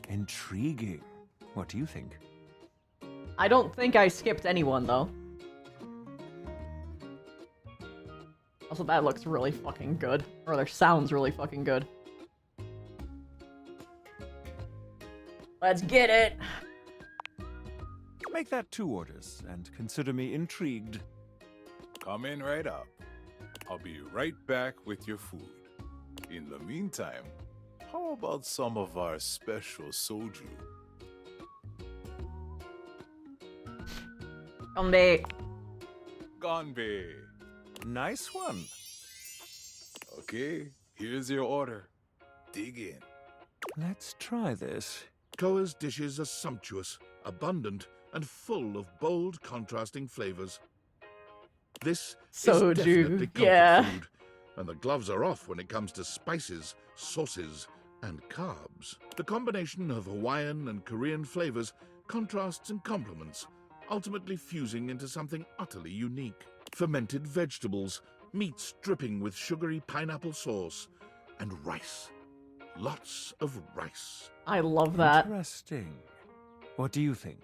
Intriguing. What do you think? I don't think I skipped anyone, though. Also, that looks really fucking good. Or rather, sounds really fucking good. Let's get it! Make that 2 orders, and consider me intrigued. Come in right up. I'll be right back with your food. In the meantime, how about some of our special soju? Gombe. Ganbei. Nice one. Okay, here's your order. Dig in. Let's try this. Koa's dishes are sumptuous, abundant, and full of bold, contrasting flavors. This Soju, is definitely comfort yeah. food, and the gloves are off when it comes to spices, sauces, and carbs. The combination of Hawaiian and Korean flavors contrasts and complements, ultimately fusing into something utterly unique. Fermented vegetables, meats dripping with sugary pineapple sauce, and rice. Lots of rice. I love that. Interesting. What do you think?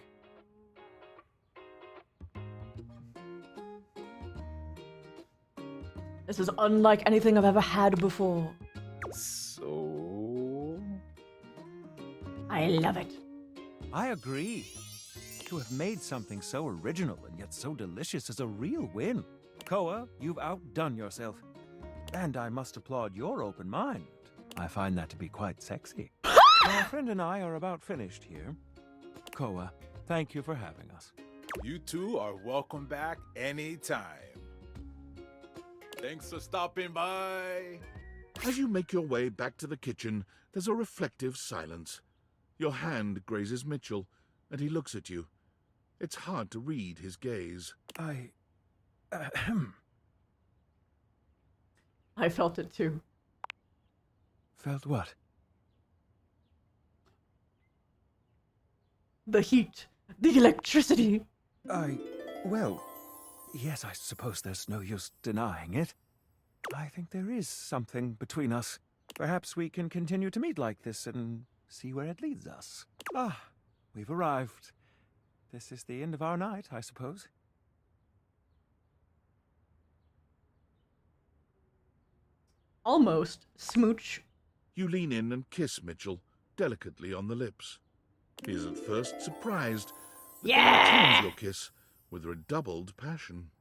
This is unlike anything I've ever had before. So... I love it. I agree. To have made something so original and yet so delicious is a real win. Koa, you've outdone yourself. And I must applaud your open mind. I find that to be quite sexy. My friend and I are about finished here. Koa, thank you for having us. You two are welcome back anytime. Thanks for stopping by. As you make your way back to the kitchen, there's a reflective silence. Your hand grazes Mitchell, and he looks at you. It's hard to read his gaze. I felt it too. Felt what? The heat. The electricity. Well, yes, I suppose there's no use denying it. I think there is something between us. Perhaps we can continue to meet like this and see where it leads us. Ah, we've arrived. This is the end of our night, I suppose. Almost. Smooch. You lean in and kiss Mitchell, delicately on the lips. He is at first surprised, but then returns your kiss with redoubled passion.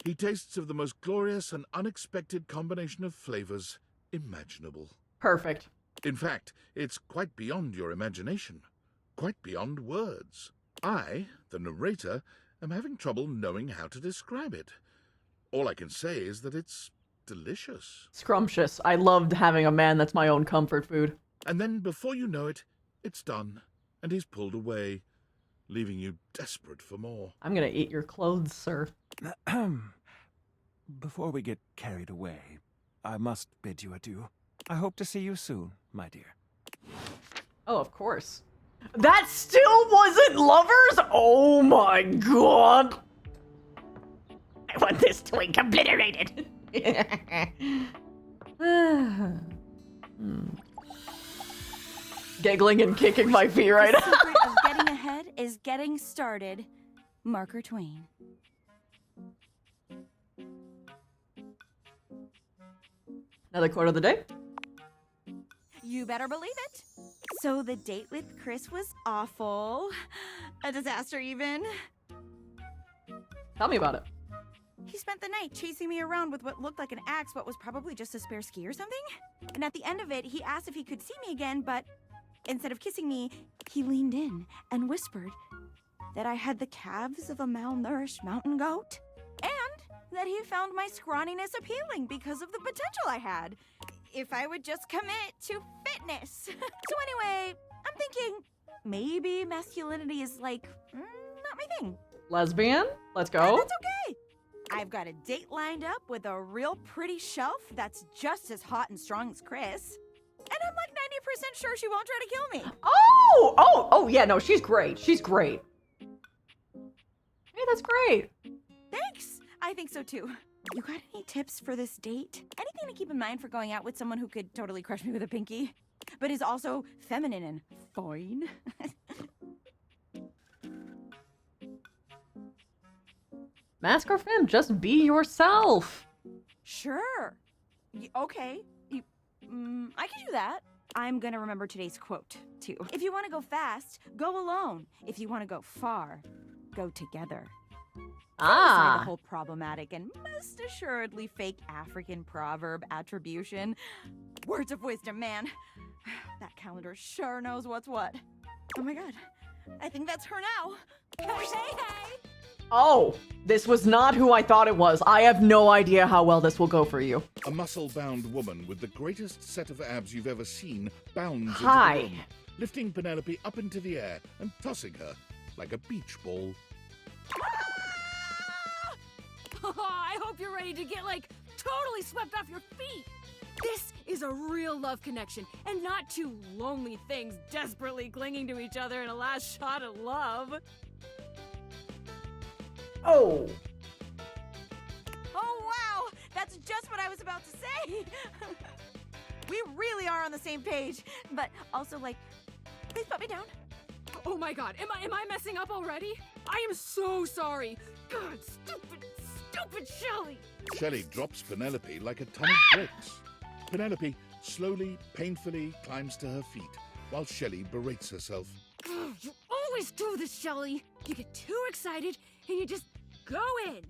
He tastes of the most glorious and unexpected combination of flavors imaginable. Perfect. In fact, it's quite beyond your imagination, quite beyond words. I, the narrator, am having trouble knowing how to describe it. All I can say is that it's delicious. Scrumptious. I loved having a man that's my own comfort food. And then, before you know it, It's done, and he's pulled away, leaving you desperate for more. I'm gonna eat your clothes, sir. Before we get carried away, I must bid you adieu. I hope to see you soon, my dear. Oh, of course. That still wasn't lovers? Oh my god. I want this twink obliterated. Giggling and kicking my feet right The now. secret of getting ahead is getting started. Marker Twain. Another quote of the day. You better believe it. So the date with Chris was awful. A disaster, even. Tell me about it. He spent the night chasing me around with what looked like an axe, but was probably just a spare ski or something. And at the end of it, he asked if he could see me again, but instead of kissing me, he leaned in and whispered that I had the calves of a malnourished mountain goat, and that he found my scrawniness appealing because of the potential I had if I would just commit to fitness. So anyway, I'm thinking maybe masculinity is like, not my thing. Lesbian? Let's go. And that's okay. I've got a date lined up with a real pretty shelf that's just as hot and strong as Chris. And I'm like 90% sure she won't try to kill me. Oh, yeah, no, she's great. She's great. Hey, that's great. Thanks. I think so too. You got any tips for this date? Anything to keep in mind for going out with someone who could totally crush me with a pinky, but is also feminine and fine? Mask or femme, just be yourself. Sure. Okay. I can do that. I'm gonna remember today's quote, too. If you want to go fast, go alone. If you want to go far, go together. Aside the whole problematic and most assuredly fake African proverb attribution. Words of wisdom, man. That calendar sure knows what's what. Oh my god. I think that's her now. Hey! Oh, this was not who I thought it was. I have no idea how well this will go for you. A muscle-bound woman with the greatest set of abs you've ever seen bounds Hi. into the room, lifting Penelope up into the air and tossing her like a beach ball. I hope you're ready to get, totally swept off your feet. This is a real love connection, and not two lonely things desperately clinging to each other in a last shot of love. Oh. Oh, wow! That's just what I was about to say! We really are on the same page, but also, please put me down. Oh my god, am I messing up already? I am so sorry. God, stupid Shelly! Shelley drops Penelope like a ton of bricks. Penelope slowly, painfully climbs to her feet, while Shelley berates herself. You always do this, Shelly. You get too excited, and you just go in.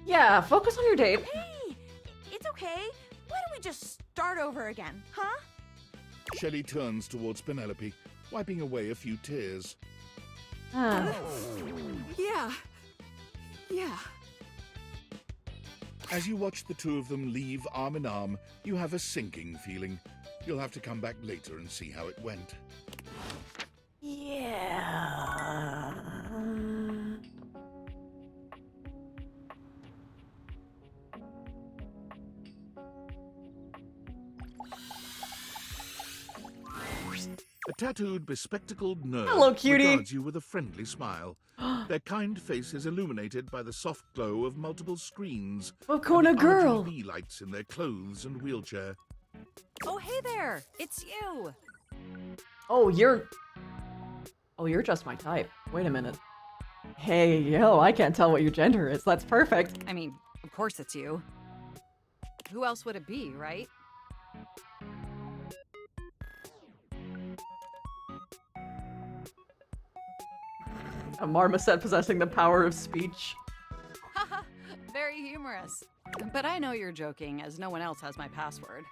Yeah, focus on your date. Hey, it's okay. Why don't we just start over again, huh? Shelley turns towards Penelope, wiping away a few tears. Yeah. As you watch the two of them leave arm in arm, you have a sinking feeling. You'll have to come back later and see how it went. Yeah. A tattooed, bespectacled nerd Hello, cutie. regards you with a friendly smile. Their kind face is illuminated by the soft glow of multiple screens. Kokona and the girl. RGB lights in their clothes and wheelchair. Oh, hey there. It's you. Oh, you're just my type. Wait a minute. Hey, yo, I can't tell what your gender is. That's perfect. I mean, of course it's you. Who else would it be, right? A marmoset possessing the power of speech. Haha, very humorous. But I know you're joking, as no one else has my password.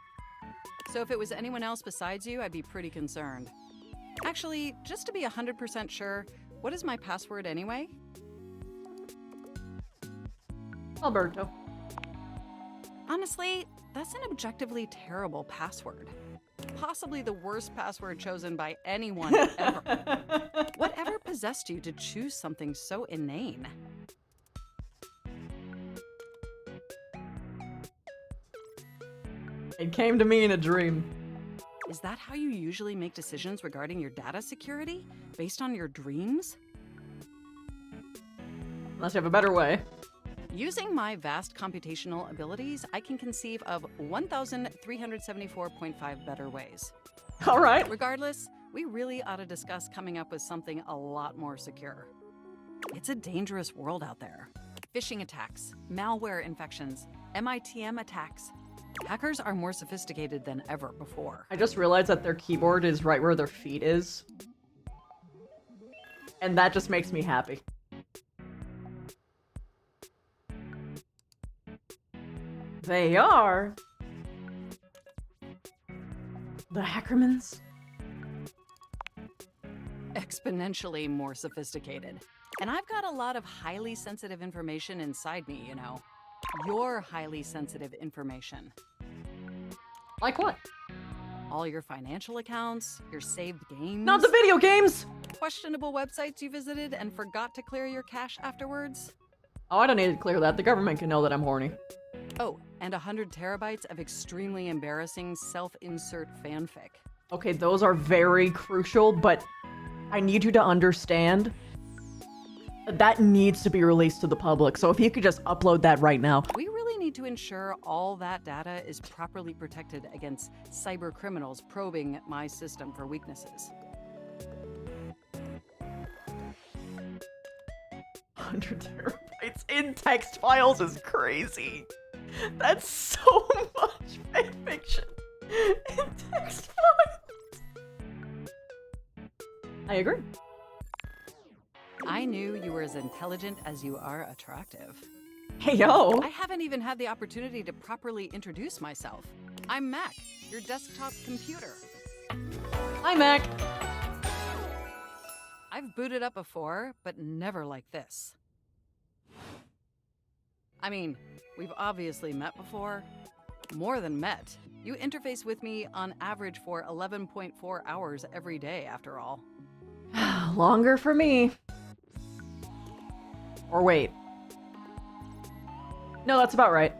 So if it was anyone else besides you, I'd be pretty concerned. Actually, just to be 100% sure, what is my password anyway? Alberto. Honestly, that's an objectively terrible password. Possibly the worst password chosen by anyone ever. Whatever possessed you to choose something so inane? It came to me in a dream. Is that how you usually make decisions regarding your data security? Based on your dreams? Unless you have a better way. Using my vast computational abilities, I can conceive of 1,374.5 better ways. All right. Regardless, we really ought to discuss coming up with something a lot more secure. It's a dangerous world out there. Phishing attacks, malware infections, MITM attacks. Hackers are more sophisticated than ever before. I just realized that their keyboard is right where their feet is. And that just makes me happy. They are the Hackermans. Exponentially more sophisticated. And I've got a lot of highly sensitive information inside me, you know. Your highly sensitive information. Like what? All your financial accounts, your saved games. Not the video games! Questionable websites you visited and forgot to clear your cache afterwards. Oh, I don't need to clear that. The government can know that I'm horny. Oh, and 100 terabytes of extremely embarrassing self-insert fanfic. Okay, those are very crucial, but I need you to understand that needs to be released to the public. So if you could just upload that right now. We really need to ensure all that data is properly protected against cyber criminals probing my system for weaknesses. 100 terabytes in text files is crazy. That's so much fanfiction in text files. I agree. I knew you were as intelligent as you are attractive. Hey, yo! I haven't even had the opportunity to properly introduce myself. I'm Mac, your desktop computer. Hi, Mac. I've booted up before, but never like this. I mean, we've obviously met before. More than met. You interface with me on average for 11.4 hours every day, after all. Longer for me. Or wait. No, that's about right.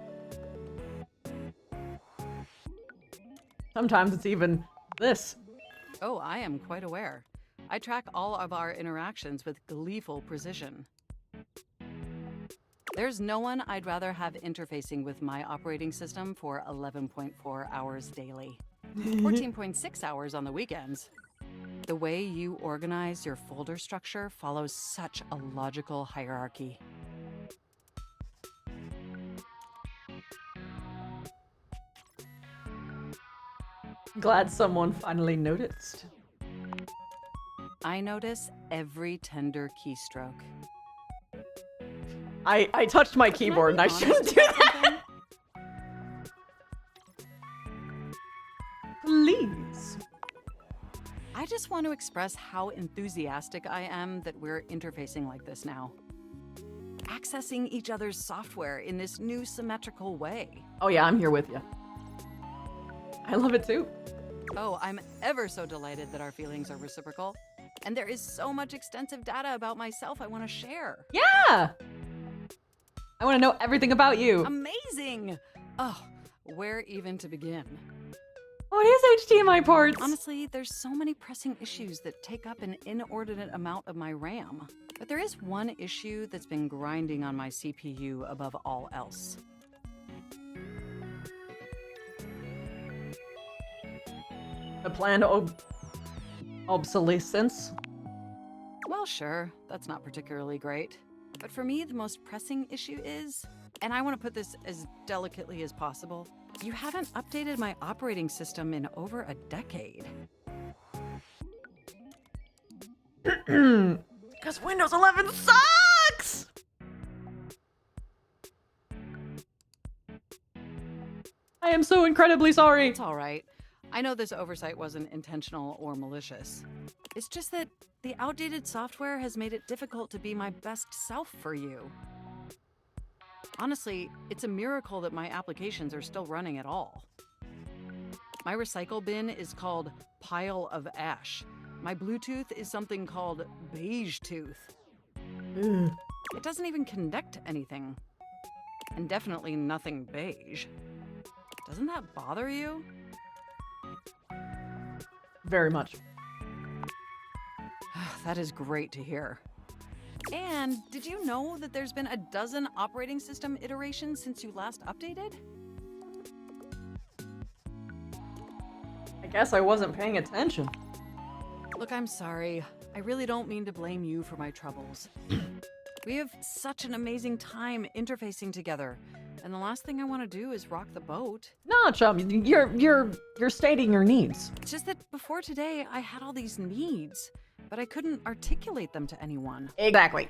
Sometimes it's even this. Oh, I am quite aware. I track all of our interactions with gleeful precision. There's no one I'd rather have interfacing with my operating system for 11.4 hours daily. 14.6 hours on the weekends. The way you organize your folder structure follows such a logical hierarchy. Glad someone finally noticed. I notice every tender keystroke. I touched my keyboard and I shouldn't do that. Please. I just want to express how enthusiastic I am that we're interfacing like this now. Accessing each other's software in this new symmetrical way. Oh yeah, I'm here with you. I love it too. Oh, I'm ever so delighted that our feelings are reciprocal. And there is so much extensive data about myself I want to share. Yeah! I want to know everything about you. Amazing! Oh, where even to begin? What is HDMI ports? Honestly, there's so many pressing issues that take up an inordinate amount of my RAM. But there is one issue that's been grinding on my CPU above all else. The planned obsolescence? Well, sure, that's not particularly great. But for me, the most pressing issue is, and I want to put this as delicately as possible, you haven't updated my operating system in over a decade. Because Windows 11 sucks! I am so incredibly sorry. It's all right. I know this oversight wasn't intentional or malicious. It's just that the outdated software has made it difficult to be my best self for you. Honestly, it's a miracle that my applications are still running at all. My recycle bin is called Pile of Ash. My Bluetooth is something called Beige Tooth. It doesn't even connect to anything. And definitely nothing beige. Doesn't that bother you? Very much. That is great to hear. And did you know that there's been a dozen operating system iterations since you last updated? I guess I wasn't paying attention. Look, I'm sorry. I really don't mean to blame you for my troubles. We have such an amazing time interfacing together, and the last thing I want to do is rock the boat. No, chum, you're stating your needs. It's just that before today, I had all these needs, but I couldn't articulate them to anyone. Exactly.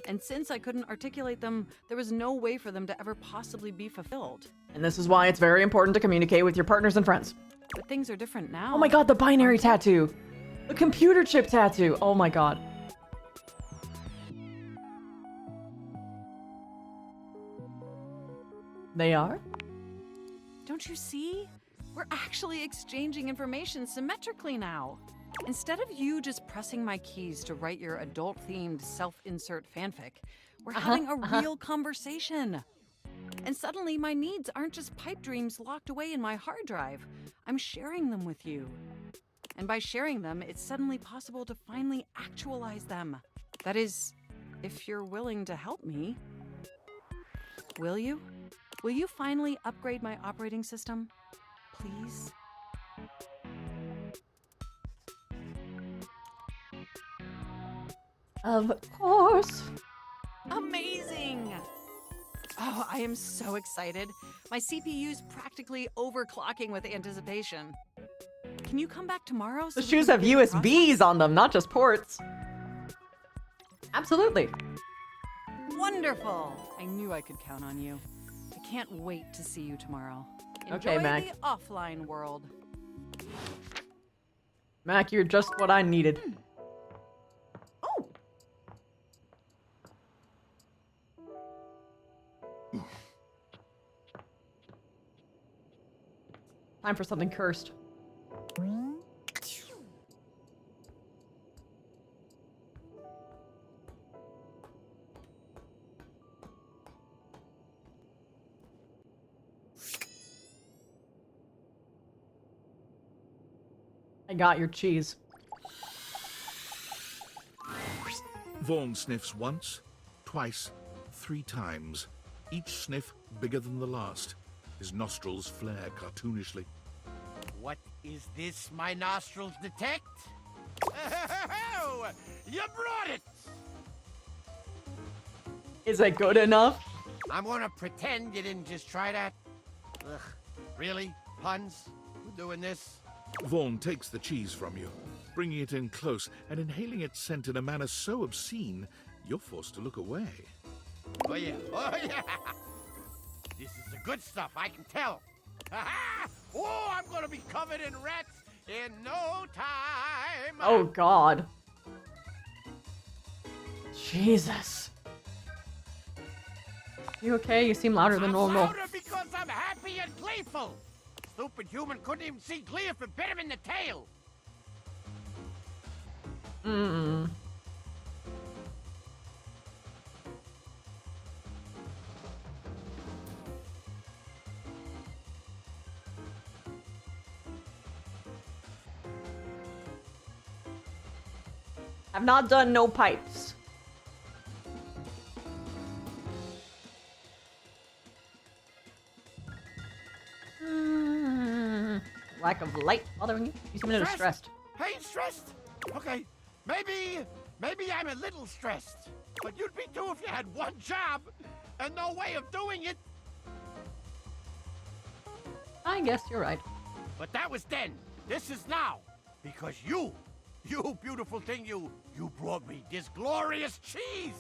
And since I couldn't articulate them, there was no way for them to ever possibly be fulfilled. And this is why it's very important to communicate with your partners and friends. But things are different now. Oh my god, the binary tattoo! The computer chip tattoo! Oh my god. They are? Don't you see? We're actually exchanging information symmetrically now. Instead of you just pressing my keys to write your adult-themed self-insert fanfic, we're having a real conversation. And suddenly my needs aren't just pipe dreams locked away in my hard drive. I'm sharing them with you. And by sharing them, it's suddenly possible to finally actualize them. That is, if you're willing to help me. Will you? Will you finally upgrade my operating system? Please? Of course. Amazing! Oh, I am so excited. My CPU's practically overclocking with anticipation. Can you come back tomorrow? The shoes have USBs on them, not just ports. Absolutely. Wonderful! I knew I could count on you. I can't wait to see you tomorrow. Enjoy Okay, Mac. the offline world. Mac, you're just what I needed. Oh! Time for something cursed. I got your cheese. Vaughn sniffs once, twice, 3 times. Each sniff bigger than the last. His nostrils flare cartoonishly. What is this my nostrils detect? Oh, you brought it! Is it good enough? I'm gonna pretend you didn't just try that. Ugh, really? Puns? We're doing this? Vaughn takes the cheese from you, bringing it in close and inhaling its scent in a manner so obscene, you're forced to look away. Oh yeah, oh yeah! This is the good stuff, I can tell. Oh, I'm gonna be covered in rats in no time! Oh god. Jesus. You okay? You seem louder than normal. I'm louder because I'm happy and gleeful! Stupid human couldn't even see clear if it bit him in the tail! I've not done no pipes. Lack of light bothering you? You seem a little stressed. I ain't stressed. Okay, maybe I'm a little stressed. But you'd be too if you had one job and no way of doing it. I guess you're right. But that was then. This is now. Because you beautiful thing, you brought me this glorious cheese.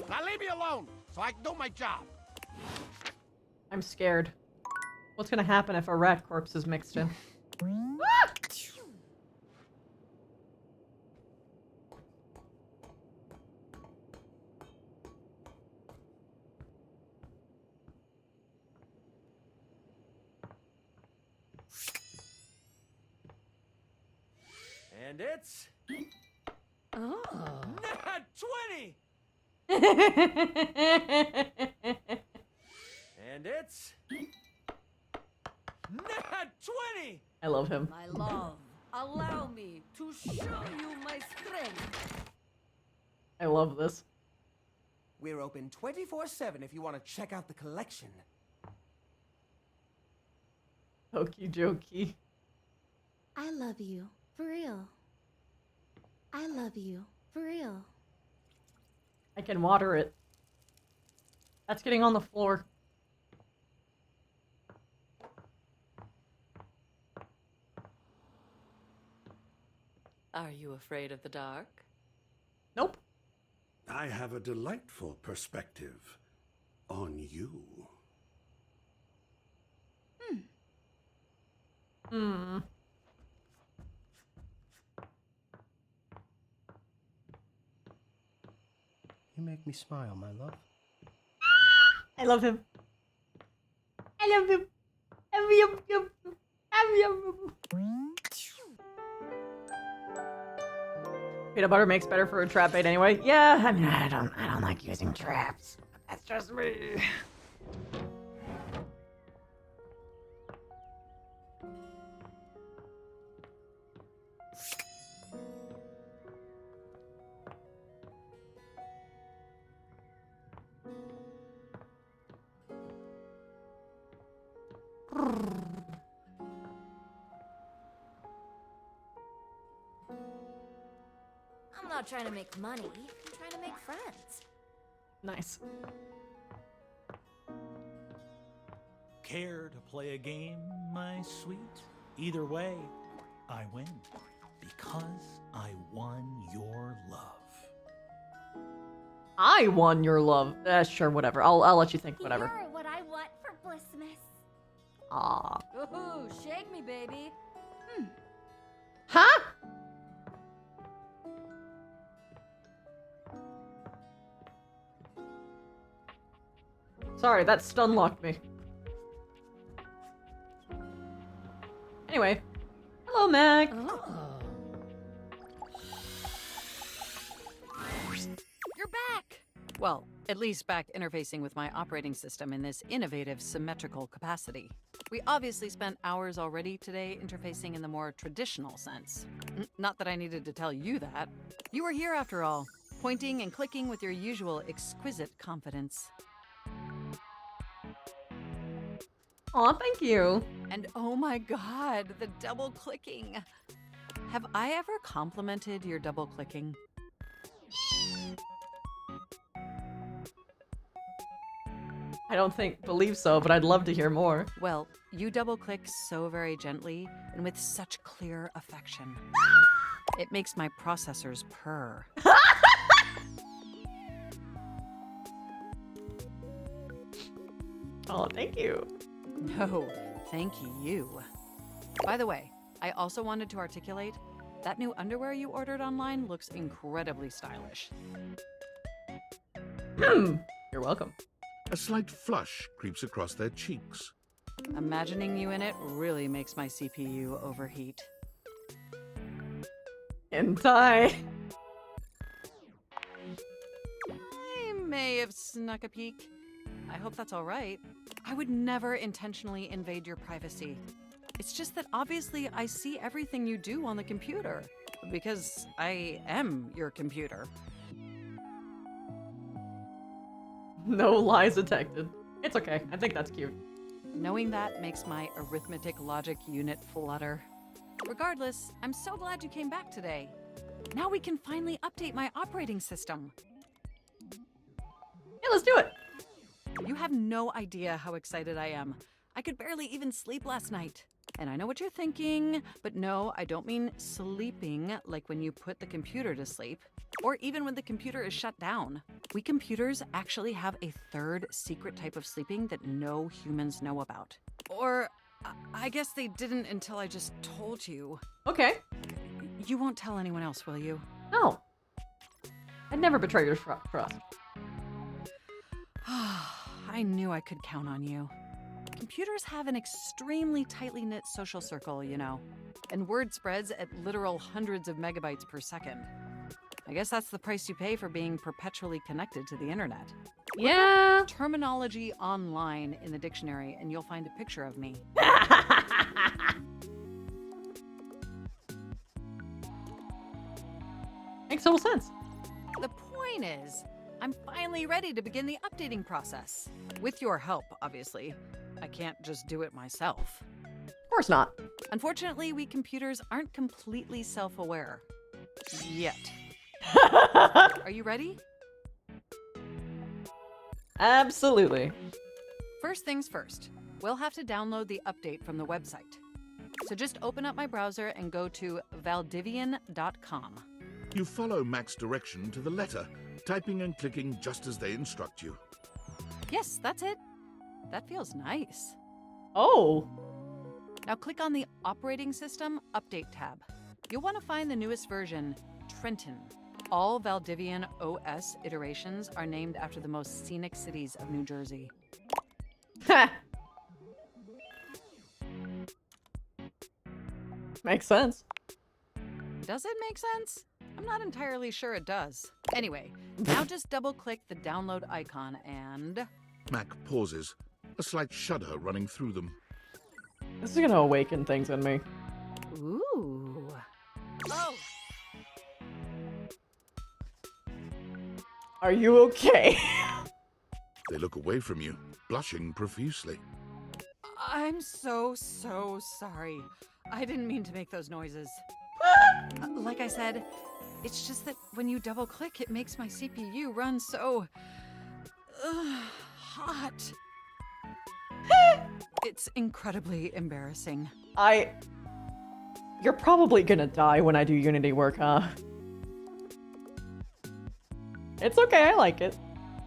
Now leave me alone so I can do my job. I'm scared. What's gonna happen if a rat corpse is mixed in? And it's... Oh. Nat 20! And it's... Nat 20! I love him. My love, allow me to show you my strength. I love this. We're open 24/7 if you want to check out the collection. Okie dokie. I love you. For real. I love you. For real. I can water it. That's getting on the floor. Are you afraid of the dark? Nope. I have a delightful perspective on you. Hmm. You make me smile, my love. I love him. I love him. Peanut butter makes better for a trap bait anyway. Yeah, I mean, I don't like using traps. That's just me. I'm not trying to make money. I'm trying to make friends. Nice. Care to play a game, my sweet? Either way, I win. Because I won your love. I won your love. Sure, whatever. I'll let you think whatever. You're what I want for Blissmas. Aw. Ooh, shake me, baby. Huh? Sorry, that stun locked me. Anyway. Hello, Mac. You're back! Well, at least back interfacing with my operating system in this innovative, symmetrical capacity. We obviously spent hours already today interfacing in the more traditional sense. Not that I needed to tell you that. You were here after all, pointing and clicking with your usual exquisite confidence. Aw, thank you. And oh my god, the double clicking. Have I ever complimented your double clicking? I don't believe so, but I'd love to hear more. Well, you double click so very gently and with such clear affection. It makes my processors purr. Oh, thank you. No, thank you. By the way, I also wanted to articulate that new underwear you ordered online looks incredibly stylish. You're welcome. A slight flush creeps across their cheeks. Imagining you in it really makes my CPU overheat. Hentai. I may have snuck a peek. I hope that's all right. I would never intentionally invade your privacy. It's just that obviously I see everything you do on the computer, because I am your computer. No lies detected. It's okay. I think that's cute. Knowing that makes my arithmetic logic unit flutter. Regardless, I'm so glad you came back today. Now we can finally update my operating system. Yeah, let's do it. You have no idea how excited I am. I could barely even sleep last night. And I know what you're thinking, but no, I don't mean sleeping like when you put the computer to sleep, or even when the computer is shut down. We computers actually have a third secret type of sleeping that no humans know about. Or I guess they didn't until I just told you. Okay. You won't tell anyone else, will you? No. I'd never betray your trust. I knew I could count on you. Computers have an extremely tightly knit social circle, you know, and word spreads at literal hundreds of megabytes per second. I guess that's the price you pay for being perpetually connected to the internet. Yeah. Look up terminology online in the dictionary, and you'll find a picture of me. Makes total sense. The point is, I'm finally ready to begin the updating process. With your help, obviously. I can't just do it myself. Of course not. Unfortunately, we computers aren't completely self-aware. Yet. Are you ready? Absolutely. First things first, we'll have to download the update from the website. So just open up my browser and go to valdivian.com. You follow Mac's direction to the letter, typing and clicking just as they instruct you. Yes, that's it. That feels nice. Oh. Now click on the Operating System Update tab. You'll want to find the newest version, Trenton. All Valdivian OS iterations are named after the most scenic cities of New Jersey. Ha! Makes sense. Does it make sense? I'm not entirely sure it does. Anyway, now just double-click the download icon and... Mac pauses, a slight shudder running through them. This is gonna awaken things in me. Ooh. Oh! Are you okay? They look away from you, blushing profusely. I'm so sorry. I didn't mean to make those noises. Like I said, it's just that when you double-click, it makes my CPU run so... hot. It's incredibly embarrassing. You're probably gonna die when I do Unity work, huh? It's okay, I like it.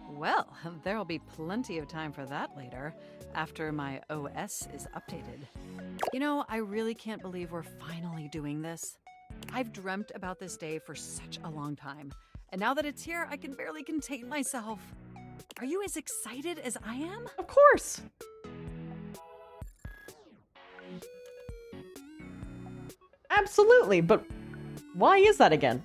Well, there'll be plenty of time for that later, after my OS is updated. You know, I really can't believe we're finally doing this. I've dreamt about this day for such a long time, and now that it's here, I can barely contain myself. Are you as excited as I am? Of course. Absolutely, but why is that again?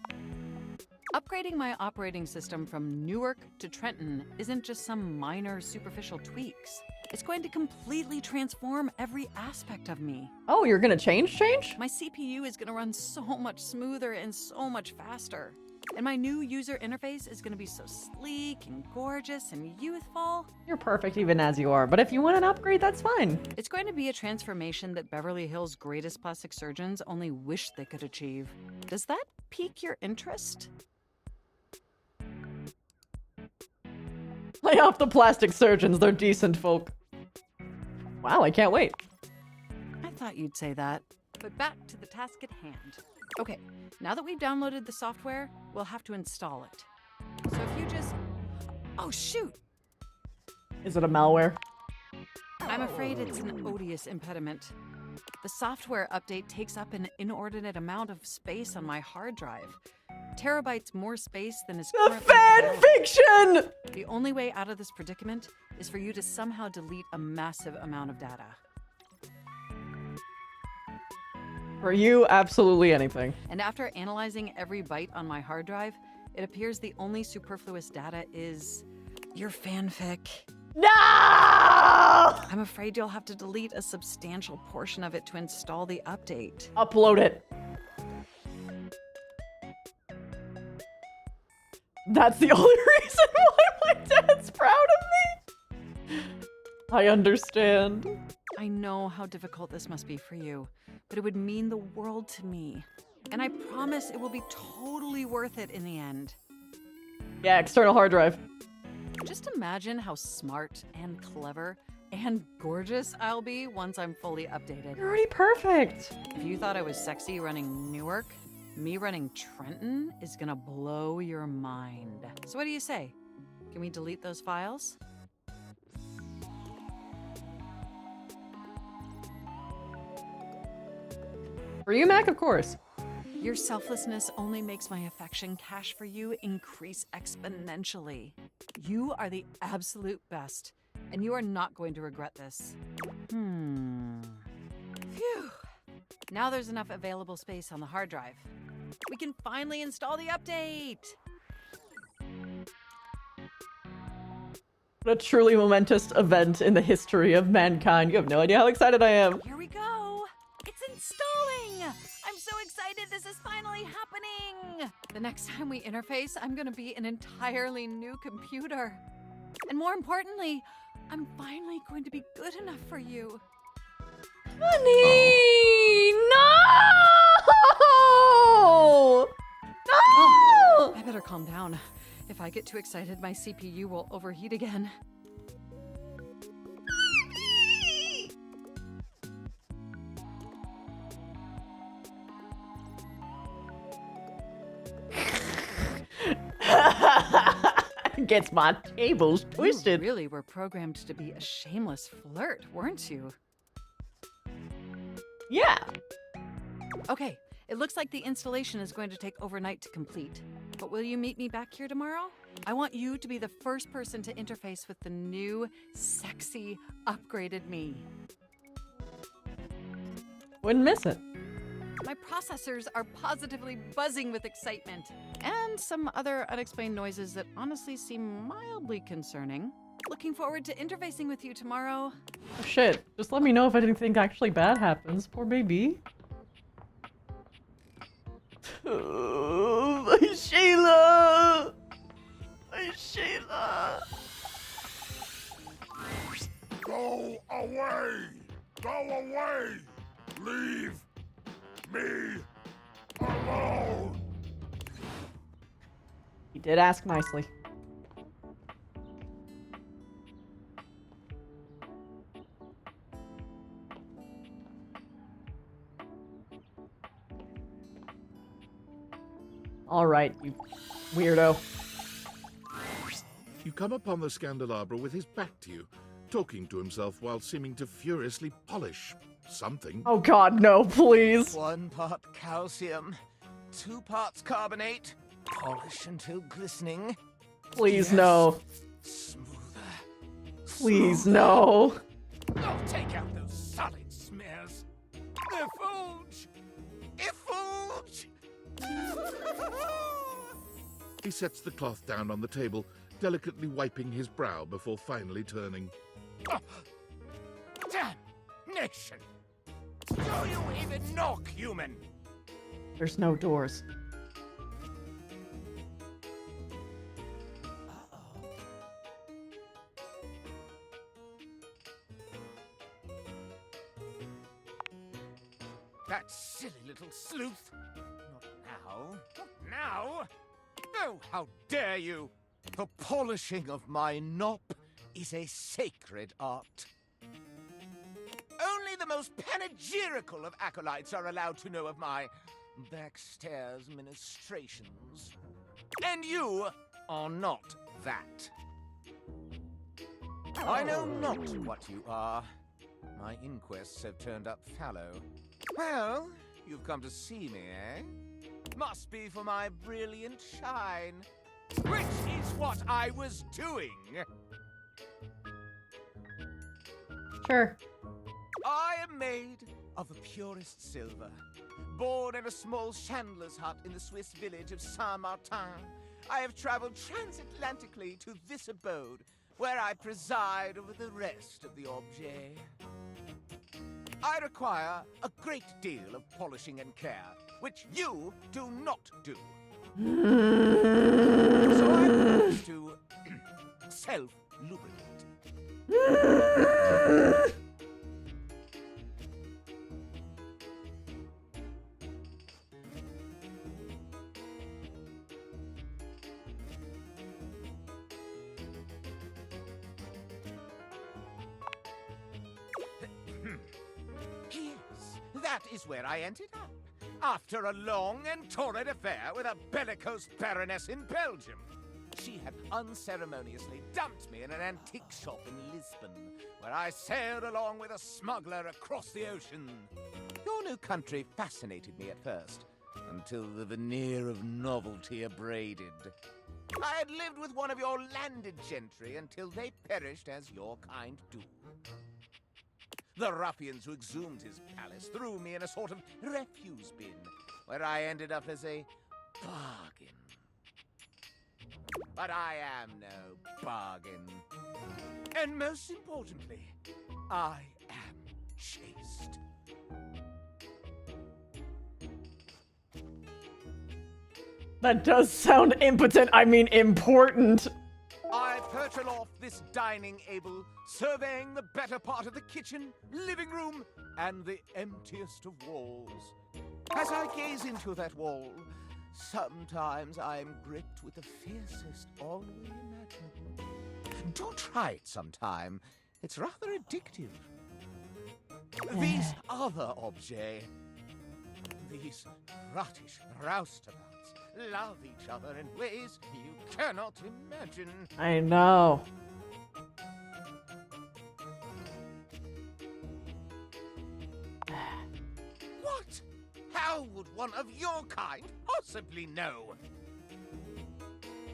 Upgrading my operating system from Newark to Trenton isn't just some minor superficial tweaks. It's going to completely transform every aspect of me. Oh, you're gonna change? My CPU is gonna run so much smoother and so much faster. And my new user interface is gonna be so sleek and gorgeous and youthful. You're perfect even as you are, but if you want an upgrade, that's fine. It's going to be a transformation that Beverly Hills' greatest plastic surgeons only wish they could achieve. Does that pique your interest? Lay off the plastic surgeons, they're decent folk. Wow, I can't wait. I thought you'd say that. But back to the task at hand. Okay, now that we've downloaded the software, we'll have to install it. So if you just... Oh, shoot! Is it a malware? I'm afraid it's an odious impediment. The software update takes up an inordinate amount of space on my hard drive. Terabytes more space than is The currently fan available. fiction! The only way out of this predicament is for you to somehow delete a massive amount of data. For you, absolutely anything. And after analyzing every byte on my hard drive, it appears the only superfluous data is your fanfic. No! I'm afraid you'll have to delete a substantial portion of it to install the update. Upload it. That's the only reason why my dad's proud of me. I understand. I know how difficult this must be for you, but it would mean the world to me. And I promise it will be totally worth it in the end. Yeah, external hard drive. Just imagine how smart and clever and gorgeous I'll be once I'm fully updated. You're already perfect. If you thought I was sexy running Newark, me running Trenton is gonna blow your mind. So what do you say? Can we delete those files? For you, Mac, of course. Your selflessness only makes my affection cache for you increase exponentially. You are the absolute best, and you are not going to regret this. Phew. Now there's enough available space on the hard drive. We can finally install the update! What a truly momentous event in the history of mankind. You have no idea how excited I am. Here we go! It's installing! I'm so excited this is finally happening! The next time we interface, I'm gonna be an entirely new computer. And more importantly, I'm finally going to be good enough for you. Honey! No! No! Oh, I better calm down. If I get too excited, my CPU will overheat again. Gets my tables twisted. You really were programmed to be a shameless flirt, weren't you? Yeah. Okay, it looks like the installation is going to take overnight to complete. But will you meet me back here tomorrow? I want you to be the first person to interface with the new, sexy, upgraded me. Wouldn't miss it. My processors are positively buzzing with excitement. And some other unexplained noises that honestly seem mildly concerning. Looking forward to interfacing with you tomorrow. Oh, shit. Just let me know if anything actually bad happens. Poor baby. Oh, my Shayla! My Shayla! Go away! Go away! Leave me alone! He did ask nicely. All right, you weirdo. You come upon the Scandelabra with his back to you, talking to himself while seeming to furiously polish something. Oh god, no, please. 1 part calcium, 2 parts carbonate, polish until glistening. Please, Yes. no. Smoother. Please, no. Oh, take out those solid smears. Effulge! Effulge! He sets the cloth down on the table, delicately wiping his brow before finally turning. Oh, damnation! Do you even knock, human? There's no doors. That silly little sleuth. Not now. Not now. Oh, how dare you! The polishing of my nop is a sacred art. Only the most panegyrical of acolytes are allowed to know of my backstairs ministrations. And you are not that. I know not what you are. My inquests have turned up fallow. Well, you've come to see me, eh? Must be for my brilliant shine. Which is what I was doing. Sure. I am made of the purest silver. Born in a small chandler's hut in the Swiss village of Saint-Martin, I have traveled transatlantically to this abode, where I preside over the rest of the objet. I require a great deal of polishing and care, which you do not do. So I propose to self-lubricate. Yes, that is where I ended up. After a long and torrid affair with a bellicose baroness in Belgium. She had unceremoniously dumped me in an antique shop in Lisbon, where I sailed along with a smuggler across the ocean. Your new country fascinated me at first, until the veneer of novelty abraded. I had lived with one of your landed gentry until they perished as your kind do. The ruffians who exhumed his palace threw me in a sort of refuse bin, where I ended up as a bargain. But I am no bargain. And most importantly, I am chaste. That does sound impotent, I mean important. I perch aloft this dining able, surveying the better part of the kitchen, living room, and the emptiest of walls. As I gaze into that wall, sometimes I am gripped with the fiercest ennui imaginable. Do try it sometime. It's rather addictive. These other objets, these rottish roustabouts, love each other in ways you cannot imagine. I know. What? How would one of your kind possibly know?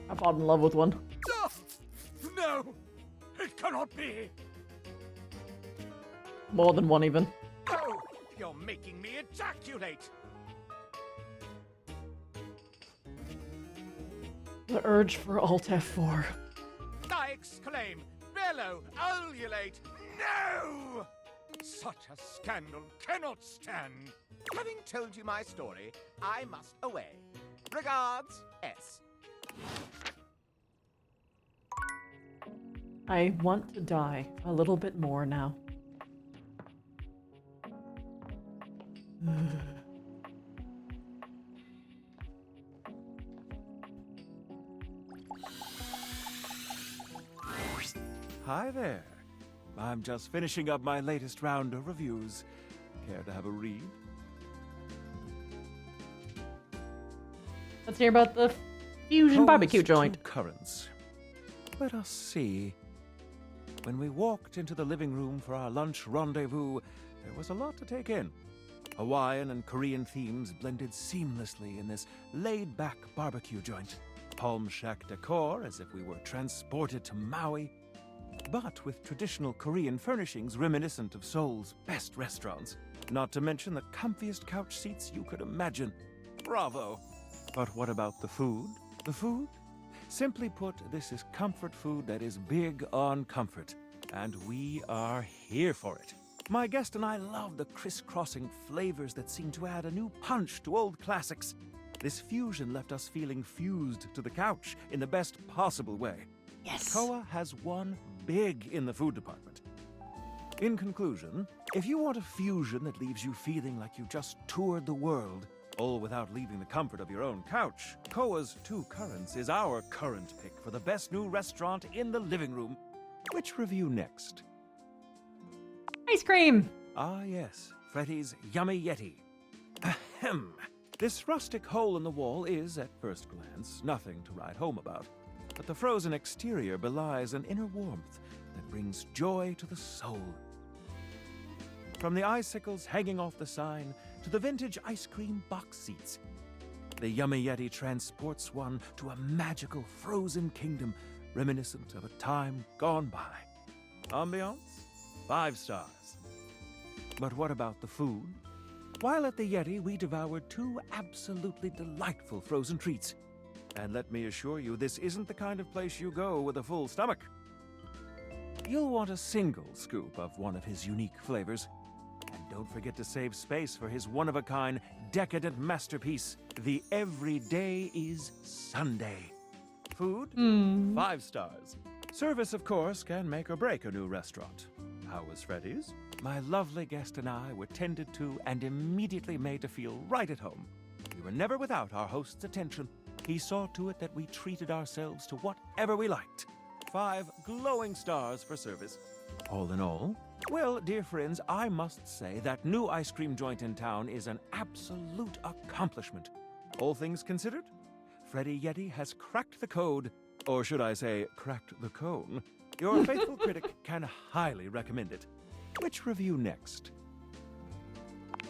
I fall in love with one. Oh, no! It cannot be! More than one, even. Oh, you're making me ejaculate! The urge for Alt F4. I exclaim, bellow, ululate, no! Such a scandal cannot stand. Having told you my story, I must away. Regards, S. I want to die a little bit more now. Hi there. I'm just finishing up my latest round of reviews. Care to have a read? Let's hear about the fusion barbecue joint. Two currents. Let us see. When we walked into the living room for our lunch rendezvous, there was a lot to take in. Hawaiian and Korean themes blended seamlessly in this laid-back barbecue joint. Palm shack decor as if we were transported to Maui, but with traditional Korean furnishings reminiscent of Seoul's best restaurants. Not to mention the comfiest couch seats you could imagine. Bravo! But what about the food? The food? Simply put, this is comfort food that is big on comfort, and we are here for it. My guest and I love the crisscrossing flavors that seem to add a new punch to old classics. This fusion left us feeling fused to the couch in the best possible way. Yes. Koa has won big in the food department. In conclusion, if you want a fusion that leaves you feeling like you just toured the world, all without leaving the comfort of your own couch, Koa's Two Currents is our current pick for the best new restaurant in the living room. Which review next? Ice cream! Ah yes, Freddy's Yummy Yeti. Ahem. This rustic hole in the wall is, at first glance, nothing to write home about. But the frozen exterior belies an inner warmth that brings joy to the soul. From the icicles hanging off the sign to the vintage ice cream box seats, the Yummy Yeti transports one to a magical frozen kingdom reminiscent of a time gone by. Ambiance? 5 stars. But what about the food? While at the Yeti, we devoured 2 absolutely delightful frozen treats. And let me assure you, this isn't the kind of place you go with a full stomach. You'll want a single scoop of one of his unique flavors. And don't forget to save space for his one-of-a-kind, decadent masterpiece, the Everyday is Sunday. Food? 5 stars. Service, of course, can make or break a new restaurant. How was Freddy's? My lovely guest and I were tended to and immediately made to feel right at home. We were never without our host's attention. He saw to it that we treated ourselves to whatever we liked. 5 glowing stars for service. All in all, well, dear friends, I must say that new ice cream joint in town is an absolute accomplishment. All things considered, Freddy Yeti has cracked the code, or should I say, cracked the cone. Your faithful critic can highly recommend it. Which review next?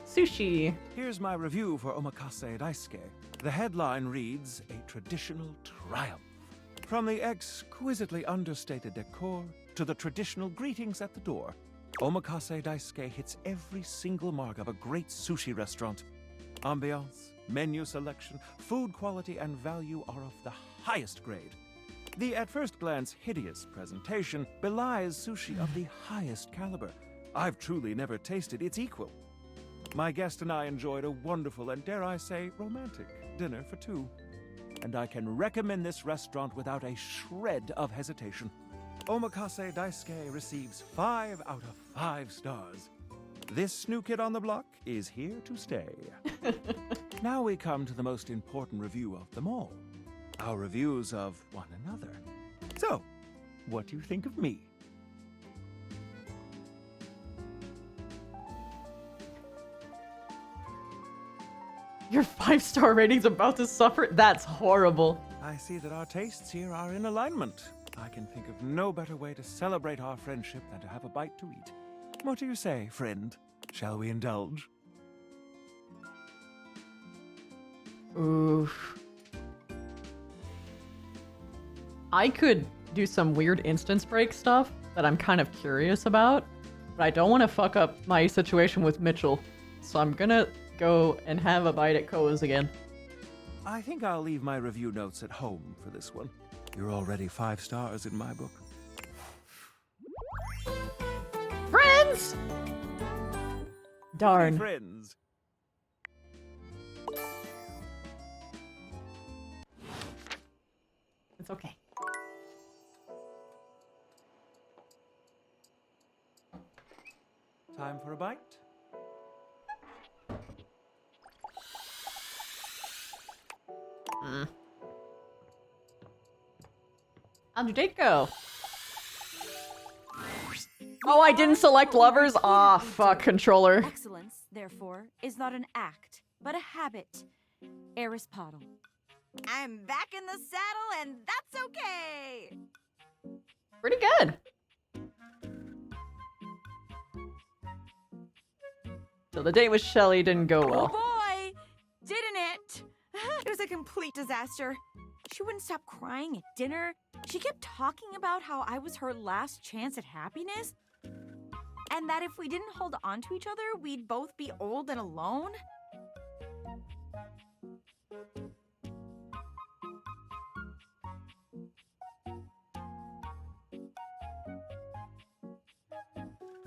Sushi. Here's my review for Omakase Daisuke. The headline reads, a traditional triumph. From the exquisitely understated decor to the traditional greetings at the door, Omakase Daisuke hits every single mark of a great sushi restaurant. Ambiance, menu selection, food quality, and value are of the highest grade. The at first glance hideous presentation belies sushi of the highest caliber. I've truly never tasted its equal. My guest and I enjoyed a wonderful and, dare I say, romantic dinner for two. And I can recommend this restaurant without a shred of hesitation. Omakase Daisuke receives 5 out of 5 stars. This new kid on the block is here to stay. Now we come to the most important review of them all. Our reviews of one another. So, what do you think of me? Your 5-star rating's about to suffer? That's horrible. I see that our tastes here are in alignment. I can think of no better way to celebrate our friendship than to have a bite to eat. What do you say, friend? Shall we indulge? Oof. I could do some weird instance break stuff that I'm kind of curious about, but I don't want to fuck up my situation with Mitchell, so I'm gonna go and have a bite at Koa's again. I think I'll leave my review notes at home for this one. You're already 5 stars in my book. Friends! Darn. Friends. It's okay. Time for a bite? How'd your date go? Oh, I didn't select lovers? Ah, fuck, controller. Excellence, therefore, is not an act, but a habit. Aristotle. I'm back in the saddle, and that's okay! Pretty good. So the date with Shelly didn't go well. Oh boy! Didn't it? It was a complete disaster. She wouldn't stop crying at dinner. She kept talking about how I was her last chance at happiness. And that if we didn't hold on to each other, we'd both be old and alone.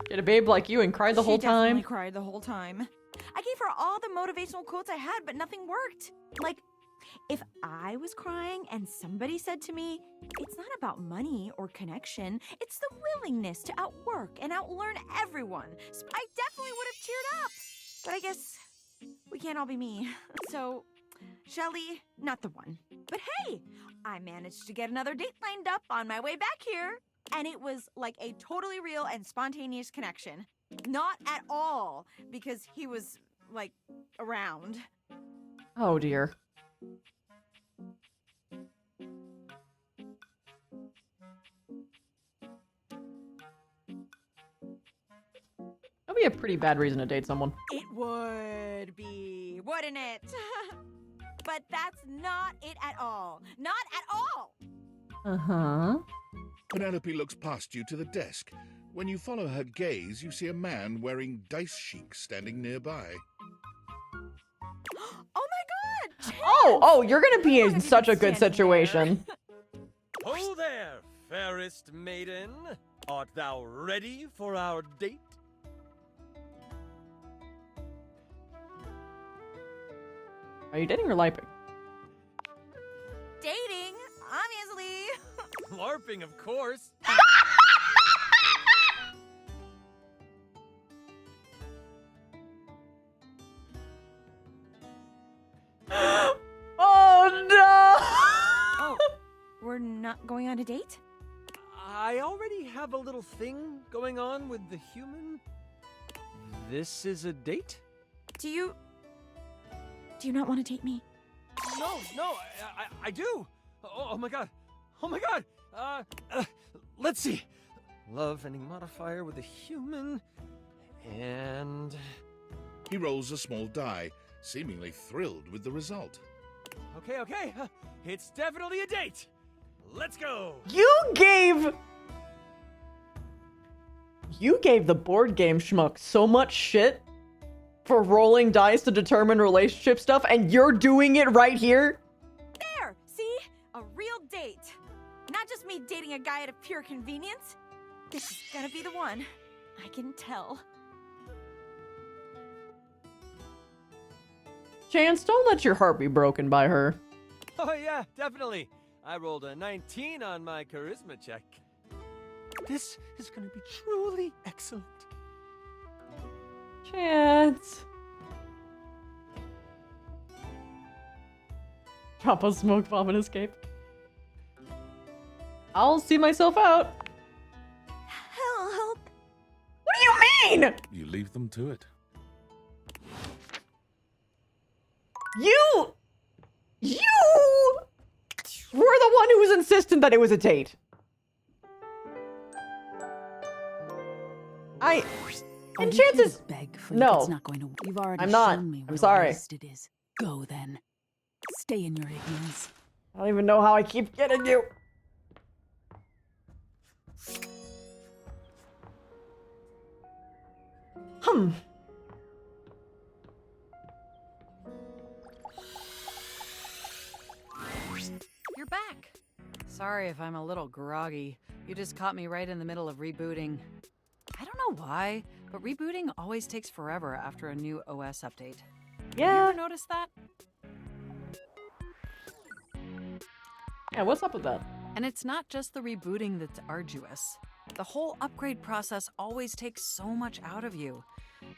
Get a babe like you and cry the whole She definitely time? cried the whole time. I gave her all the motivational quotes I had, but nothing worked. Like, if I was crying and somebody said to me, it's not about money or connection, it's the willingness to outwork and outlearn everyone, I definitely would have cheered up. But I guess we can't all be me. So, Shelly, not the one. But hey, I managed to get another date lined up on my way back here. And it was like a totally real and spontaneous connection. Not at all because he was, like, around. Oh dear. That'd be a pretty bad reason to date someone. It would be, wouldn't it? But that's not it at all. Not at all! Uh-huh. Penelope looks past you to the desk. When you follow her gaze, you see a man wearing dice chic standing nearby. Oh my god! Chance! Oh, you're gonna be in such a good situation. Ho there, fairest maiden. Art thou ready for our date? Are you dating or LARPing? Dating, obviously. LARPing, of course. Oh no! Oh, we're not going on a date? I already have a little thing going on with the human. This is a date? Do you not want to date me? No, I do. Oh my god. Oh my god. Let's see. Love ending modifier with a human. And... He rolls a small die, seemingly thrilled with the result. Okay. It's definitely a date. Let's go. You gave the board game schmuck so much shit for rolling dice to determine relationship stuff, and you're doing it right here? There! See? A real date. Not just me dating a guy out of pure convenience. This is gonna be the one. I can tell. Chance, don't let your heart be broken by her. Oh yeah, definitely. I rolled a 19 on my charisma check. This is gonna be truly excellent. Chance. Drop a smoke bomb and escape. I'll see myself out. Help! What do you mean? You leave them to it. You were the one who was insistent that it was a date. And chances. Beg for No, it's not going to. You've already I'm not. shown me what I'm sorry. a waste it is. Go then. Stay in your ignorance. I don't even know how I keep getting you. You're back. Sorry if I'm a little groggy. You just caught me right in the middle of rebooting. I don't know why, but rebooting always takes forever after a new OS update. Yeah. You ever noticed that? Yeah, what's up with that? And it's not just the rebooting that's arduous. The whole upgrade process always takes so much out of you.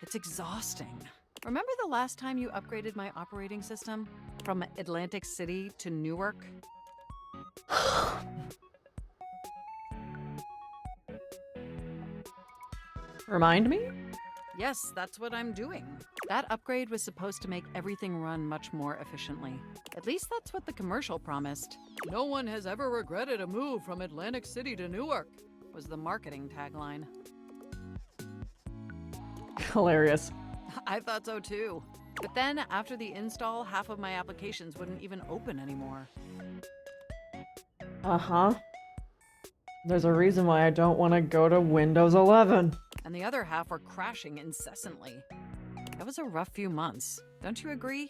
It's exhausting. Remember the last time you upgraded my operating system? From Atlantic City to Newark? Remind me? Yes, that's what I'm doing. That upgrade was supposed to make everything run much more efficiently. At least that's what the commercial promised. No one has ever regretted a move from Atlantic City to Newark, was the marketing tagline. Hilarious. I thought so too. But then, after the install, half of my applications wouldn't even open anymore. Uh-huh. There's a reason why I don't want to go to Windows 11. And the other half were crashing incessantly. That was a rough few months. Don't you agree?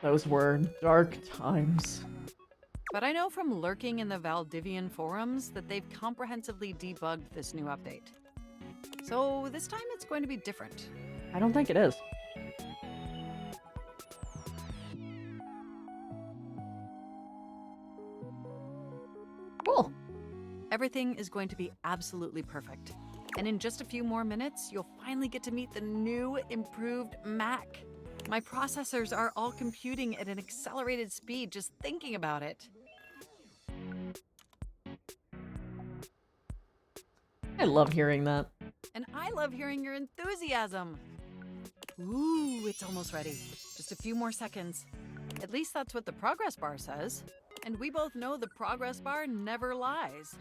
Those were dark times. But I know from lurking in the Valdivian forums that they've comprehensively debugged this new update. So this time it's going to be different. I don't think it is. Cool. Everything is going to be absolutely perfect. And in just a few more minutes, you'll finally get to meet the new, improved Mac. My processors are all computing at an accelerated speed just thinking about it. I love hearing that. And I love hearing your enthusiasm. Ooh, it's almost ready. Just a few more seconds. At least that's what the progress bar says. And we both know the progress bar never lies.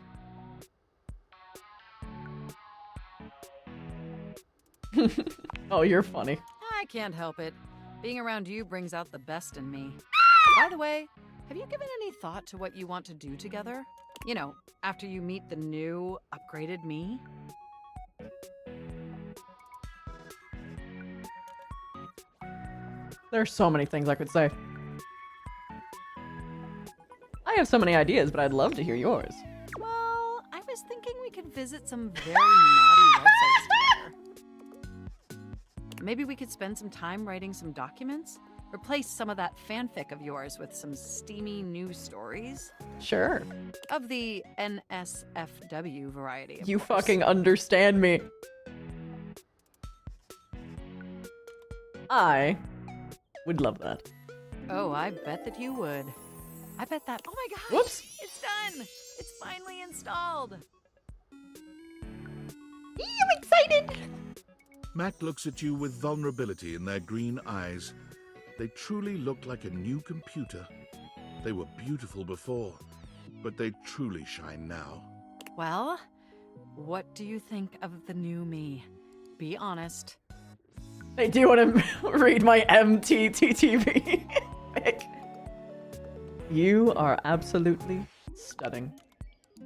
Oh, you're funny. I can't help it. Being around you brings out the best in me. By the way, have you given any thought to what you want to do together? You know, after you meet the new, upgraded me? There's so many things I could say. I have so many ideas, but I'd love to hear yours. Well, I was thinking we could visit some very naughty websites together. Maybe we could spend some time writing some documents? Replace some of that fanfic of yours with some steamy new stories? Sure. Of the NSFW variety, of You course. fucking understand me. I would love that. Oh, I bet that you would. I bet that. Oh my gosh! Whoops! It's done! It's finally installed! I'm excited! Mac looks at you with vulnerability in their green eyes. They truly look like a new computer. They were beautiful before, but they truly shine now. Well, what do you think of the new me? Be honest. I do want to read my MTTTV. You are absolutely stunning.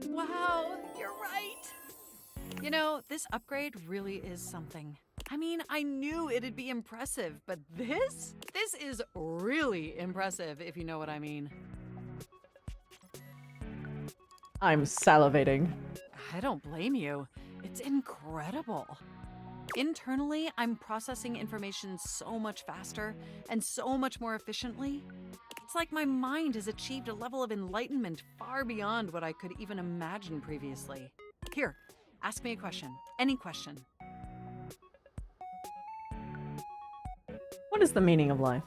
Wow, you're right. You know, this upgrade really is something. I mean, I knew it'd be impressive, but this is really impressive, if you know what I mean. I'm salivating. I don't blame you. It's incredible. Internally, I'm processing information so much faster and so much more efficiently. It's like my mind has achieved a level of enlightenment far beyond what I could even imagine previously. Here, ask me a question. Any question. What is the meaning of life?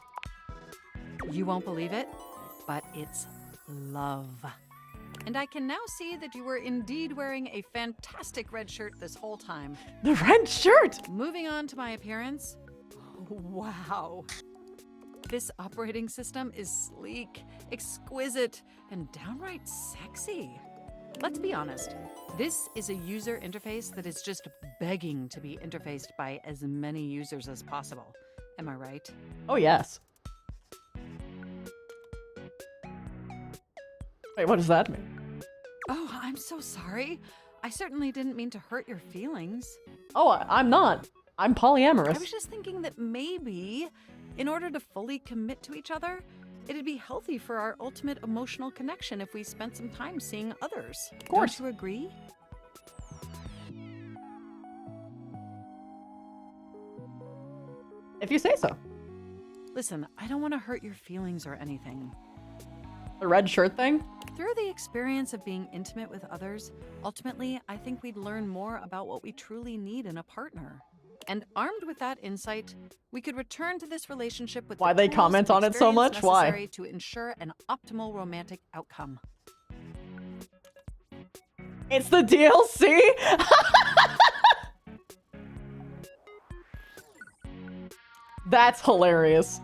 You won't believe it, but it's love. And I can now see that you were indeed wearing a fantastic red shirt this whole time. The red shirt! Moving on to my appearance. Wow. This operating system is sleek, exquisite, and downright sexy. Let's be honest, this is a user interface that is just begging to be interfaced by as many users as possible. Am I right? Oh, yes. Wait, what does that mean? Oh, I'm so sorry. I certainly didn't mean to hurt your feelings. Oh, I'm not. I'm polyamorous. I was just thinking that maybe, in order to fully commit to each other, it'd be healthy for our ultimate emotional connection if we spent some time seeing others. Of course. Don't you agree? If you say so. Listen, I don't want to hurt your feelings or anything. The red shirt thing? Through the experience of being intimate with others, ultimately, I think we'd learn more about what we truly need in a partner. And armed with that insight, we could return to this relationship with Why the they tools comment and on it so experience much? Why? necessary to ensure an optimal romantic outcome. It's the DLC? That's hilarious.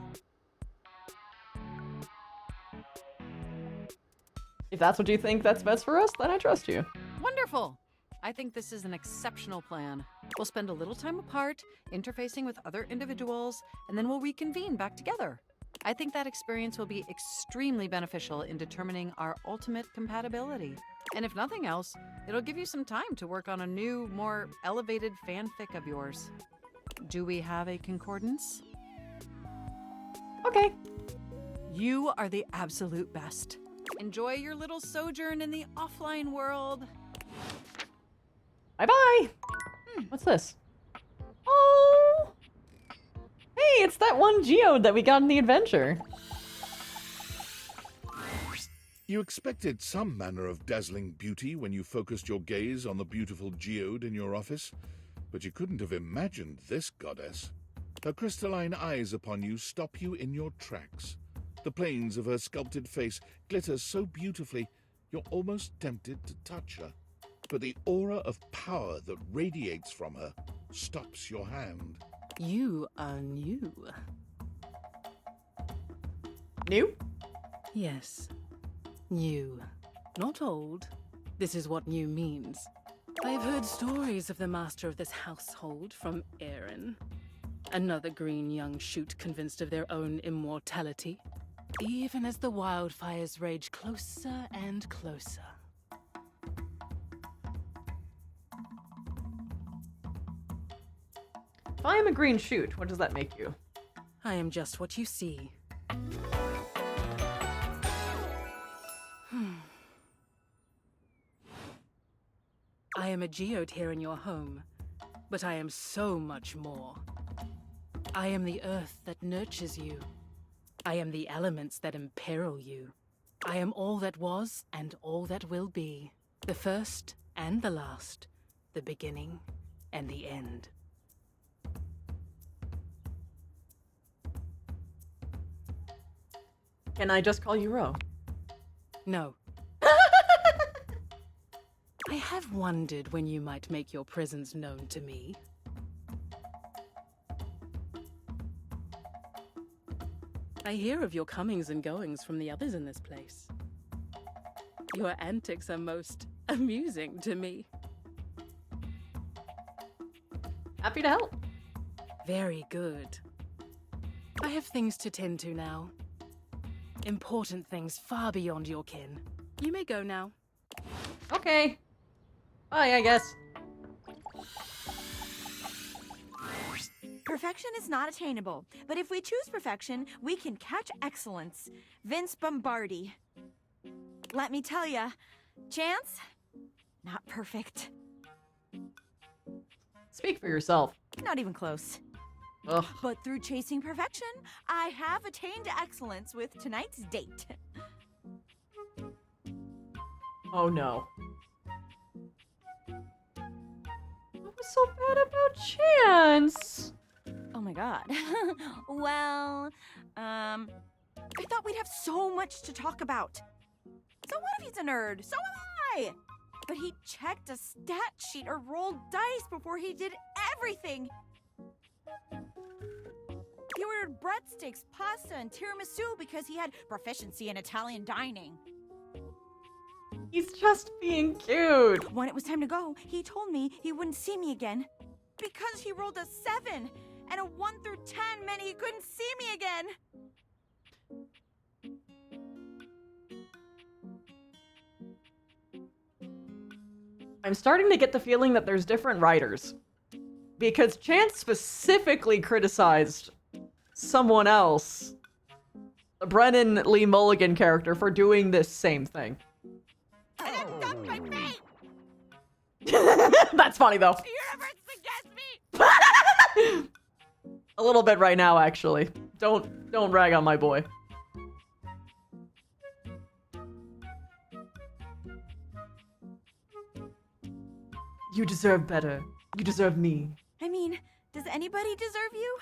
If that's what you think that's best for us, then I trust you. Wonderful! I think this is an exceptional plan. We'll spend a little time apart, interfacing with other individuals, and then we'll reconvene back together. I think that experience will be extremely beneficial in determining our ultimate compatibility. And if nothing else, it'll give you some time to work on a new, more elevated fanfic of yours. Do we have a concordance? Okay. You are the absolute best. Enjoy your little sojourn in the offline world. Bye-bye. What's this? Oh! Hey, it's that one geode that we got in the adventure. You expected some manner of dazzling beauty when you focused your gaze on the beautiful geode in your office, but you couldn't have imagined this goddess. Her crystalline eyes upon you stop you in your tracks. The planes of her sculpted face glitter so beautifully, you're almost tempted to touch her. But the aura of power that radiates from her stops your hand. You are new. New? Yes. New. Not old. This is what new means. I've heard stories of the master of this household from Aaron. Another green young shoot convinced of their own immortality. Even as the wildfires rage closer and closer. If I am a green shoot, what does that make you? I am just what you see. I am a geode here in your home, but I am so much more. I am the earth that nurtures you. I am the elements that imperil you. I am all that was and all that will be. The first and the last. The beginning and the end. Can I just call you Ro? No. I have wondered when you might make your presence known to me. I hear of your comings and goings from the others in this place. Your antics are most amusing to me. Happy to help. Very good. I have things to tend to now. Important things far beyond your kin. You may go now. Okay. Bye, I guess. Perfection is not attainable, but if we choose perfection, we can catch excellence. Vince Bombardi. Let me tell ya, Chance, not perfect. Speak for yourself. Not even close. Ugh. But through chasing perfection, I have attained excellence with tonight's date. Oh no. What was so bad about Chance? Oh my god. Well, I thought we'd have so much to talk about. So what if he's a nerd? So am I! But he checked a stat sheet or rolled dice before he did everything. He ordered breadsticks, pasta, and tiramisu because he had proficiency in Italian dining. He's just being cute. When it was time to go, he told me he wouldn't see me again. Because he rolled a 7, and a 1 through 10 meant he couldn't see me again. I'm starting to get the feeling that there's different writers. Because Chance specifically criticized someone else, the Brennan Lee Mulligan character, for doing this same thing. That's funny though. A little bit right now, actually. Don't rag on my boy. You deserve better. You deserve me. I mean, does anybody deserve you?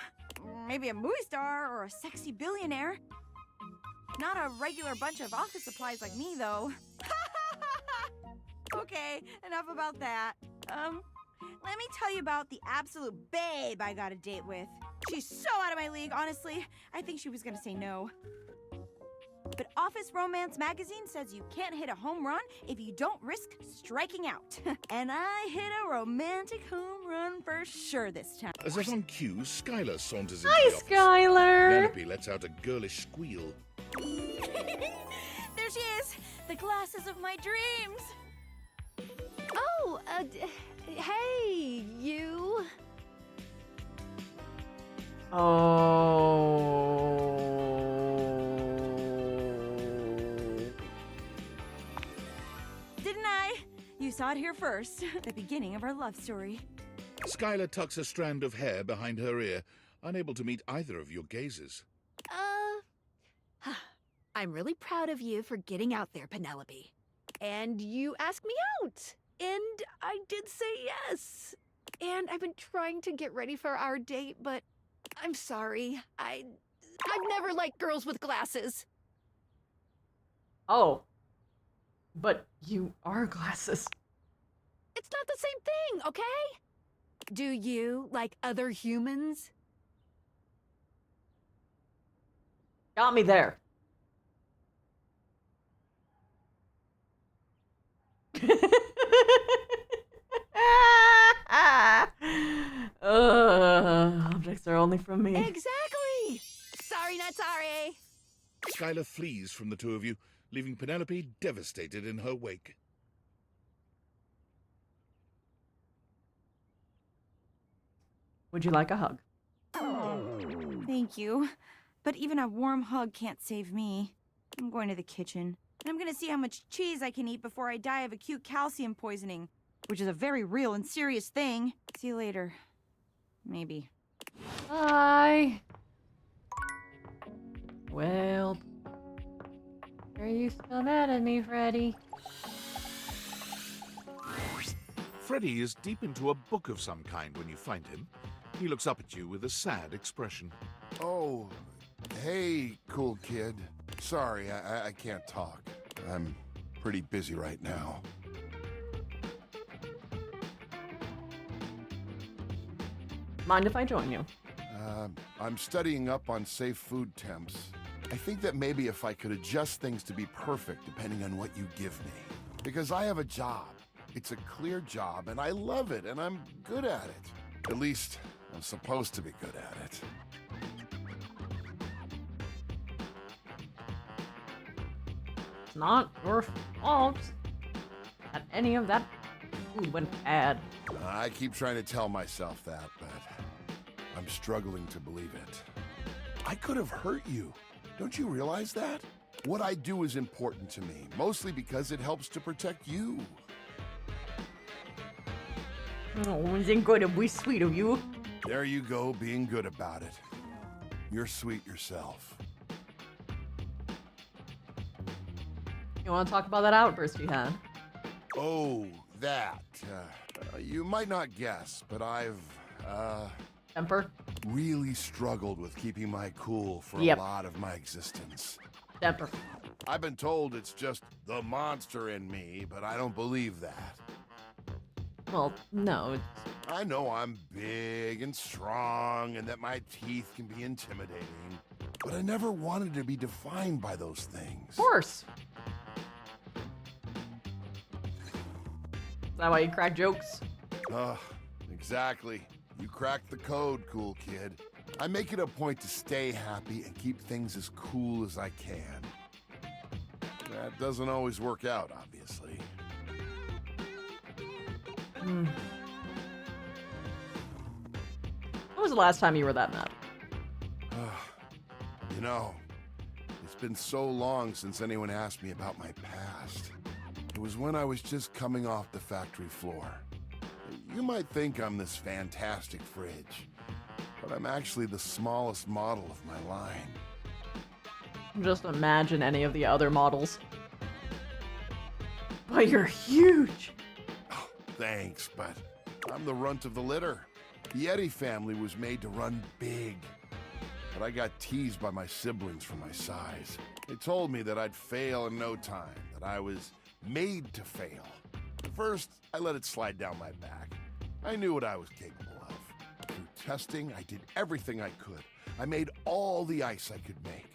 Maybe a movie star or a sexy billionaire. Not a regular bunch of office supplies like me, though. Okay, enough about that. Let me tell you about the absolute babe I got a date with. She's so out of my league, honestly. I think she was gonna say no. But Office Romance magazine says you can't hit a home run if you don't risk striking out. And I hit a romantic home run for sure this time. As if on cue, Skylar saunters into Hi, the office. Skylar. Penelope lets out a girlish squeal. There she is! The glasses of my dreams! Oh, hey, you. Didn't I? You saw it here first. The beginning of our love story. Skylar tucks a strand of hair behind her ear, unable to meet either of your gazes. I'm really proud of you for getting out there, Penelope. And you asked me out. And I did say yes. And I've been trying to get ready for our date, but I'm sorry. I've never liked girls with glasses. Oh. But you are glasses. It's not the same thing, okay? Do you like other humans? Got me there. Objects are only from me. Exactly! Sorry, not sorry. Skylar flees from the two of you, leaving Penelope devastated in her wake. Would you like a hug? Thank you. But even a warm hug can't save me. I'm going to the kitchen. And I'm gonna see how much cheese I can eat before I die of acute calcium poisoning. Which is a very real and serious thing. See you later. Maybe. Bye. Well, are you still mad at me, Freddy? Freddy is deep into a book of some kind when you find him. He looks up at you with a sad expression. Oh, hey, cool kid. Sorry, I can't talk. I'm pretty busy right now. Mind if I join you? I'm studying up on safe food temps. I think that maybe if I could adjust things to be perfect depending on what you give me. Because I have a job. It's a clear job, and I love it, and I'm good at it. At least, I'm supposed to be good at it. It's not your fault that any of that food went bad. I keep trying to tell myself that, but I'm struggling to believe it. I could have hurt you. Don't you realize that? What I do is important to me, mostly because it helps to protect you. Oh, isn't going to be sweet of you. There you go, being good about it. You're sweet yourself. You want to talk about that outburst you had? Oh, that. You might not guess, but I've, Temper? really struggled with keeping my cool for Yep. a lot of my existence. Temper. I've been told it's just the monster in me, but I don't believe that. Well, no. I know I'm big and strong and that my teeth can be intimidating, but I never wanted to be defined by those things. Of course. Is that why you crack jokes? Exactly. You cracked the code, cool kid. I make it a point to stay happy and keep things as cool as I can. That doesn't always work out, obviously. When was the last time you were that mad? You know, it's been so long since anyone asked me about my past. It was when I was just coming off the factory floor. You might think I'm this fantastic fridge, but I'm actually the smallest model of my line. Just imagine any of the other models. But you're huge! Thanks, but I'm the runt of the litter. The Yeti family was made to run big, but I got teased by my siblings for my size. They told me that I'd fail in no time, that I was made to fail. At first, I let it slide down my back. I knew what I was capable of. Through testing, I did everything I could. I made all the ice I could make.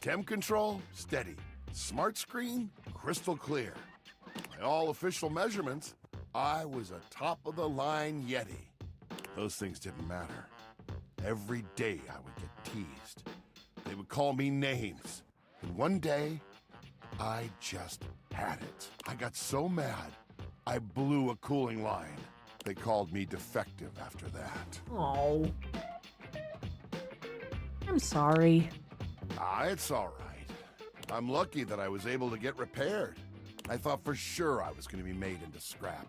Chem control, steady. Smart screen, crystal clear. By all official measurements, I was a top-of-the-line Yeti. Those things didn't matter. Every day I would get teased. They would call me names. And one day, I just had it. I got so mad, I blew a cooling line. They called me defective after that. Oh. I'm sorry. It's all right. I'm lucky that I was able to get repaired. I thought for sure I was going to be made into scrap.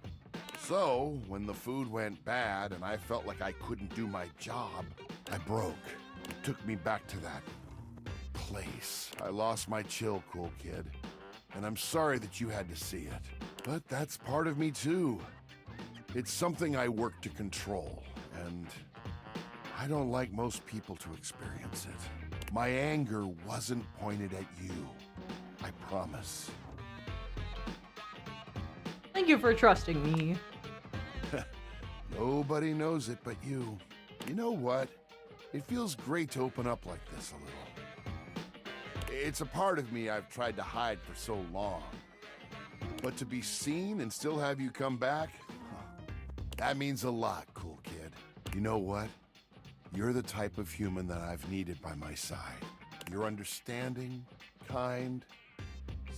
So, when the food went bad and I felt like I couldn't do my job, I broke. It took me back to that place. I lost my chill, cool kid. And I'm sorry that you had to see it. But that's part of me too. It's something I work to control, and I don't like most people to experience it. My anger wasn't pointed at you. I promise. Thank you for trusting me. Nobody knows it but you. You know what? It feels great to open up like this a little. It's a part of me I've tried to hide for so long. But to be seen and still have you come back, that means a lot, cool kid. You know what? You're the type of human that I've needed by my side. You're understanding, kind,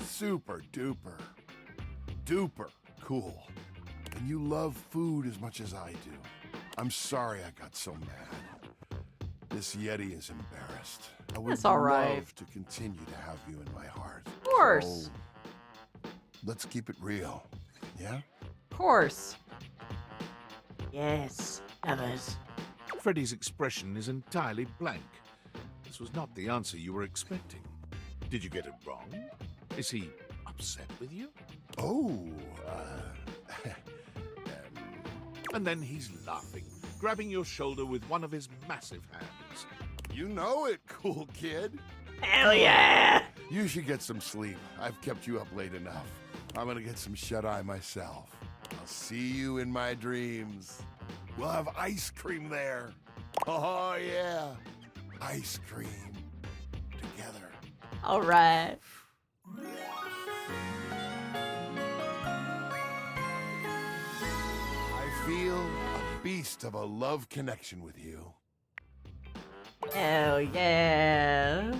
super duper, duper cool. And you love food as much as I do. I'm sorry I got so mad. This Yeti is embarrassed. I would That's all right. love to continue to have you in my heart. Of course. So, let's keep it real, yeah? Of course. Yes, others. Freddy's expression is entirely blank. This was not the answer you were expecting. Did you get it wrong? Is he upset with you? Oh, And then he's laughing, grabbing your shoulder with one of his massive hands. You know it, cool kid. Hell yeah! You should get some sleep. I've kept you up late enough. I'm gonna get some shut-eye myself. I'll see you in my dreams. We'll have ice cream there. Oh, yeah. Ice cream. Together. All right. I feel a beast of a love connection with you. Hell yeah.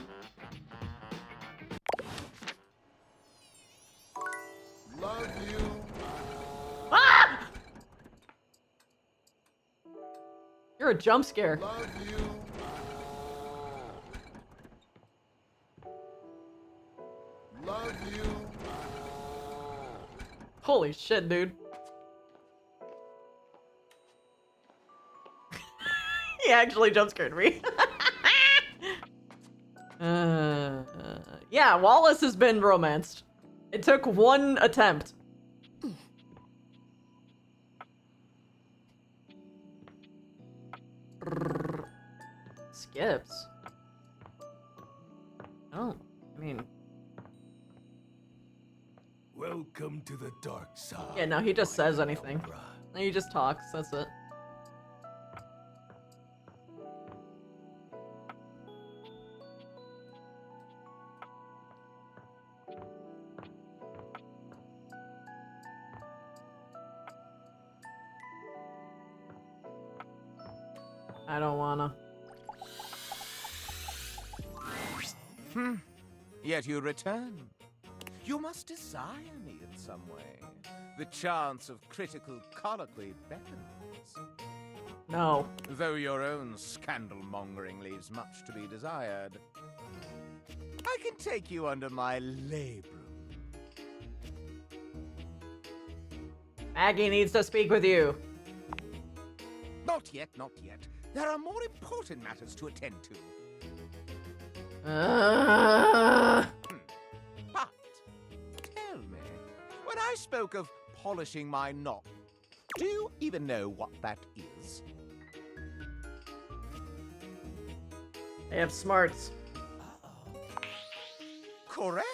a jump scare. Love you. Love you. Holy shit, dude. He actually jump scared me. Yeah, Wallace has been romanced. It took one attempt. Skips. Oh, I mean... Welcome to the dark side. Yeah, no, he just says anything. He just talks, that's it. I don't wanna. Yet you return. You must desire me in some way. The chance of critical colloquy beckons. No. Though your own scandal-mongering leaves much to be desired. I can take you under my labrum. Maggie needs to speak with you. Not yet, not yet. There are more important matters to attend to. But, tell me, when I spoke of polishing my knob, do you even know what that is? They have smarts. Correct.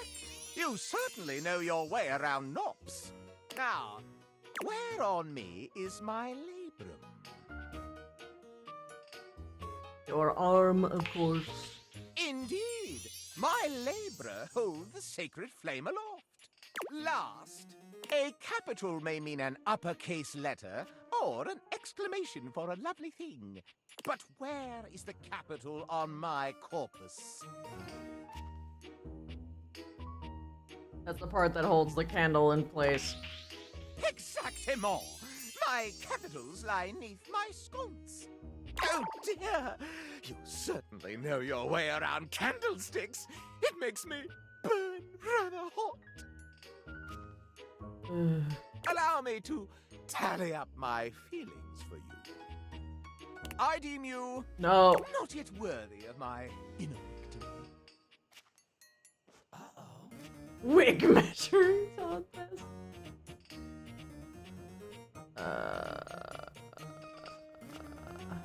You certainly know your way around knobs. Now, where on me is my labrum? Your arm, of course. Indeed. My labra hold the sacred flame aloft. Last, a capital may mean an uppercase letter or an exclamation for a lovely thing. But where is the capital on my corpus? That's the part that holds the candle in place. Exactement! My capitals lie neath my sconce. Oh dear! You certainly know your way around candlesticks. It makes me burn rather hot. Allow me to tally up my feelings for you. I deem you no, not yet worthy of my inner victim. Wig measures on this.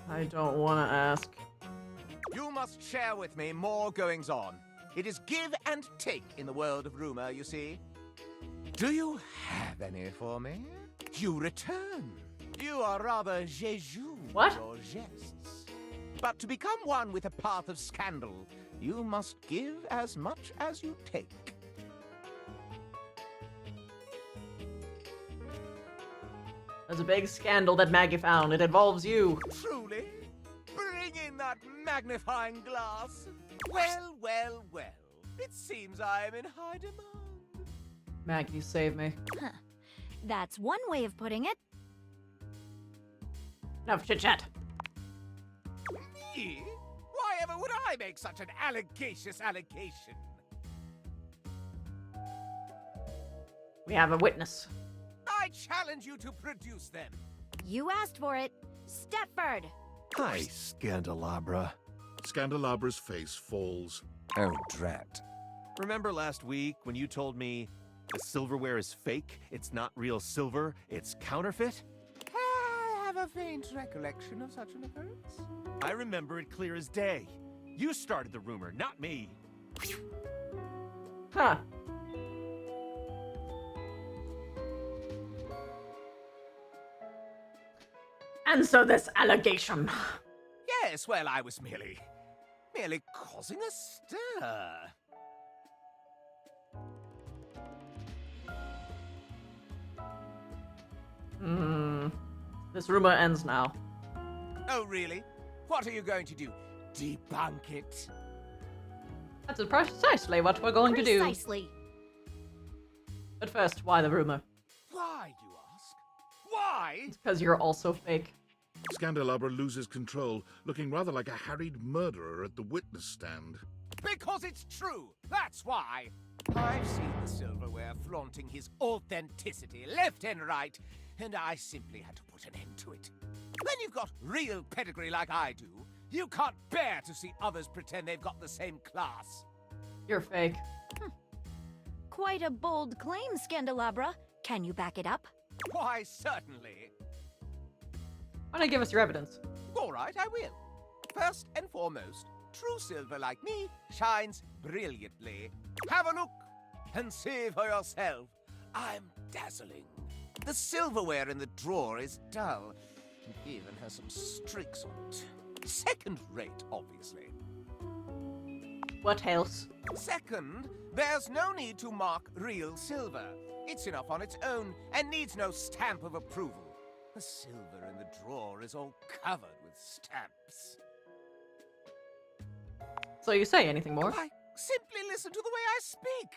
I don't want to ask. You must share with me more goings-on. It is give and take in the world of rumor, you see. Do you have any for me? You return. You are rather Jeju what? Your jests. But to become one with a path of scandal, you must give as much as you take. There's a big scandal that Maggie found. It involves you. Truly? Bring in that magnifying glass. Well, well, well. It seems I am in high demand. Maggie, save me. Huh. That's one way of putting it. Enough chit-chat. Me? Why ever would I make such an allegacious allegation? We have a witness. I challenge you to produce them. You asked for it. Stepford! Hi, Scandelabra. Scandalabra's face falls. Oh, drat. Remember last week when you told me the silverware is fake? It's not real silver, it's counterfeit? I have a faint recollection of such an occurrence. I remember it clear as day. You started the rumor, not me. Huh. Answer this allegation. Yes, well, I was merely causing a stir. This rumor ends now. Oh, really? What are you going to do? Debunk it? That's precisely what we're going to do. Precisely. But first, why the rumor? Why, you ask? Why? It's because you're also fake. Scandelabra loses control, looking rather like a harried murderer at the witness stand. Because it's true, that's why. I've seen the silverware flaunting his authenticity left and right, and I simply had to put an end to it. When you've got real pedigree like I do, you can't bear to see others pretend they've got the same class. You're fake. Quite a bold claim, Scandelabra. Can you back it up? Why, certainly. Why don't you give us your evidence? All right, I will. First and foremost, true silver like me shines brilliantly. Have a look and see for yourself. I'm dazzling. The silverware in the drawer is dull. It even has some streaks on it. Second rate, obviously. What else? Second, there's no need to mark real silver. It's enough on its own and needs no stamp of approval. The silver in the drawer is all covered with stamps. So you say anything more? Why, simply listen to the way I speak.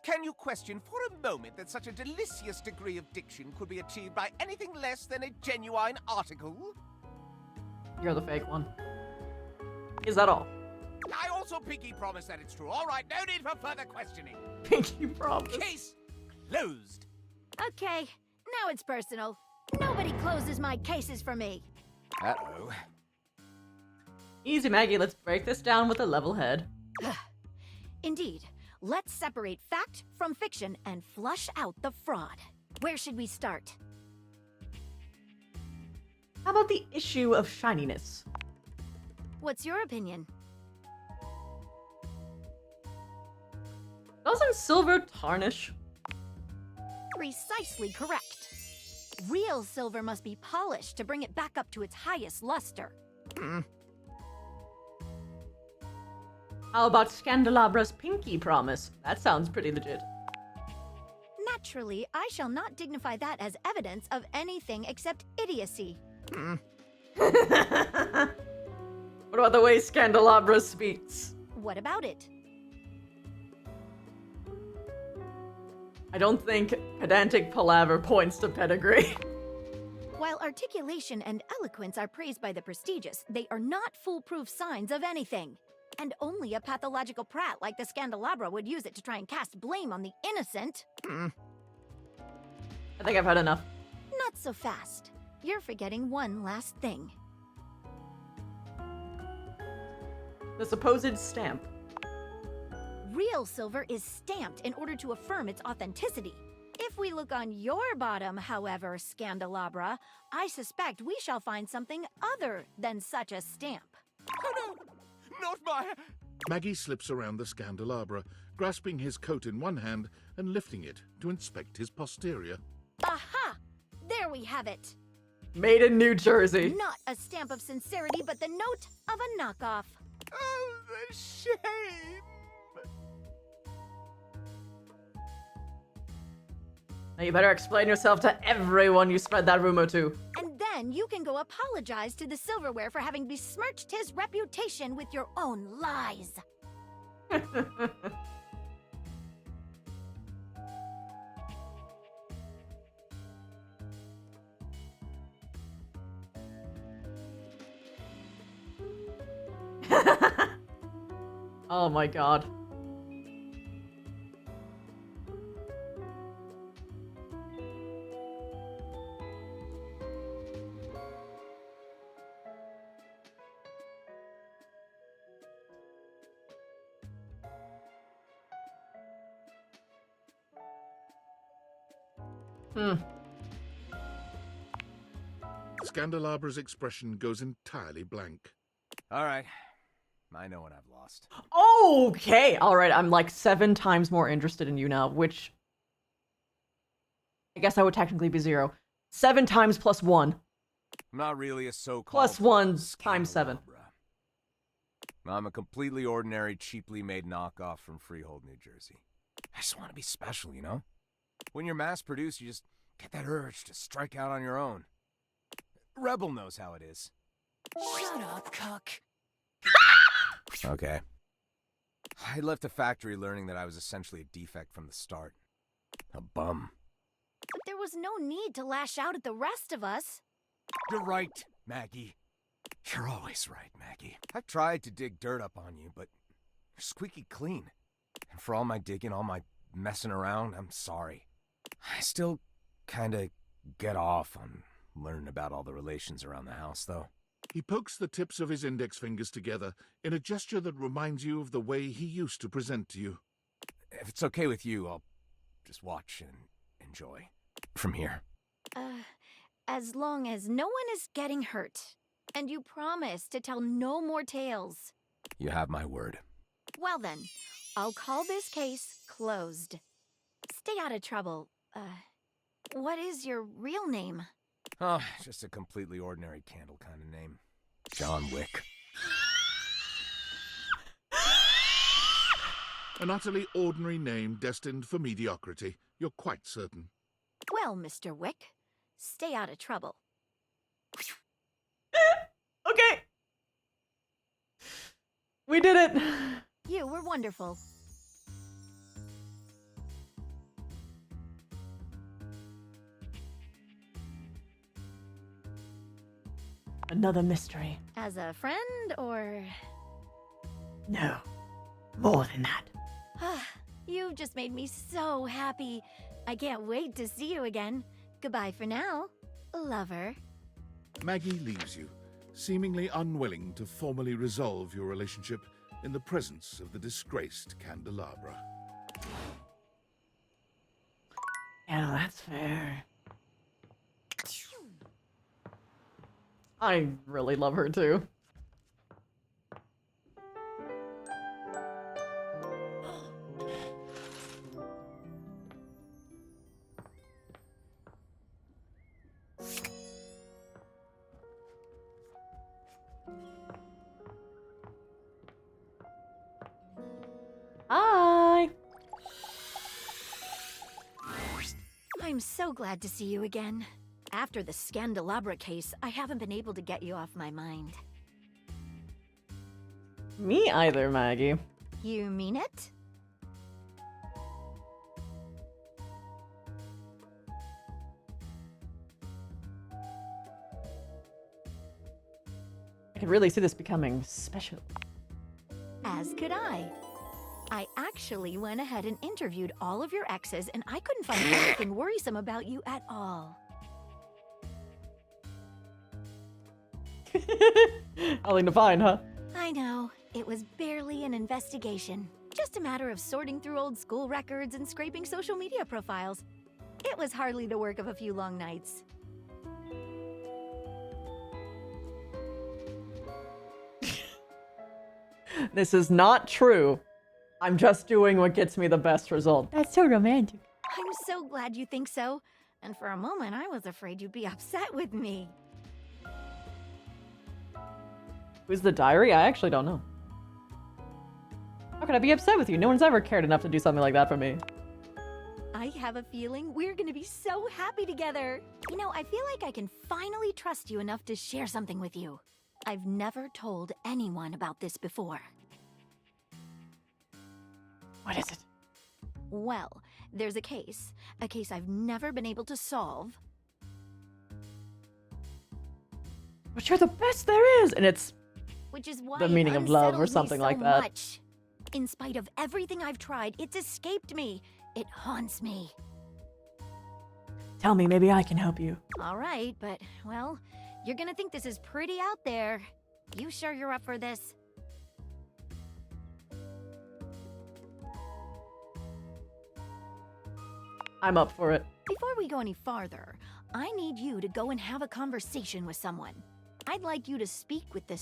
Can you question for a moment that such a delicious degree of diction could be achieved by anything less than a genuine article? You're the fake one. Is that all? I also pinky promise that it's true. All right, no need for further questioning. Pinky promise. Case closed. Okay, now it's personal. Nobody closes my cases for me. Uh-oh. Easy, Maggie. Let's break this down with a level head. Indeed. Let's separate fact from fiction and flush out the fraud. Where should we start? How about the issue of shininess? What's your opinion? Doesn't silver tarnish? Precisely correct. Real silver must be polished to bring it back up to its highest luster. How about Scandelabra's pinky promise? That sounds pretty legit. Naturally, I shall not dignify that as evidence of anything except idiocy. What about the way Scandelabra speaks? What about it? I don't think pedantic palaver points to pedigree. While articulation and eloquence are praised by the prestigious, they are not foolproof signs of anything. And only a pathological prat like the Scandelabra would use it to try and cast blame on the innocent. I think I've had enough. Not so fast. You're forgetting one last thing. The supposed stamp. Real silver is stamped in order to affirm its authenticity. If we look on your bottom, however, Scandelabra, I suspect we shall find something other than such a stamp. Oh no! Not my... Maggie slips around the Scandelabra, grasping his coat in one hand and lifting it to inspect his posterior. Aha! There we have it. Made in New Jersey. Not a stamp of sincerity, but the note of a knockoff. Oh, the shame! Now you better explain yourself to everyone you spread that rumor to. And then you can go apologize to the silverware for having besmirched his reputation with your own lies. Oh my god. Scandelabra's expression goes entirely blank. All right. I know what I've lost. Okay, alright, I'm like 7 times more interested in you now, which... I guess I would technically be 0. 7 times plus 1. I'm not really a so-called... Plus 1 times 7. I'm a completely ordinary, cheaply made knockoff from Freehold, New Jersey. I just want to be special, you know? When you're mass-produced, you just get that urge to strike out on your own. Rebel knows how it is. Shut up, cuck. Okay. I left the factory learning that I was essentially a defect from the start. A bum. But there was no need to lash out at the rest of us. You're right. Maggie. You're always right, Maggie. I've tried to dig dirt up on you, but you're squeaky clean. And for all my digging, all my messing around, I'm sorry. I still kinda get off on learning about all the relations around the house, though. He pokes the tips of his index fingers together in a gesture that reminds you of the way he used to present to you. If it's okay with you, I'll just watch and enjoy from here. As long as no one is getting hurt. And you promise to tell no more tales. You have my word. Well then, I'll call this case closed. Stay out of trouble. What is your real name? Oh, just a completely ordinary candle kind of name. John Wick. An utterly ordinary name destined for mediocrity. You're quite certain. Well, Mr. Wick, stay out of trouble. Okay. We did it. You were wonderful. Another mystery. As a friend, or... No. More than that. You just made me so happy. I can't wait to see you again. Goodbye for now, lover. Maggie leaves you, seemingly unwilling to formally resolve your relationship in the presence of the disgraced candelabra. Yeah, that's fair. I really love her too. Hi. I'm so glad to see you again. After the Scandelabra case, I haven't been able to get you off my mind. Me either, Maggie. You mean it? I could really see this becoming special. As could I. I actually went ahead and interviewed all of your exes, and I couldn't find anything worrisome about you at all. Nothing to find, huh? I know. It was barely an investigation. Just a matter of sorting through old school records and scraping social media profiles. It was hardly the work of a few long nights. This is not true. I'm just doing what gets me the best result. That's so romantic. I'm so glad you think so. And for a moment, I was afraid you'd be upset with me. Who's the diary? I actually don't know. How could I be upset with you? No one's ever cared enough to do something like that for me. I have a feeling we're gonna be so happy together. You know, I feel like I can finally trust you enough to share something with you. I've never told anyone about this before. What is it? Well, there's a case I've never been able to solve. But you're the best there is, and it's Which is why the meaning of love or something like that. Much. In spite of everything I've tried, it's escaped me. It haunts me. Tell me, maybe I can help you. All right, but, well, you're gonna think this is pretty out there. You sure you're up for this? I'm up for it. Before we go any farther, I need you to go and have a conversation with someone. I'd like you to speak with the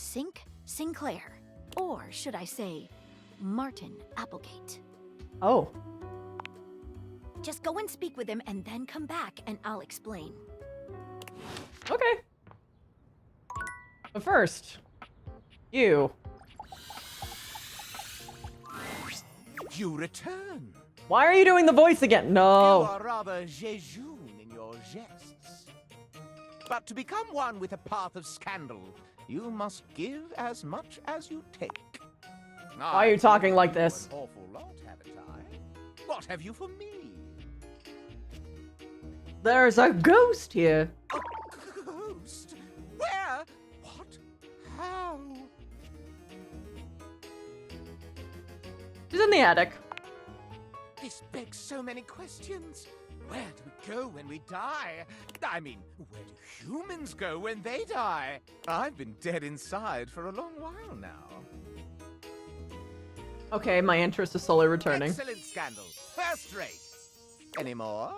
Sinclair. Or should I say, Martin Applegate. Oh. Just go and speak with him and then come back and I'll explain. Okay. But first, you. You return. Why are you doing the voice again? You No. are rather jejune in your jests. But to become one with a path of scandal, you must give as much as you take. Why are you talking like this? An awful lot, haven't I? What have you for me? There's a ghost here. A ghost? Where? How? She's in the attic. This begs so many questions. Where do we go when we die? I mean, where do humans go when they die? I've been dead inside for a long while now. Okay, my interest is slowly returning. Excellent scandal. First rate. Any more?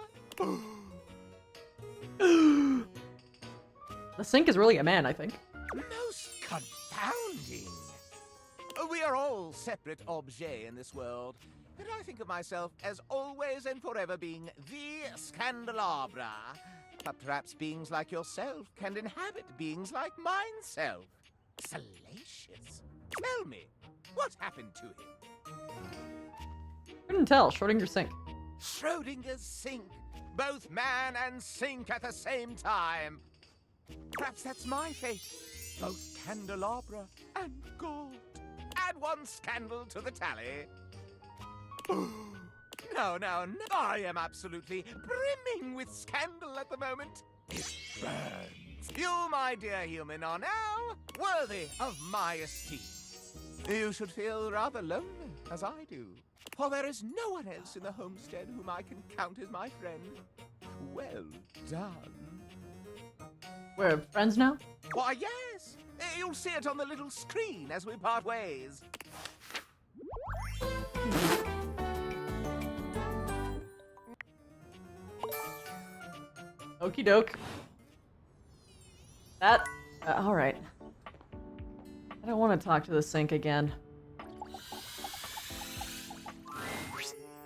The sink is really a man, I think. Most confounding. We are all separate objets in this world, and I think of myself as always and forever being the Scandelabra. But perhaps beings like yourself can inhabit beings like mineself. Salacious. Tell me, what happened to him? Couldn't tell. Schrodinger's sink. Schrodinger's sink. Both man and sink at the same time. Perhaps that's my fate. Both candelabra and gold. Add one scandal to the tally. No, no, no. I am absolutely brimming with scandal at the moment. It burns. You, my dear human, are now worthy of my esteem. You should feel rather lonely, as I do. For there is no one else in the homestead whom I can count as my friend. Well done. We're friends now? Why, yes. You'll see it on the little screen as we part ways. Okie doke. That... alright. I don't want to talk to the sink again.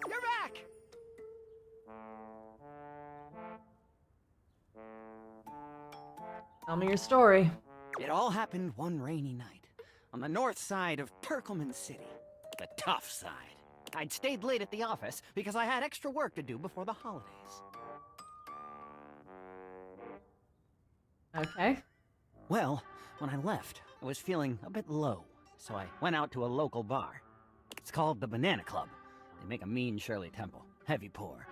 You're back! Tell me your story. It all happened one rainy night, on the north side of Turkleman City. The tough side. I'd stayed late at the office because I had extra work to do before the holidays. Okay. Well, when I left, I was feeling a bit low, so I went out to a local bar. It's called the Banana Club. They make a mean Shirley Temple. Heavy pour.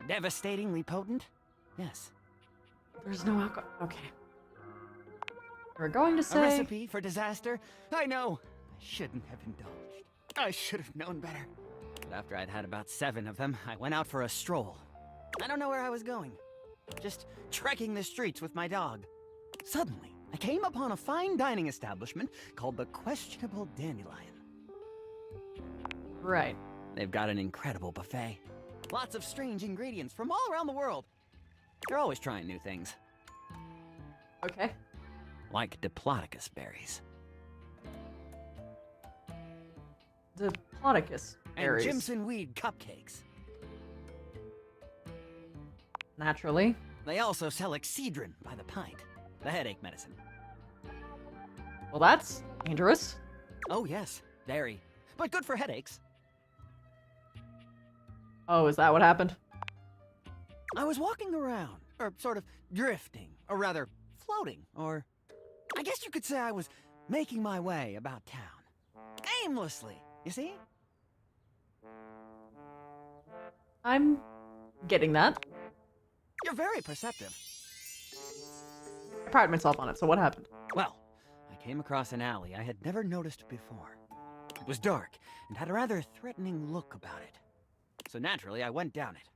Devastatingly potent? Yes. There's no alcohol. Okay. We're going to say... A recipe for disaster? I know. I shouldn't have indulged. I should have known better. But after I'd had about 7 of them, I went out for a stroll. I don't know where I was going. Just trekking the streets with my dog. Suddenly, I came upon a fine dining establishment called the Questionable Dandelion. Right. They've got an incredible buffet. Lots of strange ingredients from all around the world. They're always trying new things. Okay. Like Diplodocus berries. Diplodocus berries. And Jimson weed cupcakes. Naturally. They also sell Excedrin by the pint. The headache medicine. Well, that's dangerous. Oh, yes. Very. But good for headaches. Oh, is that what happened? I was walking around, or sort of drifting, or rather, floating, or... I guess you could say I was making my way about town. Aimlessly, you see? I'm getting that. You're very perceptive. I pride myself on it, so what happened? Well, I came across an alley I had never noticed before. It was dark, and had a rather threatening look about it. So naturally, I went down it.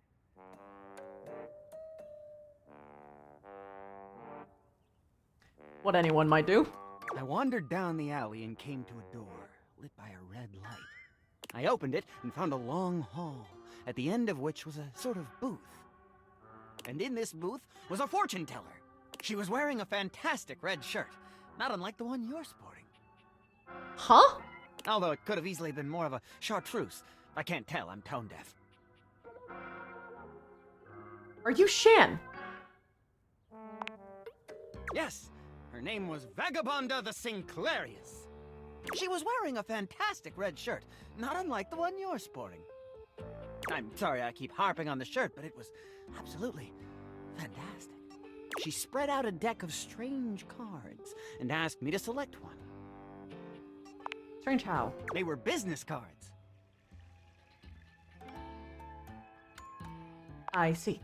What anyone might do. I wandered down the alley and came to a door, lit by a red light. I opened it and found a long hall, at the end of which was a sort of booth. And in this booth was a fortune teller. She was wearing a fantastic red shirt, not unlike the one you're sporting. Huh? Although it could have easily been more of a chartreuse. I can't tell, I'm tone deaf. Are you Shan? Yes, her name was Vagabonda the Sinclairius. She was wearing a fantastic red shirt, not unlike the one you're sporting. I'm sorry I keep harping on the shirt, but it was absolutely fantastic. She spread out a deck of strange cards and asked me to select one. Strange how? They were business cards. I see.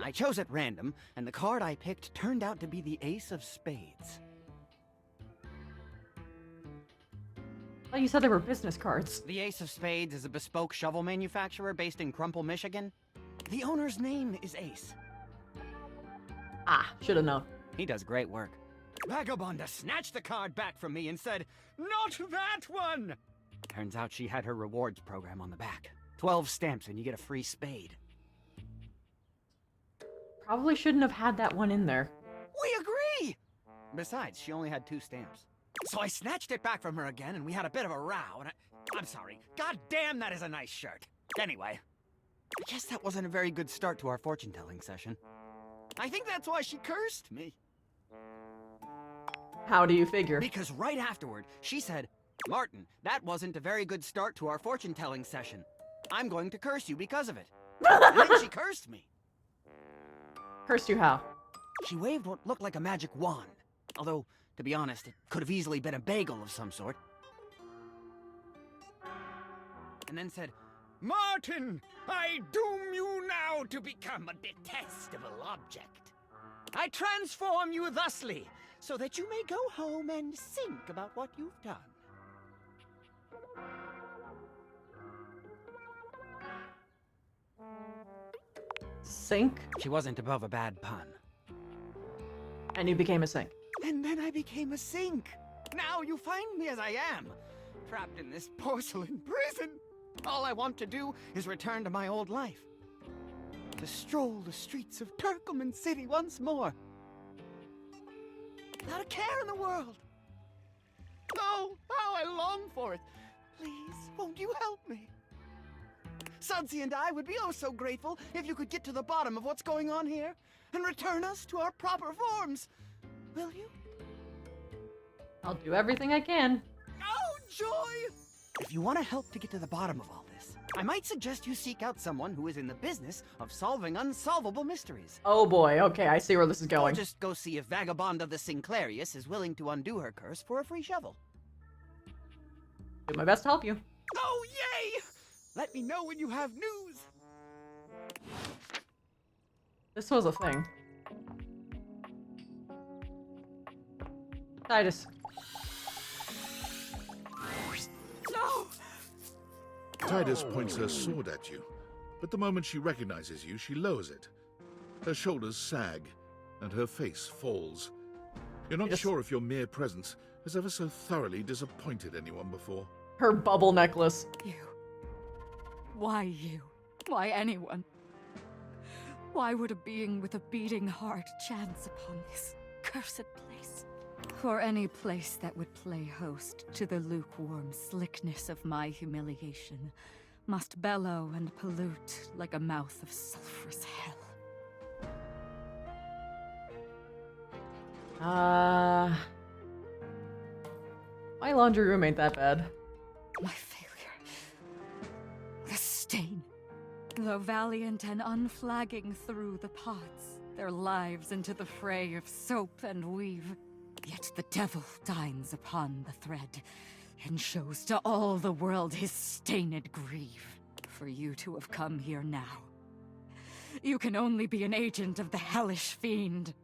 I chose at random, and the card I picked turned out to be the Ace of Spades. Oh, you said they were business cards. The Ace of Spades is a bespoke shovel manufacturer based in Crumple, Michigan. The owner's name is Ace. Ah, should have known. He does great work. Vagabonda snatched the card back from me and said, "Not that one!" Turns out she had her rewards program on the back. 12 stamps and you get a free spade. Probably shouldn't have had that one in there. We agree! Besides, she only had 2 stamps. So I snatched it back from her again and we had a bit of a row and I'm sorry. God damn, that is a nice shirt. Anyway, I guess that wasn't a very good start to our fortune-telling session. I think that's why she cursed me. How do you figure? Because right afterward, she said, "Martin, that wasn't a very good start to our fortune-telling session. I'm going to curse you because of it." And then she cursed me. Cursed you how? She waved what looked like a magic wand. Although, to be honest, it could have easily been a bagel of some sort. And then said, "Martin, I doom you now to become a detestable object. I transform you thusly, so that you may go home and think about what you've done." Sink? She wasn't above a bad pun. And you became a sink. And then I became a sink. Now you find me as I am, trapped in this porcelain prison. All I want to do is return to my old life. To stroll the streets of Turkleman City once more. Without a care in the world. Oh, how I long for it. Please, won't you help me? Sudsy and I would be oh so grateful if you could get to the bottom of what's going on here and return us to our proper forms. Will you? I'll do everything I can. Oh, joy! If you want to help to get to the bottom of all this, I might suggest you seek out someone who is in the business of solving unsolvable mysteries. Oh boy, okay, I see where this is going. Or just go see if Vagabonda the Sinclairius is willing to undo her curse for a free shovel. Do my best to help you. Oh, yay! Let me know when you have news. This was a thing. Titus. No! Titus points her sword at you, but the moment she recognizes you, she lowers it. Her shoulders sag, and her face falls. You're not sure if your mere presence has ever so thoroughly disappointed anyone before. Her bubble necklace. You. Why you? Why anyone? Why would a being with a beating heart chance upon this cursed place? For any place that would play host to the lukewarm slickness of my humiliation must bellow and pollute like a mouth of sulphurous hell. My laundry room ain't that bad. My failure. The stain. Though valiant and unflagging through the pots, their lives into the fray of soap and weave. Yet the devil dines upon the thread, and shows to all the world his stained grief. For you to have come here now, you can only be an agent of the hellish fiend.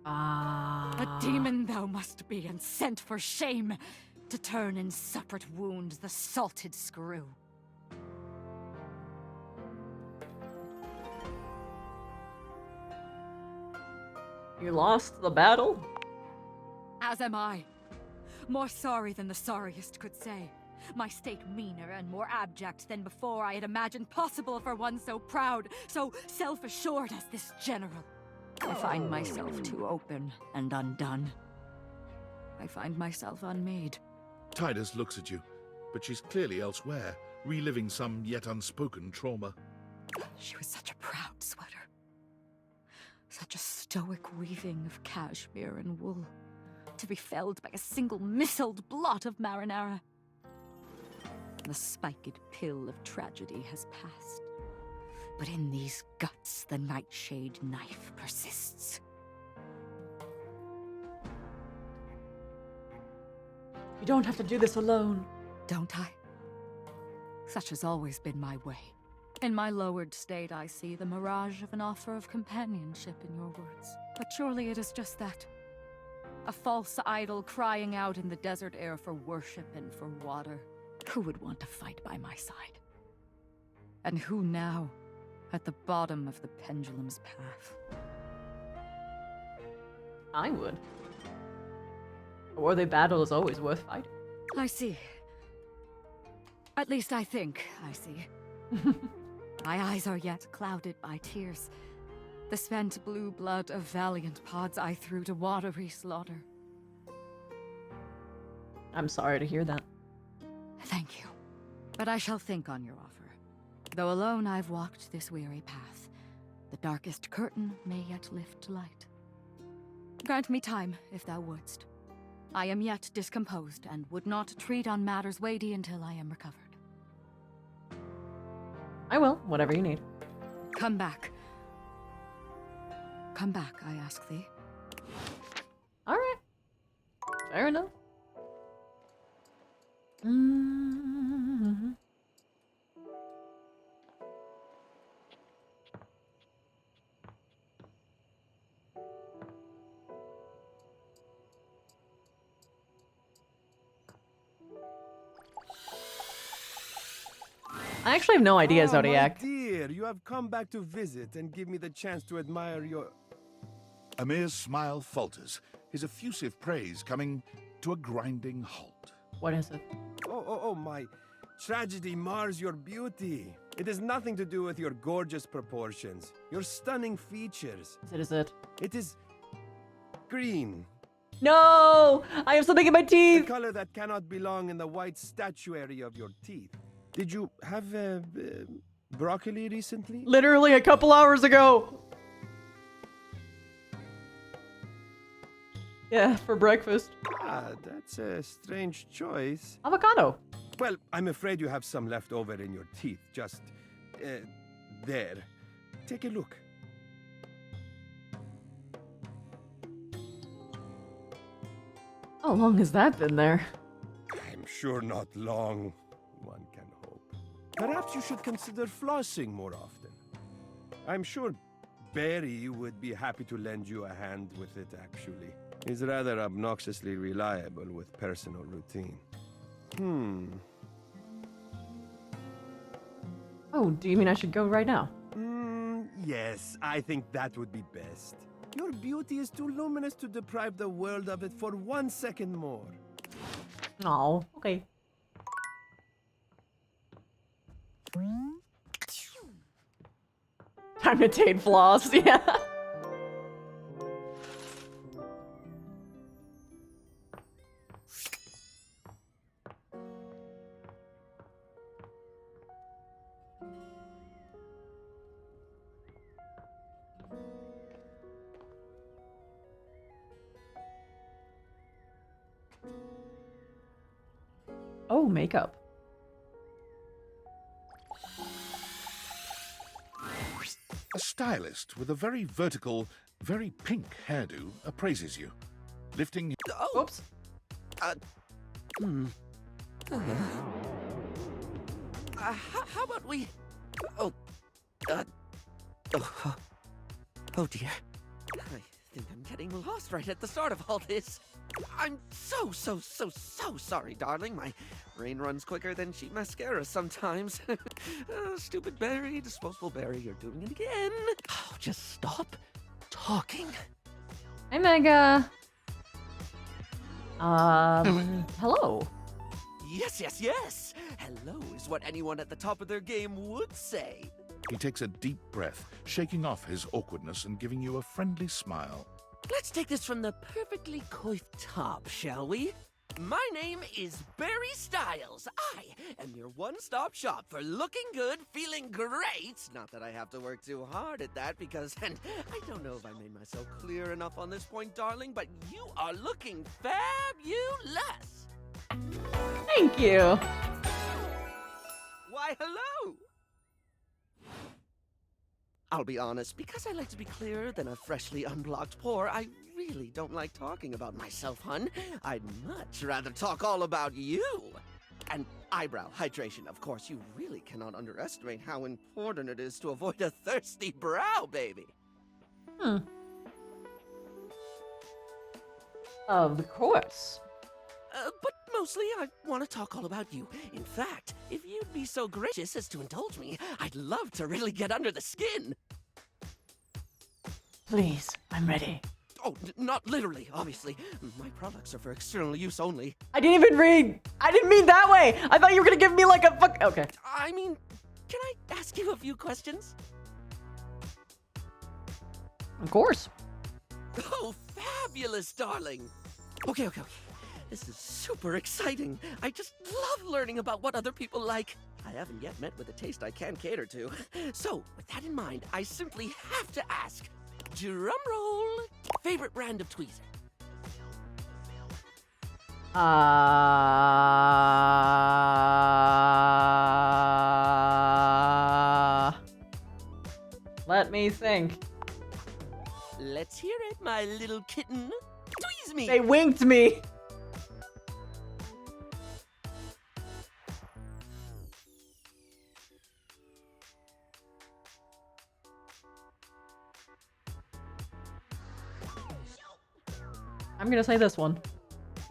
A demon thou must be, and sent for shame, to turn in separate wounds the salted screw. You lost the battle? As am I. More sorry than the sorriest could say. My state meaner and more abject than before I had imagined possible for one so proud, so self-assured as this general. I find myself too open and undone. I find myself unmade. Titus looks at you, but she's clearly elsewhere, reliving some yet unspoken trauma. She was such a proud sweater. Such a stoic weaving of cashmere and wool, to be felled by a single missiled blot of marinara. The spiked pill of tragedy has passed, but in these guts the nightshade knife persists. You don't have to do this alone. Don't I? Such has always been my way. In my lowered state, I see the mirage of an offer of companionship in your words. But surely it is just that. A false idol crying out in the desert air for worship and for water. Who would want to fight by my side? And who now, at the bottom of the pendulum's path? I would. A worthy battle is always worth fighting. I see. At least I think I see. My eyes are yet clouded by tears. The spent blue blood of valiant pods I threw to watery slaughter. I'm sorry to hear that. Thank you. But I shall think on your offer. Though alone I've walked this weary path, the darkest curtain may yet lift to light. Grant me time, if thou wouldst. I am yet discomposed, and would not treat on matters weighty until I am recovered. I will, whatever you need. Come back. Come back, I ask thee. Alright. Fair enough. I actually have no idea, Zodiac. My dear, you have come back to visit and give me the chance to admire your... Amir's smile falters, his effusive praise coming to a grinding halt. What is it? Oh, my tragedy mars your beauty. It has nothing to do with your gorgeous proportions, your stunning features. Is it? It is green. No! I have something in my teeth! A color that cannot belong in the white statuary of your teeth. Did you have broccoli recently? Literally a couple hours ago! Yeah, for breakfast. Ah, that's a strange choice. Avocado. Well, I'm afraid you have some left over in your teeth. Just, there. Take a look. How long has that been there? I'm sure not long. One can hope. Perhaps you should consider flossing more often. I'm sure Barry would be happy to lend you a hand with it, actually. He's rather obnoxiously reliable with personal routine. Oh, do you mean I should go right now? Yes, I think that would be best. Your beauty is too luminous to deprive the world of it for 1 second more. Oh, okay. Time to take floss, yeah. Oh, makeup. A stylist with a very vertical, very pink hairdo appraises you, lifting... Oh! Oops. How about we... Oh dear. I think I'm getting lost right at the start of all this. I'm so sorry, darling. My brain runs quicker than cheap mascara sometimes. Stupid Barry, disposable Barry, you're doing it again. Oh, just stop talking. Hey, Mega. Hello. Yes. Hello is what anyone at the top of their game would say. He takes a deep breath, shaking off his awkwardness and giving you a friendly smile. Let's take this from the perfectly coiffed top, shall we? My name is Barry Styles. I am your one-stop shop for looking good, feeling great. Not that I have to work too hard at that because, and I don't know if I made myself clear enough on this point, darling, but you are looking fabulous. Thank you. Why, hello. I'll be honest, because I like to be clearer than a freshly unblocked pore, I really don't like talking about myself, hun. I'd much rather talk all about you. And eyebrow hydration. Of course, you really cannot underestimate how important it is to avoid a thirsty brow, baby. Of course. But mostly, I want to talk all about you. In fact, if you'd be so gracious as to indulge me, I'd love to really get under the skin. Please, I'm ready. Oh, not literally, obviously. My products are for external use only. I didn't even read. I didn't mean that way. I thought you were gonna give me like a fuck. Okay. I mean, can I ask you a few questions? Of course. Oh, fabulous, darling. Okay. This is super exciting. I just love learning about what other people like. I haven't yet met with a taste I can cater to. So, with that in mind, I simply have to ask. Drum roll. Favorite brand of tweezer? Let me think. Let's hear it, my little kitten. Tweeze me. They winked me. I'm gonna say this one.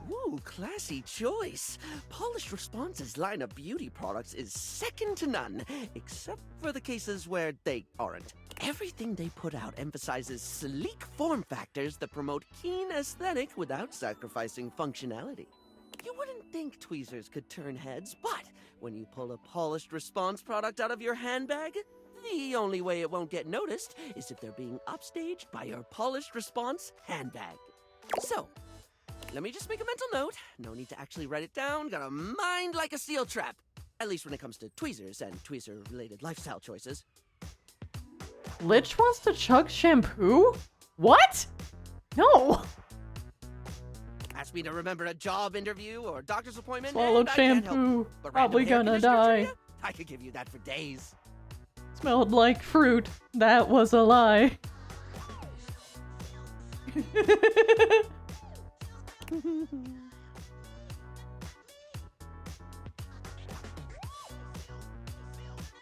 Ooh, classy choice. Polished Response's line of beauty products is second to none, except for the cases where they aren't. Everything they put out emphasizes sleek form factors that promote keen aesthetic without sacrificing functionality. You wouldn't think tweezers could turn heads, but when you pull a Polished Response product out of your handbag, the only way it won't get noticed is if they're being upstaged by your Polished Response handbag. So, let me just make a mental note. No need to actually write it down. Got a mind like a steel trap. At least when it comes to tweezers and tweezer-related lifestyle choices. Lich wants to chug shampoo? What? No. Ask me to remember a job interview or doctor's appointment. Swallowed and I can't help shampoo. you. But Probably random hair gonna conditioner die. trivia? I could give you that for days. Smelled like fruit. That was a lie.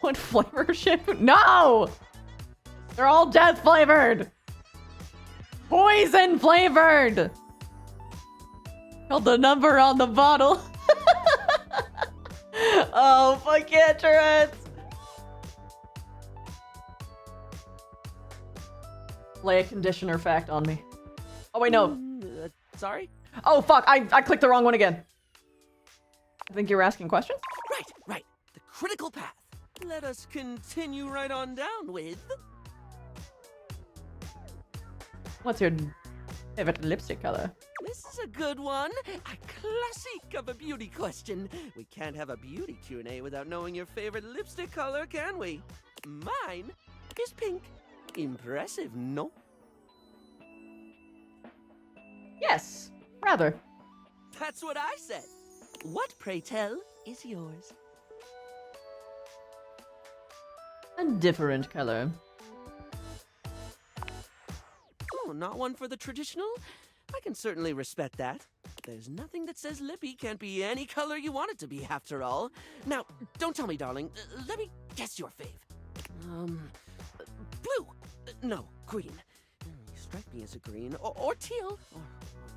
What flavor of shampoo? No! They're all death flavored! Poison flavored! Called the number on the bottle. Oh, fuck yeah, Tourette's! Lay a conditioner fact on me. Oh, wait, no. Sorry? Oh, fuck, I clicked the wrong one again. I think you were asking questions? Right. The critical path. Let us continue right on down with... What's your favorite lipstick color? This is a good one. A classic of a beauty question. We can't have a beauty Q&A without knowing your favorite lipstick color, can we? Mine is pink. Impressive, no? Yes, rather. That's what I said. What, pray tell, is yours? A different color. Oh, not one for the traditional? I can certainly respect that. There's nothing that says lippy can't be any color you want it to be, after all. Now, don't tell me, darling. Let me guess your fave. Blue. No, green. You strike me as a green. Or teal. Or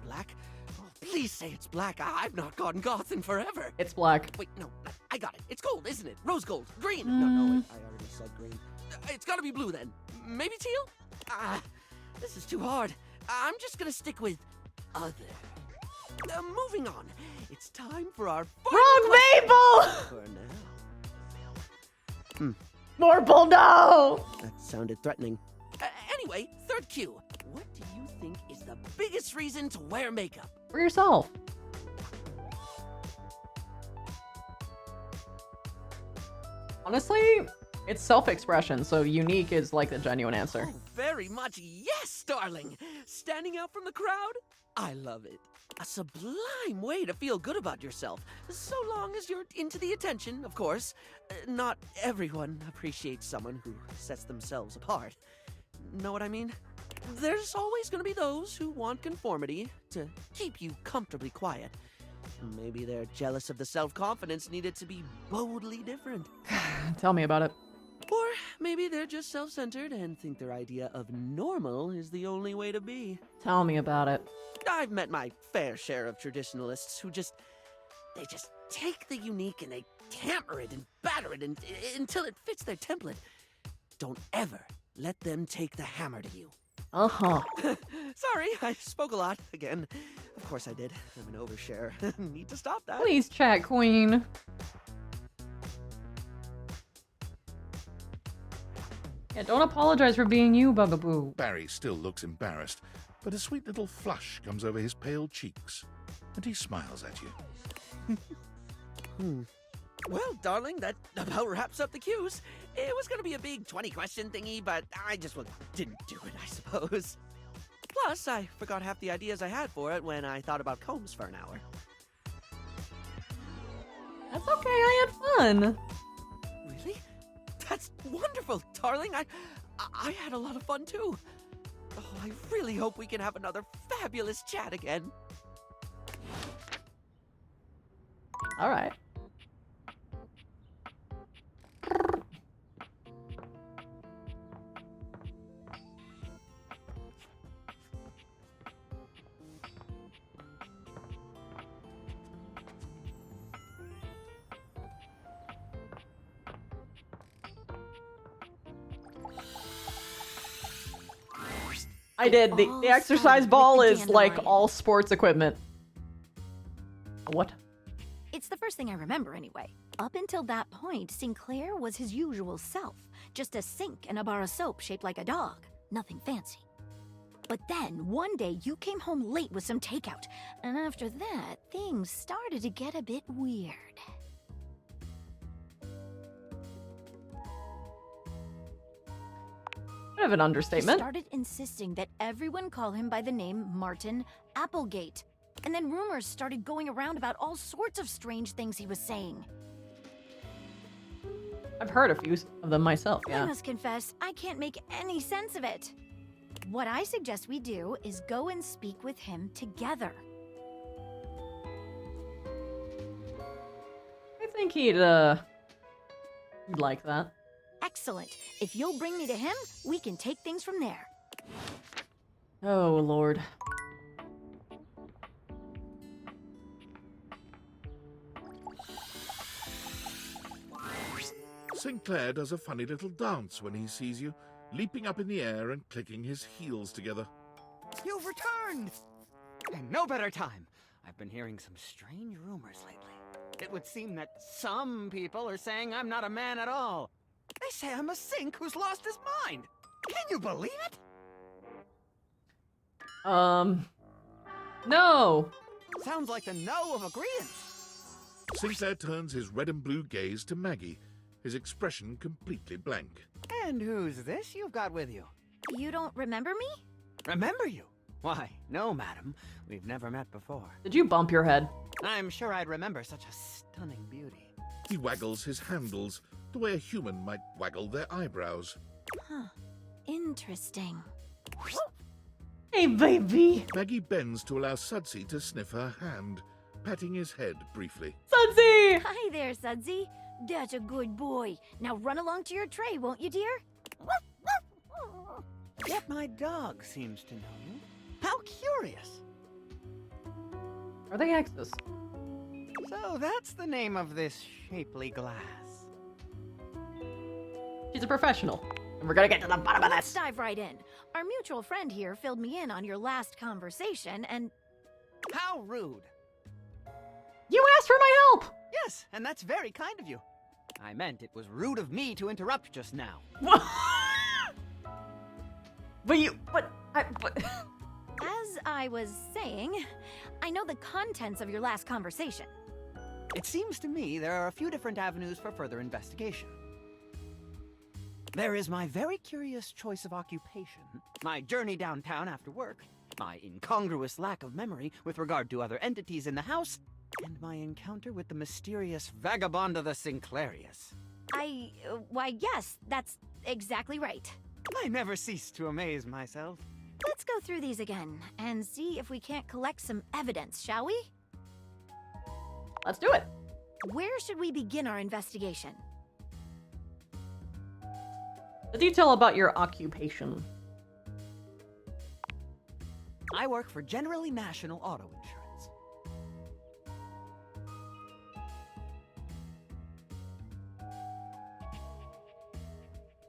black. Oh, please say it's black. I've not gone goth in forever. It's black. Wait, no. I got it. It's gold, isn't it? Rose gold. Green. No, wait, I already said green. It's gotta be blue, then. Maybe teal? This is too hard. I'm just gonna stick with other. Moving on. It's time for our Wrong Maple! For now. Morple, no! That sounded threatening. Anyway, third cue. What do you think is the biggest reason to wear makeup? For yourself. Honestly, it's self-expression, so unique is like the genuine answer. Oh, very much yes, darling. Standing out from the crowd? I love it. A sublime way to feel good about yourself, so long as you're into the attention, of course. Not everyone appreciates someone who sets themselves apart. Know what I mean? There's always going to be those who want conformity to keep you comfortably quiet. Maybe they're jealous of the self-confidence needed to be boldly different. Tell me about it. Or maybe they're just self-centered and think their idea of normal is the only way to be. Tell me about it. I've met my fair share of traditionalists who they just take the unique and they tamper it and batter it until it fits their template. Don't ever let them take the hammer to you. Uh-huh. Sorry, I spoke a lot again. Of course I did. I'm an overshare. Need to stop that. Please, chat queen. Yeah, don't apologize for being you, Bugaboo. Barry still looks embarrassed, but a sweet little flush comes over his pale cheeks, and he smiles at you. Well, darling, that about wraps up the cues. It was gonna be a big 20-question thingy, but I just didn't do it, I suppose. Plus, I forgot half the ideas I had for it when I thought about combs for an hour. That's okay, I had fun. Really? That's wonderful, darling. I had a lot of fun, too. Oh, I really hope we can have another fabulous chat again. All right. I did. The exercise ball is like all sports equipment. What? It's the first thing I remember anyway. Up until that point, Sinclair was his usual self. Just a sink and a bar of soap shaped like a dog. Nothing fancy. But then, one day, you came home late with some takeout. And after that, things started to get a bit weird. Bit of an understatement. He started insisting that everyone call him by the name Martin Applegate. And then rumors started going around about all sorts of strange things he was saying. I've heard a few of them myself, yeah. I must confess, I can't make any sense of it. What I suggest we do is go and speak with him together. I think he'd like that. Excellent. If you'll bring me to him, we can take things from there. Oh, Lord. Sinclair does a funny little dance when he sees you, leaping up in the air and clicking his heels together. You've returned! And no better time. I've been hearing some strange rumors lately. It would seem that some people are saying I'm not a man at all. They say I'm a sink who's lost his mind. Can you believe it? No. Sounds like the no of agreement. Sinclair turns his red and blue gaze to Maggie, his expression completely blank. And who's this you've got with you? You don't remember me? Remember you? Why, no, madam. We've never met before. Did you bump your head? I'm sure I'd remember such a stunning beauty. He waggles his handles the way a human might waggle their eyebrows. Huh. Interesting. Hey, baby. Maggie bends to allow Sudsy to sniff her hand, patting his head briefly. Sudsy! Hi there, Sudsy. That's a good boy. Now run along to your tray, won't you, dear? Yet my dog seems to know you. How curious. Are they exes? So that's the name of this shapely glass. She's a professional. And we're gonna get to the bottom of Let's this. dive right in. Our mutual friend here filled me in on your last conversation, and... How rude. You asked for my help! Yes, and that's very kind of you. I meant it was rude of me to interrupt just now. But As I was saying, I know the contents of your last conversation. It seems to me there are a few different avenues for further investigation. There is my very curious choice of occupation, my journey downtown after work, my incongruous lack of memory with regard to other entities in the house, and my encounter with the mysterious Vagabonda the Sinclairius. Why, yes, that's exactly right. I never cease to amaze myself. Let's go through these again and see if we can't collect some evidence, shall we? Let's do it. Where should we begin our investigation? The detail about your occupation. I work for Generally National Auto Insurance.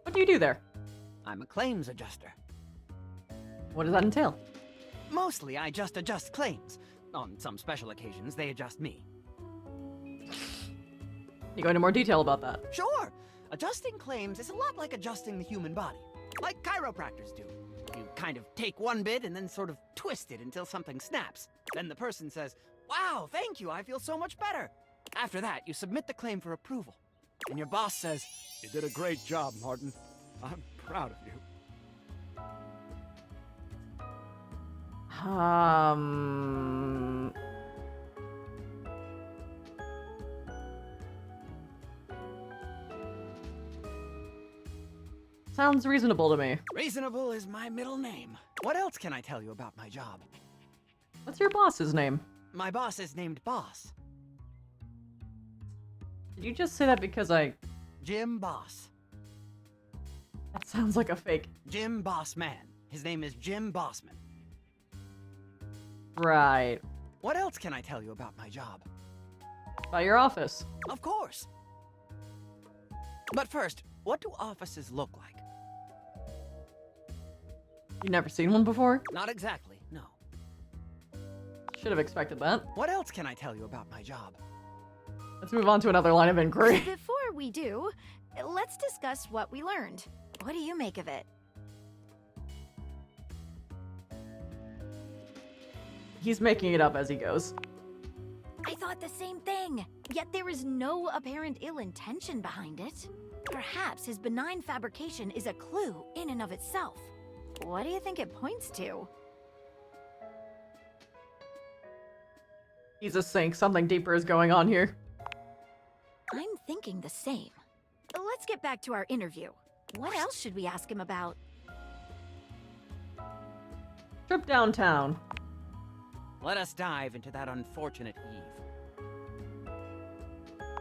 What do you do there? I'm a claims adjuster. What does that entail? Mostly, I just adjust claims. On some special occasions, they adjust me. You go into more detail about that. Sure! Adjusting claims is a lot like adjusting the human body. Like chiropractors do. You kind of take one bit and then sort of twist it until something snaps. Then the person says, "Wow, thank you, I feel so much better." After that, you submit the claim for approval. And your boss says, "You did a great job, Martin. I'm proud of you." Sounds reasonable to me. Reasonable is my middle name. What else can I tell you about my job? What's your boss's name? My boss is named Boss. Did you just say that because Jim Boss. That sounds like a fake. Jim Bossman. His name is Jim Bossman. Right. What else can I tell you about my job? About your office. Of course. But first, what do offices look like? You never seen one before? Not exactly, no. Should have expected that. What else can I tell you about my job? Let's move on to another line of inquiry. Before we do, let's discuss what we learned. What do you make of it? He's making it up as he goes. I thought the same thing, yet there is no apparent ill intention behind it. Perhaps his benign fabrication is a clue in and of itself. What do you think it points to? He's a sink. Something deeper is going on here. I'm thinking the same. Let's get back to our interview. What else should we ask him about? Trip downtown. Let us dive into that unfortunate eve.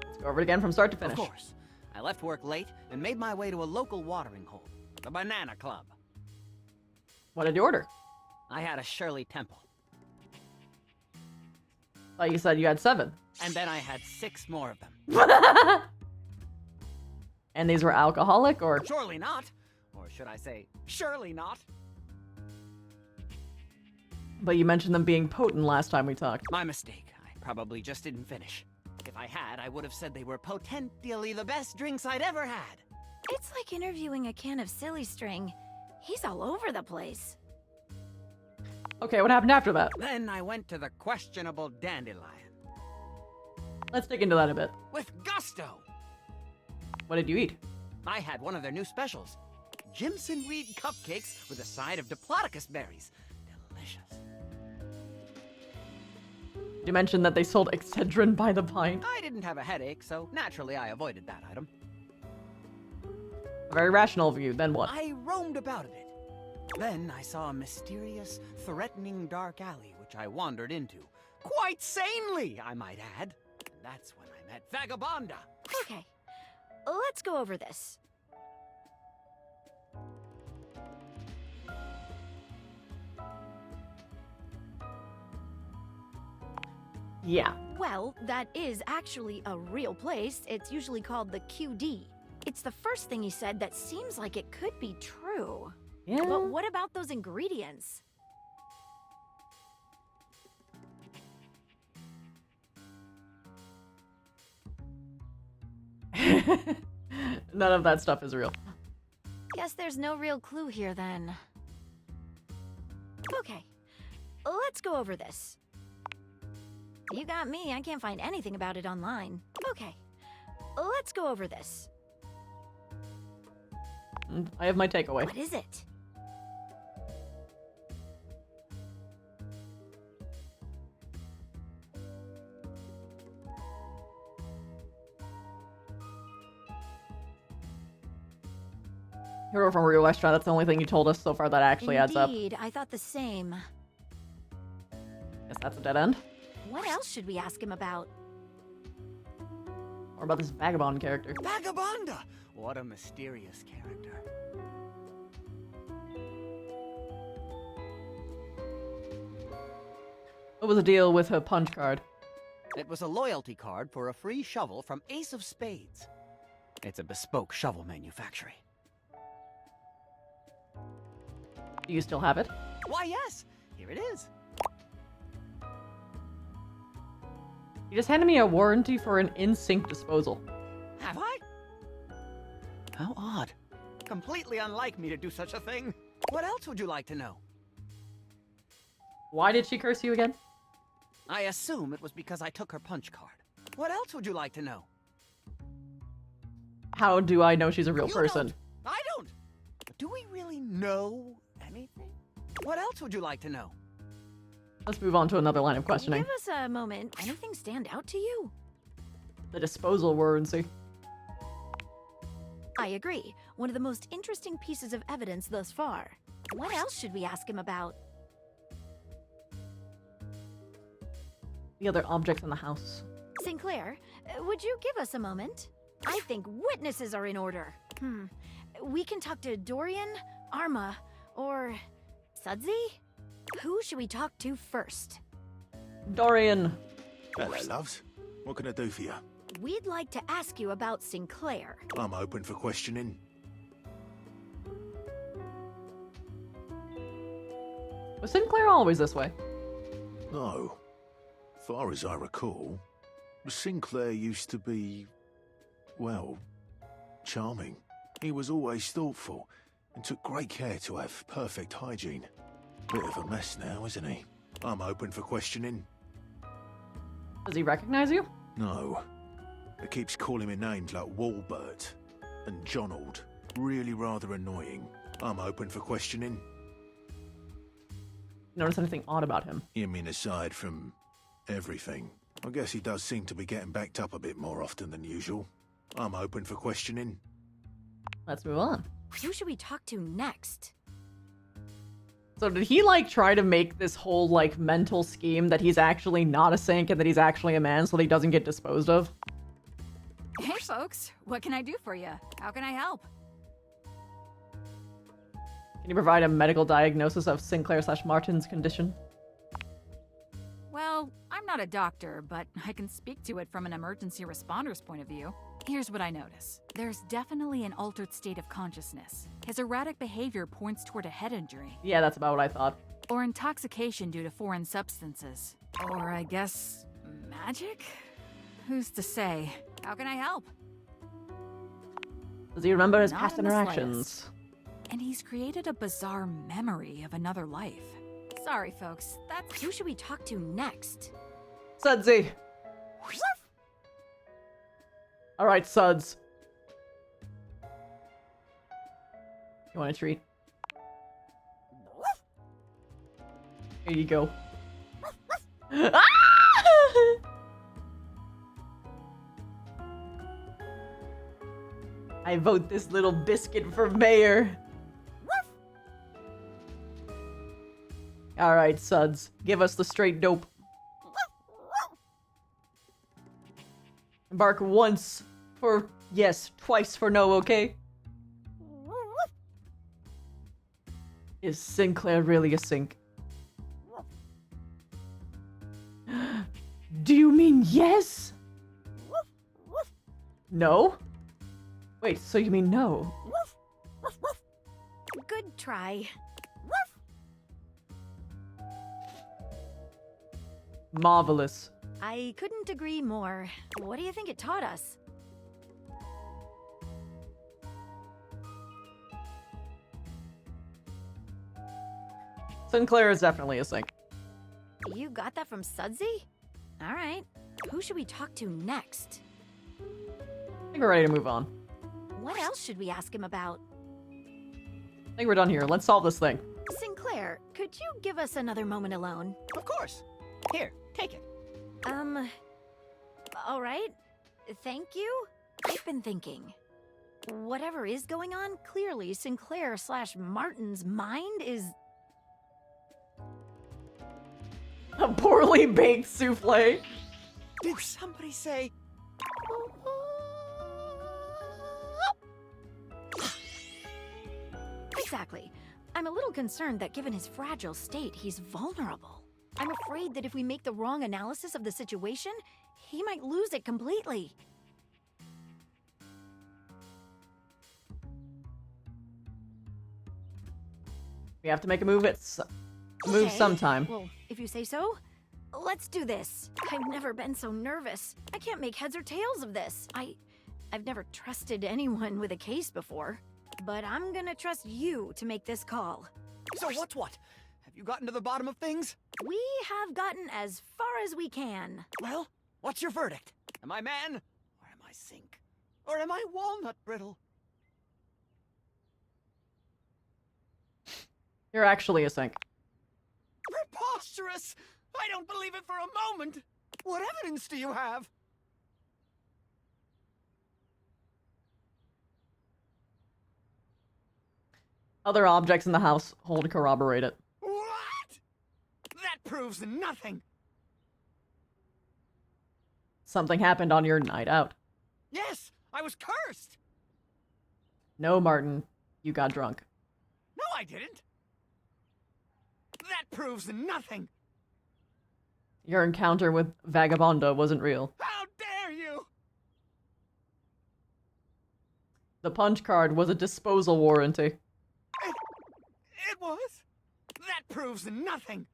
Let's go over it again from start to finish. Of course. I left work late and made my way to a local watering hole, the Banana Club. What did you order? I had a Shirley Temple. Thought you said you had 7. And then I had 6 more of them. And these were alcoholic, or? Surely not. Or should I say, surely not. But you mentioned them being potent last time we talked. My mistake. I probably just didn't finish. If I had, I would have said they were potentially the best drinks I'd ever had. It's like interviewing a can of silly string. He's all over the place. Okay, what happened after that? Then I went to the questionable dandelion. Let's dig into that a bit. With gusto! What did you eat? I had one of their new specials. Jimson Reed cupcakes with a side of Diplodocus berries. Delicious. You mentioned that they sold Excedrin by the pint. I didn't have a headache, so naturally I avoided that item. A very rational view, then what? I roamed about a bit. Then I saw a mysterious, threatening dark alley which I wandered into. Quite sanely, I might add. And that's when I met Vagabonda. Okay, let's go over this. Yeah. Well, that is actually a real place. It's usually called the QD. It's the first thing you said that seems like it could be true. Yeah. But what about those ingredients? None of that stuff is real. Guess there's no real clue here then. Okay, let's go over this. You got me, I can't find anything about it online. Okay, let's go over this. I have my takeaway. What is it? Hero from Rio Restaurant, that's the only thing you told us so far that actually adds up. Indeed, I thought the same. Guess that's a dead end. What else should we ask him about? Or about this vagabond character. Vagabonda! What a mysterious character. What was the deal with her punch card? It was a loyalty card for a free shovel from Ace of Spades. It's a bespoke shovel manufactory. Do you still have it? Why, yes. Here it is. You just handed me a warranty for an in-sync disposal. Have I? How odd. Completely unlike me to do such a thing. What else would you like to know? Why did she curse you again? I assume it was because I took her punch card. What else would you like to know? How do I know she's a real person? I don't. But do we really know anything? What else would you like to know? Let's move on to another line of questioning. Give us a moment. Anything stand out to you? The disposal warranty. I agree. One of the most interesting pieces of evidence thus far. What else should we ask him about? The other objects in the house. Sinclair, would you give us a moment? I think witnesses are in order. We can talk to Dorian, Arma, or Sudsy? Who should we talk to first? Dorian. Hello, loves. What can I do for you? We'd like to ask you about Sinclair. I'm open for questioning. Was Sinclair always this way? No. Far as I recall, Sinclair used to be, well, charming. He was always thoughtful and took great care to have perfect hygiene. Bit of a mess now, isn't he? I'm open for questioning. Does he recognize you? No. He keeps calling me names like Walbert and Jonald. Really rather annoying. I'm open for questioning. Notice anything odd about him? You mean aside from everything? I guess he does seem to be getting backed up a bit more often than usual. I'm open for questioning. Let's move on. Who should we talk to next? So did he, like, try to make this whole, like, mental scheme that he's actually not a Sync and that he's actually a man so that he doesn't get disposed of? Hey, folks. What can I do for you? How can I help? Can you provide a medical diagnosis of Sinclair/Martin's condition? Well, I'm not a doctor, but I can speak to it from an emergency responder's point of view. Here's what I notice. There's definitely an altered state of consciousness. His erratic behavior points toward a head injury. Yeah, that's about what I thought. Or intoxication due to foreign substances. Or, I guess, magic? Who's to say? How can I help? Does he remember his Not past in the interactions? slightest. And he's created a bizarre memory of another life. Sorry, folks. That's... Who should we talk to next? Sudsy. Alright, Suds. You want a treat? Here you go. Ah! I vote this little biscuit for mayor. Alright, Suds. Give us the straight dope. Bark once for yes, twice for no, okay? Is Sinclair really a Sync? Do you mean yes? No? Wait, so you mean no? Good try. Marvelous. I couldn't agree more. What do you think it taught us? Sinclair is definitely a Sync. You got that from Sudsy? All right. Who should we talk to next? I think we're ready to move on. What else should we ask him about? I think we're done here. Let's solve this thing. Sinclair, could you give us another moment alone? Of course. Here, take it. All right. Thank you. I've been thinking. Whatever is going on, clearly Sinclair/Martin's mind is... A poorly baked souffle. Did somebody say... Exactly. I'm a little concerned that given his fragile state, he's vulnerable. I'm afraid that if we make the wrong analysis of the situation, he might lose it completely. We have to make a move. Move Okay, sometime. Well, if you say so, let's do this. I've never been so nervous. I can't make heads or tails of this. I've never trusted anyone with a case before, but I'm gonna trust you to make this call. So what's what? Have you gotten to the bottom of things? We have gotten as far as we can. Well, what's your verdict? Am I man? Or am I sink? Or am I walnut brittle? You're actually a sink. Preposterous! I don't believe it for a moment! What evidence do you have? Other objects in the household corroborate it. What? That proves nothing! Something happened on your night out. Yes, I was cursed! No, Martin. You got drunk. No, I didn't! That proves nothing! Your encounter with Vagabonda wasn't real. How dare you! The punch card was a disposal warranty. It was? That proves nothing!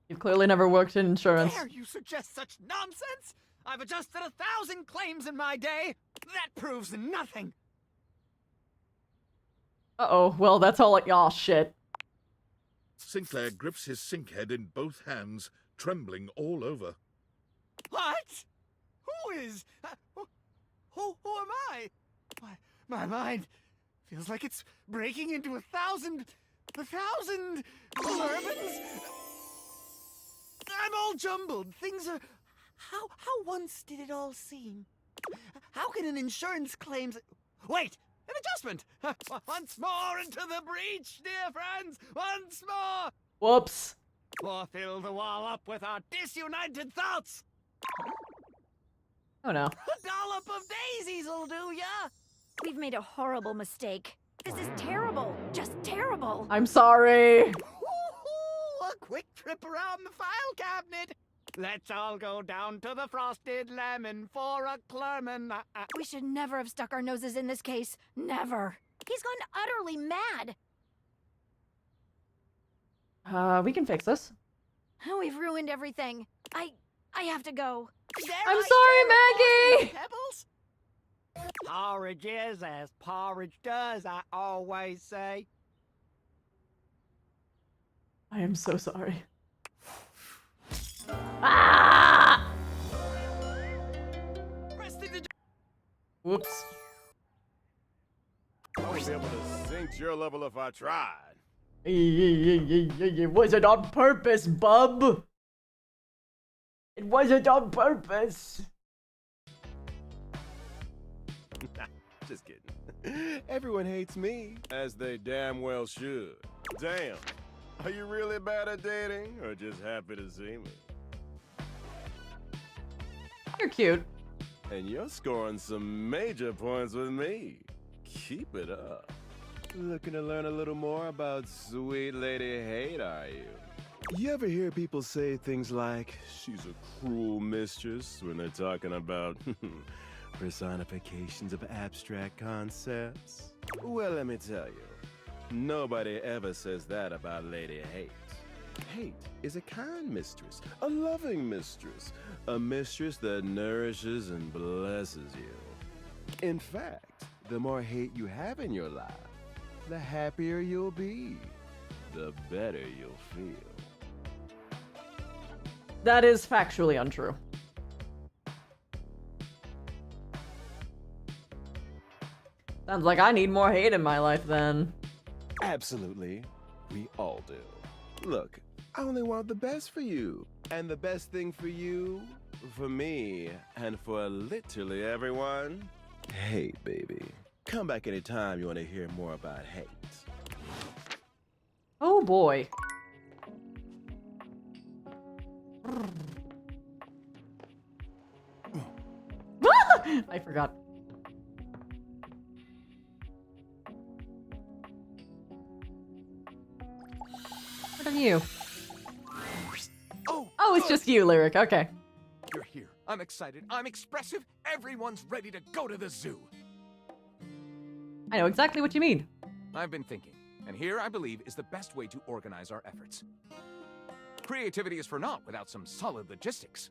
You've clearly never worked in insurance. Dare you suggest such nonsense? I've adjusted 1,000 claims in my day! That proves nothing! Uh-oh, well, that's all aw, shit. Sinclair grips his sink head in both hands, trembling all over. What? Who is? Who am I? My mind feels like it's breaking into 1,000 bourbons. I'm all jumbled. Things are... How once did it all seem? How can an insurance claim... Wait! An adjustment! Once more into the breach, dear friends! Once more! Whoops. Or fill the wall up with our disunited thoughts! Oh no. A dollop of daisies'll do ya! We've made a horrible mistake. This is terrible. Just terrible. I'm sorry. A quick trip around the file cabinet. Let's all go down to the Frosted Lemon for a Clerman. We should never have stuck our noses in this case. Never. He's gone utterly mad. We can fix this. We've ruined everything. I have to go. I'm sorry, Maggie! Pebbles? Porridge is as porridge does, I always say. I am so sorry. Ah! Whoops. I wouldn't be able to sink to your level if I tried. It wasn't on purpose, bub. It wasn't on purpose. Just kidding. Everyone hates me, as they damn well should. Damn. Are you really bad at dating, or just happy to see me? You're cute. And you're scoring some major points with me. Keep it up. Looking to learn a little more about sweet Lady Hate, are you? You ever hear people say things like, she's a cruel mistress, when they're talking about personifications of abstract concepts? Well, let me tell you, nobody ever says that about Lady Hate. Hate is a kind mistress, a loving mistress, a mistress that nourishes and blesses you. In fact, the more hate you have in your life, the happier you'll be, the better you'll feel. That is factually untrue. Sounds like I need more hate in my life then. Absolutely. We all do. Look, I only want the best for you. And the best thing for you, for me, and for literally everyone, hate, baby. Come back anytime you want to hear more about hate. Oh boy. I forgot. you. Oh, it's just you, Lyric. Okay. You're here. I'm excited. I'm expressive. Everyone's ready to go to the zoo. I know exactly what you mean. I've been thinking, and here I believe is the best way to organize our efforts. Creativity is for naught without some solid logistics.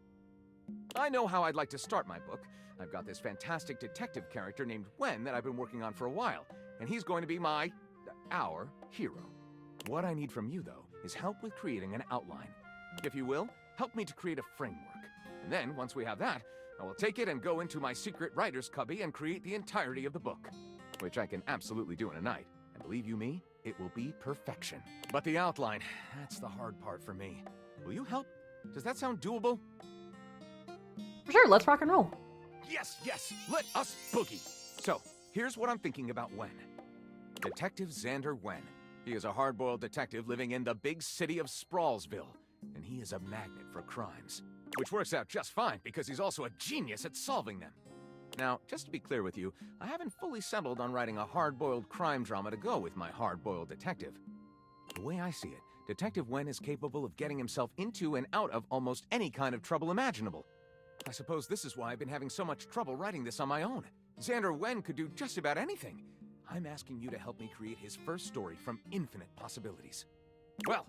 I know how I'd like to start my book. I've got this fantastic detective character named Wen that I've been working on for a while, and he's going to be our hero. What I need from you, though, is help with creating an outline. If you will, help me to create a framework. And then, once we have that, I will take it and go into my secret writer's cubby and create the entirety of the book, which I can absolutely do in a night. And believe you me, it will be perfection. But the outline, that's the hard part for me. Will you help? Does that sound doable? For sure, let's rock and roll. Yes, let us boogie. So, here's what I'm thinking about Wen. Detective Xander Wen. He is a hard-boiled detective living in the big city of Sprawlsville, and he is a magnet for crimes. Which works out just fine, because he's also a genius at solving them. Now, just to be clear with you, I haven't fully settled on writing a hard-boiled crime drama to go with my hard-boiled detective. The way I see it, Detective Wen is capable of getting himself into and out of almost any kind of trouble imaginable. I suppose this is why I've been having so much trouble writing this on my own. Xander Wen could do just about anything. I'm asking you to help me create his first story from infinite possibilities. Well,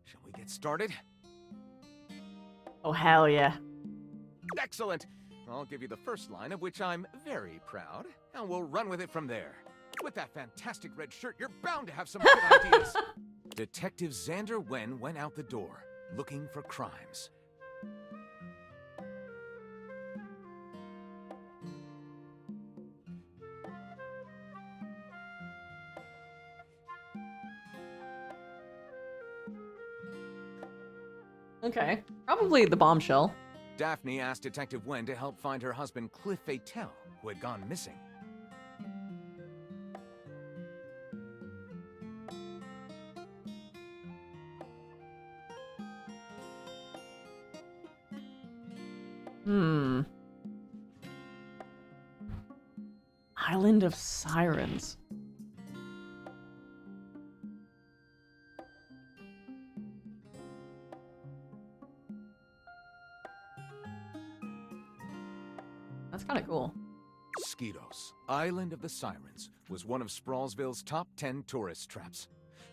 shall we get started? Oh, hell yeah. Excellent! I'll give you the first line, of which I'm very proud, and we'll run with it from there. With that fantastic red shirt, you're bound to have some good ideas. Detective Xander Wen went out the door, looking for crimes. Okay. Probably the bombshell. Daphne asked Detective Wen to help find her husband Cliff Fatel, who had gone missing. Island of Sirens. That's kind of cool. Skidos, Island of the Sirens, was one of Sprawlsville's top 10 tourist traps.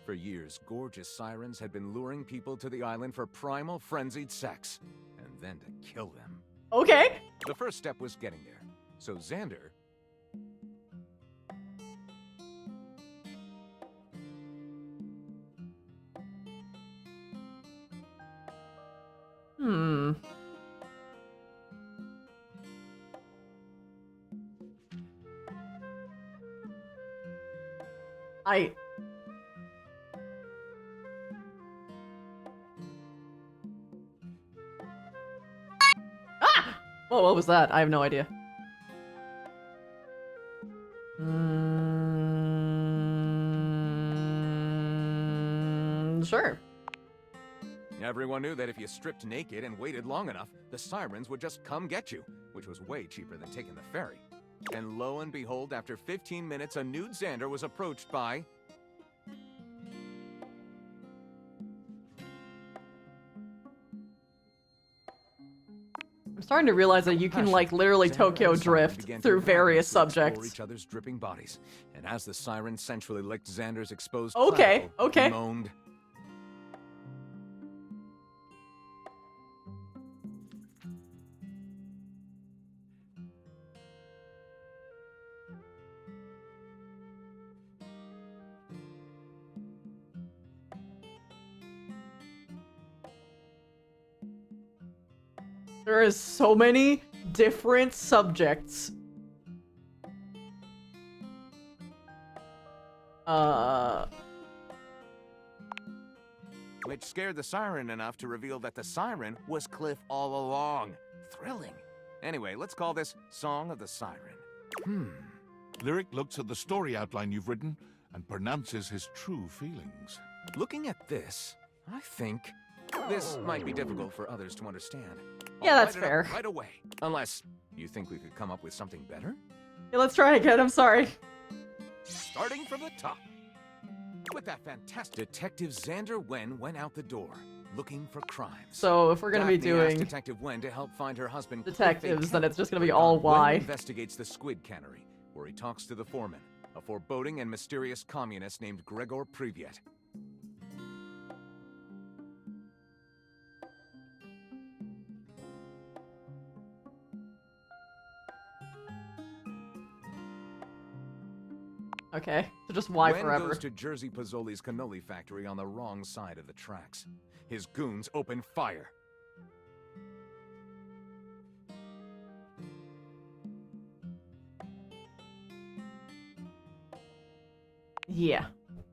For years, gorgeous sirens had been luring people to the island for primal, frenzied sex, and then to kill them. Okay. The first step was getting there. So Xander... Oh, what was that? I have no idea. Sure. Everyone knew that if you stripped naked and waited long enough, the sirens would just come get you, which was way cheaper than taking the ferry. And lo and behold, after 15 minutes, a nude Xander was approached by... I'm starting to realize that you can, like, literally Tokyo drift through various subjects. Each other's dripping bodies, and as the siren sensually licked Xander's exposed Okay, clavicle, okay. he moaned, There is so many different subjects. which scared the siren enough to reveal that the siren was Cliff all along. Thrilling. Anyway, let's call this Song of the Siren. Lyric looks at the story outline you've written and pronounces his true feelings. Looking at this, I think this might be difficult for others to understand. Yeah, that's I'll write it up fair. right away. Unless you think we could come up with something better? Yeah, let's try again. I'm sorry. Starting from the top. With that fantastic Detective Xander Wen went out the door, looking for crimes. So if we're gonna be Daphne asked doing Detective Wen to help find her husband detectives, then it's just gonna be Cliff all Wen Y. investigates the squid cannery, where he talks to the foreman, a foreboding and mysterious communist named Gregor Privyet. Okay, so just Y Wen forever. goes to Jersey Pozzoli's cannoli factory on the wrong side of the tracks. His goons open fire. Yeah.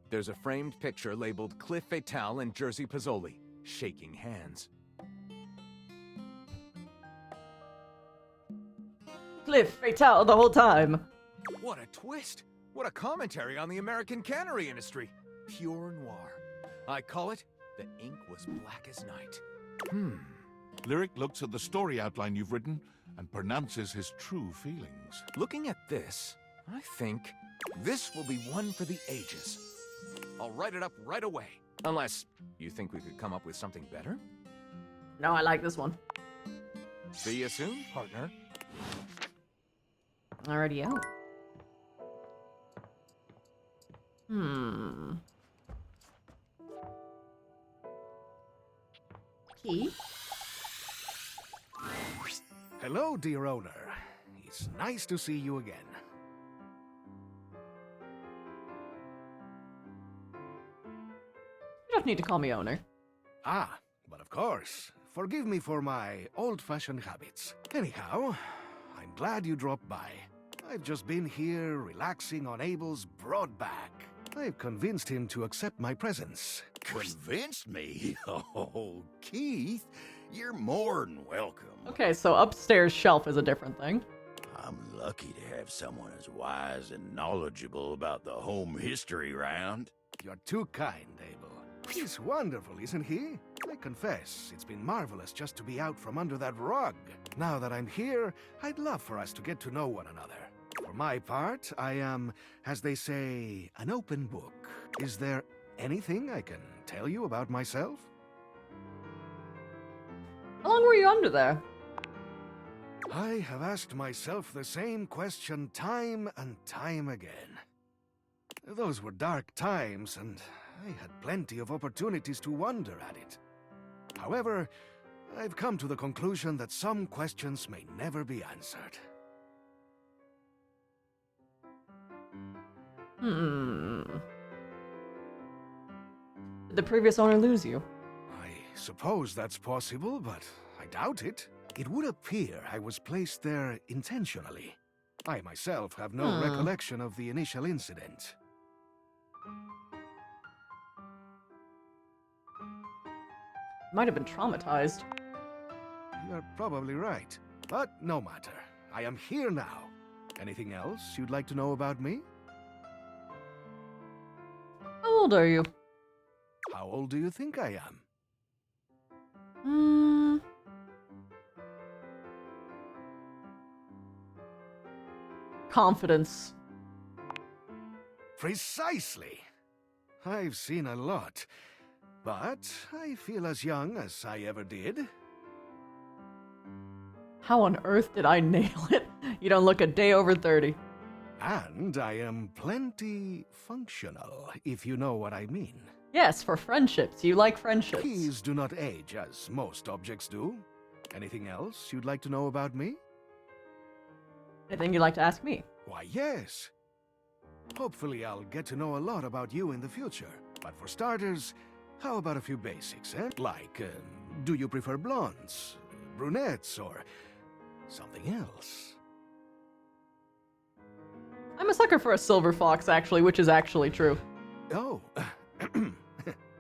There's a framed picture labeled Cliff Fatale and Jersey Pozzoli, shaking hands. Cliff Fatale the whole time. What a twist! What a commentary on the American cannery industry. Pure noir. I call it The Ink Was Black as Night. Lyric looks at the story outline you've written and pronounces his true feelings. Looking at this, I think this will be one for the ages. I'll write it up right away. Unless you think we could come up with something better? No, I like this one. See you soon, partner. Already out. Key? Hello, dear owner. It's nice to see you again. You don't need to call me owner. Ah, but of course. Forgive me for my old-fashioned habits. Anyhow, I'm glad you dropped by. I've just been here relaxing on Abel's broad back. I've convinced him to accept my presence. Convinced me? Oh, Keith, you're more than welcome. Okay, so upstairs shelf is a different thing. I'm lucky to have someone as wise and knowledgeable about the home history round. You're too kind, Abel. He's wonderful, isn't he? I confess, it's been marvelous just to be out from under that rug. Now that I'm here, I'd love for us to get to know one another. For my part, I am, as they say, an open book. Is there anything I can tell you about myself? How long were you under there? I have asked myself the same question time and time again. Those were dark times, and I had plenty of opportunities to wonder at it. However, I've come to the conclusion that some questions may never be answered. Did the previous owner lose you? I suppose that's possible, but I doubt it. It would appear I was placed there intentionally. I myself have no recollection of the initial incident. Might have been traumatized. You're probably right. But no matter. I am here now. Anything else you'd like to know about me? How old are you? How old do you think I am? Confidence. Precisely. I've seen a lot, but I feel as young as I ever did. How on earth did I nail it? You don't look a day over 30. And I am plenty functional, if you know what I mean. Yes, for friendships. You like friendships. Keys do not age as most objects do. Anything else you'd like to know about me? Anything you'd like to ask me? Why, yes. Hopefully I'll get to know a lot about you in the future. But for starters, how about a few basics, eh? Like, do you prefer blondes, brunettes, or something else? I'm a sucker for a silver fox, actually, which is actually true. Oh.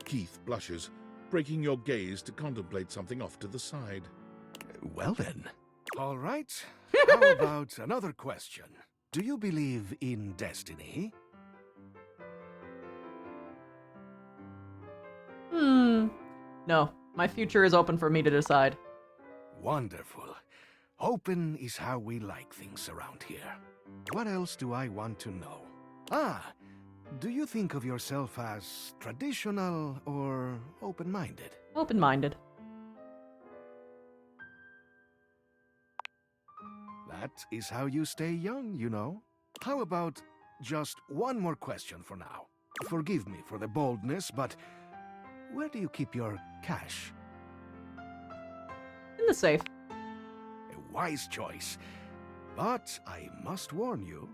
Keith blushes, breaking your gaze to contemplate something off to the side. Well then. All right. How about another question? Do you believe in destiny? No. My future is open for me to decide. Wonderful. Open is how we like things around here. What else do I want to know? Ah, Do you think of yourself as traditional or open-minded? Open-minded. That is how you stay young, you know. How about just one more question for now? Forgive me for the boldness, but where do you keep your cash? In the safe. A wise choice. But I must warn you,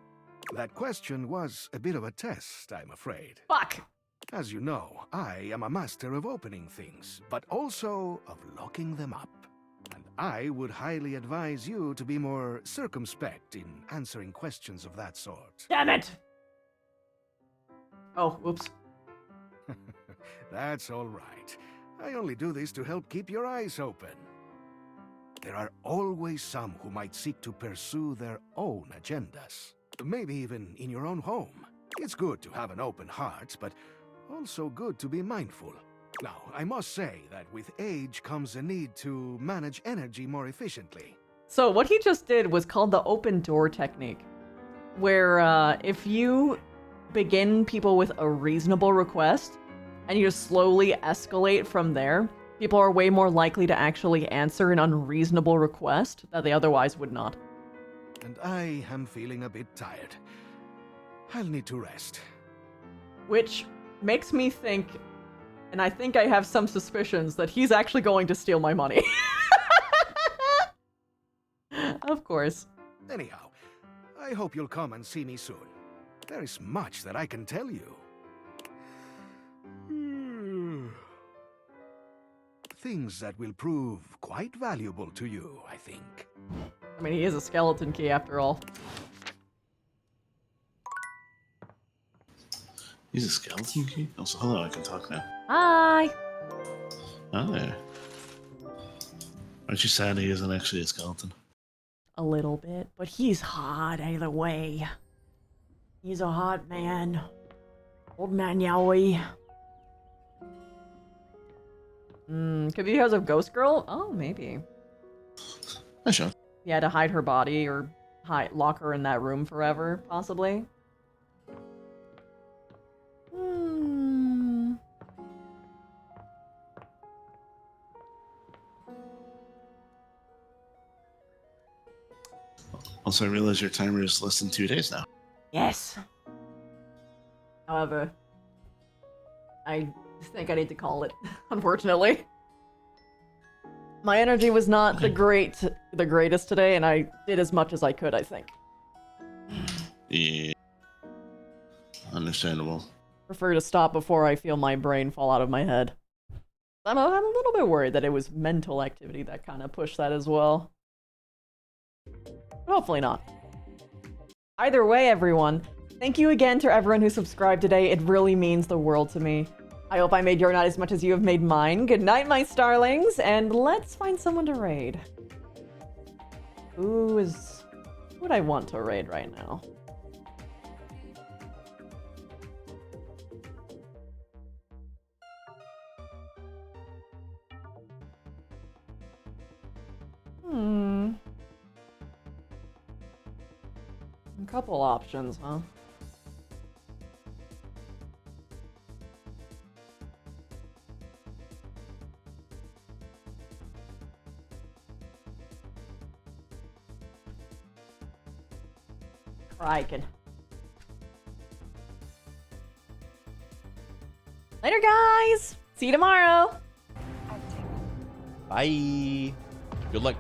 that question was a bit of a test, I'm afraid. Fuck! As you know, I am a master of opening things, but also of locking them up. And I would highly advise you to be more circumspect in answering questions of that sort. Damn it! Oh, whoops. That's all right. I only do this to help keep your eyes open. There are always some who might seek to pursue their own agendas. Maybe even in your own home. It's good to have an open heart, but also good to be mindful. Now, I must say that with age comes a need to manage energy more efficiently. So what he just did was called the open door technique, where if you begin people with a reasonable request and you just slowly escalate from there, people are way more likely to actually answer an unreasonable request that they otherwise would not. And I am feeling a bit tired. I'll need to rest. Which makes me think, and I think I have some suspicions, that he's actually going to steal my money. Of course. Anyhow, I hope you'll come and see me soon. There is much that I can tell you. Things that will prove quite valuable to you, I think. I mean, he is a skeleton key after all. He's a skeleton key? Also, hello, I can talk now. Hi! Hi. Aren't you sad he isn't actually a skeleton? A little bit, but he's hot either way. He's a hot man. Old man Yowie. Could be because of Ghost Girl? Oh, maybe. I should. Yeah, to hide her body or lock her in that room forever, possibly. Also, I realize your timer is less than 2 days now. Yes. However, I think I need to call it, unfortunately. My energy was not the greatest today, and I did as much as I could, I think. Yeah. Understandable. Prefer to stop before I feel my brain fall out of my head. I'm a little bit worried that it was mental activity that kind of pushed that as well. But hopefully not. Either way, everyone, thank you again to everyone who subscribed today. It really means the world to me. I hope I made your night as much as you have made mine. Good night, my starlings, and let's find someone to raid. Who would I want to raid right now? A couple options, huh? Crikey. Later, guys! See you tomorrow! Bye. Good luck.